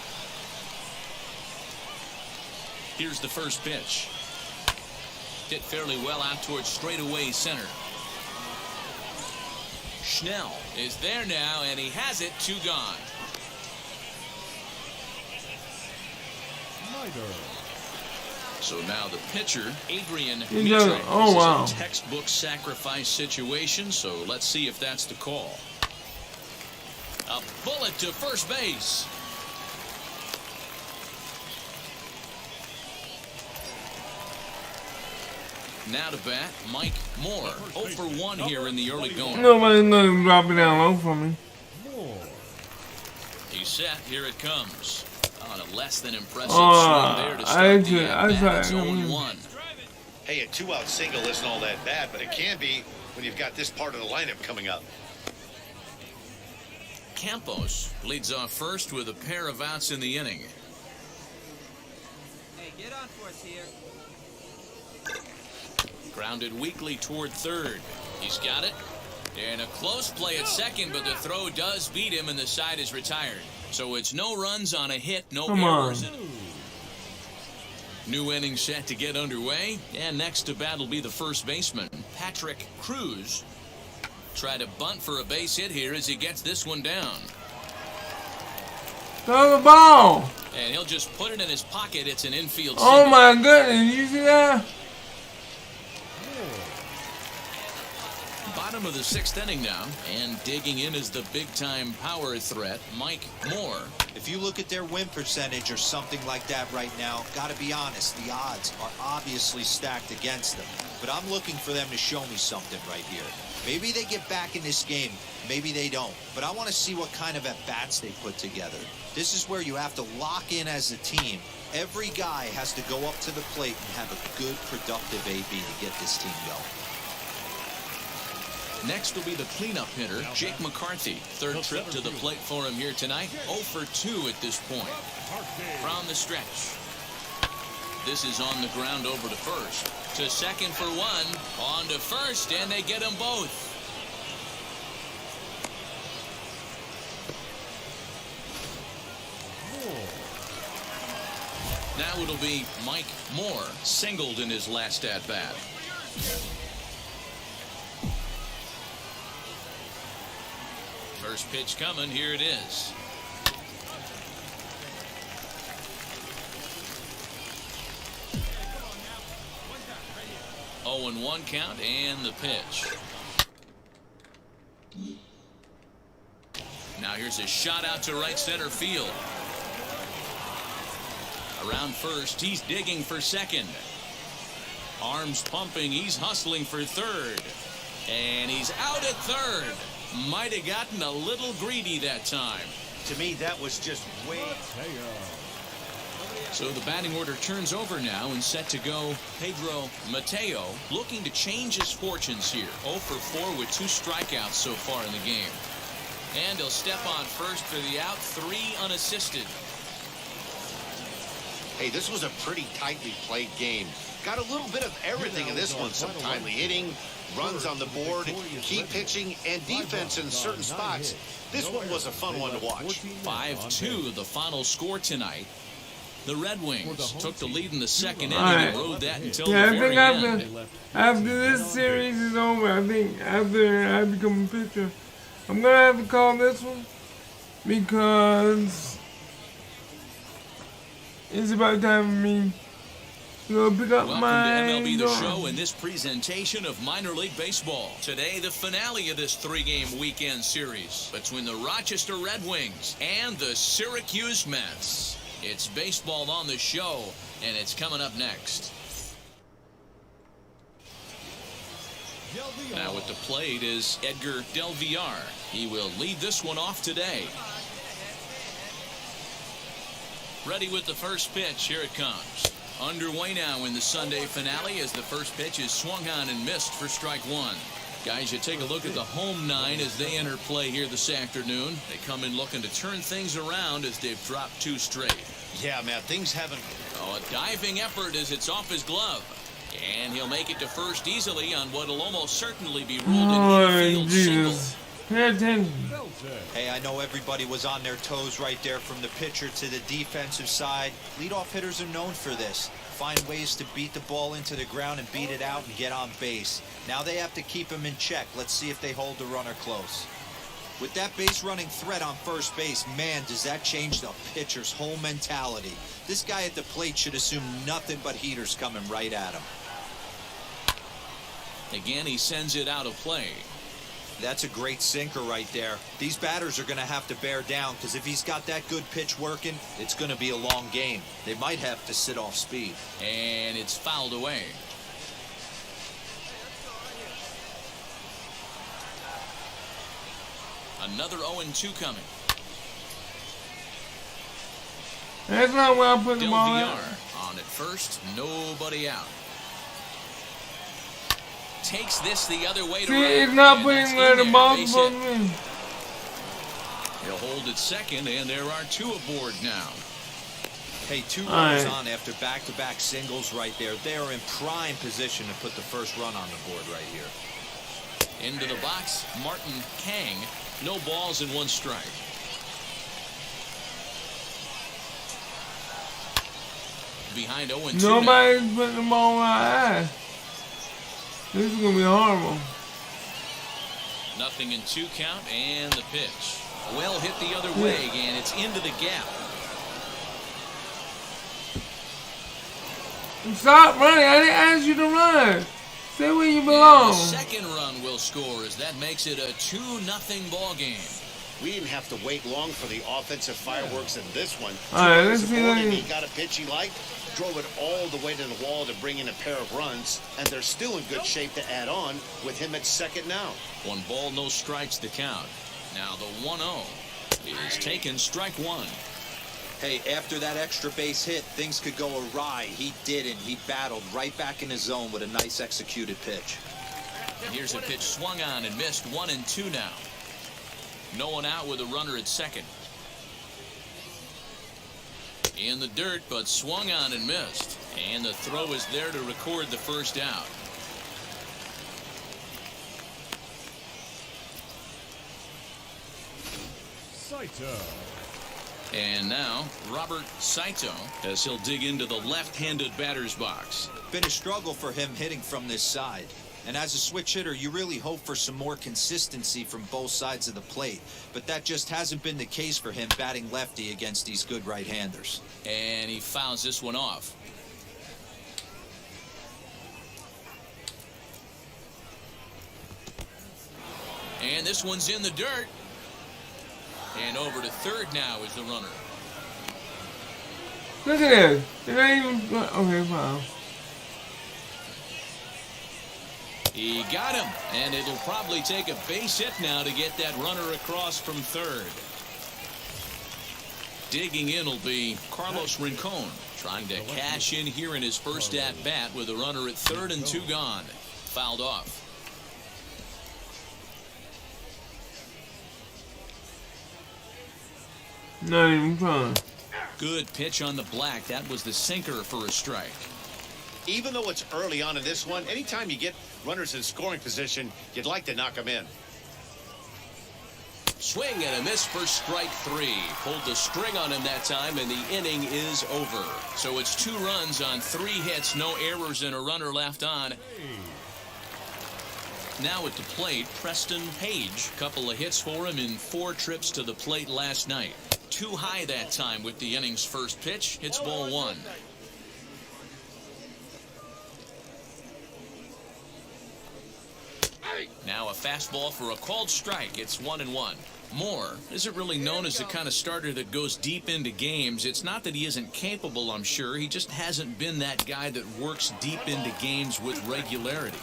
Here's the first pitch. Hit fairly well out towards straightaway center. Schnell is there now, and he has it. 2 gone. So now the pitcher, Adrian Mitre. Oh, wow. This is a textbook sacrifice situation, so let's see if that's the call. A bullet to first base. Now to bat, Mike Moore. 0 for 1 here in the early going. Nobody's gonna drop it down low for me. He's set. Here it comes. On a less than impressive swing there to start the at-bat. It's 0-1. Hey, a 2-out single isn't all that bad, but it can be when you've got this part of the lineup coming up. Campos leads off first with a pair of outs in the inning. Hey, get on for us here. Grounded weakly toward third. He's got it. And a close play at second, but the throw does beat him, and the side is retired. So it's no runs on a hit, no errors. New inning set to get underway. And next to bat will be the first baseman, Patrick Cruz. Try to bunt for a base hit here as he gets this one down. Throw the ball. And he'll just put it in his pocket. It's an infield single. Oh my goodness, you see that? Bottom of the 6th inning now, and digging in is the big-time power threat, Mike Moore. If you look at their win percentage or something like that right now, gotta be honest, the odds are obviously stacked against them. But I'm looking for them to show me something right here. Maybe they get back in this game, maybe they don't. But I want to see what kind of at-bats they put together. This is where you have to lock in as a team. Every guy has to go up to the plate and have a good, productive AB to get this team going. Next will be the cleanup hitter, Jake McCarthy. 3rd trip to the plate for him here tonight. 0 for 2 at this point. From the stretch. This is on the ground over to first. To second for 1. On to first, and they get them both. Now it'll be Mike Moore, singled in his last at-bat. First pitch coming, here it is. Oh, and 1 count, and the pitch. Now here's a shot out to right center field. Around first, he's digging for second. Arms pumping, he's hustling for third. And he's out at third. Might have gotten a little greedy that time. To me, that was just way. So the batting order turns over now and set to go Pedro Mateo, looking to change his fortunes here. 0 for 4 with 2 strikeouts so far in the game. And he'll step on first for the out, 3 unassisted. Hey, this was a pretty tightly played game. Got a little bit of everything in this one. Some timely hitting, runs on the board, key pitching, and defense in certain spots. This one was a fun one to watch. 5-2 the final score tonight. The Red Wings took the lead in the second inning Alright. and rode that until Yeah, the I very think end. after this series is over, I think after I become a pitcher, I'm gonna have to call this one because it's about time for me to go pick up Welcome my to MLB The daughter. Show and this presentation of minor league baseball. Today, the finale of this 3-game weekend series between the Rochester Red Wings and the Syracuse Mets. It's baseball on the show, and it's coming up next. Now at the plate is Edgar Del Villar. He will lead this one off today. Ready with the first pitch. Here it comes. Underway now in the Sunday finale as the first pitch is swung on and missed for strike 1. Guys, you take a look at the home 9 as they enter play here this afternoon. They come in looking to turn things around as they've dropped 2 straight. Yeah, man, things haven't... Oh, a diving effort as it's off his glove. And he'll make it to first easily on what will almost certainly be ruled an Oh, infield single. Jesus. Pay attention. Hey, I know everybody was on their toes right there from the pitcher to the defensive side. Leadoff hitters are known for this. Find ways to beat the ball into the ground and beat it out and get on base. Now they have to keep him in check. Let's see if they hold the runner close. With that base running threat on first base, man, does that change the pitcher's whole mentality. This guy at the plate should assume nothing but heaters coming right at him. Again, he sends it out of play. That's a great sinker right there. These batters are going to have to bear down because if he's got that good pitch working, it's going to be a long game. They might have to sit off speed. And it's fouled away. Another 0-2 coming. That's not where I put the Del ball Villar at. on at first, nobody out. Takes this the other way to See, right, it's not and putting that's where in the there, ball's base supposed hit. to be. He'll hold it second, and there are 2 aboard now. Hey, 2 All runners right. on after back-to-back singles right there. They are in prime position to put the first run on the board right here. Into the box, Martin Kang. No balls and 1 strike. Behind 0-2 now. Nobody's putting the ball where I asked. This is gonna be horrible. Nothing in 2 count, and the pitch. Well hit the other way, and it's into the gap. Stop running. I didn't ask you to run. Stay where you And belong. the second run will score as that makes it a 2-0 ball game. We didn't have to wait long for the offensive fireworks in this one. All right, Two let's runners see aboard, that. and he got a pitch he liked, drove it all the way to the wall to bring in a pair of runs, and they're still in good shape to add on with him at second now. 1 ball, no strikes to count. Now the 1-0 is taken, strike 1. Hey, after that extra base hit, things could go awry. He didn't. He battled right back in his zone with a nice executed pitch. And here's a pitch swung on and missed. 1-2 now. No one out with a runner at second. In the dirt, but swung on and missed. And the throw is there to record the first out. Saito. And now, Robert Saito, as he'll dig into the left-handed batter's box. Been a struggle for him hitting from this side. And as a switch hitter, you really hope for some more consistency from both sides of the plate. But that just hasn't been the case for him batting lefty against these good right-handers. And he fouls this one off. And this one's in the dirt. And over to third now is the runner. Look at this. It ain't even. Okay, fine. He got him, and it'll probably take a base hit now to get that runner across from third. Digging in will be Carlos Rincon, trying to cash in here in his first at-bat with a runner at third and 2 gone. Fouled off. Not even trying. Good pitch on the black. That was the sinker for a strike. Even though it's early on in this one, anytime you get runners in scoring position, you'd like to knock them in. Swing and a miss for strike 3. Pulled the string on him that time, and the inning is over. So it's 2 runs on 3 hits, no errors, and a runner left on. Now at the plate, Preston Page. Couple of hits for him in 4 trips to the plate last night. Too high that time with the inning's first pitch. Hits ball 1. Now a fastball for a called strike. It's 1-1. Moore isn't really known as the kind of starter that goes deep into games. It's not that he isn't capable, I'm sure. He just hasn't been that guy that works deep into games with regularity.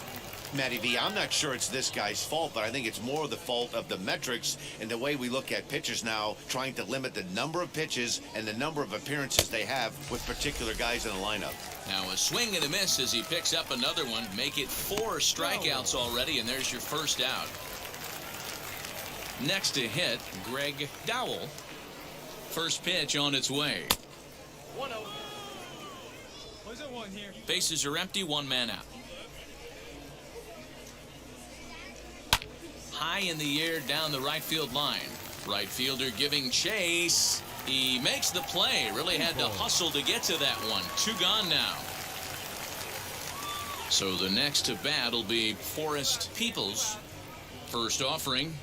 Matty V, I'm not sure it's this guy's fault, but I think it's more the fault of the metrics and the way we look at pitchers now, trying to limit the number of pitches and the number of appearances they have with particular guys in the lineup. Now a swing and a miss as he picks up another one. Make it 4 strikeouts already, and there's your first out. Next to hit, Greg Dowell. First pitch on its way. 1-0. Where's that one here? Bases are empty, 1 man out. High in the air down the right field line. Right fielder giving chase. He makes the play. Really had to hustle to get to that one. 2 gone now. So the next to bat will be Forrest Peoples. First offering.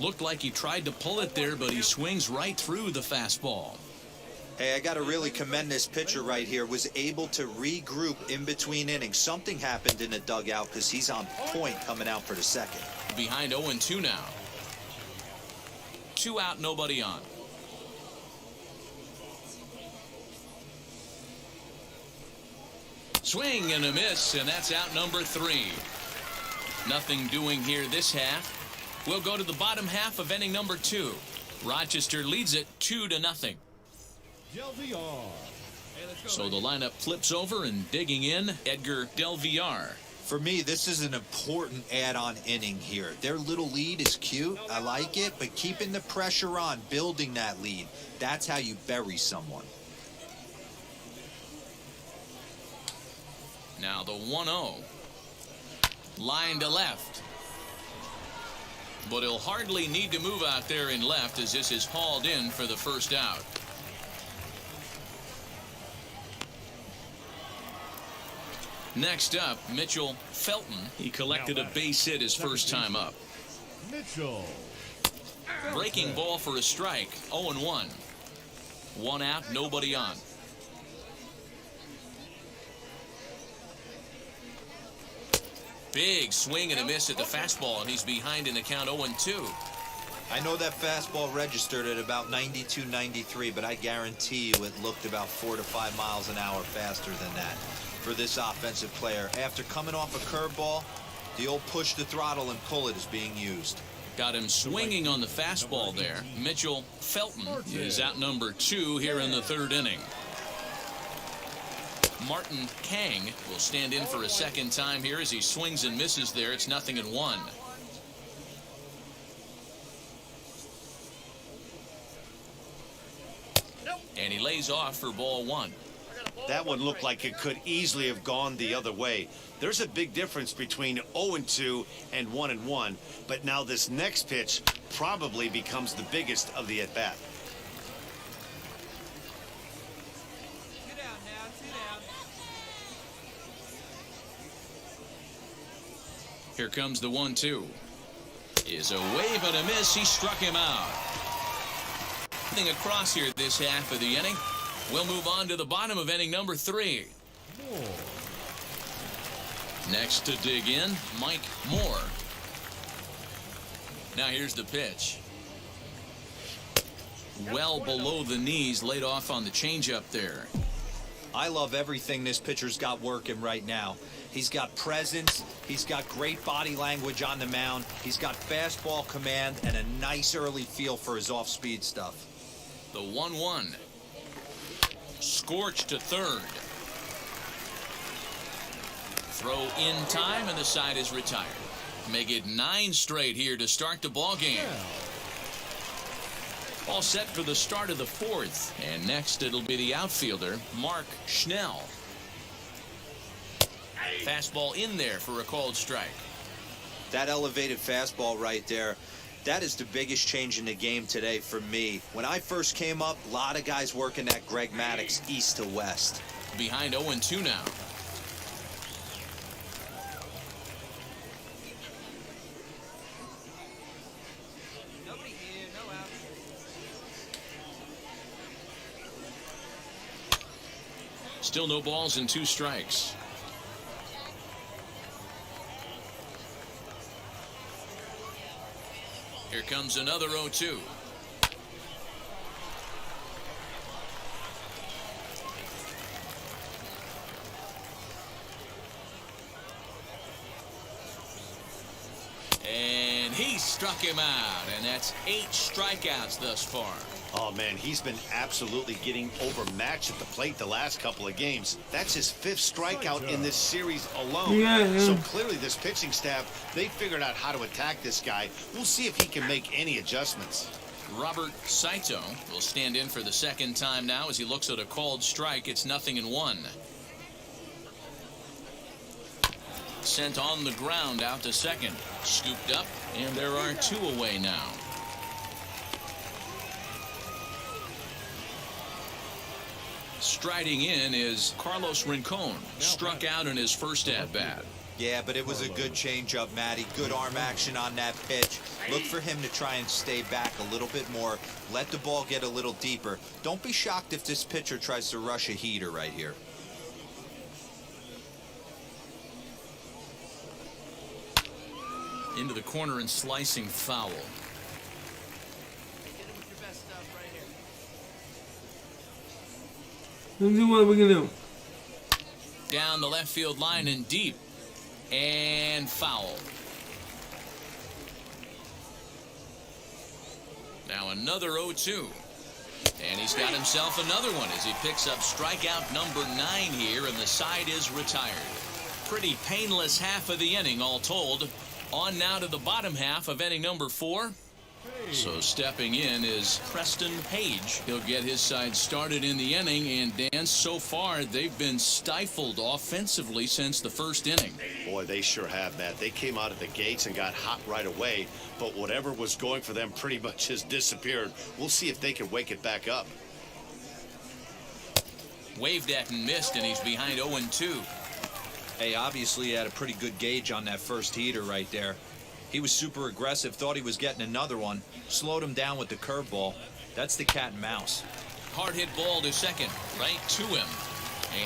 Looked like he tried to pull it there, but he swings right through the fastball. Hey, I got to really commend this pitcher right here. Was able to regroup in between innings. Something happened in the dugout because he's on point coming out for the second. Behind 0-2 now. 2 out, nobody on. Swing and a miss, and that's out number 3. Nothing doing here this half. We'll go to the bottom half of inning number 2. Rochester leads it 2-0. Del Villar. So the lineup flips over, and digging in, Edgar Del Villar. For me, this is an important add-on inning here. Their little lead is cute. I like it, but keeping the pressure on, building that lead, that's how you bury someone. Now the 1-0. Line to left. But he'll hardly need to move out there in left as this is hauled in for the first out. Next up, Mitchell Felton. He collected a base hit his first time up. Mitchell. Breaking ball for a strike. 0-1. 1 out, nobody on. Big swing and a miss at the fastball, and he's behind in the count 0-2. I know that fastball registered at about 92, 93, but I guarantee you it looked about 4 to 5 miles an hour faster than that for this offensive player. After coming off a curveball, the old push the throttle and pull it is being used. Got him swinging on the fastball there. Mitchell Felton is out number 2 here in the 3rd inning. Martin Kang will stand in for a second time here as he swings and misses there. It's 0-1. And he lays off for ball 1. That one looked like it could easily have gone the other way. There's a big difference between 0-2 and 1-1, but now this next pitch probably becomes the biggest of the at-bat. Sit down now, sit down. Here comes the 1-2. Is a wave and a miss. He struck him out. Nothing across here this half of the inning. We'll move on to the bottom of inning number 3. Next to dig in, Mike Moore. Now here's the pitch. Well below the knees, laid off on the changeup there. I love everything this pitcher's got working right now. He's got presence. He's got great body language on the mound. He's got fastball command and a nice early feel for his off-speed stuff. The 1-1. Scorched to third. Throw in time, and the side is retired. Make it 9 straight here to start the ball game. All set for the start of the 4th. And next it'll be the outfielder, Mark Schnell. Fastball in there for a called strike. That elevated fastball right there, that is the biggest change in the game today for me. When I first came up, a lot of guys working that Greg Maddux east to west. Behind 0-2 now. Still no balls and 2 strikes. Here comes another 0-2. And he struck him out, and that's 8 strikeouts thus far. Oh, man, he's been absolutely getting overmatched at the plate the last couple of games. That's his 5th strikeout in this series alone. Yeah. So clearly this pitching staff, they figured out how to attack this guy. We'll see if he can make any adjustments. Robert Saito will stand in for the 2nd time now as he looks at a called strike. It's 0-1. Sent on the ground out to second. Scooped up, and there are 2 away now. Striding in is Carlos Rincon. Struck out in his first at-bat. Yeah, but it was a good changeup, Matty. Good arm action on that pitch. Look for him to try and stay back a little bit more. Let the ball get a little deeper. Don't be shocked if this pitcher tries to rush a heater right here. Into the corner and slicing foul. Let's see what we can do. Down the left field line and deep. And foul. Now another 0-2. And he's got himself another one as he picks up strikeout number 9 here, and the side is retired. Pretty painless half of the inning all told. On now to the bottom half of inning number 4. So stepping in is Preston Page. He'll get his side started in the inning, and Dan, so far they've been stifled offensively since the first inning. Boy, they sure have, Matt. They came out of the gates and got hot right away, but whatever was going for them pretty much has disappeared. We'll see if they can wake it back up. Waved at and missed, and he's behind 0-2. Hey, obviously he had a pretty good gauge on that first heater right there. He was super aggressive, thought he was getting another one, slowed him down with the curveball. That's the cat and mouse. Hard hit ball to second, right to him.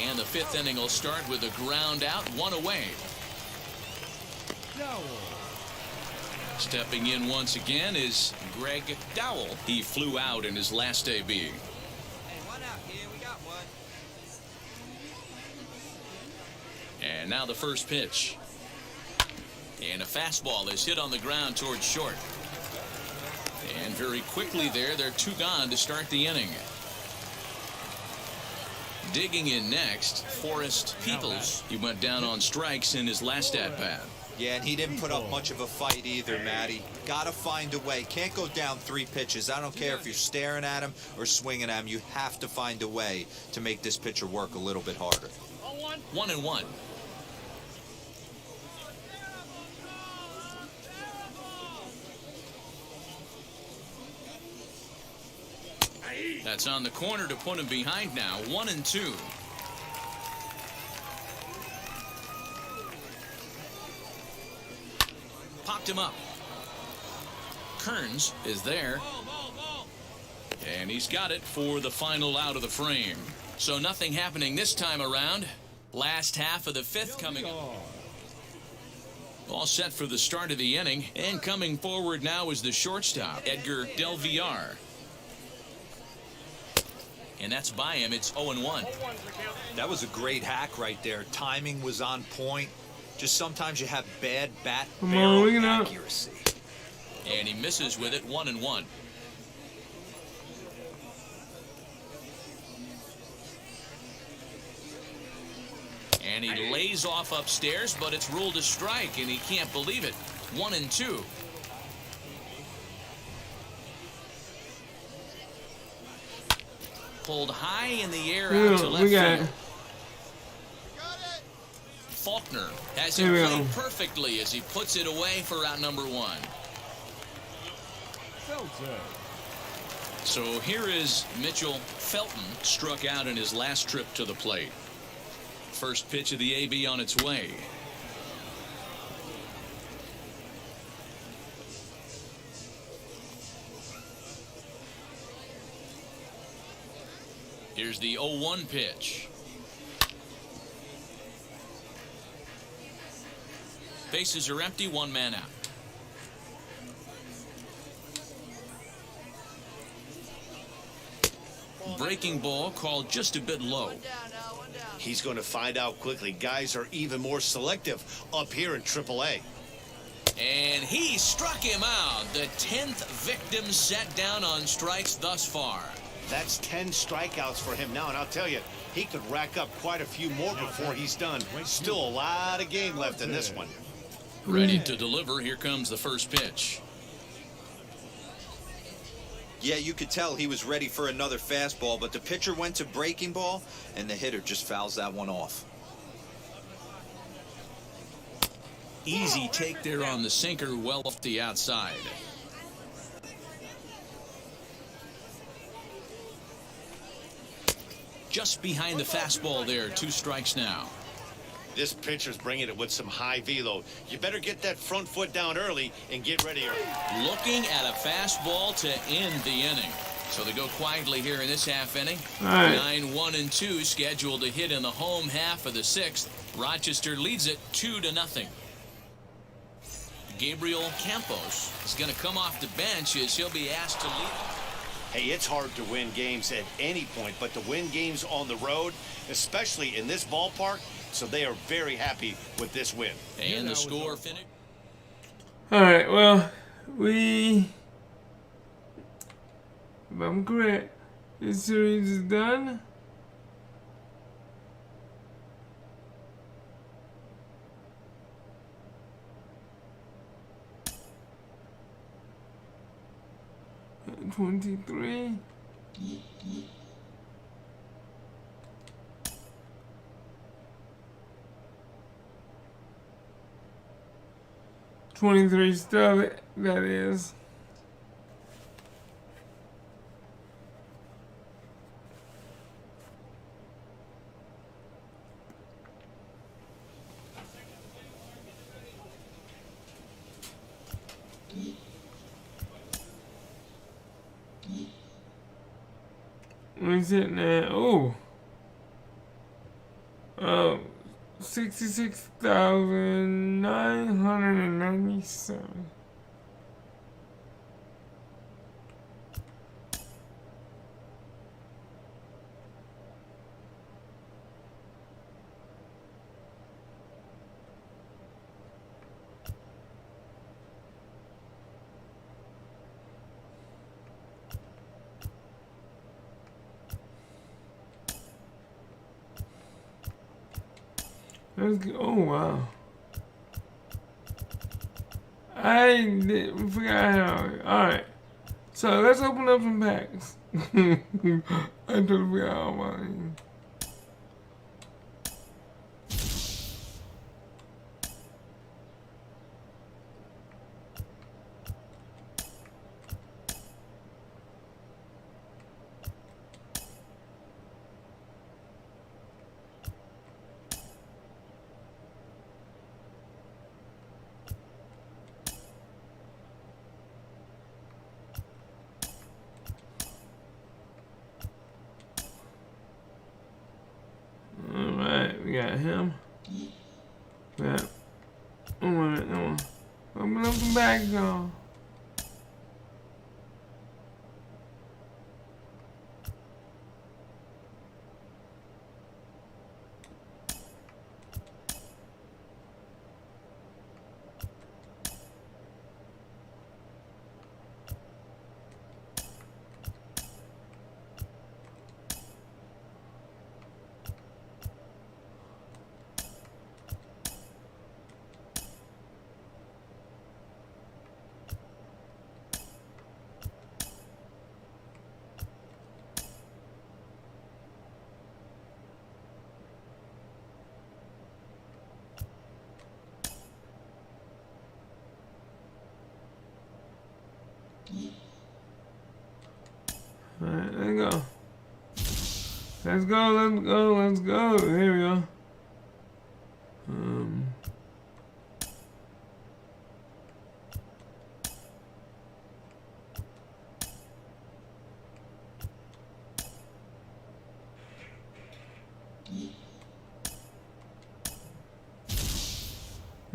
And the 5th inning will start with a ground out, 1 away. Stepping in once again is Greg Dowell. He flew out in his last AB. Hey, 1 out here. We got 1. And now the first pitch. And a fastball is hit on the ground towards short. And very quickly there, they're 2 gone to start the inning. Digging in next, Forrest Peoples. He went down on strikes in his last at-bat. Yeah, and he didn't put up much of a fight either, Matty. Gotta find a way. Can't go down 3 pitches. I don't care if you're staring at him or swinging at him. You have to find a way to make this pitcher work a little bit harder. 1-1. That's on the corner to put him behind now. 1-2. Popped him up. Kearns is there. And he's got it for the final out of the frame. So nothing happening this time around. Last half of the 5th coming up. All set for the start of the inning. And coming forward now is the shortstop, Edgar Del Villar. And that's by him. It's 0-1. That was a great hack right there. Timing was on point. Just sometimes you have bad bat barrel accuracy. And he misses with it. 1-1. And he lays off upstairs, but it's ruled a strike, and he can't believe it. 1-2. Pulled high in the air out to left field. Faulkner has it played perfectly as he puts it away for out number 1. So here is Mitchell Felton, struck out in his last trip to the plate. First pitch of the AB on its way. Here's the 0-1 pitch. Bases are empty, 1 man out. Breaking ball called just a bit low. He's going to find out quickly. Guys are even more selective up here in AAA. And he struck him out. The 10th victim set down on strikes thus far. That's 10 strikeouts for him now, and I'll tell you, he could rack up quite a few more before he's done. Still a lot of game left in this one. Ready to deliver. Here comes the first pitch. Yeah, you could tell he was ready for another fastball, but the pitcher went to breaking ball, and the hitter just fouls that one off. Easy take there on the sinker, well off the outside. Just behind the fastball there, 2 strikes now. This pitcher's bringing it with some high velo. You better get that front foot down early and get ready early. Looking at a fastball to end the inning. So they go quietly here in this half inning. Right. 9-1-2 scheduled to hit in the home half of the 6th. Rochester leads it 2-0. Gabriel Campos is going to come off the bench as he'll be asked to lead. Hey, it's hard to win games at any point, but to win games on the road, especially in this ballpark, so they are very happy with this win. And the score finished. Alright, well, if I'm correct, this series is done. And 23. Stuff, that is. What's it now? Oh, 66,997. Let's go. Oh wow! I didn't forgot how. All right, so let's open up some packs. I totally forgot all mine. We got him. Yeah. Oh, wait a minute, no. Open up the bags, y'all. go. Let's go, let's go, let's go. Here we go.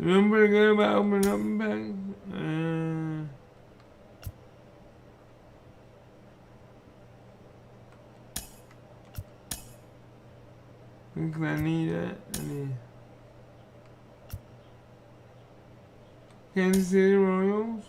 Doing pretty good about opening up the package. Think I need that. I need Kansas City Royals.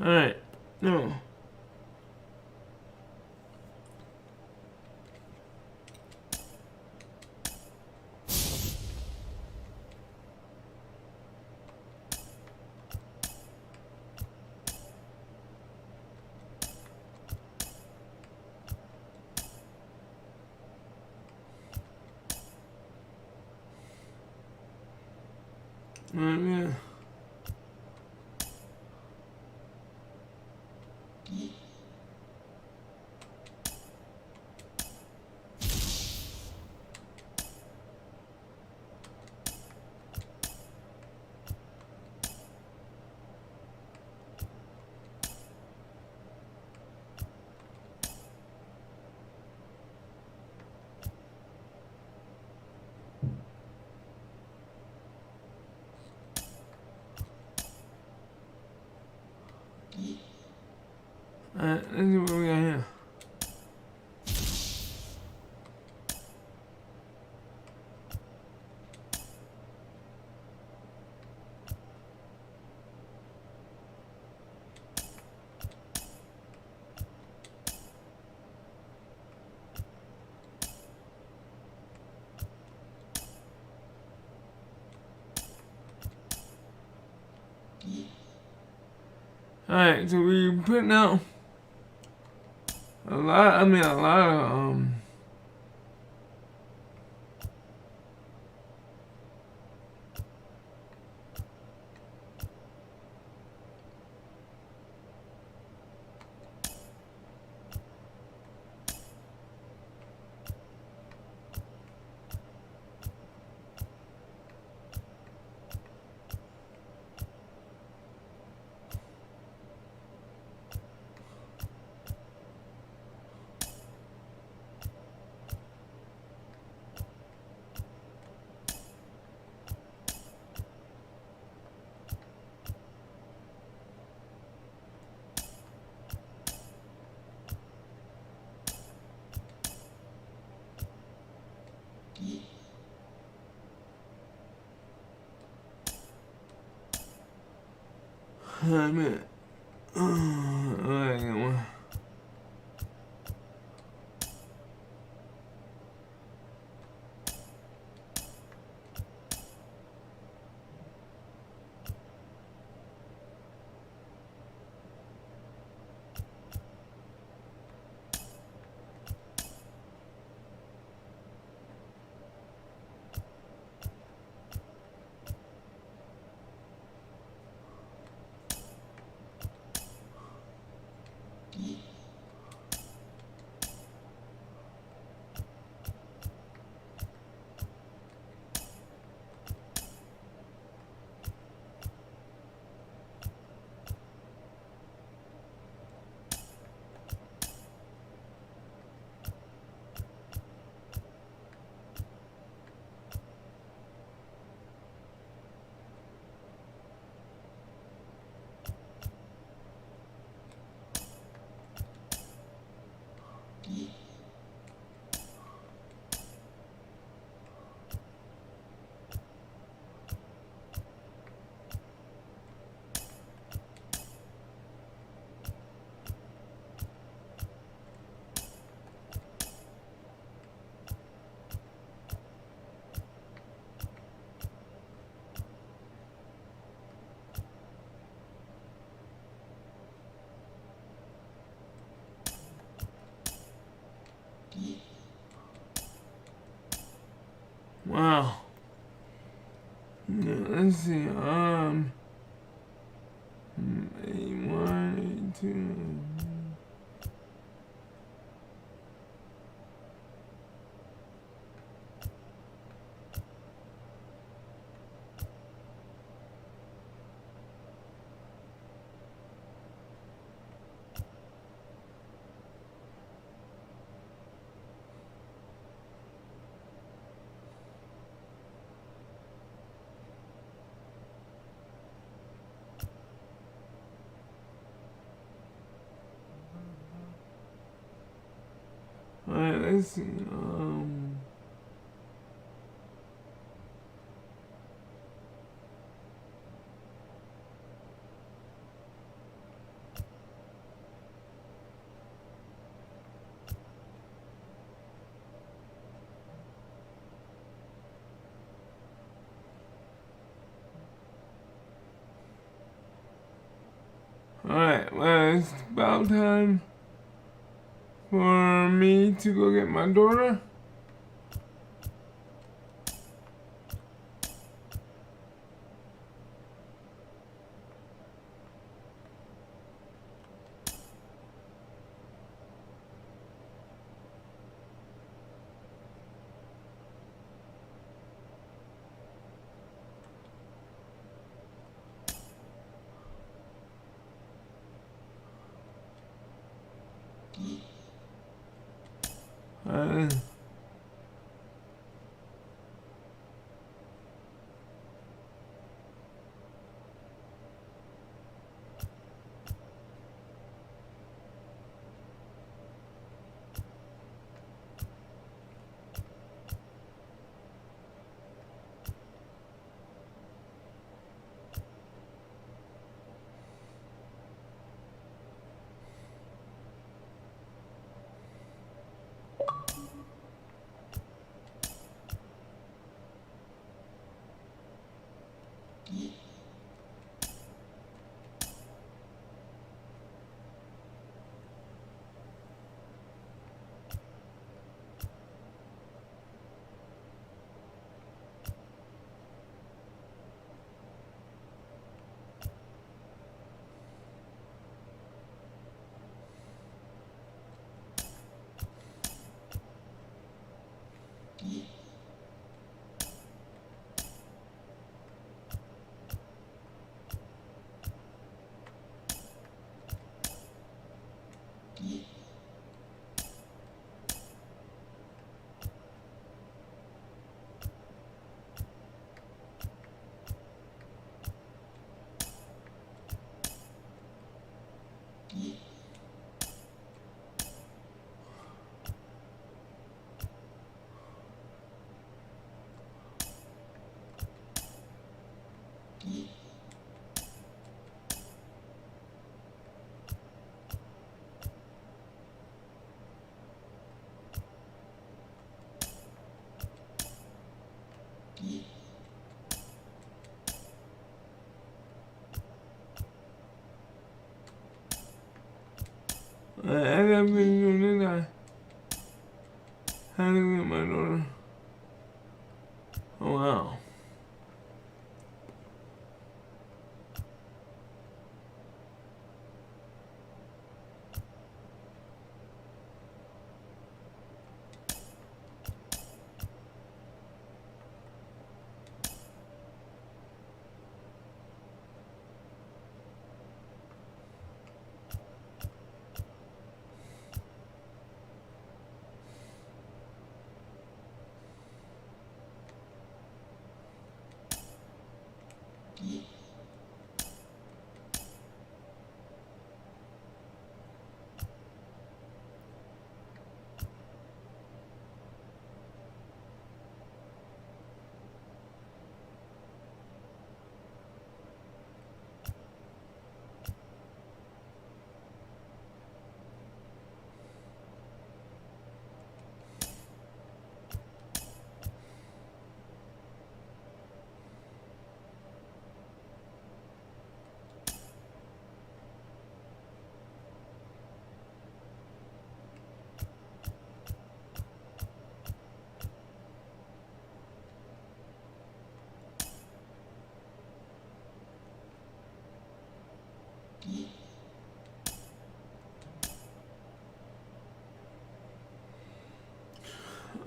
Alright, no. Yeah. Alright, let's see what we got here. Alright, so we putting out a lot of I mean, let's see, 81, 82. Alright, let's see. Alright, well, it's about time for me to go get my daughter. Alright. I got video, didn't I? How to get my daughter. Oh wow.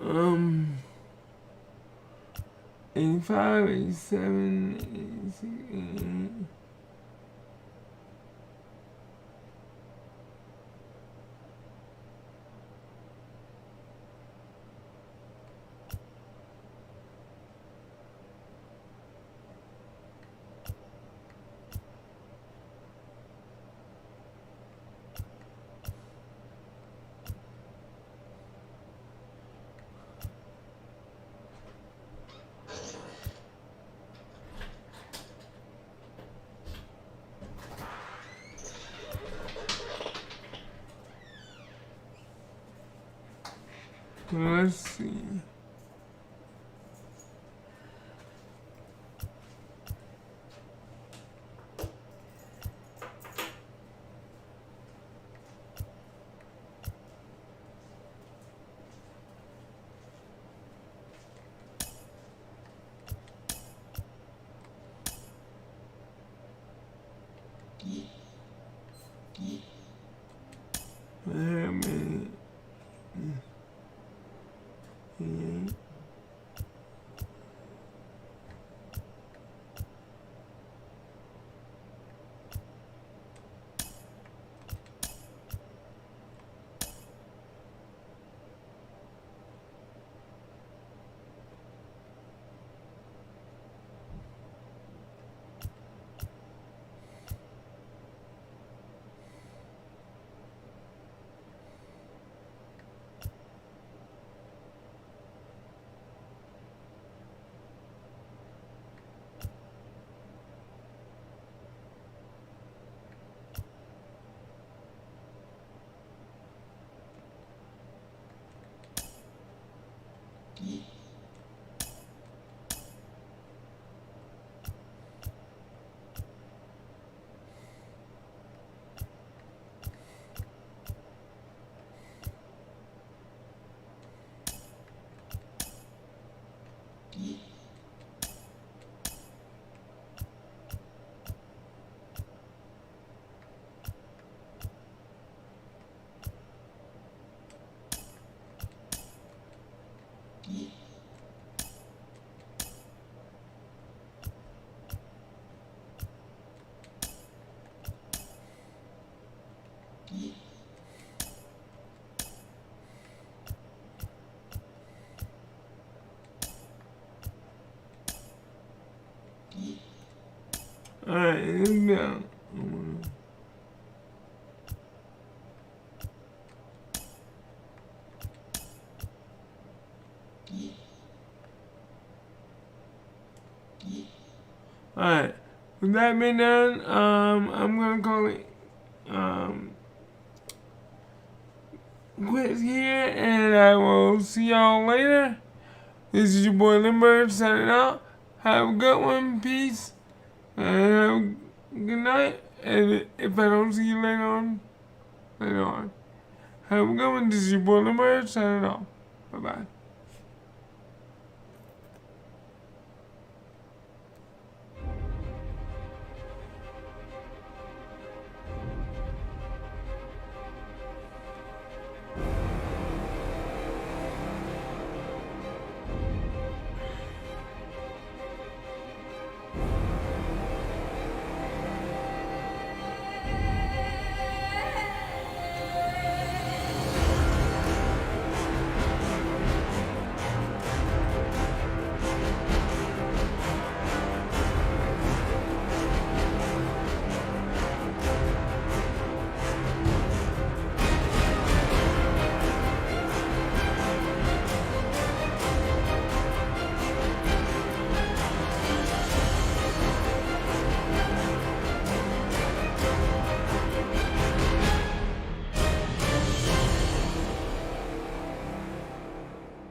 Um, 85, 87, 86, 88. Let's see. Wait a minute. Alright, let's go. Alright, with that being done, I'm gonna call it quits here, and I will see y'all later. This is your boy Limber signing out. Have a good one, peace, and have a good night. And if I don't see you later on, have a good one. This is your boy Limber signing out. Bye bye.